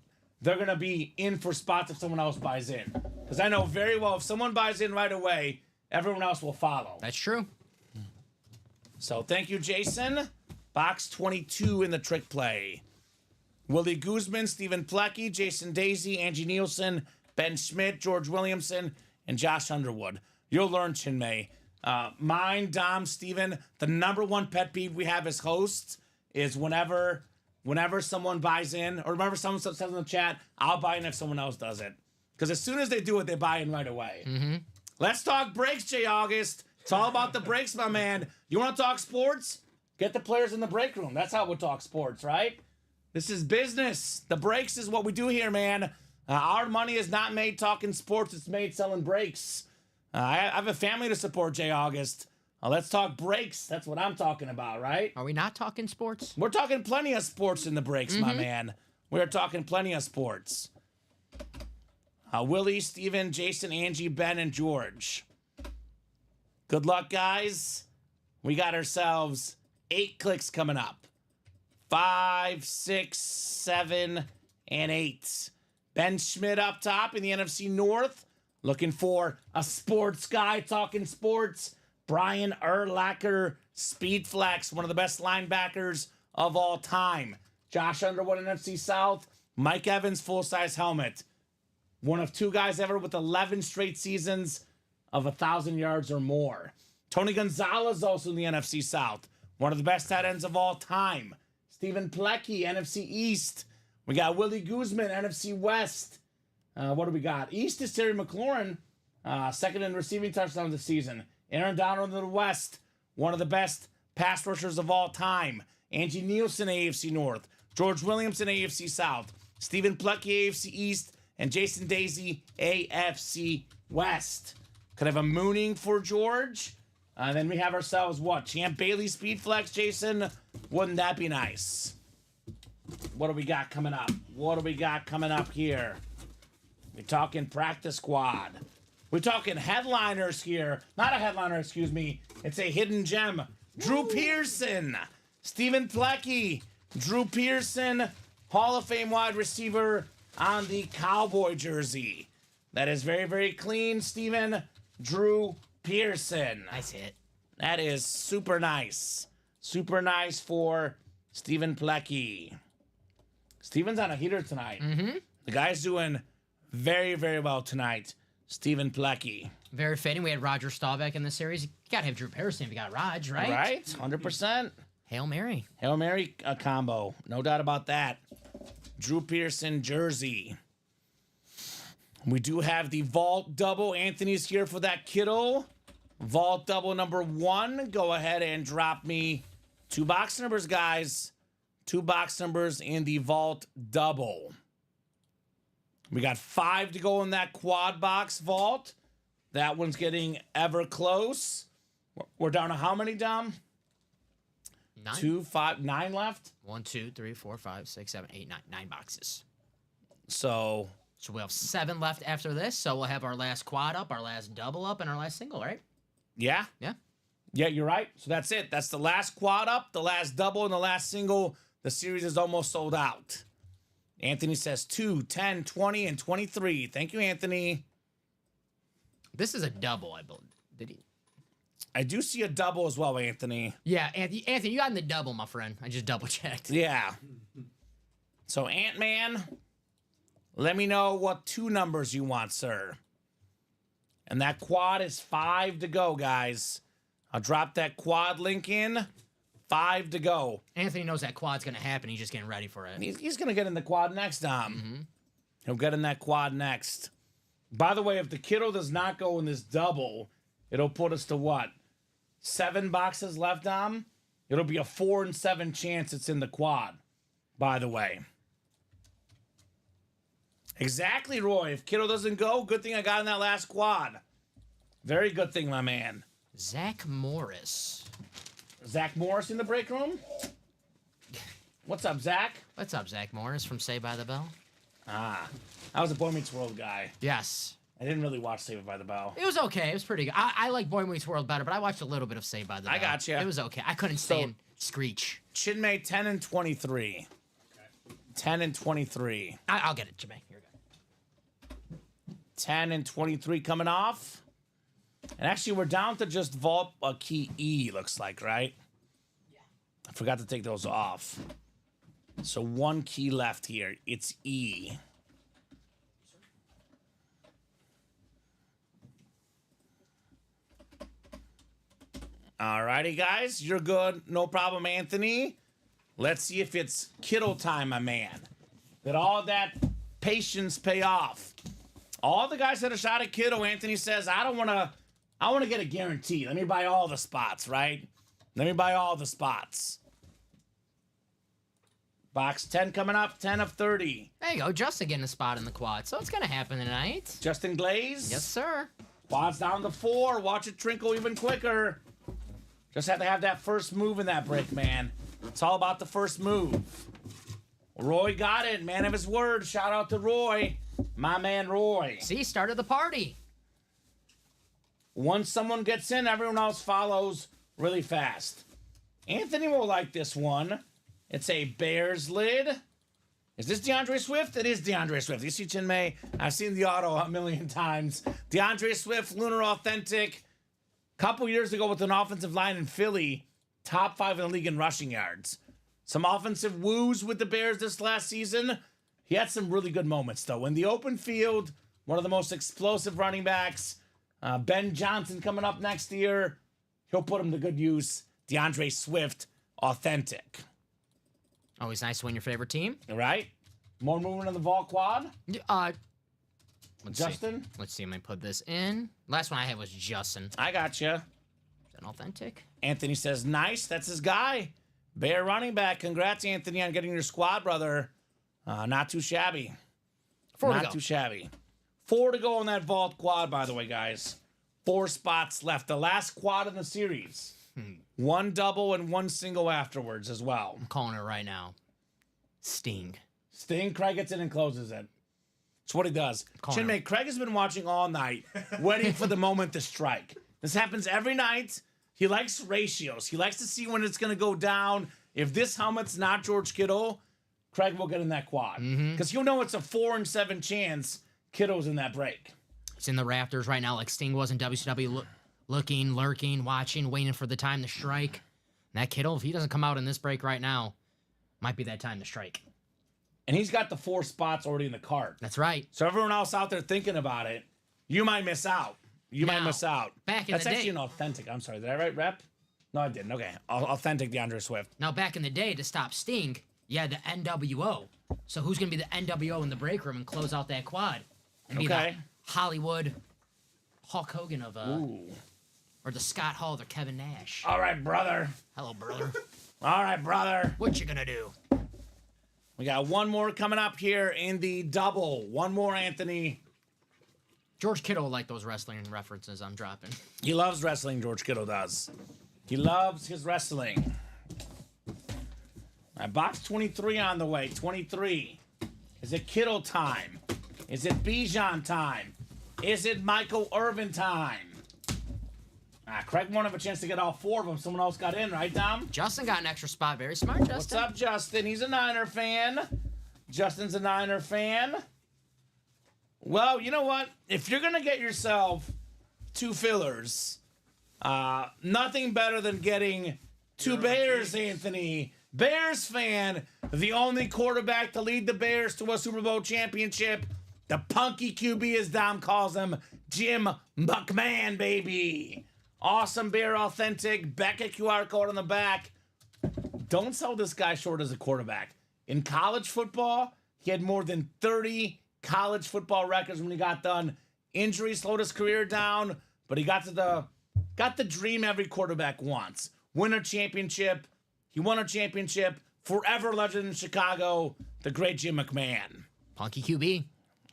they're going to be in for spots if someone else buys in. Because I know very well if someone buys in right away, everyone else will follow. That's true. So thank you, Jason. Box 22 in the trick play. Willie Guzman, Stephen Plecki, Jason Daisy, Angie Nielsen, Ben Schmidt, George Williamson, and Josh Underwood. You'll learn, Chinmay. Mine, Dom, Steven, the number one pet peeve we have as hosts is whenever someone buys in, or whenever someone says in the chat, I'll buy in if someone else does it. Because as soon as they do it, they buy in right away. Mm-hmm. Let's talk breaks, Jay August. It's all about the breaks, my man. You want to talk sports? Get the players in the break room. That's how we'll talk sports, right? This is business. The breaks is what we do here, man. Our money is not made talking sports. It's made selling breaks. I have a family to support, Jay August. Let's talk breaks. That's what I'm talking about, right? Are we not talking sports? We're talking plenty of sports in the breaks, my man. We're talking plenty of sports. Willie, Steven, Jason, Angie, Ben, and George. Good luck, guys. We got ourselves 8 clicks coming up. 5, 6, 7, and 8. Ben Schmidt up top in the NFC North. Looking for a sports guy talking sports. Brian Urlacher, Speed Flex, one of the best linebackers of all time. Josh Underwood, NFC South. Mike Evans, full-size helmet. One of 2 guys ever with 11 straight seasons of 1,000 yards or more. Tony Gonzalez also in the NFC South. One of the best tight ends of all time. Stephen Plecki, NFC East. We got Willie Guzman, NFC West. What do we got? East is Terry McLaurin, second in receiving touchdowns this season. Aaron Donald in the West, one of the best pass rushers of all time. Angie Nielsen, AFC North. George Williamson, AFC South. Stephen Plecki, AFC East. And Jason Daisy, AFC West. Could have a mooning for George. Then we have ourselves, what? Champ Bailey, Speed Flex, Jason. Wouldn't that be nice? What do we got coming up? What do we got coming up here? We're talking practice squad. We're talking headliners here. Not a headliner, excuse me. It's a hidden gem. Drew Pearson. Stephen Plecki. Drew Pearson, Hall of Fame wide receiver on the Cowboy jersey. That is very, very clean, Stephen. Drew Pearson. Nice hit. That is super nice. Super nice for Stephen Plecki. Steven's on a heater tonight. Mm-hmm. The guy's doing very, very well tonight. Stephen Plecki. Very fitting. We had Roger Staubach in the series. You got to have Drew Pearson if you got Raj, right? Right? 100%. Hail Mary. Hail Mary combo. No doubt about that. Drew Pearson jersey. We do have the Vault Double. Anthony's here for that Kittle. Vault Double number 1. Go ahead and drop me 2 box numbers, guys. 2 box numbers in the Vault Double. We got 5 to go in that quad box vault. That one's getting ever close. We're down to how many, Dom? 9. 2, 5, 9 left. 1, 2, 3, 4, 5, 6, 7, 8, 9. 9 boxes. So we'll have 7 left after this. So we'll have our last quad up, our last double up, and our last single, right? yeah. Yeah. Yeah, you're right. So that's it. That's the last quad up, the last double, and the last single. The series is almost sold out. Anthony says 2, 10, 20, and 23. Thank you, Anthony. This is a double, I believe. Did he? I do see a double as well, Anthony. Yeah, Anthony, you got in the double, my friend. I just double checked. Yeah. So, Ant-Man, let me know what 2 numbers you want, sir. And that quad is 5 to go, guys. I'll drop that quad link in. 5 to go. Anthony knows that quad's going to happen. He's just getting ready for it. He's going to get in the quad next, Dom. Mm-hmm. He'll get in that quad next. By the way, if the Kittle does not go in this double, it'll put us to what? 7 boxes left, Dom? It'll be a 4 and 7 chance it's in the quad, by the way. Exactly, Roy. If Kittle doesn't go, good thing I got in that last quad. Very good thing, my man. Zach Morris. Zach Morris in the break room? What's up, Zach? What's up, Zach Morris from Saved by the Bell? Ah, I was a Boy Meets World guy. Yes. I didn't really watch Saved by the Bell. It was okay. It was pretty good. I like Boy Meets World better, but I watched a little bit of Saved by the Bell. I gotcha. It was okay. I couldn't stand Screech. Chinmay 10 and 23. 10 and 23. I'll get it, Jimmy. You're good. 10 and 23 coming off. And actually, we're down to just vault a key E, looks like, right? Yeah. I forgot to take those off. So 1 key left here. It's E. Alrighty, guys. You're good. No problem, Anthony. Let's see if it's Kittle time, my man. Did all that patience pay off? All the guys had a shot at Kittle. Anthony says, I want to get a guarantee. Let me buy all the spots, right? Let me buy all the spots. Box 10 coming up, 10 of 30. There you go. Justin getting a spot in the quad. So it's going to happen tonight. Justin Glaze. Yes, sir. Quad's down to 4. Watch it trickle even quicker. Just have to have that first move in that break, man. It's all about the first move. Roy got it. Man of his word. Shout out to Roy. My man, Roy. See, started the party. Once someone gets in, everyone else follows really fast. Anthony will like this one. It's a Bears lid. Is this DeAndre Swift? It is DeAndre Swift. You see Chinmay? I've seen the auto a million times. DeAndre Swift, Lunar Authentic. Couple years ago with an offensive line in Philly, top 5 in the league in rushing yards. Some offensive woos with the Bears this last season. He had some really good moments, though. In the open field, one of the most explosive running backs. Ben Johnson coming up next year. He'll put him to good use. DeAndre Swift, Authentic. Always nice to win your favorite team. All right? More movement on the Vault Quad. Let's Justin? See. Let's see. Let me put this in. Last one I had was Justin. I got you. Is that authentic? Anthony says, nice. That's his guy. Bear running back. Congrats, Anthony, on getting your squad, brother. Not too shabby. 4 to Not go. too shabby. 4 to go on that Vault Quad, by the way, guys. 4 spots left. The last quad in the series. 1 double and 1 single afterwards as well. I'm calling it right now. Sting. Sting, Craig gets in and closes it. That's what he does. Calling Chinmay, Craig has been watching all night, waiting for the moment to strike. This happens every night. He likes ratios. He likes to see when it's going to go down. If this helmet's not George Kittle, Craig will get in that quad. Because he'll know it's a 4 in 7 chance Kittle's in that break. It's in the rafters right now, like Sting was in WCW, looking, lurking, watching, waiting for the time to strike. And that Kittle, if he doesn't come out in this break right now, might be that time to strike. And he's got the 4 spots already in the cart. That's right. So everyone else out there thinking about it, you might miss out. You might Now, miss out. back in That's the actually day- an authentic. I'm sorry. Did I write rep? No, I didn't. Okay. Authentic DeAndre Swift. Now, back in the day, to stop Sting, you had the NWO. So who's going to be the NWO in the break room and close out that quad? And be Okay. the Hollywood Hulk Hogan of, Ooh. or the Scott Hall of the Kevin Nash. All right, brother. Hello, brother. All right, brother. What you gonna do? We got one more coming up here in the double. One more, Anthony. George Kittle will like those wrestling references I'm dropping. He loves wrestling, George Kittle does. He loves his wrestling. All right, box 23 on the way. 23. Is it Kittle time? Is it Bijan time? Is it Michael Irvin time? Craig won't have a chance to get all 4 of them. Someone else got in, right, Dom? Justin got an extra spot. Very smart, Justin. What's up, Justin? He's a Niner fan. Justin's a Niner fan. Well, you know what? If you're going to get yourself 2 fillers, nothing better than getting 2 Bears, Anthony. Bears fan, the only quarterback to lead the Bears to a Super Bowl championship. The punky QB, as Dom calls him, Jim McMahon, baby. Awesome Bear Authentic. Beckett QR code on the back. Don't sell this guy short as a quarterback. In college football, he had more than 30 college football records when he got done. Injury slowed his career down, but he got the dream every quarterback wants. Win a championship. He won a championship. Forever legend in Chicago, the great Jim McMahon. Punky QB.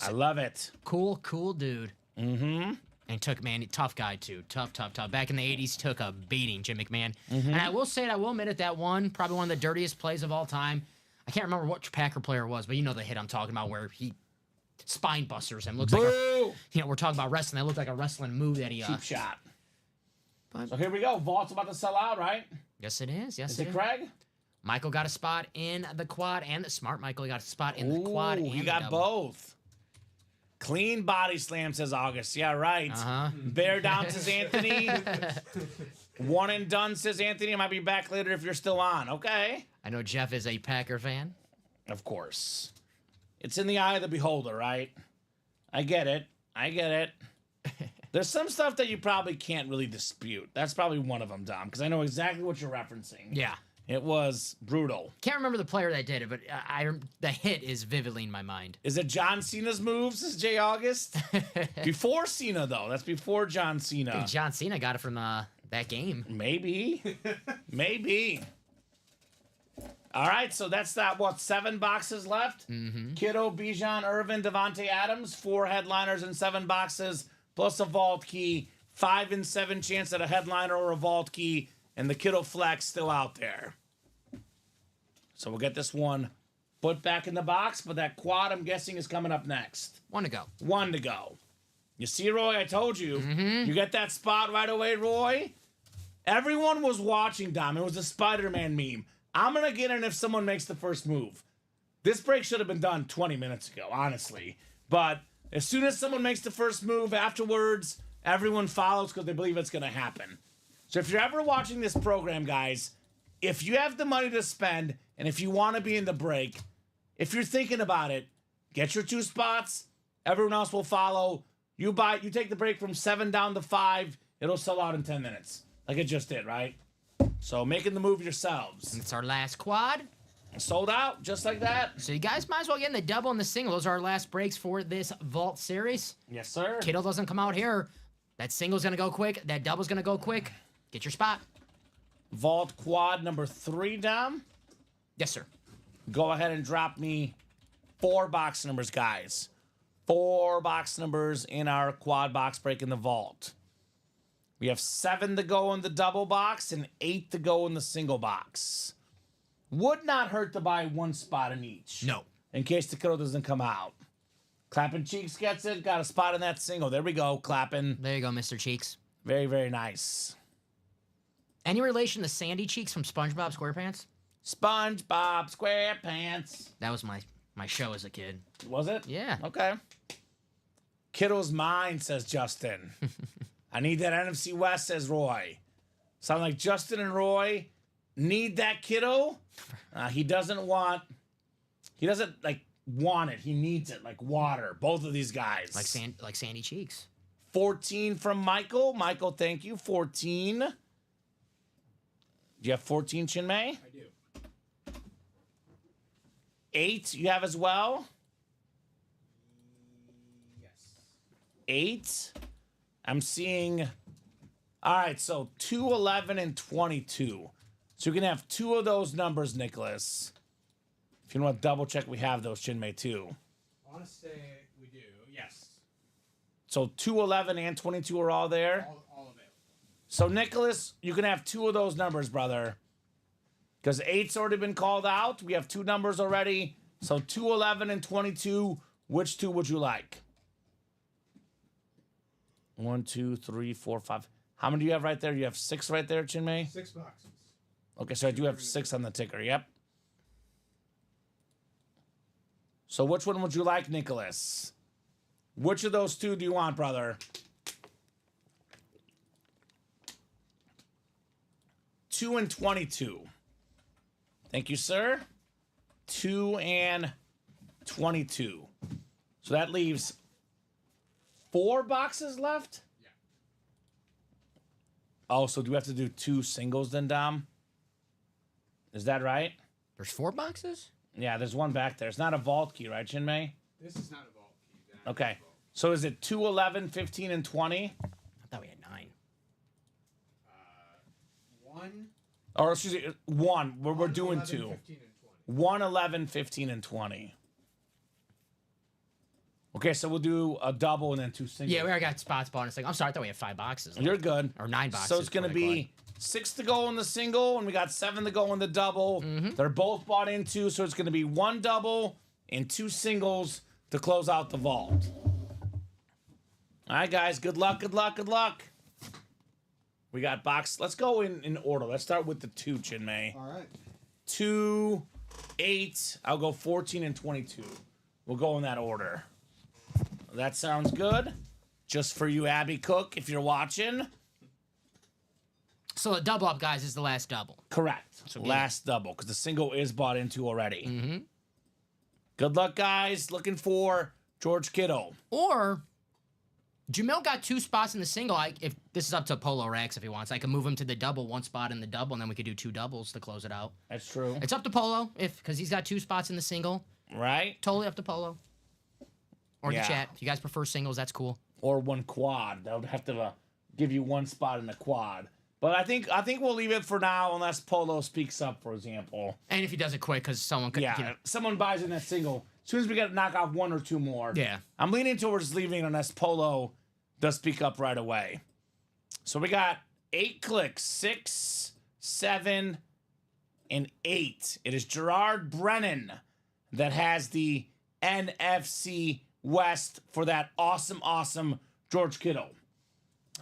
I love it. Cool dude. Mm-hmm. And tough guy too. Tough. Back in the 80s, took a beating, Jim McMahon. And I will say it, I will admit it, that one, probably one of the dirtiest plays of all time. I can't remember what Packer player it was, but you know the hit I'm talking about where he spine busters him. Looks like Boo! we're talking about wrestling. That looked like a wrestling move that he Cheap shot. But- So here we go. Vault's about to sell out, right? Yes, it is. Yes, Is it it is. Craig? Michael got a spot in the quad and the smart Michael got a spot in the quad. Ooh, And he the got double. both. Clean body slam, says August. Yeah, right. Uh-huh. Bear down, says Anthony. One and done, says Anthony. I might be back later if you're still on. Okay. I know Jeff is a Packer fan. Of course. It's in the eye of the beholder, right? I get it. There's some stuff that you probably can't really dispute. That's probably one of them, Dom, because I know exactly what you're referencing. Yeah. It was brutal. Can't remember the player that did it, but the hit is vividly in my mind. Is it John Cena's moves, says Jay August? Before Cena, though. That's before John Cena. John Cena got it from that game. Maybe. Maybe. All right, so that's that, 7 boxes left? Mm-hmm. Kittle, Bijan, Irvin, Devontae Adams, 4 headliners and 7 boxes, plus a vault key, 5 in 7 chance at a headliner or a vault key, and the Kittle flex still out there. So we'll get this one put back in the box, but that quad, I'm guessing, is coming up next. 1 to go. 1 to go. You see, Roy, I told you. You get that spot right away, Roy. Everyone was watching, Dom. It was a Spider-Man meme. I'm going to get in if someone makes the first move. This break should have been done 20 minutes ago, honestly. But as soon as someone makes the first move, afterwards, everyone follows because they believe it's going to happen. So if you're ever watching this program, guys, if you have the money to spend and if you want to be in the break, if you're thinking about it, get your 2 spots. Everyone else will follow. You take the break from 7 down to 5. It'll sell out in 10 minutes. Like it just did, right? So making the move yourselves. It's our last quad. Sold out, just like that. So you guys might as well get in the double and the single. Those are our last breaks for this Vault series. Yes, sir. Kittle doesn't come out here. That single's going to go quick. That double's going to go quick. Get your spot. Vault quad number 3 down. Yes, sir. Go ahead and drop me 4 box numbers, guys. 4 box numbers in our quad box break in the vault. We have 7 to go in the double box and 8 to go in the single box. Would not hurt to buy 1 spot in each. No. In case the kiddo doesn't come out. Clapping Cheeks gets it. Got a spot in that single. There we go. Clapping. There you go, Mr. Cheeks. Very, very nice. Any relation to Sandy Cheeks from SpongeBob SquarePants? SpongeBob SquarePants. That was my show as a kid. Was it? Yeah. Okay. Kittle's mine, says Justin. I need that NFC West, says Roy. Sound like Justin and Roy need that kiddo. He doesn't want it. He needs it like water. Both of these guys. Like Sandy Cheeks. 14 from Michael. Michael, thank you. 14. Do you have 14, Chinmay? I do. 8 you have as well? Yes. 8. I'm seeing. All right, so 2, 11, and 22. So you can have 2 of those numbers, Nicholas. If you want to double check, we have those, Chinmay, too. I want to say we do. Yes. So 2, 11, and 22 are all there. All of it. So, Nicholas, you can have 2 of those numbers, brother. Because 8's already been called out. We have 2 numbers already. So 2, 11, and 22. Which 2 would you like? 1, 2, 3, 4, 5. How many do you have right there? You have 6 right there, Chinmay? 6 boxes. Okay, so I do have 6 on the ticker. Yep. So which one would you like, Nicholas? Which of those 2 do you want, brother? 2 and 22. Thank you, sir. 2 and 22. So that leaves 4 boxes left? Yeah. Oh, so do we have to do 2 singles then, Dom? Is that right? There's 4 boxes? Yeah, there's 1 back there. It's not a vault key, right, Chinmay? This is not a vault key. That Okay. is a vault. So is it 2, 11, 15, and 20? I thought we had 9. 1. Or excuse me, 1. We're doing 11, 2. 15, and 20. 1, 11, 15, and 20. Okay, so we'll do a double and then 2 singles. Yeah, we already got spots bought. It's like, I'm sorry, I thought we had 5 boxes. You're good. Or 9 boxes. So it's going to for the be 6 to go in the single, and we got 7 to go in the double. They're both bought into, so it's going to be 1 double and 2 singles to close out the vault. All right, guys. Good luck, good luck, good luck. We got box. Let's go in order. Let's start with the 2, Chinmay. All right. 2, 8. I'll go 14 and 22. We'll go in that order. That sounds good. Just for you, Abby Cook, if you're watching. So the double up, guys, is the last double. Correct. So Last double, because the single is bought into already. Good luck, guys. Looking for George Kittle. Or Jamil got 2 spots in the single. If this is up to Polo Rex if he wants, I can move him to the double, 1 spot in the double, and then we could do 2 doubles to close it out. That's true. It's up to Polo because he's got 2 spots in the single. Right? Totally up to Polo. Or Yeah. the chat. If you guys prefer singles, that's cool. Or 1 quad. That would have to give you 1 spot in the quad. But I think we'll leave it for now unless Polo speaks up, for example. And if he does it quick, because someone could. Yeah, if someone buys in that single. As soon as we got to knock off 1 or 2 more. Yeah. I'm leaning towards leaving it unless Polo does speak up right away. So we got 8 clicks, 6, 7, and 8. It is Gerard Brennan that has the NFC West for that awesome George Kittle.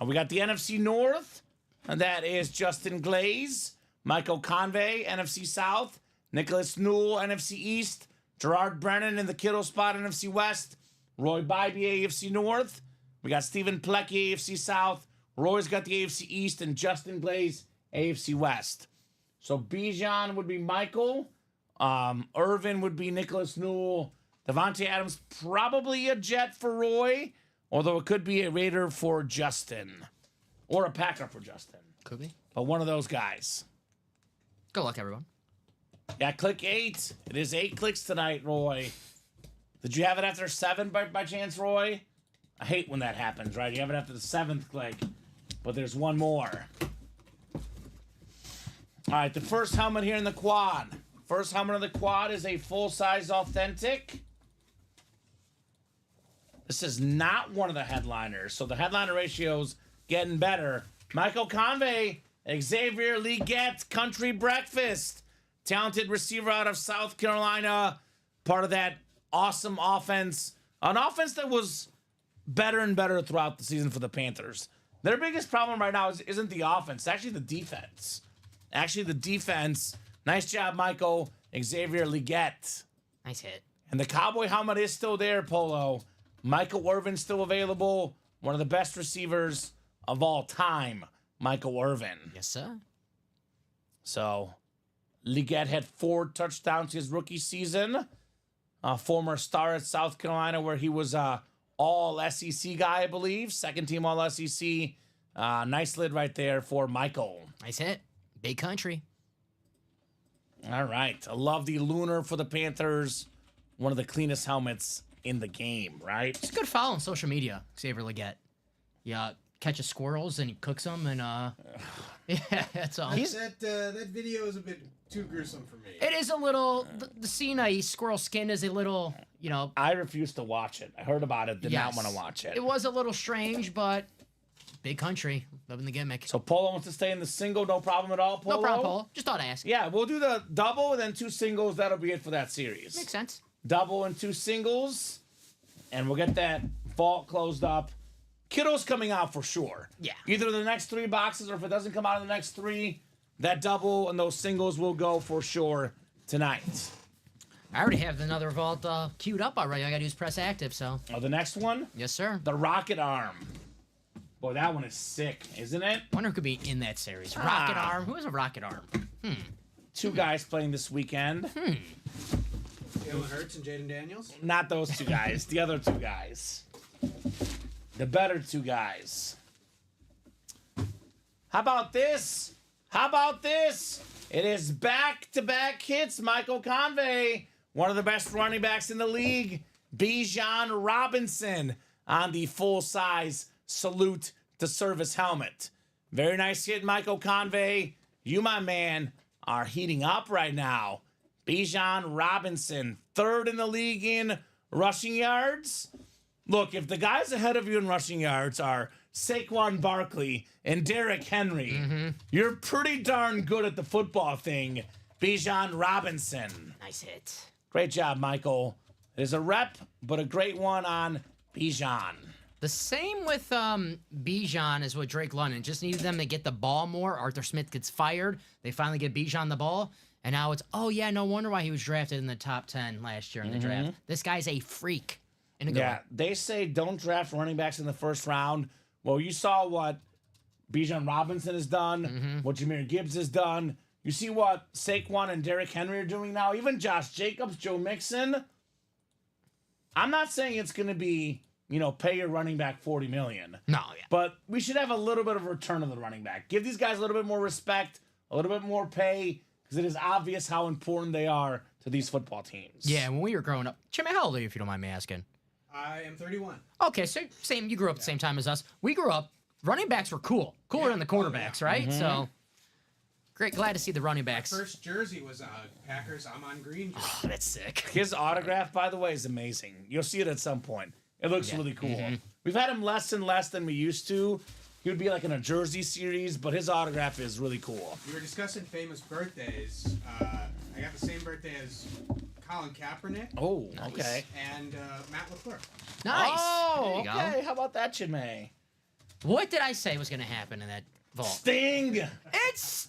We got the NFC North, and that is Justin Glaze, Michael Convey, NFC South, Nicholas Newell, NFC East, Gerard Brennan in the Kittle spot, NFC West, Roy Bybee, AFC North. We got Stephen Plecky, AFC South. Roy's got the AFC East, and Justin Glaze, AFC West. So Bijan would be Michael. Irvin would be Nicholas Newell. Devontae Adams, probably a Jet for Roy, although it could be a Raider for Justin. Or a Packer for Justin. Could be. But one of those guys. Good luck, everyone. Yeah, click 8. It is 8 clicks tonight, Roy. Did you have it after 7 by chance, Roy? I hate when that happens, right? You have it after the 7th click, but there's one more. All right, the first helmet here in the quad. First helmet of the quad is a full-size authentic. This is not one of the headliners, so the headliner ratio's getting better. Michael Convey, Xavier Legette, Country Breakfast. Talented receiver out of South Carolina. Part of that awesome offense. An offense that was better and better throughout the season for the Panthers. Their biggest problem right now isn't the offense. It's actually the defense. Nice job, Michael. Xavier Legette. Nice hit. And the Cowboy helmet is still there, Polo. Michael Irvin still available. One of the best receivers of all time, Michael Irvin. Yes, sir. So, Legette had 4 touchdowns his rookie season. Former star at South Carolina, where he was all SEC guy, I believe. Second team all SEC. Nice lid right there for Michael. Nice hit. Big country. All right. I love the Lunar for the Panthers. One of the cleanest helmets in the game, right? It's a good follow on social media, Xavier Legette. Yeah, catches squirrels and he cooks them, and yeah, that's all. That video is a bit too gruesome for me. It is a little. The scene a squirrel skin is a little, I refuse to watch it. I heard about it, did not Yes. want to watch it. It was a little strange, but big country, loving the gimmick. So Polo wants to stay in the single, no problem at all, Polo? No problem, Paul. Just thought I'd ask. Yeah, we'll do the double and then 2 singles. That'll be it for that series. Makes sense. Double and 2 singles, and we'll get that vault closed up. Kittle's coming out for sure. Yeah. Either the next 3 boxes, or if it doesn't come out in the next 3, that double and those singles will go for sure tonight. I already have another vault queued up already. I got to use press active, so. Oh, the next one? Yes, sir. The Rocket Arm. Boy, that one is sick, isn't it? Wonder who could be in that series. Rocket Arm. Who is a Rocket Arm? 2 guys playing this weekend. Jalen Hurts and Jaden Daniels. Not those 2 guys. The other 2 guys. The better 2 guys. How about this? It is back-to-back hits. Michael Convey, one of the best running backs in the league. Bijan Robinson on the full-size salute to service helmet. Very nice hit, Michael Convey. You, my man, are heating up right now. Bijan Robinson, 3rd in the league in rushing yards. Look, if the guys ahead of you in rushing yards are Saquon Barkley and Derrick Henry, you're pretty darn good at the football thing, Bijan Robinson. Nice hit. Great job, Michael. It is a rep, but a great one on Bijan. The same with Bijan as with Drake London. Just needed them to get the ball more. Arthur Smith gets fired. They finally get Bijan the ball. And now it's, oh, yeah, no wonder why he was drafted in the top 10 last year in the draft. This guy's a freak. In a good way. They say don't draft running backs in the first round. Well, you saw what Bijan Robinson has done, what Jahmyr Gibbs has done. You see what Saquon and Derrick Henry are doing now. Even Josh Jacobs, Joe Mixon. I'm not saying it's going to be, pay your running back $40 million. No, yeah. But we should have a little bit of return on the running back. Give these guys a little bit more respect, a little bit more pay, because it is obvious how important they are to these football teams. Yeah, when we were growing up. Jimmy, how old are you, if you don't mind me asking? I am 31. Okay, so same. You grew up at the same time as us. We grew up, running backs were cool. Cooler than the quarterbacks, right? So, great. Glad to see the running backs. First jersey was Packers. I'm on green jersey. Oh, that's sick. His autograph, by the way, is amazing. You'll see it at some point. It looks really cool. We've had him less and less than we used to. He would be like in a jersey series, but his autograph is really cool. We were discussing famous birthdays. I got the same birthday as Colin Kaepernick, Oh, Nice. okay. and Matt LaFleur. Nice. Oh, there you okay. go. How about that, Chinmay? What did I say was going to happen in that vault? Sting! It's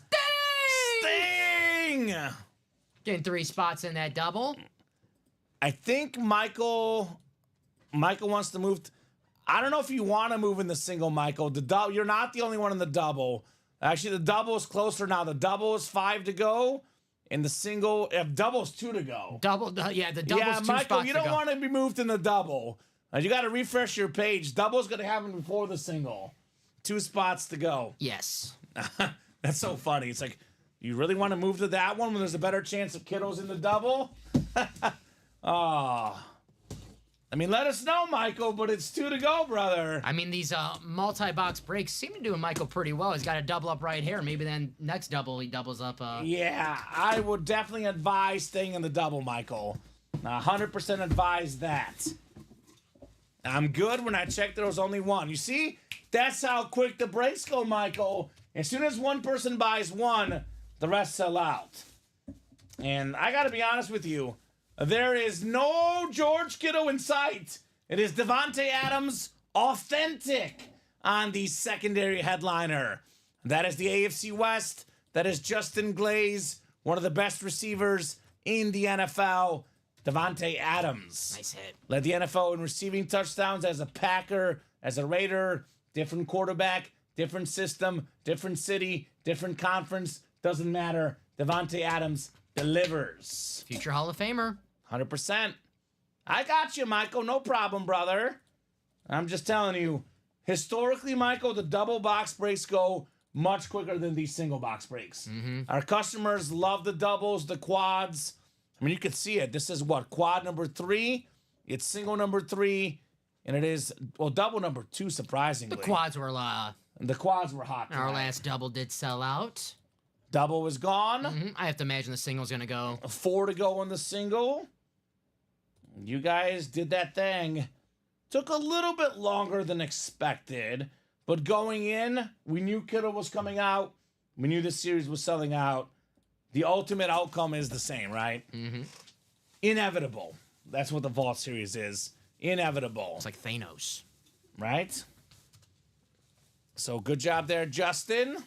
Sting! Sting! Getting 3 spots in that double. I think Michael wants to move. I don't know if you want to move in the single, Michael. You're not the only one in the double. Actually, the double is closer now. The double is 5 to go, and the single, if double is 2 to go. Double, yeah, the double's Yeah, 2 Michael, spots you to don't go. want to be moved in the double. You got to refresh your page. Double's going to happen before the single. 2 spots to go. Yes. That's so funny. It's like, you really want to move to that one when there's a better chance of Kittle's in the double? Oh. I mean, let us know, Michael, but it's 2 to go, brother. I mean, these multi-box breaks seem to do Michael pretty well. He's got a double up right here. Maybe then next double he doubles up. Yeah, I would definitely advise staying in the double, Michael. 100% advise that. I'm good when I checked there was only 1. You see? That's how quick the breaks go, Michael. As soon as one person buys 1, the rest sell out. And I got to be honest with you. There is no George Kittle in sight. It is Davante Adams authentic on the secondary headliner. That is the AFC West. That is Justin Glaze, one of the best receivers in the NFL. Davante Adams. Nice hit. Led the NFL in receiving touchdowns as a Packer, as a Raider, different quarterback, different system, different city, different conference. Doesn't matter. Davante Adams delivers. Future Hall of Famer. 100%. I got you, Michael. No problem, brother. I'm just telling you, historically, Michael, the double box breaks go much quicker than these single box breaks. Our customers love the doubles, the quads. I mean, you can see it. This is what? Quad number 3. It's single number 3. And it is, well, double number 2, surprisingly. The quads were The quads were hot. our tonight. last double did sell out. Double was gone. I have to imagine the single's gonna go. 4 to go on the single. You guys did that thing. Took a little bit longer than expected, but going in, we knew Kittle was coming out. We knew this series was selling out. The ultimate outcome is the same, right? Inevitable. That's what the Vault series is. Inevitable. It's like Thanos. Right? So good job there, Justin.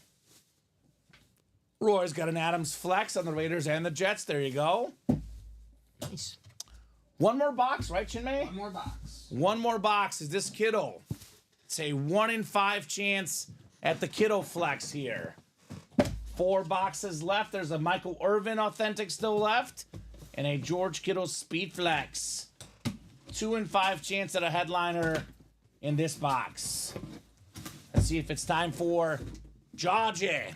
Roy's got an Adams flex on the Raiders and the Jets. There you go. Nice. One more box, right, Chinmay? One more box. One more box is this Kittle. It's a 1 in 5 chance at the Kittle flex here. 4 boxes left. There's a Michael Irvin authentic still left, and a George Kittle speed flex. 2 in 5 chance at a headliner in this box. Let's see if it's time for Georgie.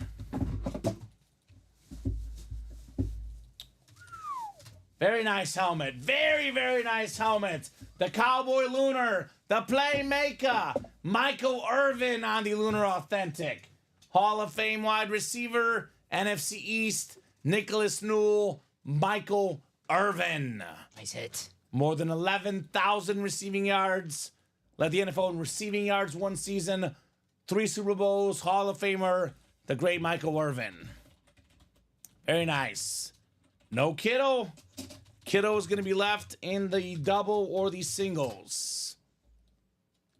Very nice helmet. Very, very nice helmet. The Cowboy Lunar, the Playmaker, Michael Irvin on the Lunar Authentic. Hall of Fame wide receiver, NFC East, Nicholas Newell, Michael Irvin. Nice hit. More than 11,000 receiving yards. Led the NFL in receiving yards one season. 3 Super Bowls, Hall of Famer, the great Michael Irvin. Very nice. No Kittle. Kittle is going to be left in the double or the singles.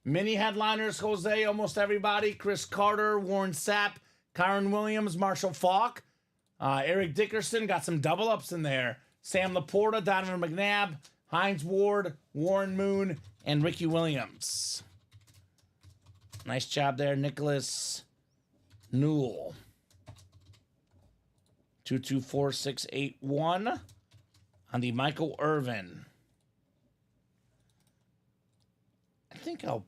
Mini headliners, Jose, almost everybody. Chris Carter, Warren Sapp, Kyron Williams, Marshall Faulk. Eric Dickerson got some double ups in there. Sam Laporta, Donovan McNabb, Hines Ward, Warren Moon, and Ricky Williams. Nice job there, Nicholas Newell. 224681 on the Michael Irvin. I think I'll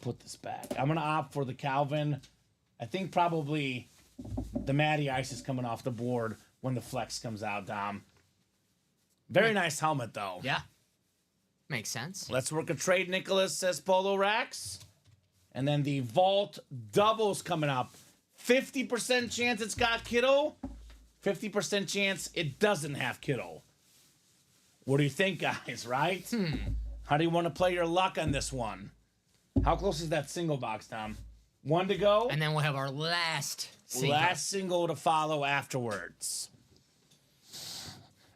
put this back. I'm gonna opt for the Calvin. I think probably the Matty Ice is coming off the board when the flex comes out, Dom. Very nice helmet though. Yeah. Makes sense. Let's work a trade, Nicholas, says Polo Rax. And then the Vault doubles coming up. 50% chance it's got Kittle. 50% chance it doesn't have Kittle. What do you think, guys, right? How do you want to play your luck on this one? How close is that single box, Tom? 1 to go? And then we'll have our last single. Last single to follow afterwards.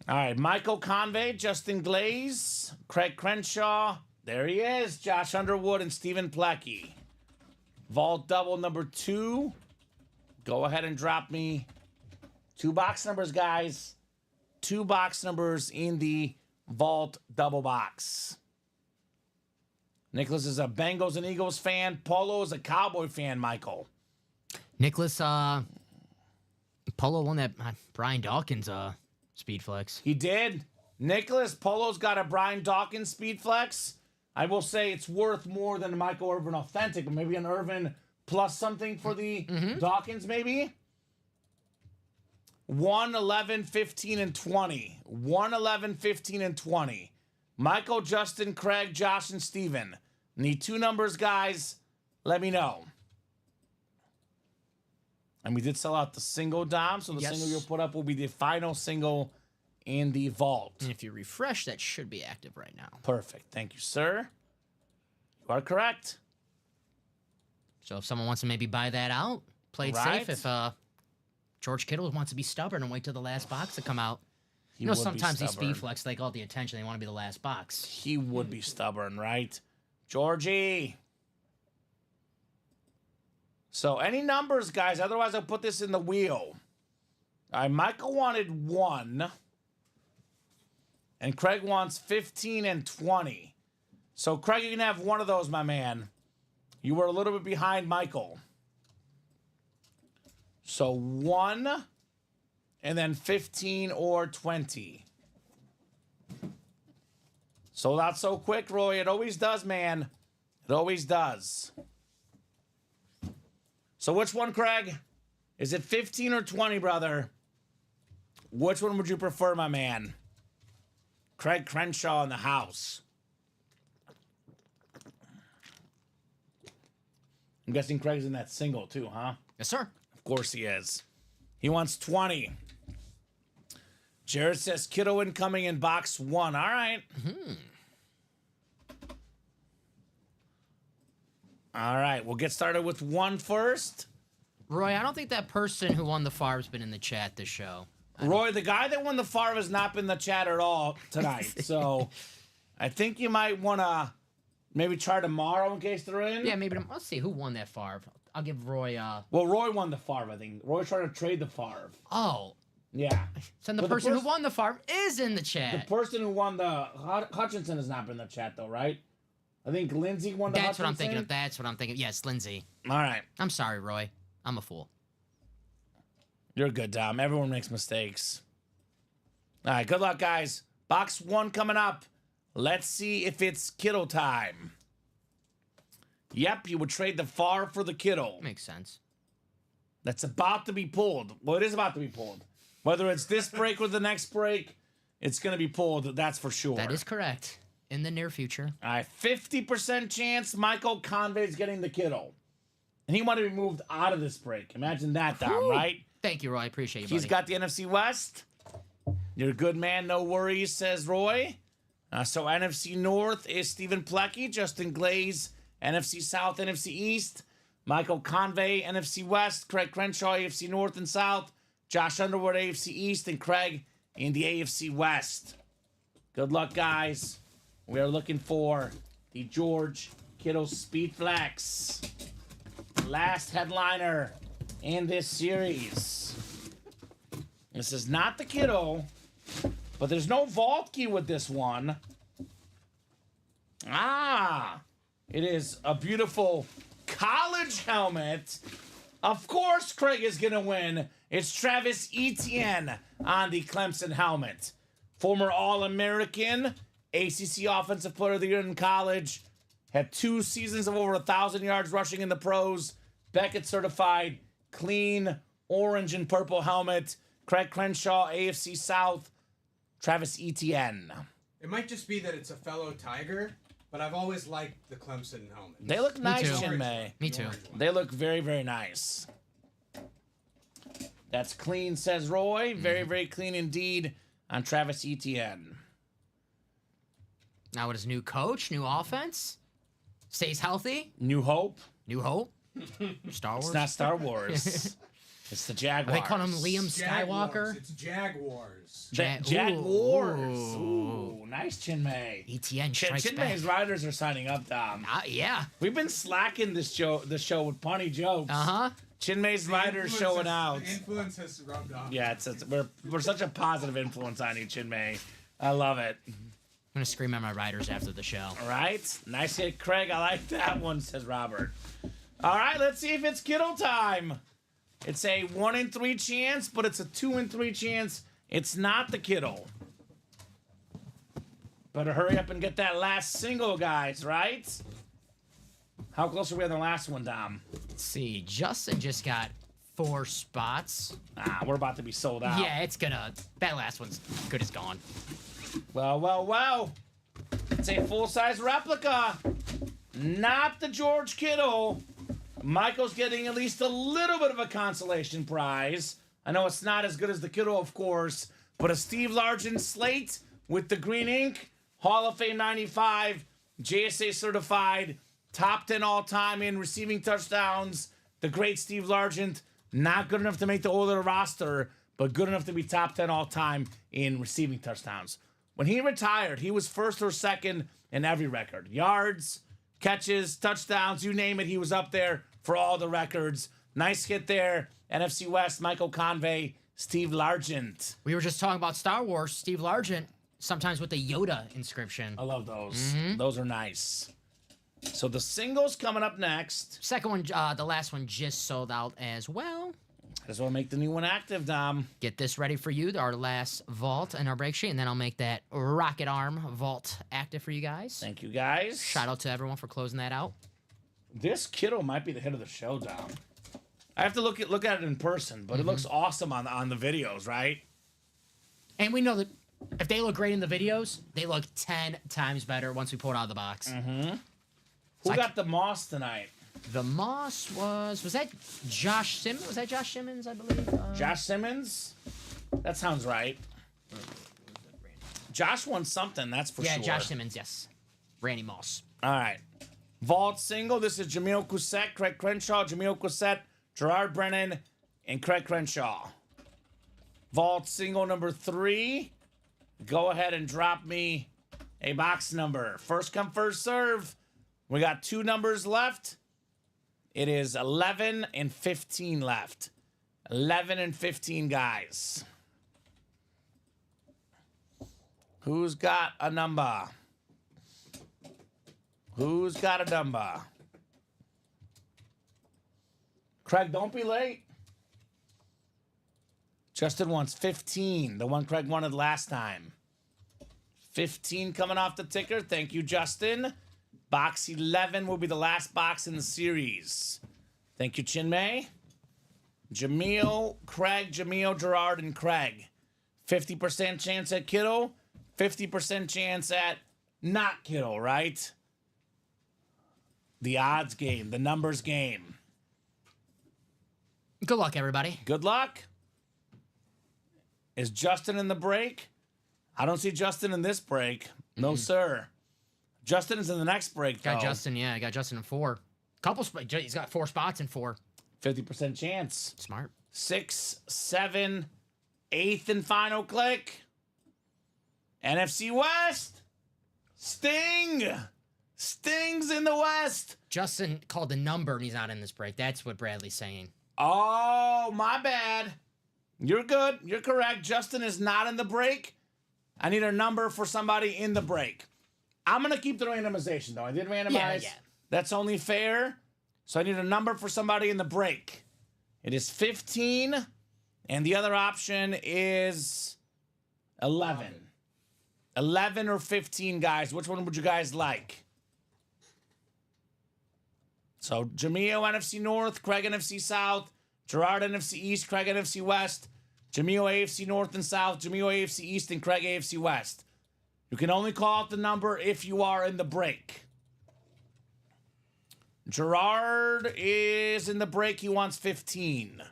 All right, Michael Convey, Justin Glaze, Craig Crenshaw. There he is, Josh Underwood and Stephen Plecky. Vault double number 2. Go ahead and drop me 2 box numbers, guys. 2 box numbers in the Vault double box. Nicholas is a Bengals and Eagles fan. Polo is a Cowboy fan, Michael. Nicholas, Polo won that Brian Dawkins speed flex. He did. Nicholas Polo's got a Brian Dawkins speed flex. I will say it's worth more than a Michael Irvin authentic, but maybe an Irvin plus something for the Dawkins, maybe. 1, 11, 15, and 20. 1, 11, 15, and 20. Michael, Justin, Craig, Josh, and Steven. Need 2 numbers, guys. Let me know. And we did sell out the single, Dom, so the Yes. single you'll put up will be the final single in the vault. And if you refresh, that should be active right now. Perfect. Thank you, sir. You are correct. So if someone wants to maybe buy that out, play it Right. safe. If George Kittle wants to be stubborn and wait till the last box to come out. He You know, would be sometimes these stubborn. speed flex take all the attention. They want to be the last box. He would be stubborn, right? Georgie. So any numbers, guys. Otherwise, I'll put this in the wheel. All right, Michael wanted 1. And Craig wants 15 and 20. So, Craig, you can have one of those, my man. You were a little bit behind Michael. So, 1 and then 15 or 20. Sold out so quick, Roy. It always does, man. It always does. So which one, Craig? Is it 15 or 20, brother? Which one would you prefer, my man? Craig Crenshaw in the house. I'm guessing Craig's in that single too, huh? Yes, sir. Of course he is. He wants 20. Jared says Kittle incoming in box 1. All right. All right. We'll get started with 1 first. Roy, I don't think that person who won the Favre's been in the chat this show. Roy, the guy that won the Favre has not been in the chat at all tonight. So I think you might want to maybe try tomorrow in case they're in. Yeah, maybe. Let's see who won that Favre. I'll give Roy. Well, Roy won the Favre, I think. Roy's trying to trade the Favre. Oh, Yeah. so the But the person who pers- won the Favre is in the The chat. person who won the Hutchinson has not been in the chat, though, right? I think Lindsay won the That's what I'm Hutchinson. thinking of. That's what I'm thinking of. Yes, Lindsay. All right. I'm sorry, Roy. I'm a fool. You're good, Dom. Everyone makes mistakes. All right, good luck, guys. Box 1 coming up. Let's see if it's Kittle time. Yep, you would trade the Favre for the Kittle. Makes sense. That's about to be pulled. Well, it is about to be pulled. Whether it's this break or the next break, it's going to be pulled. That's for sure. That is correct. In the near future. All right, 50% chance Michael Convey's getting the Kittle. And he wanted to be moved out of this break. Imagine that, Dom, Whew. right? Thank you, Roy. I appreciate you, He's buddy. got the NFC West. You're a good man, no worries, says Roy. So NFC North is Stephen Plecky, Justin Glaze, NFC South, NFC East, Michael Convey, NFC West, Craig Crenshaw, AFC North and South, Josh Underwood, AFC East, and Craig in the AFC West. Good luck, guys. We are looking for the George Kittle Speed Flex. Last headliner in this series. This is not the Kittle, but there's no vault key with this one. It is a beautiful college helmet. Of course, Craig is going to win. It's Travis Etienne on the Clemson helmet. Former All-American, ACC Offensive Player of the Year in college. Had 2 seasons of over 1,000 yards rushing in the pros. Beckett certified, clean orange and purple helmet. Craig Crenshaw, AFC South. Travis Etienne. It might just be that it's a fellow Tiger, but I've always liked the Clemson helmet. They look nice, too. Chin May. Me too. They look very, very nice. That's clean, says Roy. Very, very clean indeed on Travis Etienne. Now with his new coach, new offense, stays healthy, New Hope. new hope. Star Wars. It's not Star Wars. It's the Are Jaguars. they calling him Liam Skywalker? It's Jaguars. Jaguars. Ooh, nice, Chinmay. ETN strikes back. Chinmay's riders are signing up, Dom. Yeah. We've been slacking the show with punny jokes. Uh-huh. Chinmay's riders showing out. The influence has rubbed off. Yeah, we're such a positive influence on you, Chinmay. I love it. I'm going to scream at my riders after the show. All right. Nice hit, Craig. I like that one, says Robert. All right, let's see if it's Kittle time. It's a 1 in 3 chance, but it's a 2 in 3 chance. It's not the Kittle. Better hurry up and get that last single, guys, right? How close are we on the last one, Dom? Let's see. Justin just got 4 spots. We're about to be sold out. Yeah, it's gonna. That last one's good as gone. Well. It's a full-size replica. Not the George Kittle. Michael's getting at least a little bit of a consolation prize. I know it's not as good as the Kittle, of course, but a Steve Largent slate with the green ink, Hall of Fame 95, JSA certified, top 10 all-time in receiving touchdowns. The great Steve Largent, not good enough to make the Oilers roster, but good enough to be top 10 all-time in receiving touchdowns. When he retired, he was first or second in every record. Yards, catches, touchdowns, you name it, he was up there for all the records. Nice hit there. NFC West, Michael Convey, Steve Largent. We were just talking about Star Wars. Steve Largent, sometimes with the Yoda inscription. I love those. Those are nice. So the singles coming up next. Second one, the last one just sold out as well. Just want to make the new one active, Dom. Get this ready for you, our last vault and our break sheet, and then I'll make that rocket arm vault active for you guys. Thank you, guys. Shout out to everyone for closing that out. This Kittle might be the hit of the show, Dom. I have to look at it in person, but it looks awesome on the videos, right? And we know that if they look great in the videos, they look 10 times better once we pull it out of the box. Who got the Moss tonight? The Moss was that Josh Simmons? Was that Josh Simmons, I believe? Josh Simmons? That sounds right. Josh won something, that's for sure. Yeah, Josh Simmons, yes. Randy Moss. All right. Vault single. This is Jamil Cousett, Craig Crenshaw, Jamil Cousett, Gerard Brennan, and Craig Crenshaw. Vault single number 3. Go ahead and drop me a box number. First come, first serve. We got 2 numbers left. It is 11 and 15 left. 11 and 15, guys. Who's got a number? Who's got a number? Craig, don't be late. Justin wants 15, the one Craig wanted last time. 15 coming off the ticker. Thank you, Justin. Box 11 will be the last box in the series. Thank you, Chinmay. Jamil, Craig, Jamil, Gerard, and Craig. 50% chance at Kittle. 50% chance at not Kittle, right? The odds game, the numbers game. Good luck, everybody. Good luck. Is Justin in the break? I don't see Justin in this break. No, sir. Justin is in the next break, though. Got Justin, yeah. I got Justin in 4. He's got 4 spots in 4. 50% chance. Smart. 6, 7, 8th and final click. NFC West. Sting. Sting's in the West. Justin called the number and he's not in this break. That's what Bradley's saying. Oh, my bad. You're good. You're correct. Justin is not in the break. I need a number for somebody in the break. I'm going to keep the randomization, though. I did randomize. Yeah. That's only fair. So I need a number for somebody in the break. It is 15, and the other option is 11. 11 or 15, guys. Which one would you guys like? So Jamil, NFC North, Craig, NFC South, Gerard, NFC East, Craig, NFC West, Jamil, AFC North and South, Jamil, AFC East, and Craig, AFC West. You can only call out the number if you are in the break. Gerard is in the break. He wants 15.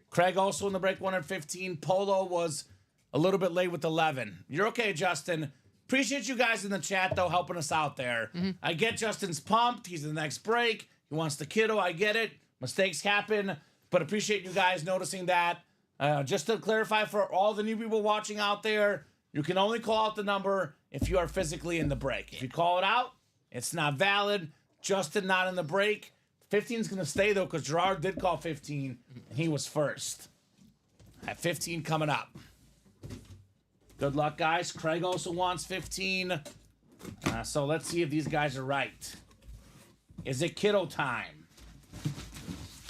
Craig also in the break wanted 15. Polo was a little bit late with 11. You're okay, Justin. Appreciate you guys in the chat, though, helping us out there. I get Justin's pumped. He's in the next break. He wants the kiddo. I get it. Mistakes happen. but appreciate you guys noticing that. Just to clarify for all the new people watching out there, you can only call out the number if you are physically in the break. If you call it out, it's not valid. Justin not in the break. 15 is going to stay, though, because Gerard did call 15, and he was first. At 15 coming up. Good luck, guys. Craig also wants 15. So let's see if these guys are right. Is it kiddo time?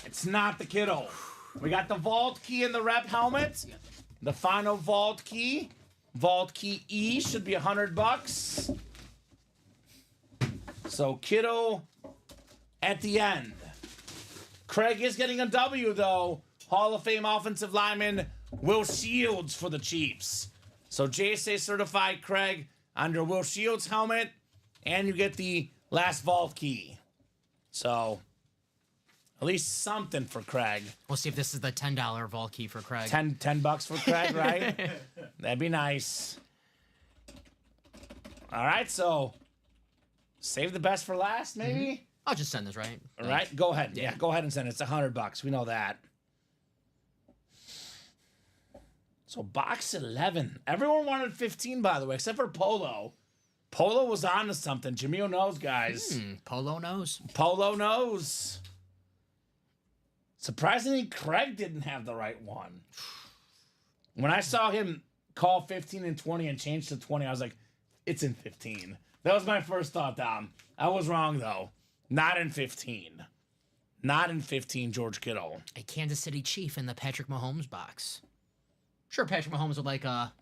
It's not the kiddo. We got the vault key in the rep helmet. The final vault key. Vault key E should be $100. So kiddo at the end. Craig is getting a W, though. Hall of Fame offensive lineman Will Shields for the Chiefs. So JSA certified Craig under Will Shields' helmet, and you get the last vault key. So at least something for Craig. We'll see if this is the $10 vault key for Craig. $10 for Craig, right? That'd be nice. All right, so save the best for last, maybe? I'll just send this, right? All right, go ahead. Yeah, go ahead and send it. It's $100. We know that. So box 11. Everyone wanted 15, by the way, except for Polo. Polo was on to something. Jamil knows, guys. Polo knows. Polo knows. Surprisingly, Craig didn't have the right one. When I saw him call 15 and 20 and change to 20, I was like, it's in 15. That was my first thought, Dom. I was wrong, though. Not in 15. Not in 15, George Kittle. A Kansas City Chief in the Patrick Mahomes box. Sure, Patrick Mahomes would like a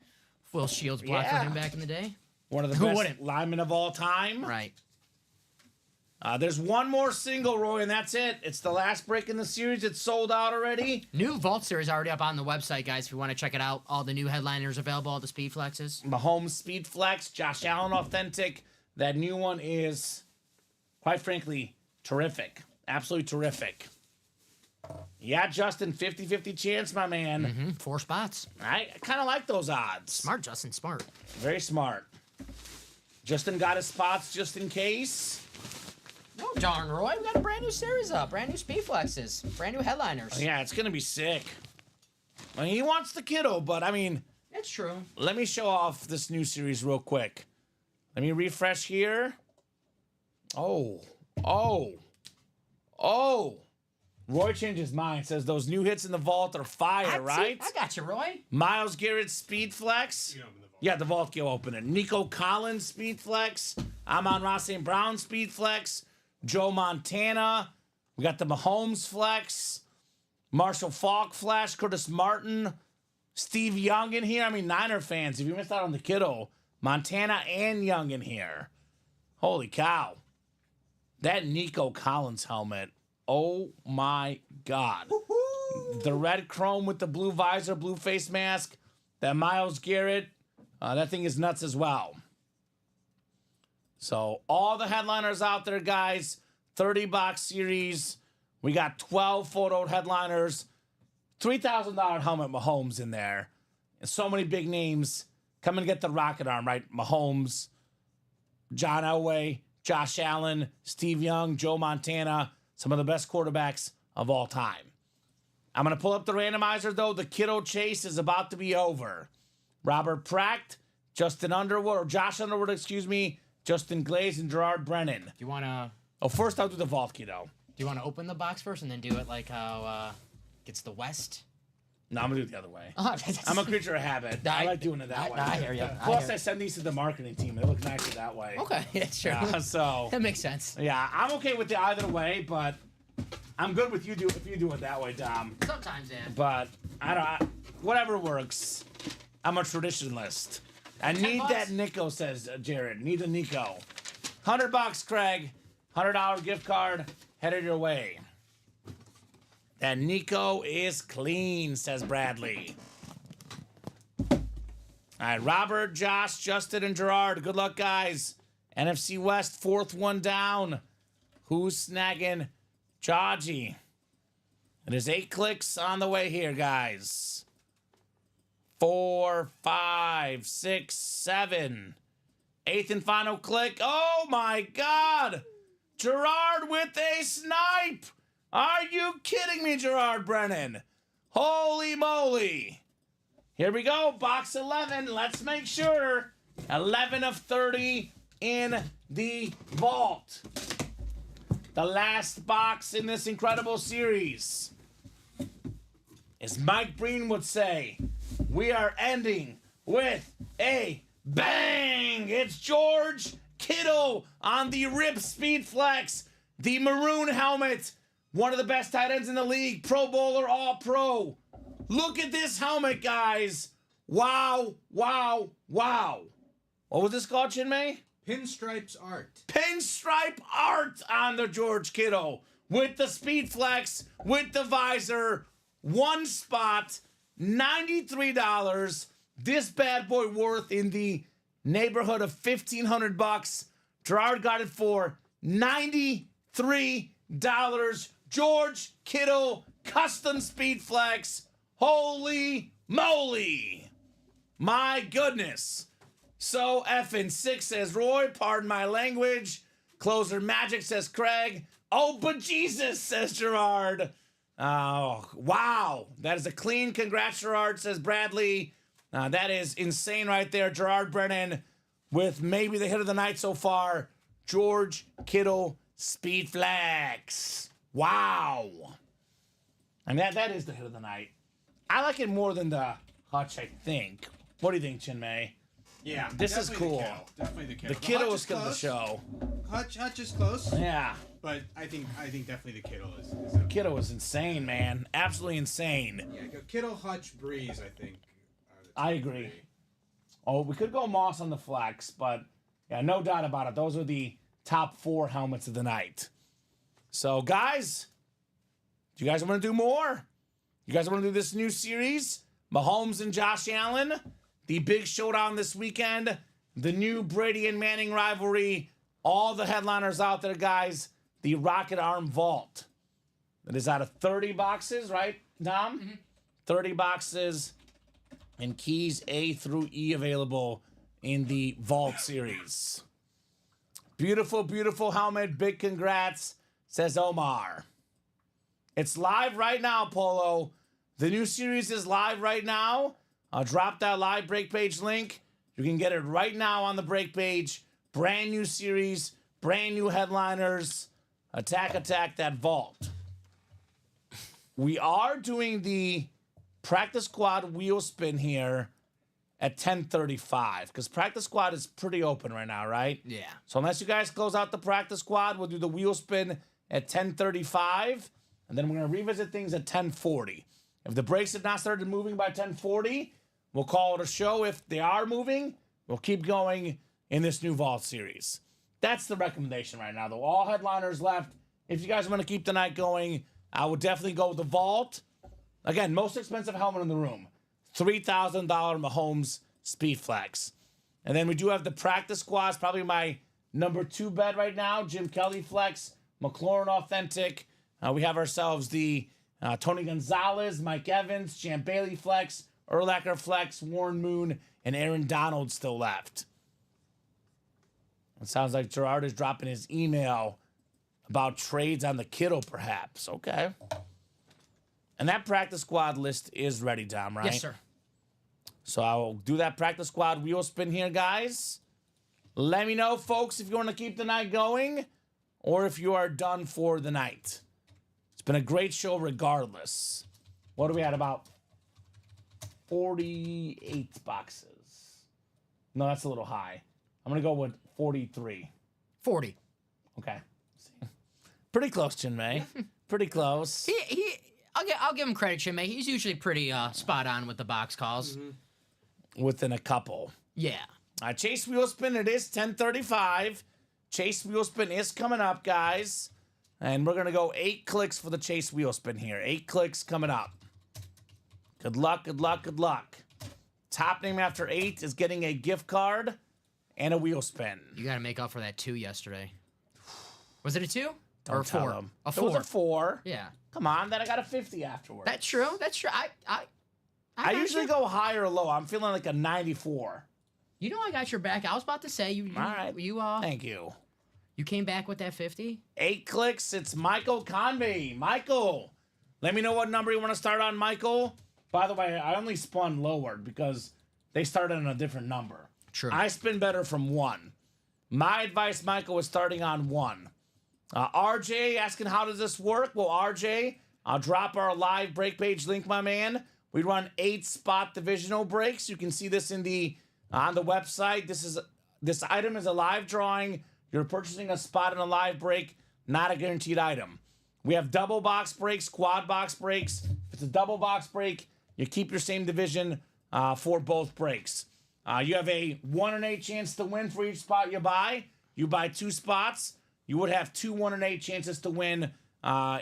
Will Shields block for him back in the day. One of the Who best wouldn't? linemen of all time. Right. There's one more single, Roy, and that's it. It's the last break in the series. It's sold out already. New Vault Series already up on the website, guys, if you want to check it out. All the new headliners available, all the speed flexes. Mahomes Speed Flex, Josh Allen Authentic. That new one is, quite frankly, terrific. Absolutely terrific. Yeah, Justin, 50-50 chance, my man. 4 spots. I kind of like those odds. Smart, Justin, smart. Very smart. Justin got his spots just in case. No, darn, Roy. We got a brand new series up. Brand new speed flexes. Brand new headliners. Yeah, it's going to be sick. I mean, he wants the kiddo, but I mean, It's true. let me show off this new series real quick. Let me refresh here. Oh. Roy changed his mind. Says those new hits in the vault are fire, right? I got you, Roy. Miles Garrett Speed Flex. Yeah, the vault will open it. Nico Collins Speed Flex. Amon-Ra St. Brown Speed Flex. Joe Montana. We got the Mahomes Flex. Marshall Faulk Flash. Curtis Martin. Steve Young in here. I mean, Niner fans, if you missed out on the kiddo, Montana and Young in here. Holy cow. That Nico Collins helmet. Oh my God. Woo-hoo. The red chrome with the blue visor, blue face mask. That Myles Garrett. That thing is nuts as well. So all the headliners out there, guys. 30-box series. We got 12 photo headliners. $3,000 helmet Mahomes in there. And so many big names. Come and get the rocket arm, right? Mahomes, John Elway, Josh Allen, Steve Young, Joe Montana. Some of the best quarterbacks of all time. I'm going to pull up the randomizer, though. The kiddo chase is about to be over. Robert Pratt, Josh Underwood, excuse me, Justin Glaze, and Gerard Brennan. Do you want to... Oh, first I'll do the vault kiddo. Do you want to open the box first and then do it like how it's the West? No, I'm going to do it the other way. Oh, I'm a creature of habit. I like doing it that way. I hear you. Plus, I send these to the marketing team. They look nicer that way. Okay, yeah, sure. So, That makes sense. yeah, I'm okay with it either way, but I'm good with if you do it that way, Dom. Sometimes, yeah. But whatever works. I'm a traditionalist. I need $10? that Nico, says Jared. Need a Nico. $100, Craig. $100 gift card headed your way. That Nico is clean, says Bradley. All right, Robert, Josh, Justin, and Gerard. Good luck, guys. NFC West, 4th one down. Who's snagging Jaji? It is 8 clicks on the way here, guys. 4, 5, 6, 7. 8th and final click. Oh, my God. Gerard with a snipe. Are you kidding me, Gerard Brennan? Holy moly. Here we go, box 11. Let's make sure. 11 of 30 in the vault. The last box in this incredible series. As Mike Breen would say, we are ending with a bang. It's George Kittle on the Rip Speed Flex, the maroon helmet. One of the best tight ends in the league, Pro Bowler, All-Pro. Look at this helmet, guys. Wow, wow, wow. What was this called, Chinmay? Pinstripes art. Pinstripe art on the George Kittle with the Speed Flex, with the visor, one spot, $93. This bad boy worth in the neighborhood of $1,500. Gerard got it for $93. George Kittle custom Speed Flex. Holy moly. My goodness. So effing sick, says Roy. Pardon my language. Closer magic, says Craig. Oh, but Jesus, says Gerard. Oh, wow. That is a clean congrats, Gerard, says Bradley. That is insane right there. Gerard Brennan with maybe the hit of the night so far. George Kittle Speed Flex. Wow. And that is the hit of the night. I like it more than the Hutch, I think. What do you think, Chinmay? Yeah, This is definitely cool. The Kittle. Definitely the Kittle. The Kittle Hutch is good to the close. show. Hutch is close. Yeah. But I think definitely the Kittle is Kittle was insane, man. Absolutely insane. Yeah, Kittle, Hutch, Breeze, I think. Are the top I agree. three. Oh, we could go Moss on the flex, but yeah, no doubt about it. Those are the top 4 helmets of the night. So, guys, do you guys want to do more? You guys want to do this new series? Mahomes and Josh Allen, the big showdown this weekend, the new Brady and Manning rivalry, all the headliners out there, guys. The Rocket Arm Vault. That is out of 30 boxes, right, Dom? Mm-hmm. 30 boxes and keys A through E available in the Vault series. Beautiful, beautiful helmet. Big congrats, says Omar. It's live right now, Polo. The new series is live right now. I'll drop that live break page link. You can get it right now on the break page. Brand new series, brand new headliners. Attack that vault. We are doing the practice squad wheel spin here at 10:35 because practice squad is pretty open right now, right? Yeah. So unless you guys close out the practice squad, we'll do the wheel spin at 10:35, and then we're gonna revisit things at 10:40. If the brakes have not started moving by 10:40, we'll call it a show. If they are moving, we'll keep going in this new vault series. That's the recommendation right now, though. All headliners left. If you guys want to keep the night going, I would definitely go with the Vault. Again, most expensive helmet in the room. $3,000 Mahomes Speed Flex. And then we do have the practice squads, probably my number 2 bet right now. Jim Kelly Flex, McLaurin Authentic. We have ourselves the Tony Gonzalez, Mike Evans, Champ Bailey Flex, Urlacher Flex, Warren Moon, and Aaron Donald still left. It sounds like Gerard is dropping his email about trades on the Kittle, perhaps. Okay. And that practice squad list is ready, Dom, right? Yes, sir. So I'll do that practice squad wheel spin here, guys. Let me know, folks, if you want to keep the night going or if you are done for the night. It's been a great show regardless. What are we at? About 48 boxes. No, that's a little high. I'm going to go with 43. 40. Okay. Pretty close, Chinmay. Pretty close. I'll give him credit, Chinmay. He's usually pretty spot on with the box calls. Within a couple. Yeah. Chase Wheel Spin, it is 10:35. Chase Wheel Spin is coming up, guys. And we're going to go 8 clicks for the Chase Wheel Spin here. 8 clicks coming up. Good luck, good luck, good luck. Top name after 8 is getting a gift card and a wheel spin. You got to make up for that 2 yesterday. Was it a 2? Don't or a 4? tell them. A It 4. was a 4. Yeah. Come on, then I got a 50 afterwards. That's true. That's true. I got usually you. go high or low. I'm feeling like a 94. You know I got your back. I was about to say you. All right. You Thank you. You came back with that 50? 8 clicks. It's Michael Convey. Michael, let me know what number you want to start on, Michael. By the way, I only spun lowered because they started on a different number. True. I spin better from 1. My advice, Michael, is starting on 1. RJ asking, how does this work? Well, RJ, I'll drop our live break page link, my man. We run 8 spot divisional breaks. You can see this on the website. This item is a live drawing. You're purchasing a spot in a live break, not a guaranteed item. We have double box breaks, quad box breaks. If it's a double box break, you keep your same division for both breaks. You have a 1 in 8 chance to win for each spot you buy. You buy 2 spots, you would have 2 1 in 8 chances to win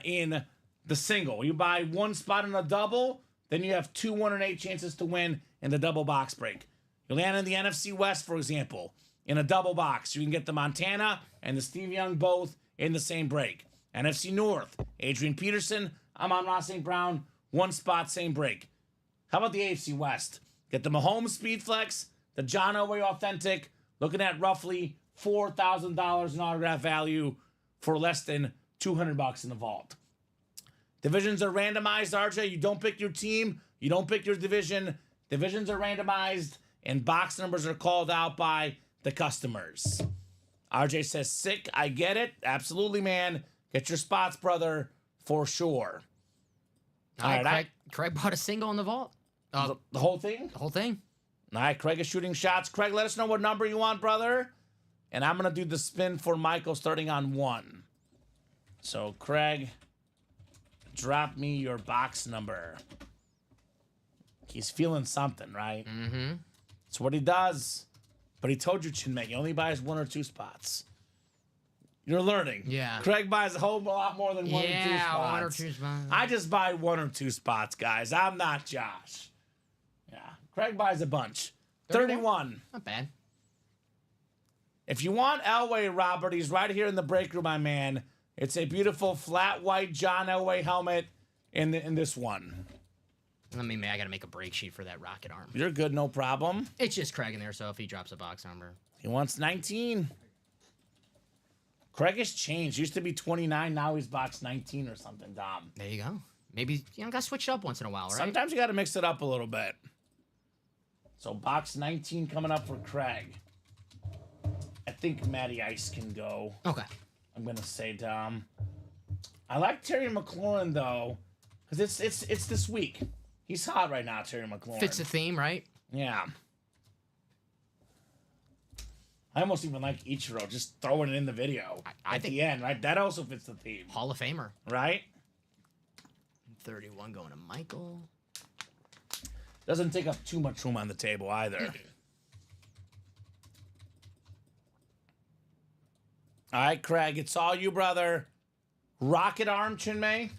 in the single. You buy 1 spot in a double, then you have 2 1 in 8 chances to win in the double box break. You land in the NFC West, for example, in a double box. You can get the Montana and the Steve Young both in the same break. NFC North, Adrian Peterson, Amon-Ra St. Brown, 1 spot, same break. How about the AFC West? Get the Mahomes Speed Flex, the John Elway Authentic, looking at roughly $4,000 in autograph value for less than $200 in the vault. Divisions are randomized, RJ. You don't pick your team. You don't pick your division. Divisions are randomized, and box numbers are called out by the customers. RJ says, sick, I get it. Absolutely, man. Get your spots, brother, for sure. All right, Craig bought a single in the vault. The whole thing? The whole thing. All right, Craig is shooting shots. Craig, let us know what number you want, brother. And I'm going to do the spin for Michael starting on 1. So, Craig, drop me your box number. He's feeling something, right? Mm-hmm. That's what he does. But he told you, Chinmay, he only buys 1 or 2 spots. You're learning. Yeah. Craig buys a whole lot more than 1 or 2 spots. Yeah, 1 or 2 spots. I just buy 1 or 2 spots, guys. I'm not Josh. Yeah. Craig buys a bunch. 31. Not bad. If you want Elway, Robert, he's right here in the break room, my man. It's a beautiful flat white John Elway helmet in this one. I gotta make a break sheet for that rocket arm. You're good, no problem. It's just Craig in there, so if he drops a box number. He wants 19. Craig has changed. Used to be 29, now he's box 19 or something, Dom. There you go. Maybe, gotta switch it up once in a while, right? Sometimes you gotta mix it up a little bit. So box 19 coming up for Craig. I think Matty Ice can go. Okay. I'm gonna say, Dom. I like Terry McLaurin though, because it's this week. He's hot right now, Terry McLaurin. Fits the theme, right? Yeah. I almost even like Ichiro, just throwing it in the video I at think the end, right? That also fits the theme, Hall of Famer. right? 31 going to Michael. Doesn't take up too much room on the table either. All right, Craig, it's all you, brother. Rocket Arm, Chinmay.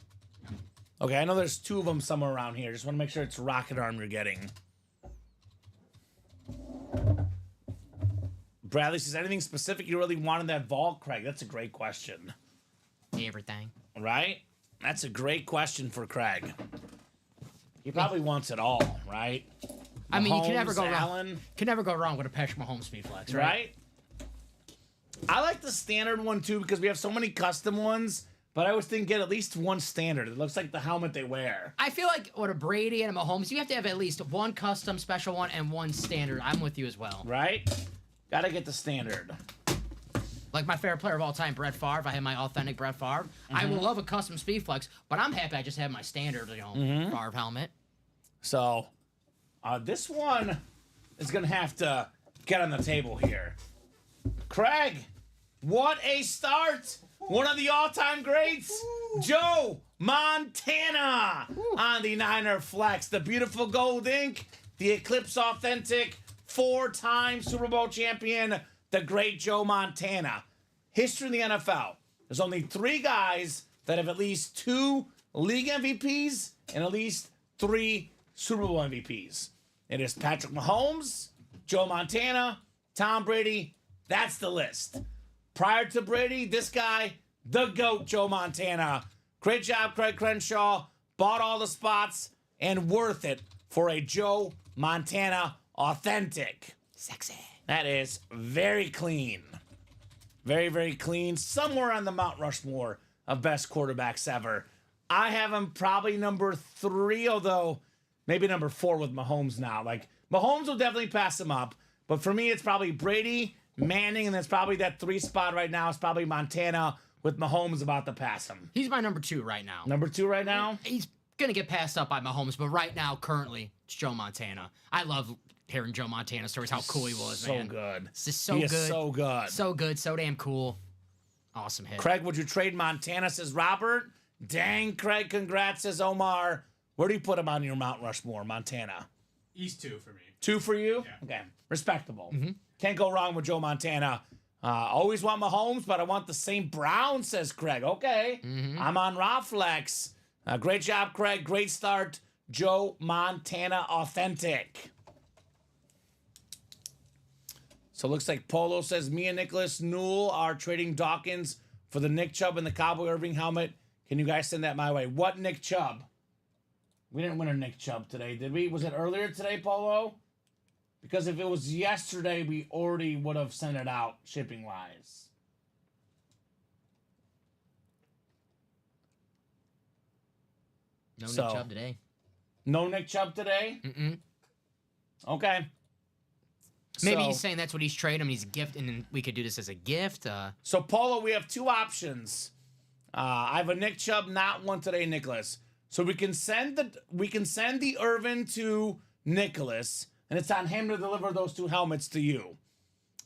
Okay, I know there's 2 of them somewhere around here. Just want to make sure it's Rocket Arm you're getting. Bradley says, anything specific you really want in that vault, Craig? That's a great question. Everything. Right? That's a great question for Craig. He probably wants it all, right? I mean, you can never Mahomes, go wrong. Allen, Can never go wrong with a Patrick Mahomes speed flex, right? right? I like the standard one too because we have so many custom ones, but I always think get at least one standard. It looks like the helmet they wear. I feel like with a Brady and a Mahomes, you have to have at least one custom special one and one standard. I'm with you as well. Right? Gotta get the standard. Like my favorite player of all time, Brett Favre. I have my authentic Brett Favre. I would love a custom speed flex, but I'm happy I just have my standard, Favre helmet. So, this one is gonna have to get on the table here. Craig, what a start! One of the all-time greats, Joe Montana on the Niner Flex. The beautiful gold ink, the Eclipse Authentic, 4-time Super Bowl champion, the great Joe Montana. History in the NFL. There's only 3 guys that have at least 2 league MVPs and at least 3 Super Bowl MVPs. It is Patrick Mahomes, Joe Montana, Tom Brady. That's the list. Prior to Brady, this guy, the GOAT, Joe Montana. Great job, Craig Crenshaw. Bought all the spots and worth it for a Joe Montana authentic. Sexy. That is very clean. Very, very clean. Somewhere on the Mount Rushmore of best quarterbacks ever. I have him probably number 3, although maybe number 4 with Mahomes now. Like, Mahomes will definitely pass him up. But for me, it's probably Brady, Manning, and it's probably that 3 spot right now. It's probably Montana with Mahomes about to pass him. He's my number 2 right now. Number 2 right now? He's gonna get passed up by Mahomes, but right now, currently, it's Joe Montana. I love hearing Joe Montana stories. How cool he was, man. So good. It's just so He good. is so good. So good. So damn cool. Awesome hit. Craig, would you trade Montana, says Robert? Dang, Craig, congrats, says Omar. Where do you put him on your Mount Rushmore, Montana? He's 2 for me. 2 for you? Yeah. Okay. Respectable. Can't go wrong with Joe Montana. Always want Mahomes, but I want the St. Brown, says Craig. Okay. I'm on Roflex. Great job, Craig. Great start. Joe Montana authentic. So it looks like Polo says, me and Nicholas Newell are trading Dawkins for the Nick Chubb and the Cowboy Irving helmet. Can you guys send that my way? What Nick Chubb? We didn't win a Nick Chubb today, did we? Was it earlier today, Polo? Because if it was yesterday, we already would have sent it out shipping-wise. No So- Nick Chubb today. No Nick Chubb today? Okay. Maybe So- he's saying that's what he's trading. He's gifting, and we could do this as a gift. So, Polo, we have 2 options. I have a Nick Chubb, not one today, Nicholas. So we can send the Irvin to Nicholas, and it's on him to deliver those 2 helmets to you.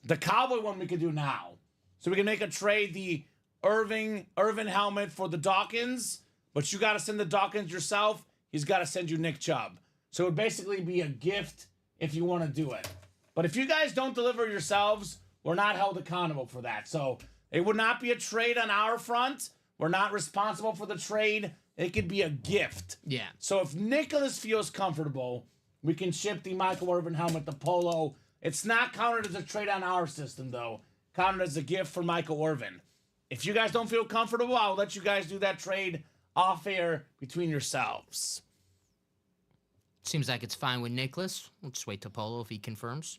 The Cowboy one we could do now. So we can make a trade, the Irvin helmet for the Dawkins, but you got to send the Dawkins yourself. He's got to send you Nick Chubb. So it would basically be a gift if you want to do it. But if you guys don't deliver yourselves, we're not held accountable for that. So it would not be a trade on our front. We're not responsible for the trade. It could be a gift. Yeah. So if Nicholas feels comfortable, we can ship the Michael Irvin helmet to Polo. It's not counted as a trade on our system, though. Counted as a gift for Michael Irvin. If you guys don't feel comfortable, I'll let you guys do that trade off air between yourselves. Seems like it's fine with Nicholas. We'll just wait till Polo if he confirms.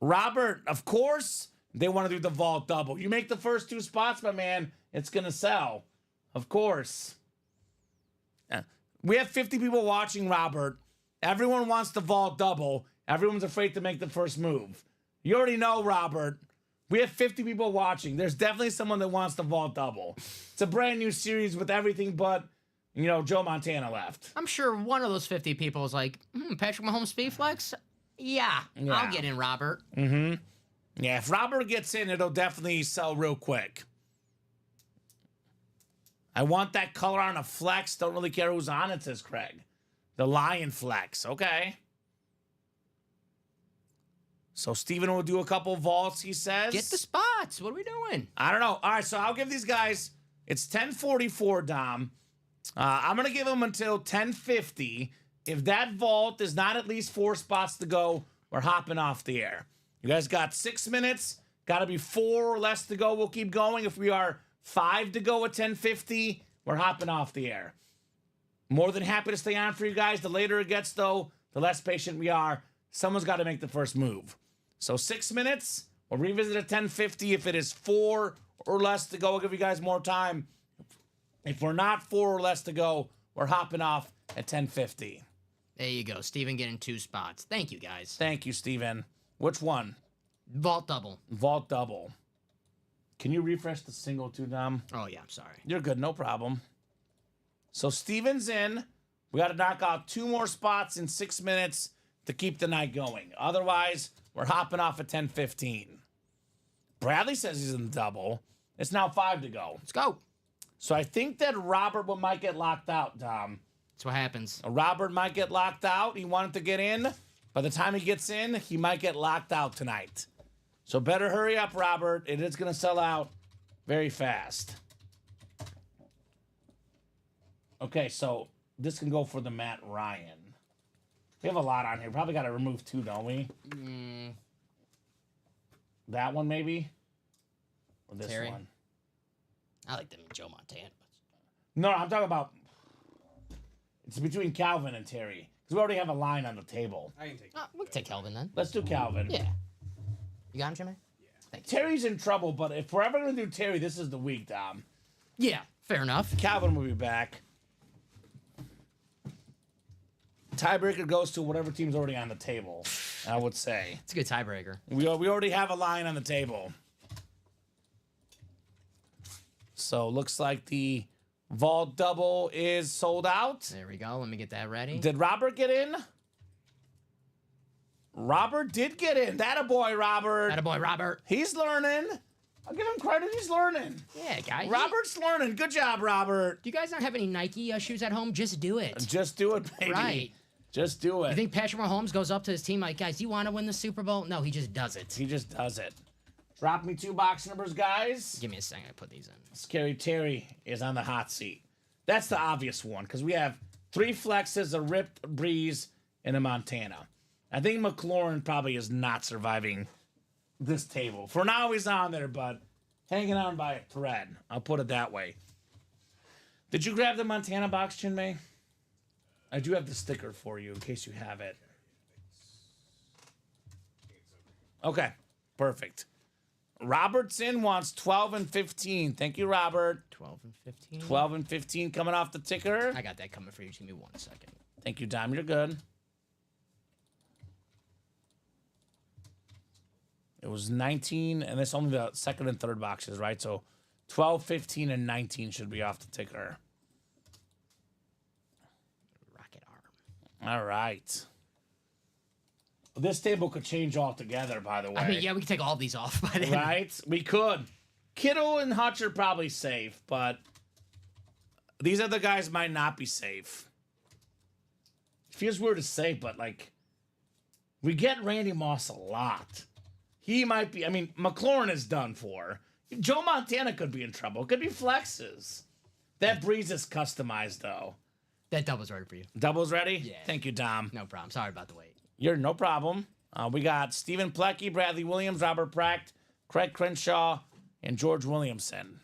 Robert, of course, they want to do the vault double. You make the first 2 spots, my man, it's going to sell. Of course. We have 50 people watching, Robert. Everyone wants the vault double. Everyone's afraid to make the first move. You already know, Robert. We have 50 people watching. There's definitely someone that wants the vault double. It's a brand new series with everything but, Joe Montana left. I'm sure one of those 50 people is like, Patrick Mahomes speed flex? Yeah, I'll get in, Robert. Yeah, if Robert gets in, it'll definitely sell real quick. I want that color on a flex. Don't really care who's on it, says Craig. The Lion flex. Okay. So Steven will do a couple vaults, he says. Get the spots. What are we doing? I don't know. All right, so I'll give these guys, it's 10:44, Dom. I'm going to give them until 10:50. If that vault is not at least 4 spots to go, we're hopping off the air. You guys got 6 minutes. Got to be 4 or less to go. We'll keep going. If we are 5 to go at 10:50, we're hopping off the air. More than happy to stay on for you guys. The later it gets, though, the less patient we are. Someone's got to make the first move. So 6 minutes. We'll revisit at 10:50. If it is 4 or less to go, we'll give you guys more time. If we're not 4 or less to go, we're hopping off at 10:50. There you go. Steven getting 2 spots. Thank you, guys. Thank you, Steven. Which one? Vault double. Vault double. Can you refresh the single too, Dom? Oh, yeah, I'm sorry. You're good, no problem. So Steven's in. We got to knock out 2 more spots in 6 minutes to keep the night going. Otherwise, we're hopping off at 10:15. Bradley says he's in the double. It's now 5 to go. Let's go. So I think that Robert might get locked out, Dom. That's what happens. Robert might get locked out. He wanted to get in. By the time he gets in, he might get locked out tonight. So better hurry up, Robert. It is going to sell out very fast. Okay, so this can go for the Matt Ryan. We have a lot on here. Probably got to remove 2, don't we? That one, maybe? Or this Terry? one? I like them Joe Montana. No, I'm talking about... It's between Calvin and Terry. Because we already have a line on the table. I can take We can take Kelvin then. Let's do Calvin. Yeah. You got him, Jimmy? Terry's in trouble, but if we're ever going to do Terry, this is the week, Dom. Yeah, fair enough. Calvin will be back. Tiebreaker goes to whatever team's already on the table, I would say. It's a good tiebreaker. We already have a line on the table. So looks like the vault double is sold out. There we go. Let me get that ready. Did Robert get in? Robert did get in. That a boy, Robert. Attaboy, Robert. He's learning. I'll give him credit. He's learning. Yeah, guys. Robert's learning. Good job, Robert. Do you guys not have any Nike shoes at home? Just do it. Just do it, baby. Right. Just do it. You think Patrick Mahomes goes up to his team like, guys, do you want to win the Super Bowl? No, he just does it. He just does it. Drop me 2 box numbers, guys. Give me a second. I put these in. Scary Terry is on the hot seat. That's the obvious one because we have 3 flexes, a ripped Breeze, and a Montana. I think McLaurin probably is not surviving this table. For now, he's on there, but hanging on by a thread. I'll put it that way. Did you grab the Montana box, Chinmay? I do have the sticker for you in case you have it. Okay, perfect. Robertson wants 12 and 15. Thank you, Robert. 12 and 15. 12 and 15 coming off the ticker. I got that coming for you. Just give me 1 second. Thank you, Dom. You're good. It was 19, and that's only the second and third boxes, right? So 12, 15, and 19 should be off the ticker. Rocket arm. All right. This table could change altogether, by the way. I mean, yeah, we can take all these off by then. Right? We could. Kittle and Hutch are probably safe, but these other guys might not be safe. It feels weird to say, but, like, we get Randy Moss a lot. He might be, I mean, McLaurin is done for. Joe Montana could be in trouble. It could be flexes. That Breeze is customized, though. That double's ready for you. Doubles ready? Yeah. Thank you, Dom. No problem. Sorry about the wait. You're no problem. We got Stephen Plecky, Bradley Williams, Robert Pracht, Craig Crenshaw, and George Williamson.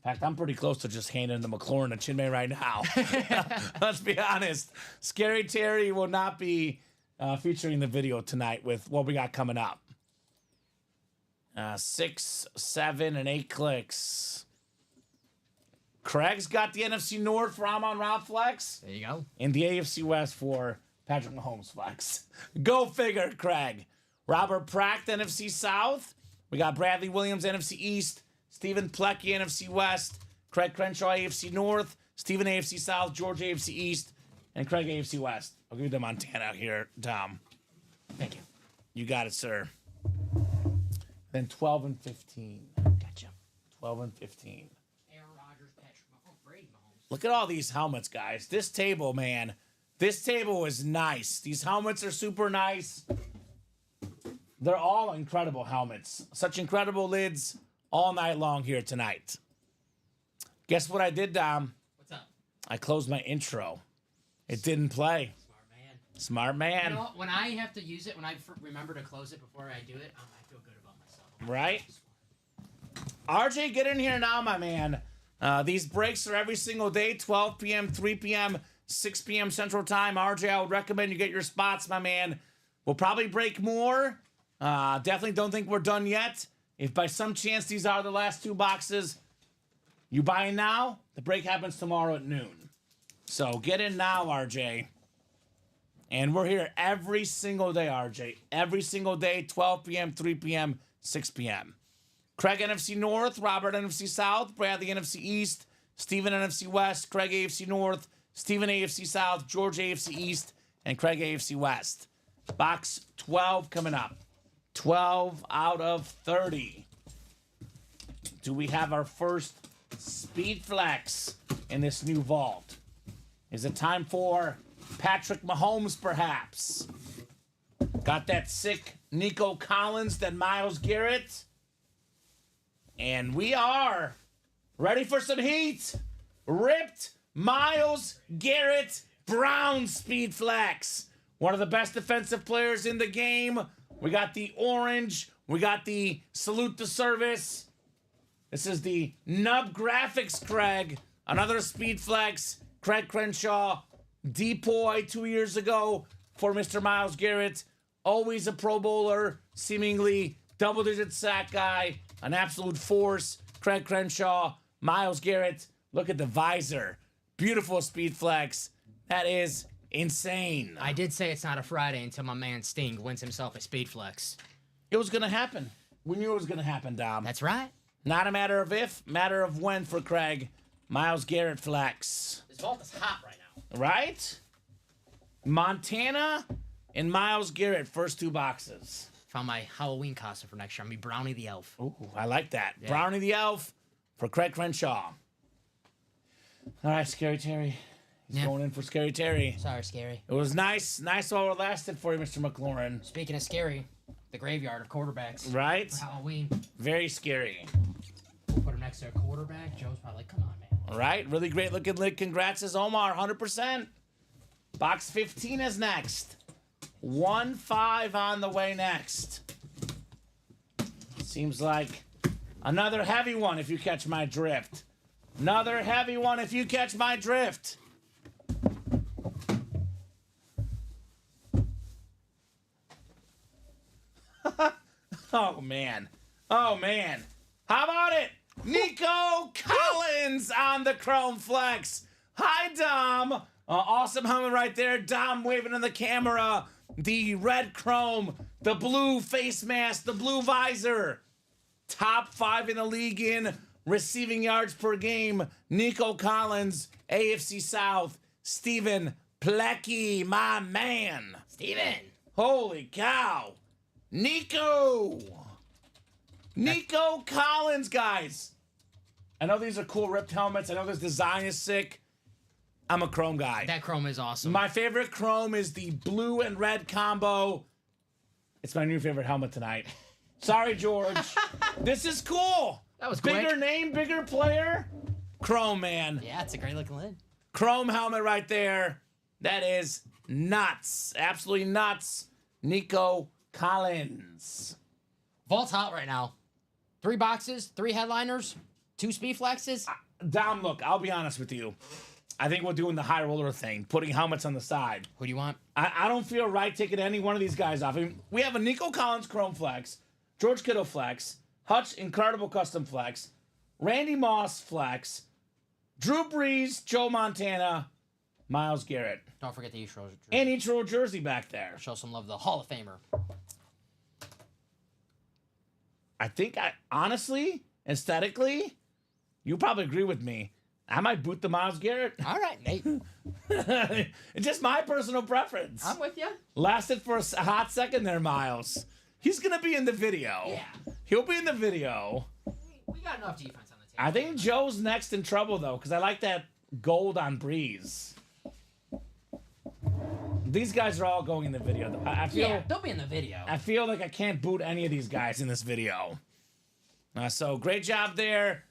In fact, I'm pretty close to just handing the McLaurin to Chinmay right now. Let's be honest. Scary Terry will not be featuring the video tonight with what we got coming up. 6, 7, and 8 clicks. Craig's got the NFC North for Amon Rob Flex. There you go. And the AFC West for Patrick Mahomes Flex. Go figure, Craig. Robert Pracht, NFC South. We got Bradley Williams, NFC East. Stephen Plecky, NFC West. Craig Crenshaw, AFC North. Stephen, AFC South. George, AFC East. And Craig, AFC West. I'll give you the Montana here, Tom. Thank you. You got it, sir. Then 12 and 15. Gotcha. 12 and 15. Aaron Rodgers, Patrick Mahomes, Brady Mahomes. Look at all these helmets, guys. This table, man. This table is nice. These helmets are super nice. They're all incredible helmets. Such incredible lids all night long here tonight. Guess what I did, Dom? What's up? I closed my intro. It didn't play. Smart man. Smart man. You know what? When I have to use it, when I remember to close it before I do it, I feel good about myself. Right? RJ, get in here now, my man. These breaks are every single day, 12 p.m., 3 p.m., 6 p.m. Central Time. RJ, I would recommend you get your spots, my man. We'll probably break more. Definitely don't think we're done yet. If by some chance these are the last 2 boxes, you buy in now, the break happens tomorrow at noon. So get in now, RJ. And we're here every single day, RJ. Every single day, 12 p.m., 3 p.m., 6 p.m. Craig, NFC North. Robert, NFC South. Bradley, NFC East. Stephen, NFC West. Craig, AFC North. Stephen, AFC South. George, AFC East. And Craig, AFC West. Box 12 coming up. 12 out of 30. Do we have our first Speed Flex in this new vault? Is it time for Patrick Mahomes, perhaps? Got that sick Nico Collins, that Myles Garrett. And we are ready for some heat. Ripped Myles Garrett Brown Speed Flex. One of the best defensive players in the game. We got the orange. We got the salute to service. This is the Nub Graphics, Craig. Another Speed Flex. Craig Crenshaw. Depoy 2 years ago for Mr. Myles Garrett. Always a Pro Bowler. Seemingly double-digit sack guy, an absolute force. Craig Crenshaw, Myles Garrett. Look at the visor. Beautiful speed flex. That is insane. I did say it's not a Friday until my man Sting wins himself a speed flex. It was going to happen. We knew it was going to happen, Dom. That's right. Not a matter of if, matter of when for Craig. Myles Garrett flex. This vault is hot right now. Right? Montana and Myles Garrett, first two boxes. Found my Halloween costume for next year. I'm gonna be Brownie the Elf. Ooh, I like that. Brownie the Elf for Craig Crenshaw. All right, Scary Terry. He's going in for Scary Terry. Sorry, Scary. It was nice while it lasted for you, Mr. McLaurin. Speaking of scary, the graveyard of quarterbacks. Right? For Halloween. Very scary. Put him next to a quarterback. Joe's probably like, come on, man. All right, really great looking lid. Congrats, as Omar, 100%. Box 15 is next. 1-5 on the way next. Seems like another heavy one if you catch my drift. Another heavy one if you catch my drift. Oh, man. Oh, man. How about it? Nico Collins on the Chrome Flex. Hi, Dom. Awesome helmet right there. Dom waving in the camera. The red chrome, the blue face mask, the blue visor. Top 5 in the league in receiving yards per game. Nico Collins, AFC South. Stephen Plecky, my man. Steven. Holy cow. Nico Collins, guys. I know these are cool ripped helmets. I know this design is sick. I'm a chrome guy. That chrome is awesome. My favorite chrome is the blue and red combo. It's my new favorite helmet tonight. Sorry, George. This is cool. That was bigger quick. name, bigger player. Chrome, man. Yeah, it's a great looking lid. Chrome helmet right there. That is nuts. Absolutely nuts. Nico Collins. Vault's hot right now. 3 boxes, 3 headliners, 2 speed flexes. Dom, look, I'll be honest with you. I think we're doing the high roller thing, putting helmets on the side. Who do you want? I don't feel right taking any one of these guys off. I mean, we have a Nico Collins Chrome Flex, George Kittle Flex, Hutch Incredible Custom Flex, Randy Moss Flex, Drew Brees, Joe Montana, Myles Garrett. Don't forget the East Rose. And each row jersey back there. Show some love to the Hall of Famer. I think honestly, aesthetically, you probably agree with me. I might boot the Myles Garrett. All right, Nate. It's just my personal preference. I'm with you. Lasted for a hot second there, Miles. He's going to be in the video. Yeah. He'll be in the video. We got enough defense on the team. I think Joe's next in trouble, though, because I like that gold on Breeze. These guys are all going in the video. Though. I feel, Yeah, they'll be in the video. I feel like I can't boot any of these guys in this video. So great job there.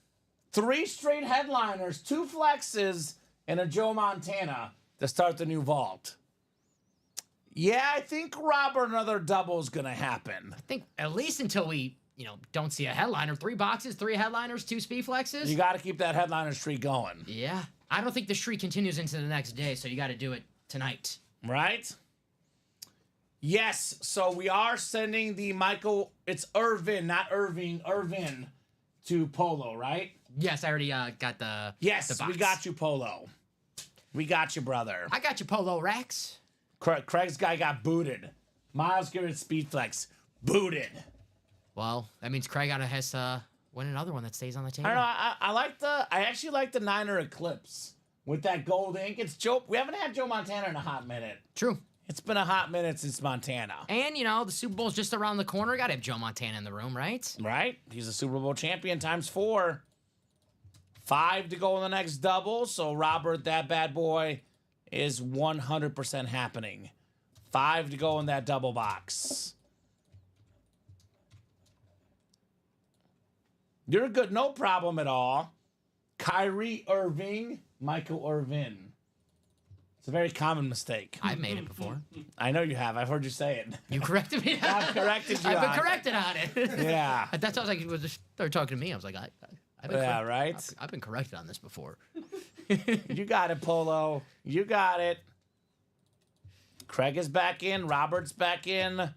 3 straight headliners, 2 flexes, and a Joe Montana to start the new vault. Yeah, I think Robert another double is going to happen. I think at least until we, don't see a headliner. 3 boxes, 3 headliners, 2 speed flexes. You got to keep that headliner streak going. Yeah. I don't think the streak continues into the next day, so you got to do it tonight. Right? Yes, so we are sending the Michael, it's Irvin, not Irving, Irvin to Polo, right? Yes, I already got the Yes, the box. we got you, Polo. We got you, brother. I got you, Polo Rex. Craig's guy got booted. Myles Garrett speed flex, booted. Well, that means Craig has to win another one that stays on the table. I don't know, I actually like the Niner Eclipse with that gold ink. It's Joe, we haven't had Joe Montana in a hot minute. True. It's been a hot minute since Montana. And, the Super Bowl's just around the corner. Got to have Joe Montana in the room, right? Right? He's a Super Bowl champion times 4. 5 to go in the next double. So, Robert, that bad boy is 100% happening. 5 to go in that double box. You're good. No problem at all. Kyrie Irving, Michael Irvin. It's a very common mistake. I've made it before. I know you have. I've heard you say it. You corrected me. I've corrected you I've been on it. corrected on it. Yeah. That sounds like they're talking to me. I was like, I've been Yeah, right? I've been corrected on this before. You got it, Polo. You got it. Craig is back in. Robert's back in.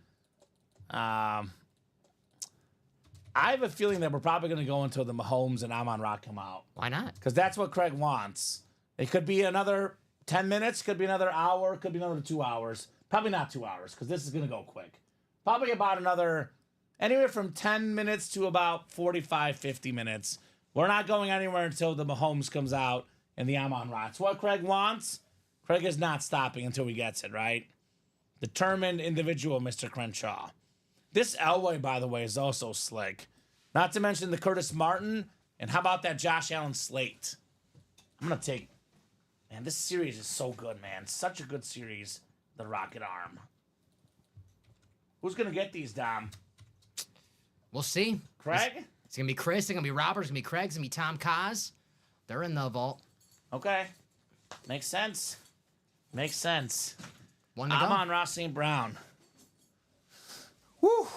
I have a feeling that we're probably going to go until the Mahomes and Amon-Ra come out. Why not? Because that's what Craig wants. It could be another 10 minutes, could be another hour, could be another 2 hours. Probably not 2 hours, because this is going to go quick. Probably about another, anywhere from 10 minutes to about 45, 50 minutes. We're not going anywhere until the Mahomes comes out and the Amon-Ra. It's what Craig wants. Craig is not stopping until he gets it, right? Determined individual, Mr. Crenshaw. This Elway, by the way, is also slick. Not to mention the Curtis Martin. And how about that Josh Allen slate? I'm going to take... Man, this series is so good, man. Such a good series. The Rocket Arm. Who's going to get these, Dom? We'll see. Craig? It's going to be Chris. It's going to be Robert. It's going to be Craig. It's going to be Tom Kaz. They're in the vault. Okay. Makes sense. Makes sense. One to go. Amon-Ra St. Brown. Whew.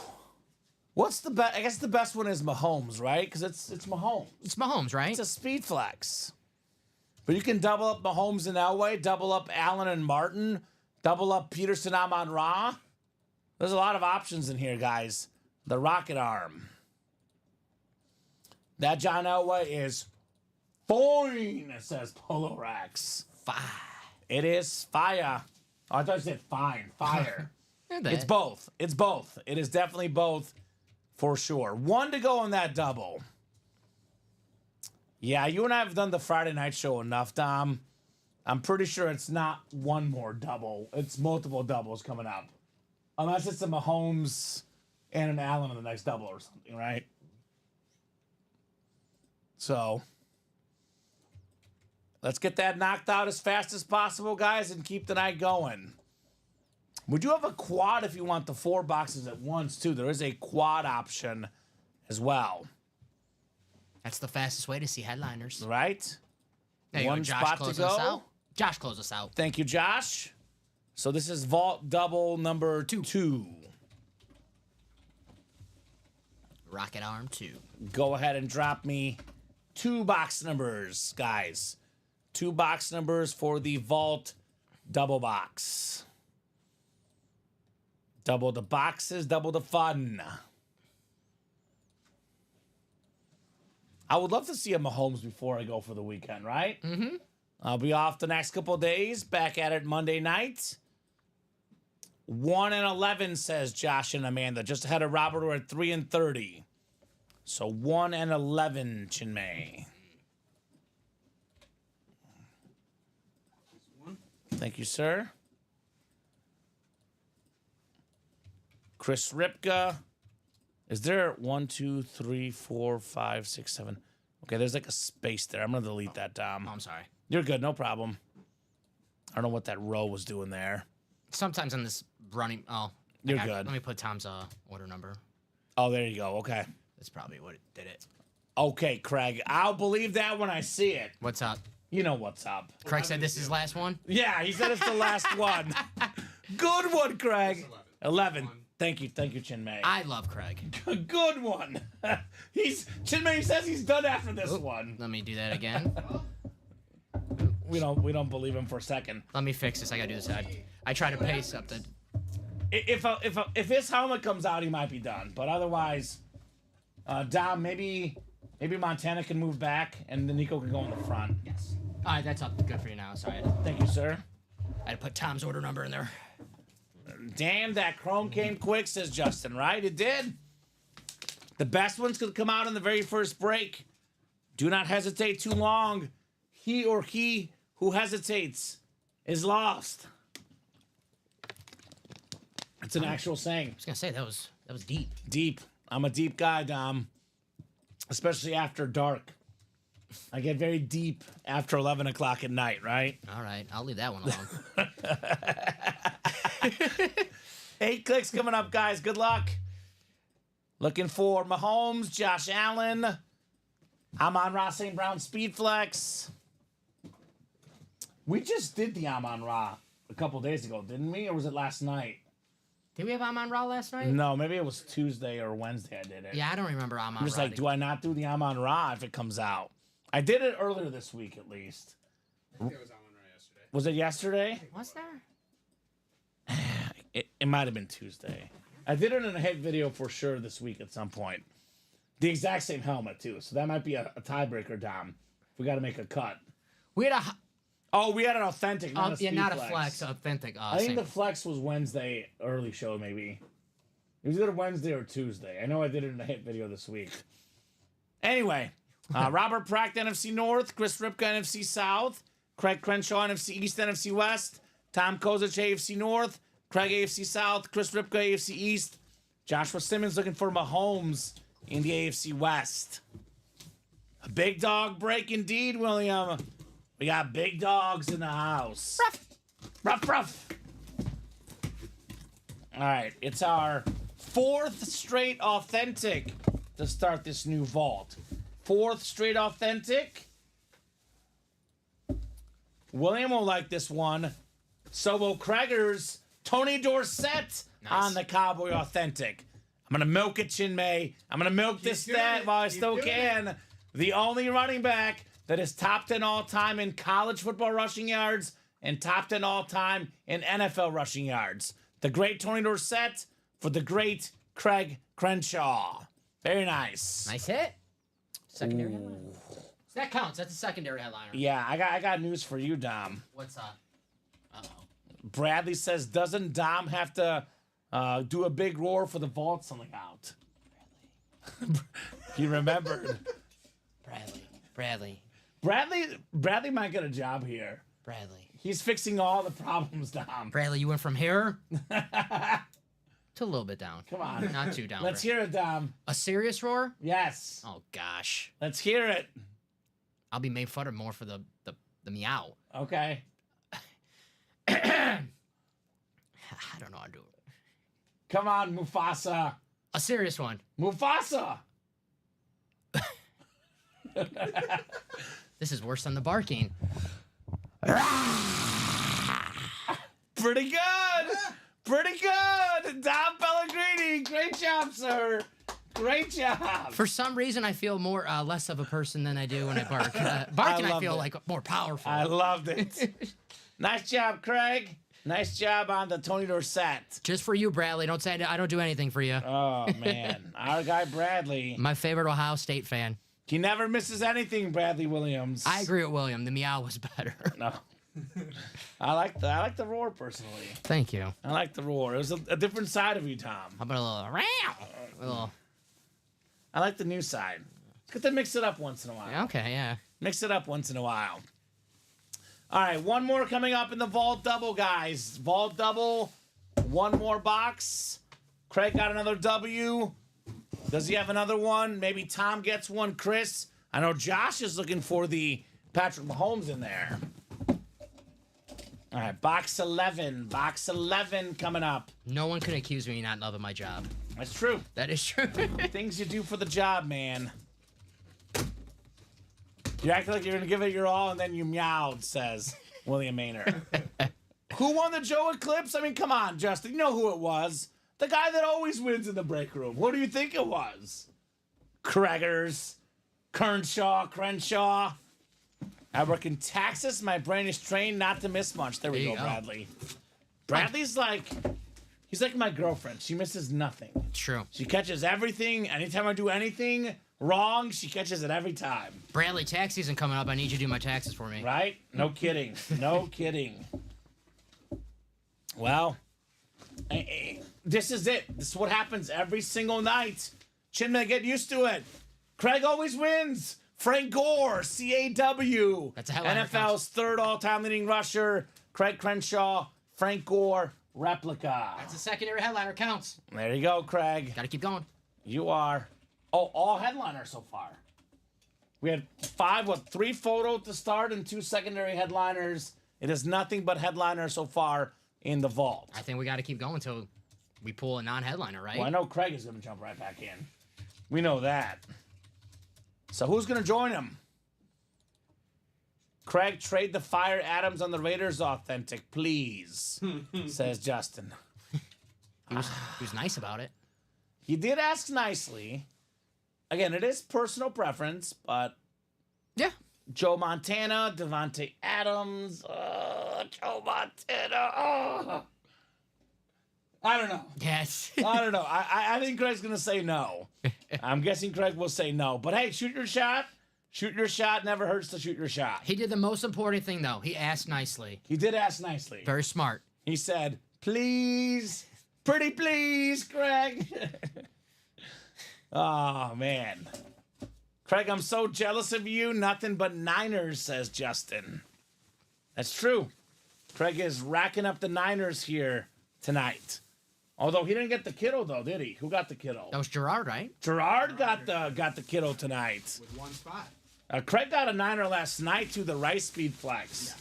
What's the best? I guess the best one is Mahomes, right? Because it's Mahomes. It's Mahomes, right? It's a speed flex. But you can double up Mahomes and Elway, double up Allen and Martin, double up Peterson, Amon-Ra. There's a lot of options in here, guys. The Rocket Arm. That John Elway is fine, it says Polo Rex. Fire. It is fire. Oh, I thought you said fine. Fire. It's It's both. It's both. It is definitely both for sure. One to go on that double. Yeah, you and I have done the Friday night show enough, Dom. I'm pretty sure it's not one more double. It's multiple doubles coming up. Unless it's a Mahomes and an Allen in the next double or something, right? So, let's get that knocked out as fast as possible, guys, and keep the night going. We do have a quad if you want the 4 boxes at once, too. There is a quad option as well, That's the fastest way to see headliners. right? There you One go, Josh spot to closing us go. out. Josh, close us out. Thank you, Josh. So this is vault double number 2. Rocket Arm 2. Go ahead and drop me 2 box numbers, guys. 2 box numbers for the vault double box. Double the boxes, double the fun. I would love to see a Mahomes before I go for the weekend, right? Mm-hmm. I'll be off the next couple of days. Back at it Monday night. 1-11, says Josh and Amanda. Just ahead of Robert, we're at 3-30. So 1-11, Chinmay. Thank you, sir. Chris Ripka. Is there 1, 2, 3, 4, 5, 6, 7? Okay, there's like a space there. I'm going to delete that, Dom. Oh, I'm sorry. You're good, no problem. I don't know what that row was doing there. Sometimes on this running... Oh. You're okay, good. Let me put Tom's order number. Oh, there you go. Okay. That's probably what did it. Okay, Craig. I'll believe that when I see it. What's up? You know what's up. Craig said this is his last one? Yeah, he said it's the last one. Good one, Craig. 11. Thank you, Chinmay. I love Craig. Good one. Chinmay says he's done after this one. Let me do that again. We don't believe him for a second. Let me fix this. I gotta do this. I try to pace up the... If his helmet comes out, he might be done. But otherwise, Dom, maybe Montana can move back and then Nico can go in the front. Yes. All right, that's up. Good for you now. Sorry. Thank you, sir. I had to put Tom's order number in there. Damn, that Chrome came quick, says Justin, right? It did. The best ones could come out in the very first break. Do not hesitate too long. He or he who hesitates is lost. It's an actual saying. I was gonna say that was deep. Deep. I'm a deep guy, Dom. Especially after dark. I get very deep after 11 o'clock at night, right? All right, I'll leave that one alone. 8 clicks coming up, guys. Good luck. Looking for Mahomes, Josh Allen. Amon-Ra St. Brown Speed Flex. We just did the Amon-Ra a couple days ago, didn't we? Or was it last night? Did we have Amon-Ra last night? No, maybe it was Tuesday or Wednesday I did it. Yeah, I don't remember Amon-Ra. I'm just like, do I not do the Amon-Ra if it comes out? I did it earlier this week, at least. I think that was Amon-Ra yesterday. Was it yesterday? Was there? It might have been Tuesday. I did it in a hit video for sure this week at some point. The exact same helmet, too. So that might be a tiebreaker, Dom. We got to make a cut. We had We had an authentic, not a speed not flex. a flex, authentic. I think Same. the flex was Wednesday early show, maybe. It was either Wednesday or Tuesday. I know I did it in a hit video this week. Anyway, Robert Pracht, NFC North. Chris Ripka, NFC South. Craig Crenshaw, NFC East, NFC West. Tom Kozich, AFC North. Craig, AFC South. Chris Ripka, AFC East. Joshua Simmons looking for Mahomes in the AFC West. A big dog break indeed, William. We got big dogs in the house. Ruff, ruff. All right, it's our 4th straight authentic to start this new vault. 4th straight authentic. William will like this one. So will Craigers. Tony Dorsett on the Cowboy authentic. I'm going to milk it, Chin May. I'm going to milk this stat while I still can. The only running back that is top 10 all-time in college football rushing yards and top 10 all-time in NFL rushing yards. The great Tony Dorsett for the great Craig Crenshaw. Very nice. Nice hit. Secondary headliner. That counts. That's a secondary headliner. Yeah, I got news for you, Dom. What's up? Uh-oh. Bradley says, doesn't Dom have to do a big roar for the vault selling out? He remembered. Bradley. Bradley might get a job here. Bradley. He's fixing all the problems, Dom. Bradley, you went from here to a little bit down. Come on. Not too down. Let's hear it, Dom. A serious roar? Yes. Oh, gosh. Let's hear it. I'll be made fun of more for the meow. Okay. I don't know how to do it. Come on, Mufasa. A serious one. Mufasa. This is worse than the barking. Pretty good. Pretty good. Dom Pellegrini. Great job, sir. Great job. For some reason, I feel more less of a person than I do when I bark. Barking, I loved feel it. like more powerful. I loved it. Nice job, Craig. Nice job on the Tony Dorsett. Just for you, Bradley. Don't say I don't do anything for you. Oh, man. Our guy, Bradley. My favorite Ohio State fan. He never misses anything, Bradley Williams. I agree with William. The meow was better. No. I like the roar, personally. Thank you. I like the roar. It was a different side of you, Tom. How about a little I like the new side. It's good to mix it up once in a while. Okay, yeah. Mix it up once in a while. All right, one more coming up in the Vault Double, guys. Vault Double, one more box. Craig got another W. Does he have another one? Maybe Tom gets one. Chris, I know Josh is looking for the Patrick Mahomes in there. All right, box 11. Box 11 coming up. No one can accuse me of not loving my job. That's true. That is true. Things you do for the job, man. You act like you're going to give it your all, and then you meowed, says William Maynard. Who won the Joe Eclipse? I mean, come on, Justin. You know who it was. The guy that always wins in the break room. What do you think it was? Craigers. Crenshaw. I work in Texas. My brain is trained not to miss much. There we There go, you go. Bradley. Bradley's like, he's like my girlfriend. She misses nothing. True. She catches everything. Anytime I do anything wrong, she catches it every time. Bradley, tax season coming up. I need you to do my taxes for me. Right? No kidding. No kidding. Well, this is it. This is what happens every single night. Chinman, get used to it. Craig always wins. Frank Gore, CAW. That's a headliner, NFL's counts. third all-time leading rusher. Craig Crenshaw, Frank Gore, replica. That's a secondary headliner. Counts. There you go, Craig. Got to keep going. You are. Oh, all headliners so far. We had 3 photo to start and 2 secondary headliners. It is nothing but headliners so far in the vault. I think we got to keep going until we pull a non-headliner, right? Well, I know Craig is going to jump right back in. We know that. So who's going to join him? Craig, trade the Fire Adams on the Raiders authentic, please, says Justin. He was nice about it. He did ask nicely. Again, it is personal preference, but Yeah. Joe Montana, Devontae Adams, Joe Montana. I don't know. Yes. I don't know. I think Craig's gonna say no. I'm guessing Craig will say no. But hey, shoot your shot. Shoot your shot. Never hurts to shoot your shot. He did the most important thing, though. He asked nicely. He did ask nicely. Very smart. He said, "Please, pretty please, Craig." Oh man, Craig, I'm so jealous of you. Nothing but Niners, says Justin. That's true. Craig is racking up the Niners here tonight. Although he didn't get the kiddo though, did he? Who got the kiddo? That was Gerard, right? Gerard got the kiddo tonight. With one spot. Craig got a Niner last night to the Rice Speed Flex.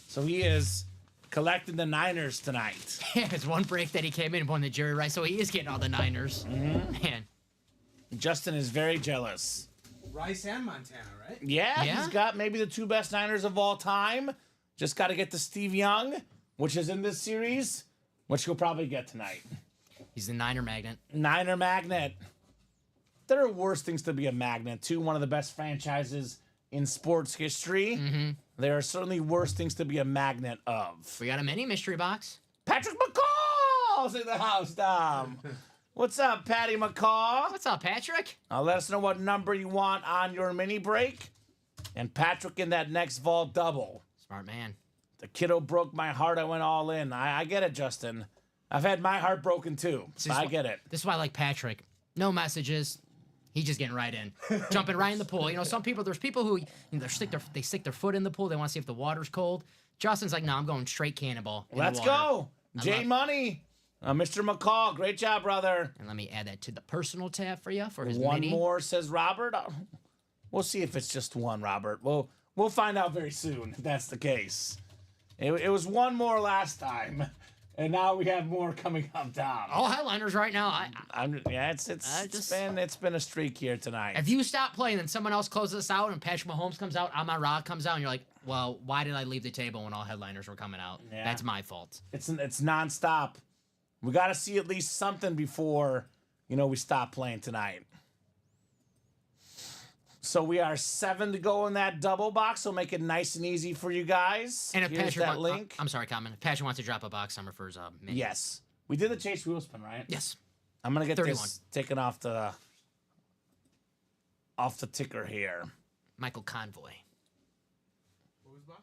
So he is collecting the Niners tonight. Yeah, it's one break that he came in and won the Jerry Rice, so he is getting all the Niners. Man. Justin is very jealous. Rice and Montana, right? Yeah, Yeah? he's got maybe the 2 best Niners of all time. Just got to get to Steve Young, which is in this series, which he'll probably get tonight. He's the Niner magnet. Niner magnet. There are worse things to be a magnet to. One of the best franchises in sports history. There are certainly worse things to be a magnet of. We got a mini mystery box. Patrick McCall's in the house, Dom. What's up, Patty McCall? What's up, Patrick? Let us know what number you want on your mini break. And Patrick in that next vault double. Smart man. The kiddo broke my heart. I went all in. I get it, Justin. I've had my heart broken too. This is I wh- get it. This is why I like Patrick. No messages. He's just getting right in, jumping right in the pool. You know, there's people who they stick their foot in the pool. They want to see if the water's cold. Justin's like, no, I'm going straight cannonball. in the Let's water." go. J love- Money. Mr. McCall, great job, brother. And let me add that to the personal tab for you for his One mini. more, says Robert. We'll see if it's just one, Robert. We'll find out very soon if that's the case. It was one more last time, and now we have more coming up, Dom. All headliners right now. It's been a streak here tonight. If you stop playing, then someone else closes us out, and Patrick Mahomes comes out, Amon Ra comes out, and you're like, well, why did I leave the table when all headliners were coming out? Yeah. That's my fault. It's nonstop. We got to see at least something before we stop playing tonight. So we are 7 to go in that double box. So make it nice and easy for you guys. And if Here's Patrick that link. I'm sorry, Common. If Patrick wants to drop a box number for his mini. Yes, we did the Chase Wheelspin, right? Yes. I'm gonna get 31. this taken off the ticker here. Michael Convoy. What was box?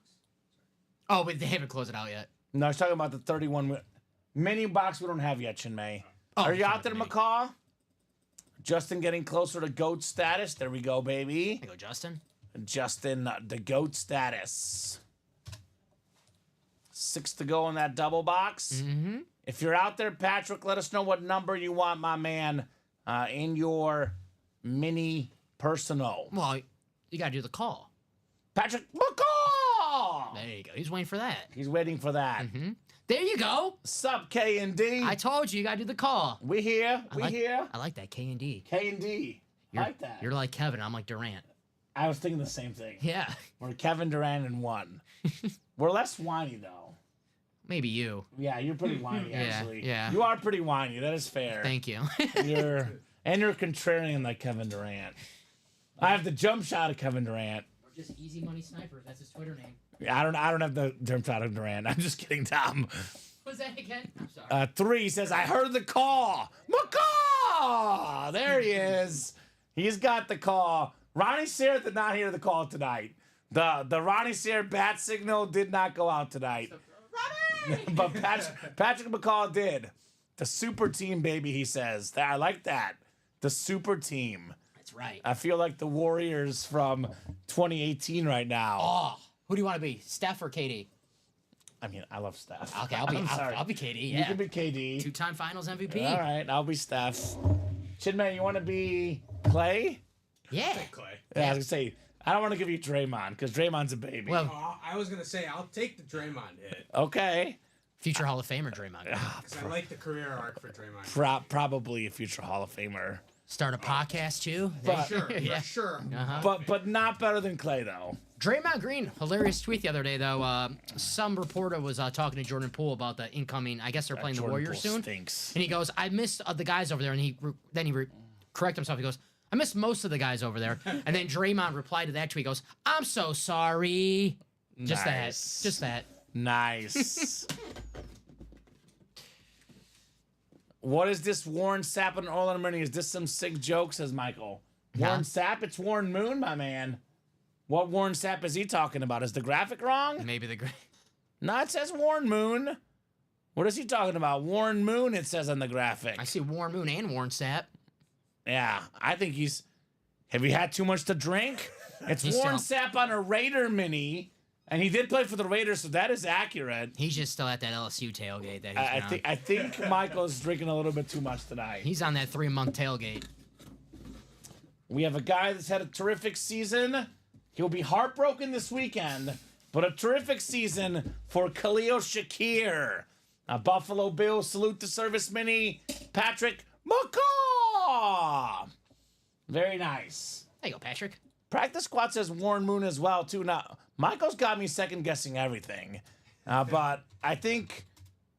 Oh, but they haven't closed it out yet. No, I was talking about the 31 mini box we don't have yet, Chinmay. Oh, Are you sorry, out there, mini. McCaw? Justin getting closer to GOAT status. There we go, baby. There you go, Justin. Justin, the GOAT status. 6 to go in that double box. Mm-hmm. If you're out there, Patrick, let us know what number you want, my man, in your mini personal. Well, you got to do the call. Patrick McCall! There you go. He's waiting for that. He's waiting for that. There you go. Sup, K and D? I told you, you got to do the call. We here. We here. I like that K and D. K and D. Like that. You're like Kevin. I'm like Durant. I was thinking the same thing. Yeah. We're Kevin Durant and 1. We're less whiny though. Maybe you. Yeah, you're pretty whiny Yeah, actually. yeah. You are pretty whiny. That is fair. Thank you. You're contrarian like Kevin Durant. I have the jump shot of Kevin Durant. Just Easy Money Sniper. That's his Twitter name. I don't have the jump shot of Durant. I'm just kidding, Tom. What's that again? I'm sorry. 3 says, I heard the call. McCaw! There he is. He's got the call. Ronnie Sayre did not hear the call tonight. The Ronnie Sayre bat signal did not go out tonight. But Patrick McCall did. The super team, baby, he says. I like that. The super team. That's right. I feel like the Warriors from 2018 right now. Oh, who do you want to be? Steph or KD? I mean, I love Steph. Okay, I'm sorry. I'll be KD. You Yeah. can be KD. Two-time Finals MVP. All right, I'll be Steph. Chinmay, you want to be Clay? Yeah. Clay. Yeah, I was gonna say I don't want to give you Draymond because Draymond's a baby. Well, Oh, I was gonna say I'll take the Draymond hit okay, future Hall of Famer Draymond. because I like the career arc for Draymond. probably a future Hall of Famer, Start a podcast too. But- Sure, Yeah. for sure. but not better than Clay though. Draymond Green, hilarious tweet the other day though. Some reporter was talking to Jordan Poole about the incoming. I guess they're playing the Jordan Warriors Poole soon. Stinks. And he goes, "I missed the guys over there." And he correct himself. He goes, "I missed most of the guys over there." And then Draymond replied to that tweet. He goes, "I'm so sorry." Just Nice. that. Just that. Nice. What is this Warren Sapp and Orlando Mooney? Is this some sick joke, says Michael? Warren Sapp? It's Warren Moon, my man. What Warren Sapp is he talking about? Is the graphic wrong? Maybe the No, it says Warren Moon. What is he talking about? Warren Moon, it says on the graphic. I see Warren Moon and Warren Sapp. Yeah, I think he's... Have you had too much to drink? It's He's Warren still- Sapp on a Raider mini, and he did play for the Raiders, so that is accurate. He's just still at that LSU tailgate that he's I been think on. I think Michael's drinking a little bit too much tonight. He's on that 3-month tailgate. We have a guy that's had a terrific season. He'll be heartbroken this weekend, but a terrific season for Khalil Shakir. A Buffalo Bills salute to service mini, Patrick McCaw. Very nice. There you go, Patrick. Practice squad says Warren Moon as well, too. Now, Michael's got me second guessing everything, but I think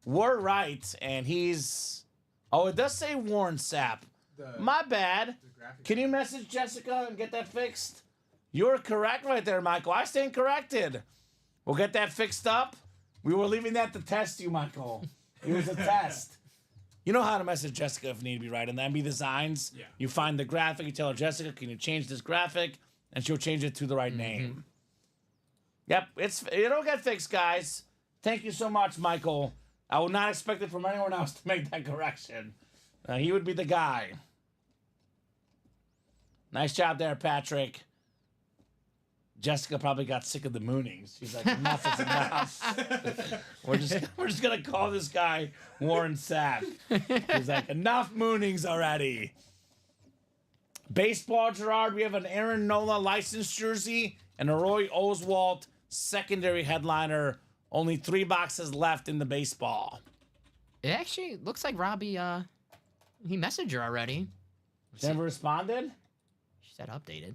we're right, and he's... Oh, it does say Warren Sapp. My bad. Can you message Jessica and get that fixed? You're correct right there, Michael. I stand corrected. We'll get that fixed up. We were leaving that to test you, Michael. It was a test. You know how to message Jessica if need be, right? In the MB Designs, Yeah. you find the graphic, you tell her, Jessica, can you change this graphic? And she'll change it to the right name. Yep, it'll get fixed, guys. Thank you so much, Michael. I would not expect it from anyone else to make that correction. He would be the guy. Nice job there, Patrick. Jessica probably got sick of the moonings. She's like, enough is enough. we're just gonna call this guy Warren Sapp. He's like, enough moonings already. Baseball, Gerard, we have an Aaron Nola licensed jersey and a Roy Oswalt secondary headliner. Only 3 boxes left in the baseball. It actually looks like Robbie, he messaged her already. Never responded? She said updated.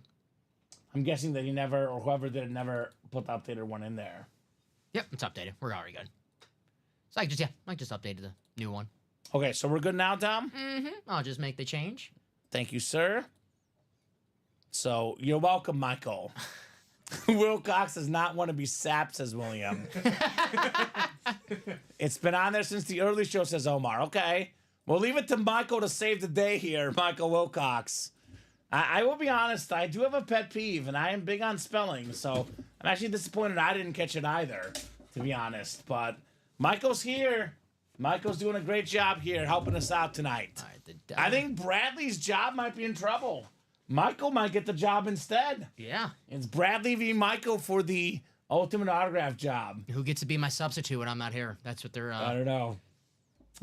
I'm guessing that he never, or whoever did it, never put the updated one in there. Yep, it's updated. We're already good. So I just updated the new one. Okay, so we're good now, Tom? I'll just make the change. Thank you, sir. So, you're welcome, Michael. Wilcox does not want to be sapped, says William. It's been on there since the early show, says Omar. Okay. We'll leave it to Michael to save the day here, Michael Wilcox. I will be honest, I do have a pet peeve, and I am big on spelling, so I'm actually disappointed I didn't catch it either, to be honest. But Michael's here. Michael's doing a great job here, helping us out tonight. All right, I think Bradley's job might be in trouble. Michael might get the job instead. Yeah. It's Bradley v. Michael for the ultimate autograph job. Who gets to be my substitute when I'm not here? That's what they're. I don't know.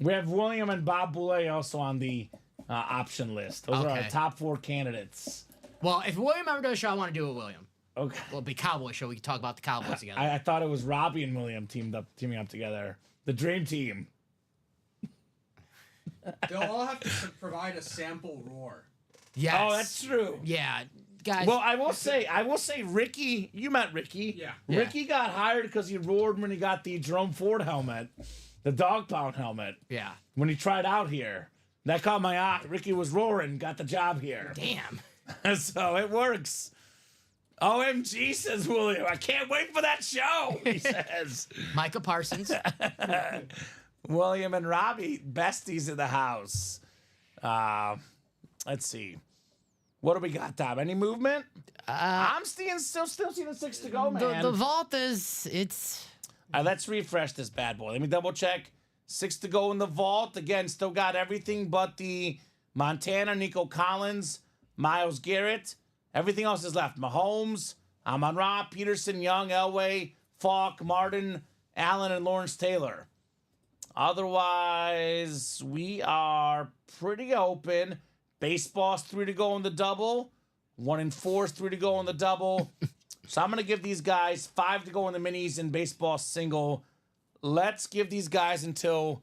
We have William and Bob Boulay also on the option list. Those are our Okay. top 4 candidates. Well, if William ever does a show, I want to do it with William. Okay. Well, it'll be Cowboy show. We can talk about the Cowboys together. I thought it was Robbie and William teaming up together. The dream team. They'll all have to provide a sample roar. Yes. Oh, that's true. Yeah, guys. Well, I will say, Ricky, you met Ricky. Yeah. Ricky got hired because he roared when he got the Jerome Ford helmet, the dog pound helmet, yeah. when he tried out here. That caught my eye. Ricky was roaring, got the job here. Damn. So it works. OMG, says William. I can't wait for that show, he says. Micah Parsons. William and Robbie, besties in the house. Let's see. What do we got, Tom? Any movement? I'm still seeing a 6 to go, man. The vault is it's. Let's refresh this bad boy. Let me double check. 6 to go in the vault. Again, still got everything but the Montana, Nico Collins, Myles Garrett. Everything else is left. Mahomes, Amon-Ra, Peterson, Young, Elway, Falk, Martin, Allen, and Lawrence Taylor. Otherwise, we are pretty open. Baseball's 3 to go in the double. 1 and 4's 3 to go in the double. So I'm going to give these guys 5 to go in the minis and baseball single. Let's give these guys until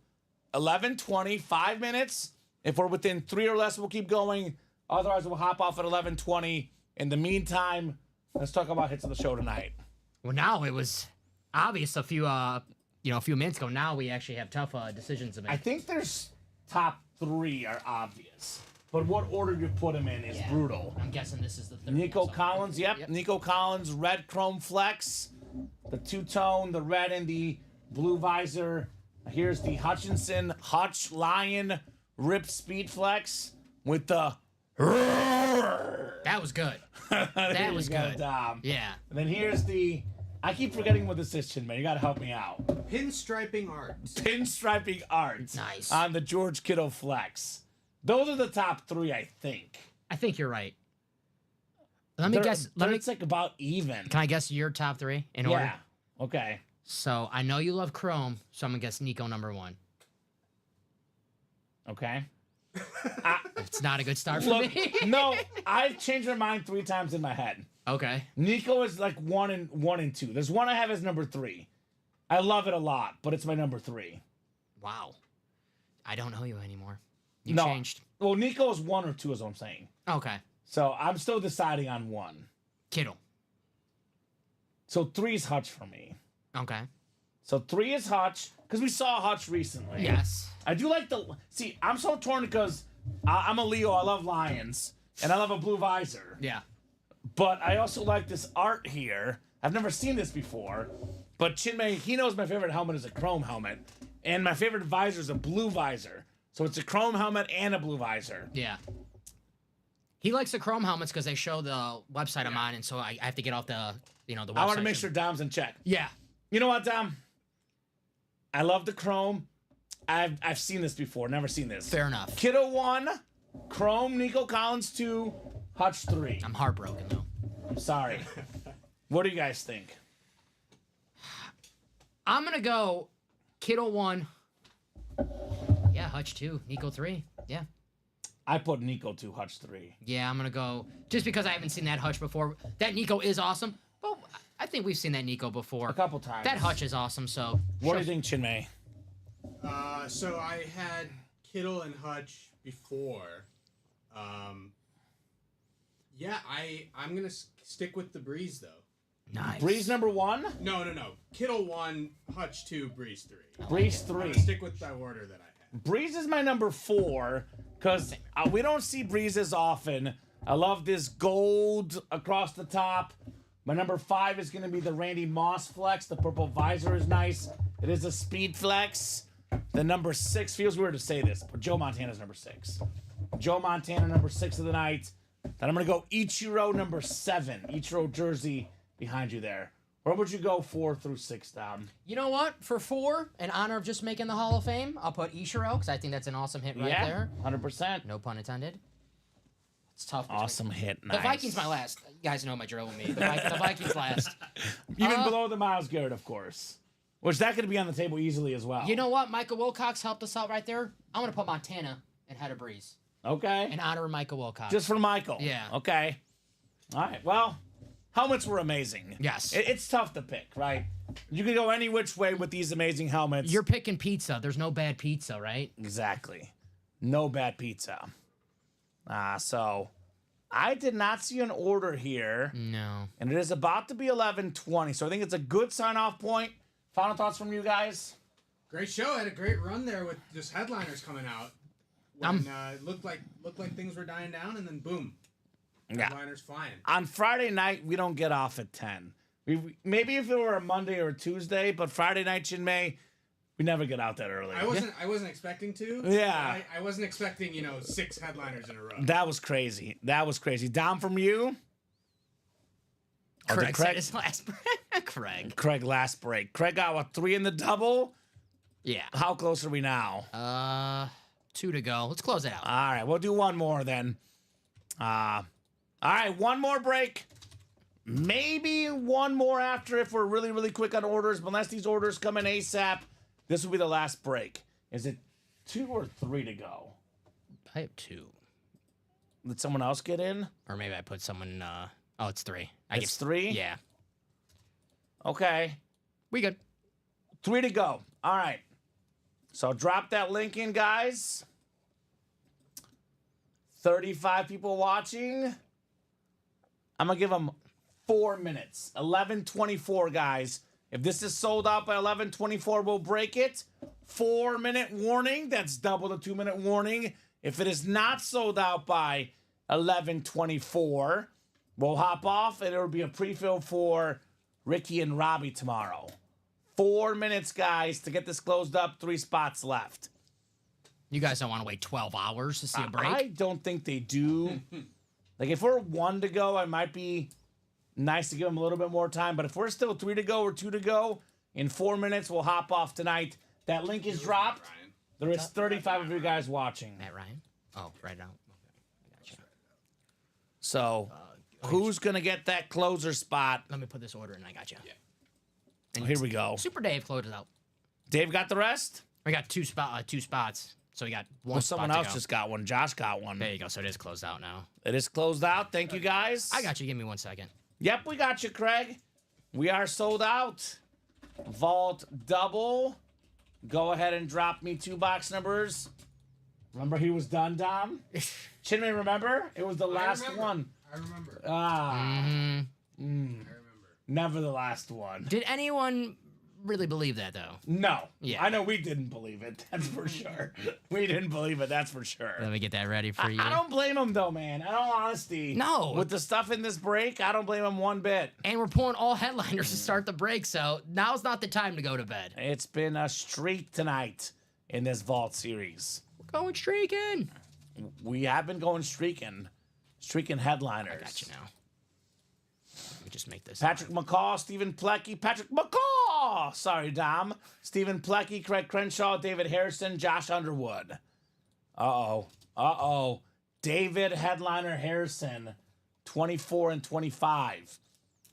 11:20, 5 minutes. If we're within 3 or less, we'll keep going. Otherwise, we'll hop off at 11:20. In the meantime, let's talk about hits of the show tonight. Well, now it was obvious a few minutes ago. Now we actually have tough decisions to make. I think there's top 3 are obvious. But what order you put them in is brutal. I'm guessing this is the third. Nico one, so- Collins, yep. Nico Collins, red chrome flex. The two-tone, the red and the blue visor. Here's the Hutchinson Hutch Lion Rip Speed Flex with the. That was good. That was good. Dom. Yeah. And then here's the. I keep forgetting what this is, Chinmay. You gotta help me out. Pinstriping arts. Pinstriping Arts. Nice. On the George Kittle Flex. Those are the top three, I think. I think you're right. Let me guess. It's like about even. Can I guess your top three in order? Yeah. Okay. So I know you love Chrome, so I'm gonna guess Nico number 1. Okay. It's not a good start for Look, me. no, I've changed my mind 3 times in my head. Okay. Nico is like 1 and 2. There's one I have as number 3. I love it a lot, but it's my number 3. Wow. I don't know you anymore. You No. changed. Well, Nico is 1 or 2 is what I'm saying. Okay. So I'm still deciding on 1. Kittle. So 3 is Hutch for me. Okay. So 3 is Hutch because we saw Hutch recently. Yes. I do like the. See, I'm so torn because I'm a Leo. I love lions and I love a blue visor. Yeah. But I also like this art here. I've never seen this before. But Chinmay, he knows my favorite helmet is a chrome helmet. And my favorite visor is a blue visor. So it's a chrome helmet and a blue visor. Yeah. He likes the Chrome helmets because they show the website I'm on, and so I have to get off the the website. I want to make sure Dom's in check. Yeah. You know what, Dom? I love the chrome. I've seen this before. Never seen this. Fair enough. Kiddo 1, Chrome, Nico Collins 2, Hutch 3. I'm heartbroken though. I'm sorry. What do you guys think? I'm gonna go Kittle 1. Yeah, Hutch 2, Nico 3. Yeah. I put Nico 2, Hutch 3. Yeah, I'm gonna go just because I haven't seen that Hutch before. That Nico is awesome, but I think we've seen that Nico before. A couple times. That Hutch is awesome. So What do you think, Chinmay? So I had Kittle and Hutch before. Yeah, I'm gonna stick with the Breeze though. Nice. Breeze number 1, No. Kittle 1, Hutch 2, Breeze 3. Breeze I'm 3. gonna stick with that order that I had. Breeze is my number 4 because we don't see Breeze as often. I love this gold across the top. My number 5 is going to be the Randy Moss Flex. The purple visor is nice. It is a speed flex. The number 6 feels weird to say this, but Joe Montana's number 6. Joe Montana, number 6 of the night. Then I'm going to go Ichiro, number 7. Ichiro jersey behind you there. Where would you go 4 through 6, Dom? You know what? For 4, in honor of just making the Hall of Fame, I'll put Ishiro because I think that's an awesome hit right there. 100%. No pun intended. It's tough. Awesome hit. Nice. The Vikings my last. You guys know my drill with me. The Vikings last. Even below the Myles Garrett, of course. Which that could be on the table easily as well. You know what? Michael Wilcox helped us out right there. I'm gonna put Montana ahead of Breeze Okay. in honor of Michael Wilcox. Just for Michael. Yeah. Okay. All right. Well, helmets were amazing. Yes. It's tough to pick, right? You can go any which way with these amazing helmets. You're picking pizza. There's no bad pizza, right? Exactly. No bad pizza. So I did not see an order here. No. And it is about to be 11:20. So I think it's a good sign-off point. Final thoughts from you guys? Great show. Had a great run there with just headliners coming out. When it looked like things were dying down, and then boom, Yeah. headliners flying. On Friday night, we don't get off at 10. Maybe if it were a Monday or a Tuesday, but Friday night in May, we never get out that early. I wasn't expecting to. Yeah. I wasn't expecting 6 headliners in a row. That was crazy. That was crazy. Dom, from you? Oh, Craig Craig- said his last. Craig, last break. Craig got, what, 3 in the double? Yeah. How close are we now? 2 to go. Let's close it out. All right, we'll do one more then. All right, one more break. Maybe one more after if we're really, really quick on orders. But unless these orders come in ASAP, this will be the last break. Is it 2 or 3 to go? I have 2. Did someone else get in? Or maybe I put someone. Oh, it's 3. It's 3? Yeah. Okay. We good. 3 to go. All right. So drop that link in, guys. 35 people watching. I'm going to give them 4 minutes. 11:24, guys. If this is sold out by 11:24, we'll break it. 4-minute warning. That's double the 2-minute warning. If it is not sold out by 11:24, we'll hop off and it'll be a pre-fill for Ricky and Robbie tomorrow. 4 minutes, guys, to get this closed up. 3 spots left. You guys don't want to wait 12 hours to see a break? I don't think they do. Like, if we're 1 to go, I might be nice to give them a little bit more time. But if we're still 3 to go or 2 to go, in 4 minutes, we'll hop off tonight. That link is dropped. Ryan. There is 35 of you guys watching. Matt Ryan? Oh, right now. Okay. I gotcha. So, who's going to get that closer spot? Let me put this order in. I got you. Oh, here we go. Super Dave closes out. Dave got the rest? We got two spots. So we got one Well, spot someone to else go. just got one. Josh got one. There you go. So it is closed out now. It is closed out. Thank you, guys. I got you. Give me 1 second. Yep, we got you, Craig. We are sold out. Vault double. Go ahead and drop me 2 box numbers. Remember he was done, Dom? Chinmay, remember? It was the last one. I remember. Ah, I remember. never the last one. Did anyone really believe that, though? No. Yeah. I know we didn't believe it. That's for sure. We didn't believe it. That's for sure. Let me get that ready for you. I don't blame him, though, man. In all honesty. No. With the stuff in this break, I don't blame him one bit. And we're pulling all headliners to start the break, so now's not the time to go to bed. It's been a streak tonight in this Vault series. We're going streaking. We have been going streaking headliners. I got you now. Let me just make this. Patrick McCaw, Stephen Plecky, Patrick McCaw! Sorry, Dom. Stephen Plecky, Craig Crenshaw, David Harrison, Josh Underwood. Uh-oh. David Headliner Harrison, 24 and 25.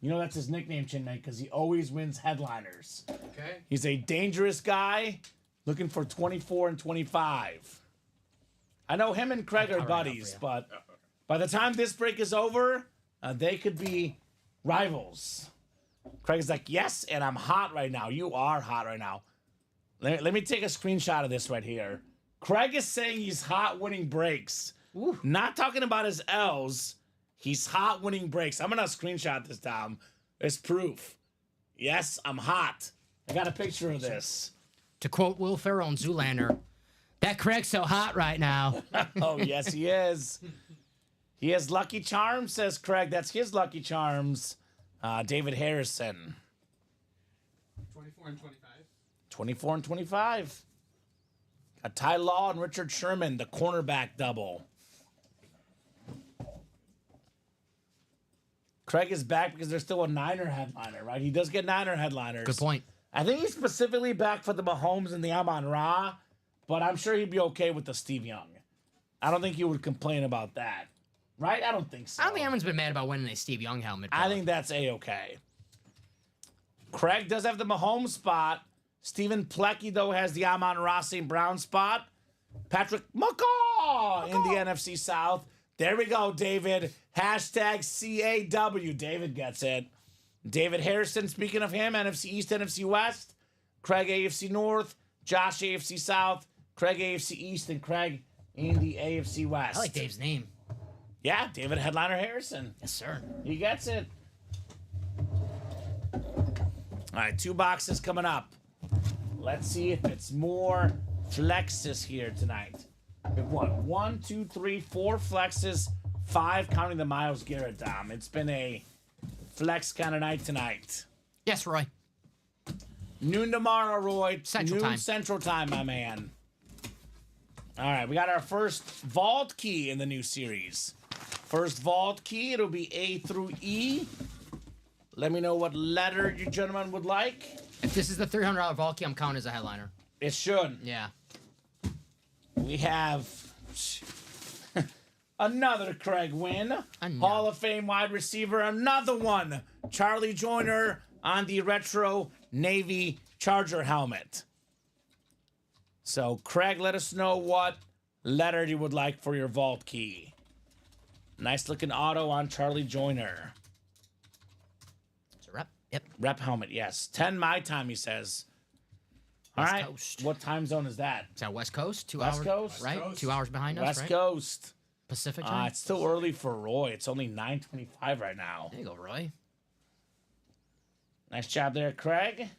You know that's his nickname, Chinmay, because he always wins headliners. Okay. He's a dangerous guy looking for 24 and 25. I know him and Craig are cover it up buddies, for you. but by the time this break is over, they could be rivals. Craig's like, yes, and I'm hot right now. You are hot right now. Let me take a screenshot of this right here. Craig is saying he's hot winning breaks. Not talking about his L's. He's hot winning breaks. I'm going to screenshot this, Tom. It's proof. Yes, I'm hot. I got a picture of this. To quote Will Ferrell and Zoolander, that Craig's so hot right now. Oh, yes, he is. He has Lucky Charms, says Craig. That's his Lucky Charms. David Harrison. 24 and 25. 24 and 25. Got Ty Law and Richard Sherman, the cornerback double. Craig is back because there's still a Niner headliner, right? He does get Niner headliners. Good point. I think he's specifically back for the Mahomes and the Amon-Ra, but I'm sure he'd be okay with the Steve Young. I don't think he would complain about that. Right? I don't think so. I don't think everyone's been mad about winning a Steve Young helmet. I think that's A-okay. Craig does have the Mahomes spot. Stephen Plecky, though, has the Amon-Ra St. Brown spot. Patrick McCaw in the NFC South. There we go, David. Hashtag CAW. David gets it. David Harrison, speaking of him, NFC East, NFC West. Craig AFC North. Josh AFC South. Craig AFC East. And Craig in the AFC West. I like Dave's name. Yeah, David Headliner Harrison. Yes, sir. He gets it. All right, 2 boxes coming up. Let's see if it's more flexes here tonight. We have what? 1, 2, 3, 4 flexes, 5 counting the Myles Garrett, Dom. It's been a flex kind of night tonight. Yes, Roy. Noon tomorrow, Roy. Central Noon time. Central time, my man. All right, we got our first vault key in the new series. First vault key, it'll be A through E. Let me know what letter you gentlemen would like. If this is the $300 vault key, I'm counting as a headliner. It should. Yeah. We have another Craig win. Another. Hall of Fame wide receiver, another one. Charlie Joyner on the retro Navy Charger helmet. So, Craig, let us know what letter you would like for your vault key. Nice looking auto on Charlie Joyner. It's a rep. Yep. Rep helmet, yes. 10 my time, he says. All West right. Coast. What time zone is that? Is that West Coast? 2 West hours. Coast? Right? Coast. 2 hours behind us, West right? Coast. Pacific time? It's still early for Roy. It's only 9:25 right now. There you go, Roy. Nice job there, Craig.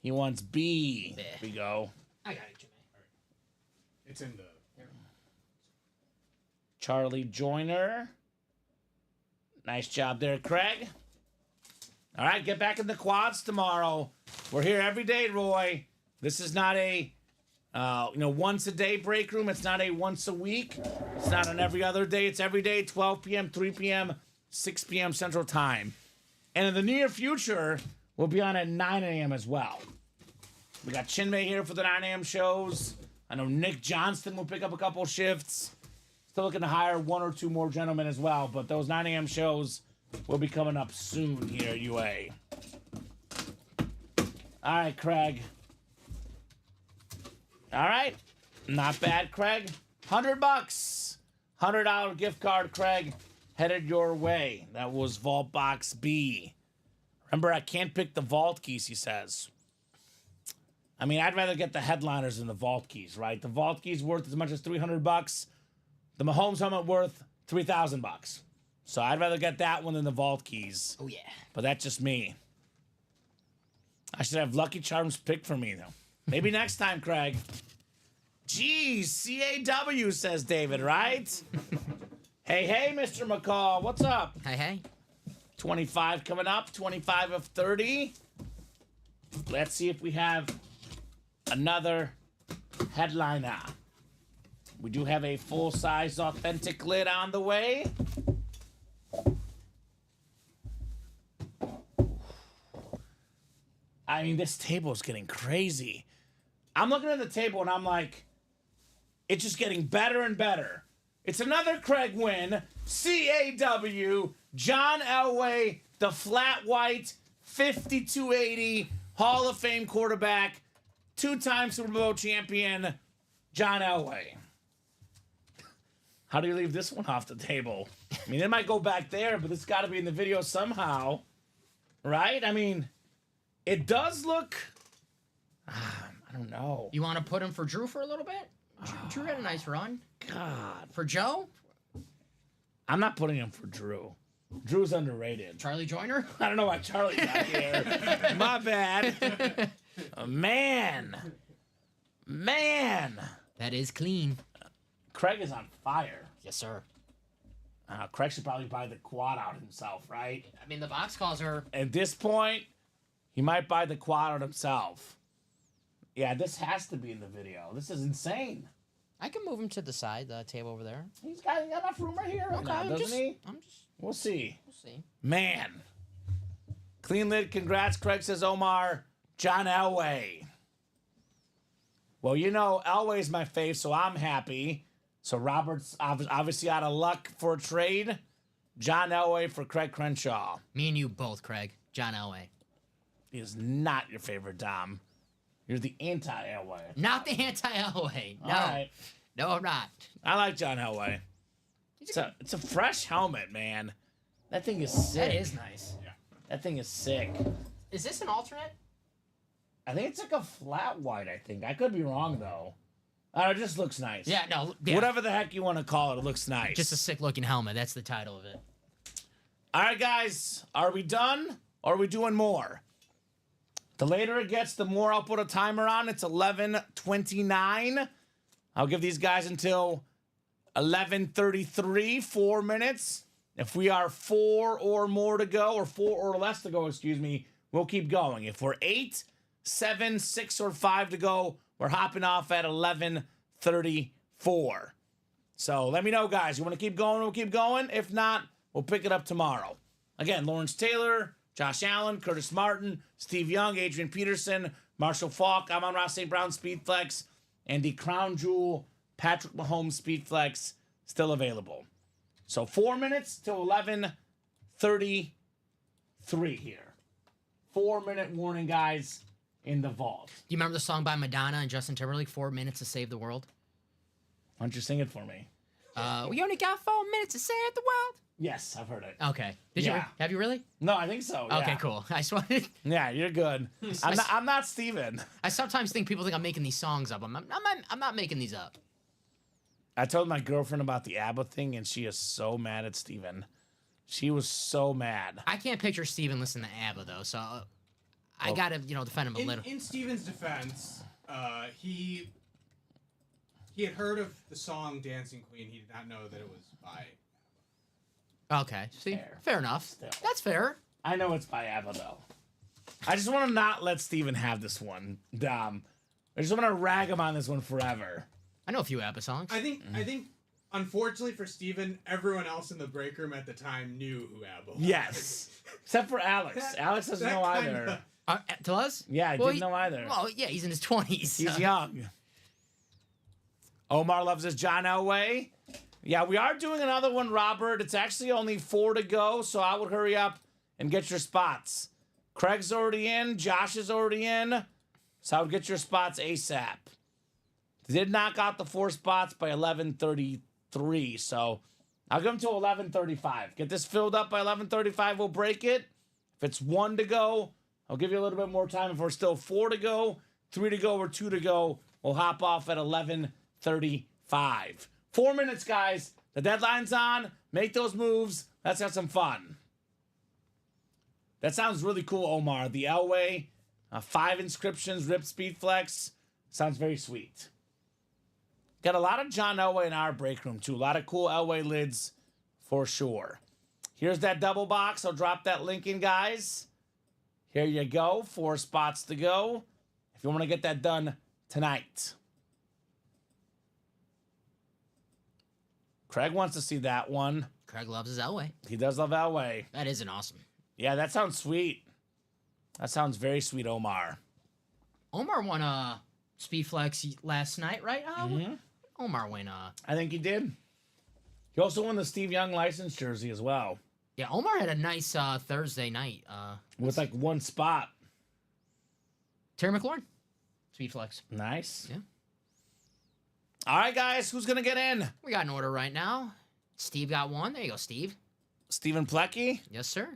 He wants B. There. We go. I got it, Jimmy. It's in the. Charlie Joyner. Nice job there, Craig. All right, get back in the quads tomorrow. We're here every day, Roy. This is not a Once a day break room. It's not a once a week. It's not an every other day. It's every day, 12 p.m., 3 p.m., 6 p.m. Central Time. And in the near future, we'll be on at 9 a.m. as well. We got Chinmay here for the 9 a.m. shows. I know Nick Johnston will pick up a couple shifts. Still looking to hire 1 or 2 more gentlemen as well, but those 9 a.m. shows will be coming up soon here at UA. All right, Craig. All right. Not bad, Craig. $100. $100 gift card, Craig. Headed your way. That was Vault Box B. Remember, I can't pick the Vault keys, he says. I mean, I'd rather get the headliners than the Vault keys, right? The Vault keys worth as much as $300. The Mahomes helmet worth $3,000. So I'd rather get that one than the Vault keys. Oh, yeah. But that's just me. I should have Lucky Charms picked for me, though. Maybe next time, Craig. Geez, CAW, says David, right? Hey, Mr. McCall, what's up? Hey. 25 coming up, 25 of 30. Let's see if we have another headliner. We do have a full-size authentic lid on the way. I mean, this table is getting crazy. I'm looking at the table and I'm like, it's just getting better and better. It's another Craig win. CAW, John Elway, the flat white, 5280, Hall of Fame quarterback, 2-time Super Bowl champion, John Elway. How do you leave this one off the table? I mean, it might go back there, but it's got to be in the video somehow. Right? I mean, it does look... I don't know. You want to put him for Drew for a little bit? Drew had a nice run. God. For Joe? I'm not putting him for Drew. Drew's underrated. Charlie Joyner? I don't know why Charlie's not here. My bad. Man. That is clean. Craig is on fire. Yes, sir. Craig should probably buy the quad out himself, right? I mean, the box calls are... At this point, he might buy the quad out himself. Yeah, this has to be in the video. This is insane. I can move him to the side, the table over there. He's got enough room right here right now, doesn't he? We'll see. Man. Clean lid, congrats, Craig, says Omar. John Elway. Well, you know, Elway's my fave, so I'm happy. So Robert's obviously out of luck for a trade. John Elway for Craig Crenshaw. Me and you both, Craig. John Elway. He is not your favorite Dom. You're the anti-Elway. Not the anti-Elway. No. All right. No, I'm not. I like John Elway. It's a fresh helmet, man. That thing is sick. That is nice. Yeah. That thing is sick. Is this an alternate? I think it's like a flat white, I think. I could be wrong, though. It just looks nice. Yeah, no. Yeah. Whatever the heck you want to call it, it looks nice. Just a sick-looking helmet. That's the title of it. All right, guys. Are we done? Or are we doing more? The later it gets, the more I'll put a timer on. It's 11:29. I'll give these guys until 11:33, 4 minutes. If we are 4 or more to go, or 4 or less to go, excuse me, we'll keep going. If we're 8, 7, 6, or 5 to go, we're hopping off at 11:34. So let me know, guys. You want to keep going? We'll keep going. If not, we'll pick it up tomorrow. Again, Lawrence Taylor, Josh Allen, Curtis Martin, Steve Young, Adrian Peterson, Marshall Falk, Amon-Ra St. Brown Speedflex, and the Crown Jewel Patrick Mahomes Speedflex still available. So 4 minutes to 11:33 here. 4-minute warning, guys, in the vault. Do you remember the song by Madonna and Justin Timberlake, 4 Minutes to Save the World? Why don't you sing it for me? We only got 4 minutes to save the world. Yes, I've heard it. Okay. Did Yeah. you? Have you really? No, I think so. Yeah. Okay, cool. I just wanted. Yeah, you're good. I'm not Steven. I sometimes think people think I'm making these songs up. I'm not making these up. I told my girlfriend about the ABBA thing, and she is so mad at Steven. She was so mad. I can't picture Steven listening to ABBA though, so I gotta defend him a little. In Steven's defense, he had heard of the song Dancing Queen. He did not know that it was by... Okay, see, fair enough. Still. That's fair. I know it's by ABBA, though. I just want to not let Steven have this one, Dom. I just want to rag him on this one forever. I know a few ABBA songs. I think unfortunately for Steven, everyone else in the break room at the time knew who ABBA was. Yes. Except for Alex. Alex doesn't know either. To us? Yeah, I didn't know either. Well, yeah, he's in his 20s. He's young. Omar loves his John Elway. Yeah, we are doing another one, Robert. It's actually only 4 to go, so I would hurry up and get your spots. Craig's already in. Josh is already in. So I would get your spots ASAP. They did knock out the 4 spots by 11:33, so I'll give them to 11:35. Get this filled up by 11:35, we'll break it. If it's 1 to go, I'll give you a little bit more time. If we're still 4 to go, 3 to go, or 2 to go, we'll hop off at 11:35. 4 minutes, guys. The deadline's on. Make those moves. Let's have some fun. That sounds really cool, Omar. The Elway, 5 inscriptions, Rip Speed Flex. Sounds very sweet. Got a lot of John Elway in our break room, too. A lot of cool Elway lids for sure. Here's that double box. I'll drop that link in, guys. Here you go. 4 spots to go. If you want to get that done tonight. Craig wants to see that one. Craig loves his Elway. He does love Elway. That is an awesome. Yeah, that sounds sweet. That sounds very sweet, Omar. Omar won a Speedflex last night, right? Omar won I think he did. He also won the Steve Young license jersey as well. Yeah, Omar had a nice Thursday night. With like 1 spot. Terry McLaurin, Speedflex. Nice. Yeah. All right, guys, who's going to get in? We got an order right now. Steve got 1. There you go, Steve. Stephen Plecky. Yes, sir.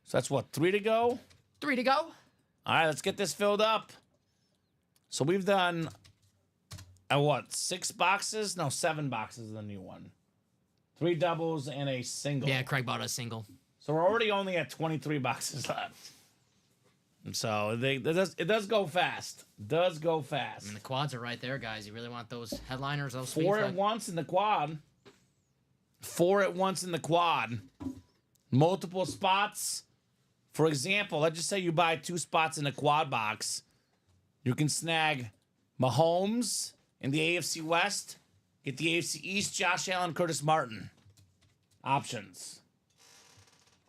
So that's what, 3 to go? 3 to go. All right, let's get this filled up. So we've done, 6 boxes? No, 7 boxes of the new one. 3 doubles and a single. Yeah, Craig bought a single. So we're already only at 23 boxes left. And so it does go fast. Does go fast. I mean, the quads are right there, guys. You really want those headliners, those 4 at once in the quad. 4 at once in the quad. Multiple spots. For example, let's just say you buy 2 spots in a quad box. You can snag Mahomes in the AFC West. Get the AFC East, Josh Allen, Curtis Martin. Options.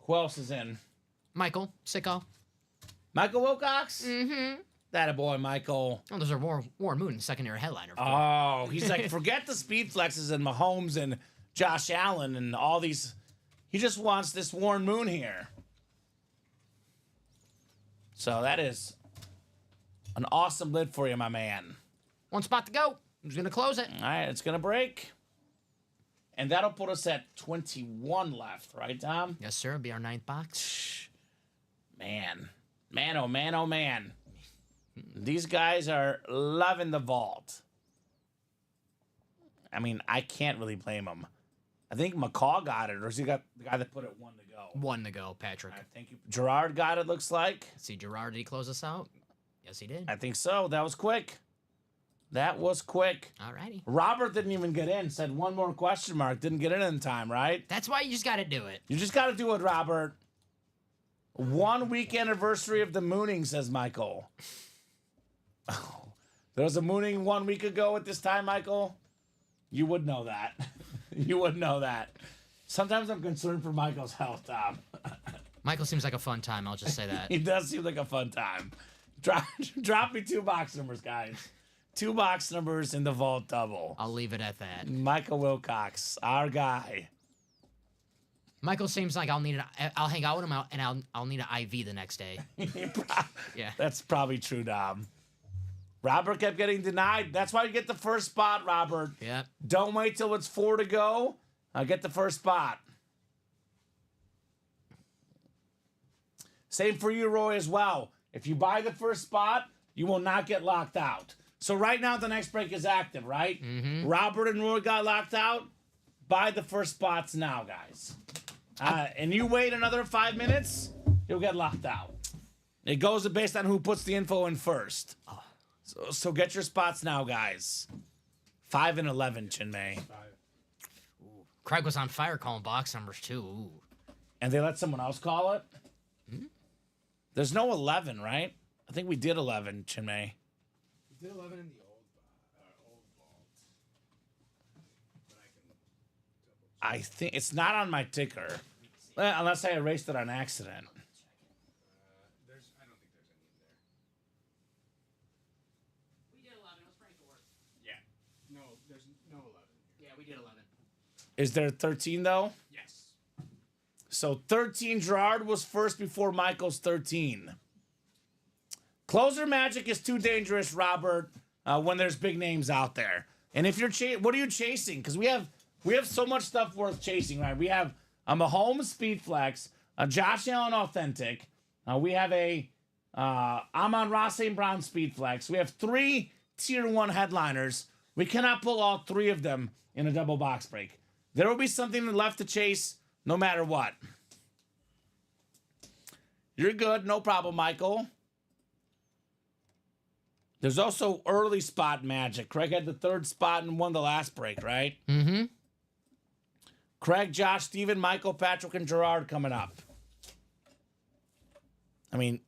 Who else is in? Michael, sicko. Michael Wilcox? Mm-hmm. That a boy, Michael. Oh, those are Warren Moon, secondary headliner. Oh, he's like, forget the speed flexes and Mahomes and Josh Allen and all these. He just wants this Warren Moon here. So that is an awesome lid for you, my man. 1 spot to go. Who's going to close it? All right, it's going to break. And that'll put us at 21 left, right, Tom? Yes, sir. It'll be our 9th box. Man. Man, oh, man, oh, man. These guys are loving the vault. I mean, I can't really blame them. I think McCall got it, or has he got the guy that put it 1 to go? 1 to go, Patrick. I think Gerard got it, looks like. See, Gerard, did he close us out? Yes, he did. I think so. That was quick. That was quick. All righty. Robert didn't even get in. Said 1 more question mark. Didn't get in time, right? That's why you just got to do it. You just got to do it, Robert. 1 week anniversary of the mooning, says Michael. Oh, there was a mooning 1 week ago at this time, Michael. You would know that. You would know that. Sometimes I'm concerned for Michael's health, Tom. Michael seems like a fun time. I'll just say that. He does seem like a fun time. Drop me 2 box numbers, guys. 2 box numbers in the vault double. I'll leave it at that. Michael Wilcox, our guy. Michael seems like I'll hang out with him and I'll need an IV the next day. Yeah. That's probably true, Dom. Robert kept getting denied. That's why you get the first spot, Robert. Yep. Don't wait till it's 4 to go. I'll get the first spot. Same for you, Roy, as well. If you buy the first spot, you will not get locked out. So right now, the next break is active, right? Mm-hmm. Robert and Roy got locked out. Buy the first spots now, guys. And you wait another 5 minutes, you'll get locked out. It goes based on who puts the info in first. So get your spots now, guys. 5 and 11, Chinmay. Craig was on fire calling box numbers too. Ooh. And they let someone else call it? Mm-hmm. There's no 11, right? I think we did 11, Chinmay. there 11 in the old vault? But I can double check. I think it's not on my ticker. Unless I erased it on accident. I don't think there's any in there. We did 11. Let's rank the worst. Yeah. No, there's no 11 here. Yeah, we did 11. Is there 13 though? Yes. So 13, Gerard was first before Michael's 13. Closer magic is too dangerous, Robert, when there's big names out there. And if you're what are you chasing? Because we have so much stuff worth chasing, right? We have a Mahomes Speed Flex, a Josh Allen Authentic. We have a Amon-Ra St. Brown Speed Flex. We have 3 Tier 1 headliners. We cannot pull all 3 of them in a double box break. There will be something left to chase no matter what. You're good. No problem, Michael. There's also early spot magic. Craig had the 3rd spot and won the last break, right? Mm-hmm. Craig, Josh, Steven, Michael, Patrick, and Gerard coming up. I mean,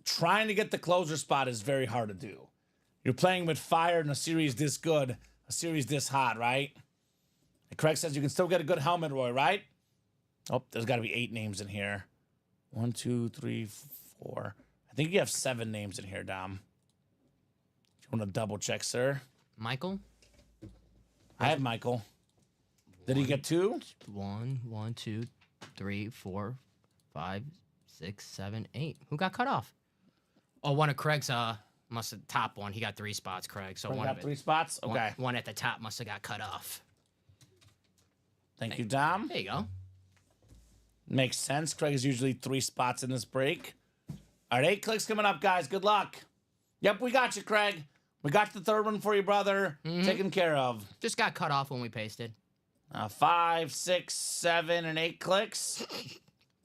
trying to get the closer spot is very hard to do. You're playing with fire in a series this good, a series this hot, right? And Craig says you can still get a good helmet, Roy, right? Oh, there's got to be 8 names in here. 1, 2, 3, 4. I think you have 7 names in here, Dom. You want to double check, sir? Michael? I have Michael. Did he get 2? 1, 2, 3, 4, 5, 6, 7, 8. Who got cut off? Oh, one of Craig's must have top one. He got 3 spots, Craig. So Craig one got of it. 3 spots? Okay. One at the top must have got cut off. Thank you, Dom. There you go. Makes sense. Craig is usually 3 spots in this break. All right, 8 clicks coming up, guys. Good luck. Yep, we got you, Craig. We got the 3rd one for you, brother. Taken care of. Just got cut off when we pasted. 5, 6, 7, and 8 clicks.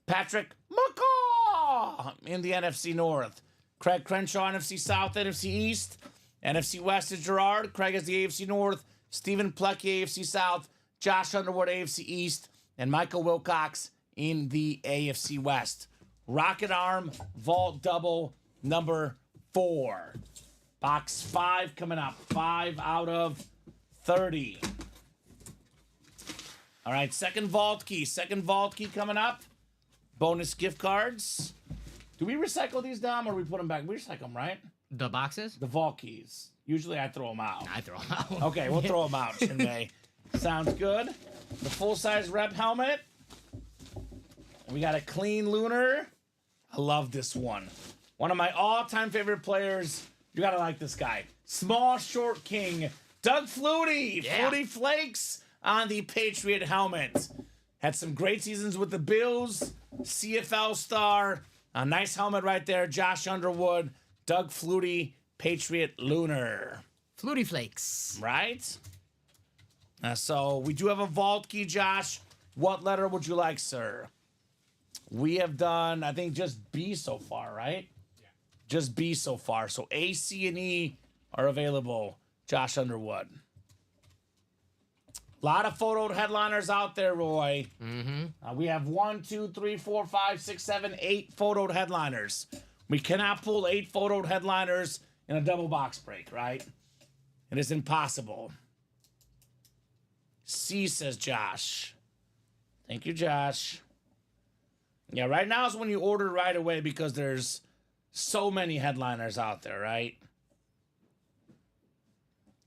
Patrick McCaw in the NFC North. Craig Crenshaw, NFC South, NFC East. NFC West is Gerard. Craig is the AFC North. Stephen Plecky, AFC South. Josh Underwood, AFC East. And Michael Wilcox in the AFC West. Rocket Arm Vault Double number 4. Box 5 coming up. 5 out of 30. All right, second vault key. Second vault key coming up. Bonus gift cards. Do we recycle these, Dom, or we put them back? We recycle them, right? The boxes? The vault keys. Usually I throw them out. I throw them out. Okay, we'll throw them out, Chinmay. Sounds good. The full-size rep helmet. We got a clean lunar. I love this one. One of my all-time favorite players. You gotta like this guy. Small Short King. Doug Flutie. Yeah. Flutie Flakes on the Patriot helmet. Had some great seasons with the Bills. CFL star. A nice helmet right there. Josh Underwood. Doug Flutie. Patriot Lunar. Flutie Flakes. Right? So we do have a vault key, Josh. What letter would you like, sir? We have done, I think, just B so far, right? Yeah. Just B so far. So A, C, and E are available. Josh Underwood. A lot of photoed headliners out there, Roy. Mm-hmm. We have 1, 2, 3, 4, 5, 6, 7, 8 photoed headliners. We cannot pull 8 photoed headliners in a double box break, right? It is impossible. C, says Josh. Thank you, Josh. Yeah, right now is when you order right away because there's so many headliners out there, right?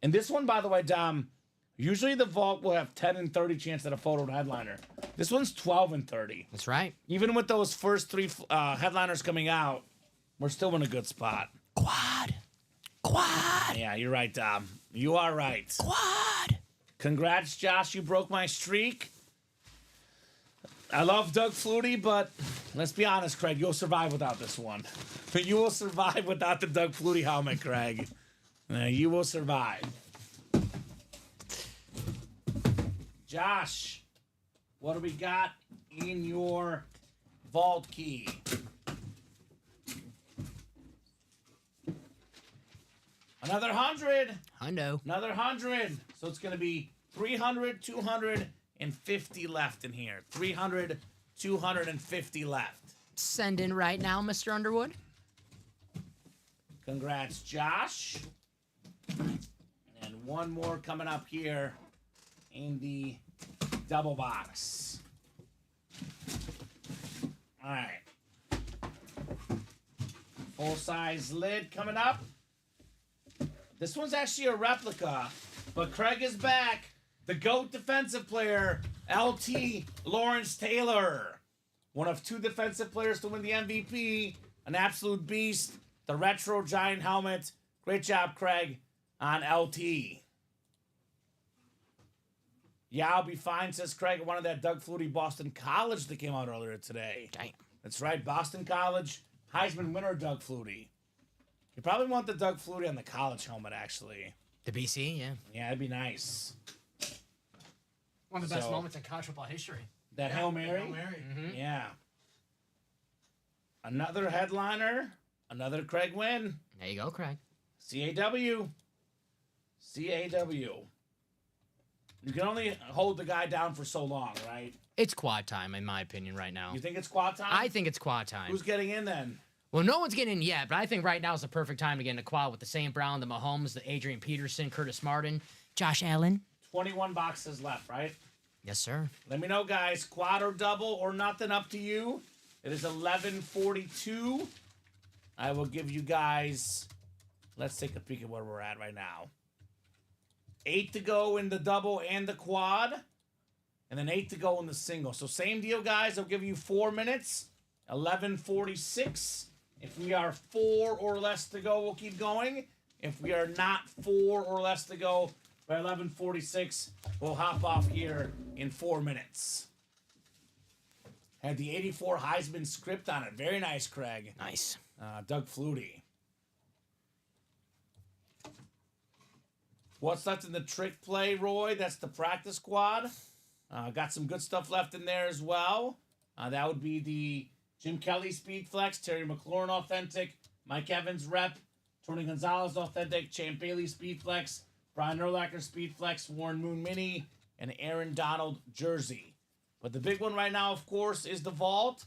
And this one, by the way, Dom, usually the vault will have 10 and 30 chance at a photoed headliner. This one's 12 and 30. That's right. Even with those first 3 headliners coming out, we're still in a good spot. Quad. Yeah, you're right, Dom. You are right. Quad. Congrats, Josh. You broke my streak. I love Doug Flutie, but let's be honest, Craig, you'll survive without this one. You will survive without the Doug Flutie helmet, Craig. You will survive. Josh, what do we got in your vault key? Another 100. Hundo. Another 100. So it's going to be 300, 250 left in here. 300, 250 left. Send in right now, Mr. Underwood. Congrats, Josh. And one more coming up here in the double box. All right. Full-size lid coming up. This one's actually a replica, but Craig is back. The GOAT defensive player, LT Lawrence Taylor. One of 2 defensive players to win the MVP. An absolute beast. The retro giant helmet. Great job, Craig, on LT. Yeah, I'll be fine, says Craig. I wanted that Doug Flutie Boston College that came out earlier today. Damn. That's right, Boston College. Heisman winner Doug Flutie. You probably want the Doug Flutie on the college helmet, actually. The BC, yeah. Yeah, it'd be nice. One of the best So- moments in college football history. That Hail Mary? Hail Mary. Yeah. Another headliner. Another Craig win. There you go, Craig. CAW. CAW. You can only hold the guy down for so long, right? It's quad time, in my opinion, right now. You think it's quad time? I think it's quad time. Who's getting in then? Well, no one's getting in yet, but I think right now is the perfect time to get into quad with the St. Brown, the Mahomes, the Adrian Peterson, Curtis Martin, Josh Allen. 21 boxes left, right? Yes, sir. Let me know, guys. Quad or double or nothing, up to you. It is 11:42. I will give you guys... Let's take a peek at where we're at right now. 8 to go in the double and the quad. And then 8 to go in the single. So same deal, guys. I'll give you 4 minutes. 11:46. If we are 4 or less to go, we'll keep going. If we are not 4 or less to go, by 11:46, we'll hop off here in 4 minutes. Had the 84 Heisman script on it. Very nice, Craig. Nice. Doug Flutie. What's left in the trick play, Roy? That's the practice squad. Got some good stuff left in there as well. That would be the Jim Kelly Speed Flex, Terry McLaurin Authentic, Mike Evans Rep, Tony Gonzalez Authentic, Champ Bailey Speed Flex, Brian Urlacher Speed Flex, Warren Moon Mini, and Aaron Donald Jersey. But the big one right now, of course, is the vault.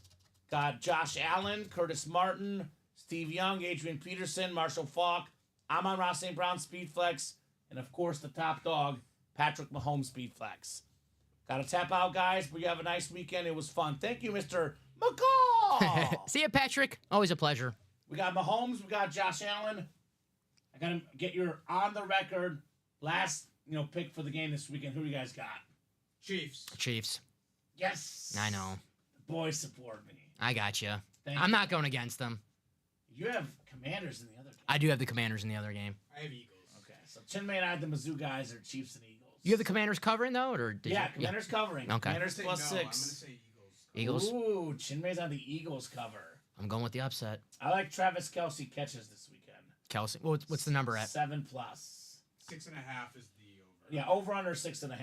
Got Josh Allen, Curtis Martin, Steve Young, Adrian Peterson, Marshall Faulk, Amon-Ra St. Brown Speed Flex, and of course the top dog, Patrick Mahomes Speed Flex. Got to tap out, guys, but you have a nice weekend. It was fun. Thank you, Mr. McCall. See you, Patrick. Always a pleasure. We got Mahomes. We got Josh Allen. I got to get your on-the-record last pick for the game this weekend. Who do you guys got? Chiefs. Chiefs. Yes. I know. The boys support me. I got you. Thank I'm you. not going against them. You have Commanders in the other game. I do have the Commanders in the other game. I have Eagles. Okay, so Chinmay and I, the Mizzou guys, are Chiefs and Eagles. You have the Commanders covering, though? Or did Yeah, you? Commanders covering. Okay. Commanders Say plus no, 6. I'm gonna say Eagles. Eagles? Ooh, Chinmay's on the Eagles cover. I'm going with the upset. I like Travis Kelce catches this weekend. Kelsey. What's the number at? 7+. 6.5 is the over. Yeah, over under 6.5.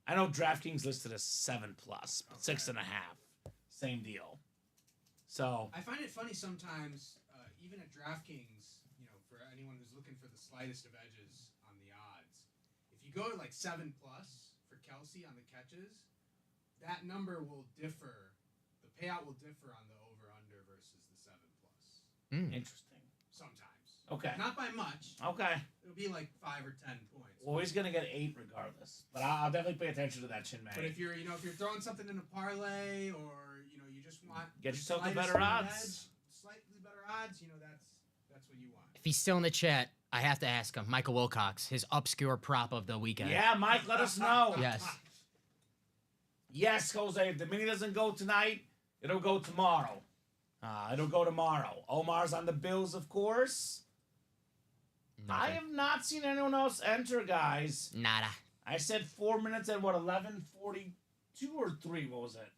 I know DraftKings listed as 7+, but 6.5. Same deal. So I find it funny sometimes, even at DraftKings, for anyone who's looking for the slightest of edges on the odds, if you go to like 7+ for Kelsey on the catches, that number will differ. The payout will differ on the over/under versus the 7+. interesting. Sometimes. Okay. Not by much. Okay. It'll be like 5 or 10 points. Well, he's gonna get 8 regardless. But I'll definitely pay attention to that, Chinmay. But if you're, if you're throwing something in a parlay, or you just want Get the yourself the slightest better bit of odds. edge, slightly better odds, that's what you want. If he's still in the chat, I have to ask him. Michael Wilcox, his obscure prop of the weekend. Yeah, Mike, let us know. Yes. Yes, Jose. If the mini doesn't go tonight, it'll go tomorrow. It'll go tomorrow. Omar's on the Bills, of course. I Nothing. have not seen anyone else enter, guys. Nada. I said 4 minutes at 11:42 or 3? What was it?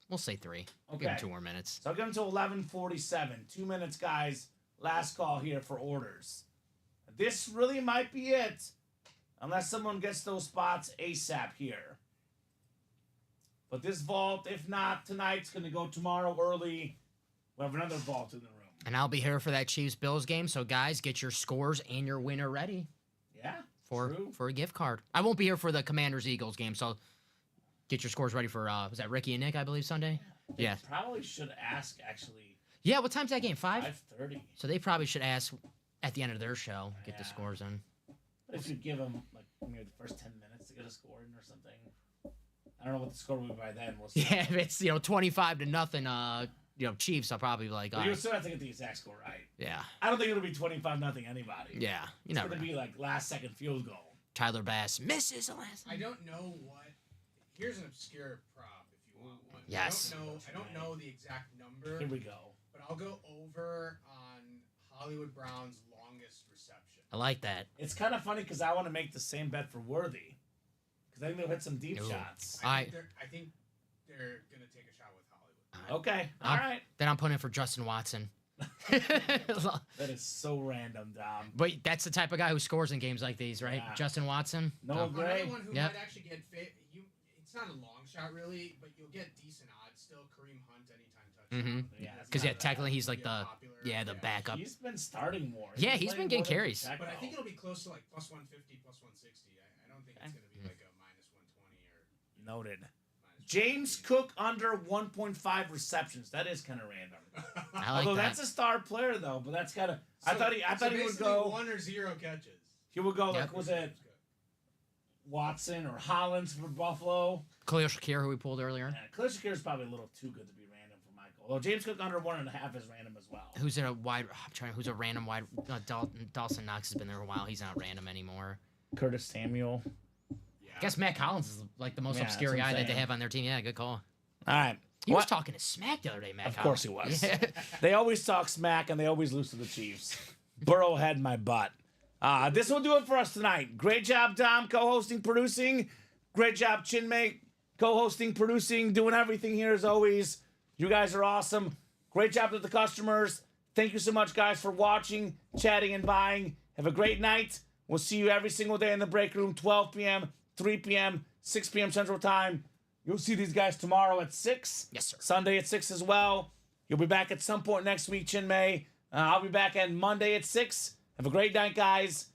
We'll say 3. We'll give him Okay. 2 more minutes. So I'll give him to 11:47. 2 minutes, guys. Last call here for orders. This really might be it, unless someone gets those spots ASAP here. But this vault, if not tonight's going to go tomorrow early. We'll have another vault in the room. And I'll be here for that Chiefs-Bills game. So, guys, get your scores and your winner ready Yeah, for true. a gift card. I won't be here for the Commanders-Eagles game, so get your scores ready for, was that Ricky and Nick, I believe, Sunday? Yeah. Probably should ask, actually, Yeah, what time's that game? 5? 5:30. So they probably should ask at the end of their show, get the scores in. If you give them like maybe the first 10 minutes to get a score in or something. I don't know what the score will be by then. We'll see. Yeah, if it's 25-0, Chiefs, I'll probably be like, all But you right. still have to get the exact score right. Yeah, I don't think it'll be 25-0 anybody. yeah, you It's never gonna know. be like last second field goal. Tyler Bass misses the last. I don't know what. Here's an obscure prop if you want one. Yes. I don't know the exact number, Here we go. but I'll go over on Hollywood Brown's longest reception. I like that. It's kind of funny because I want to make the same bet for Worthy. Because I think they'll hit some deep Ooh. shots. I think they're gonna take a shot with Hollywood. Okay. All right. Then I'm putting in for Justin Watson. That is so random, Dom. But that's the type of guy who scores in games like these, right? Yeah. Justin Watson. No, Gray. Another one who Yep. might actually get it's not a long shot really, but you'll get decent odds still. Kareem Hunt anytime touchdown. Mhm. Yeah, Because not bad. technically he's like Be a the popular- the backup. He's been starting more. Yeah, he's playing been getting more than carries. Pacheco. But I think it'll be close to like plus 150, plus 160. I don't think it's gonna be like a minus 120 or Noted. minus James 150. Cook under 1.5 receptions. That is kind of random. I like Although that. that's a star player though, but that's kind of. I So- thought he so would basically go. 1 or 0 catches. He would go Yep. like was it Watson or Hollins for Buffalo? Khalil Shakir, who we pulled earlier. Yeah, Khalil Shakir is probably a little too good to be random for Michael. Although James Cook under 1.5 is random as well. Who's a wide? I'm trying. Who's a random wide? Dawson Knox has been there a while. He's not random anymore. Curtis Samuel. I guess Matt Collins is like the most Yeah, obscure that's what guy I'm that they saying. have on their team. Yeah, good call. All right. He was What- talking to smack the other day, Matt. Of course he Collins. was. Yeah. They always talk smack and they always lose to the Chiefs. Burrow had my butt. This will do it for us tonight. Great job, Dom, co-hosting, producing. Great job, Chinmay, co-hosting, producing, doing everything here as always. You guys are awesome. Great job to the customers. Thank you so much, guys, for watching, chatting, and buying. Have a great night. We'll see you every single day in the break room, 12 p.m., 3 p.m., 6 p.m. Central Time. You'll see these guys tomorrow at 6. Yes, sir. Sunday at 6 as well. You'll be back at some point next week, Chinmay. I'll be back on Monday at 6. Have a great night, guys.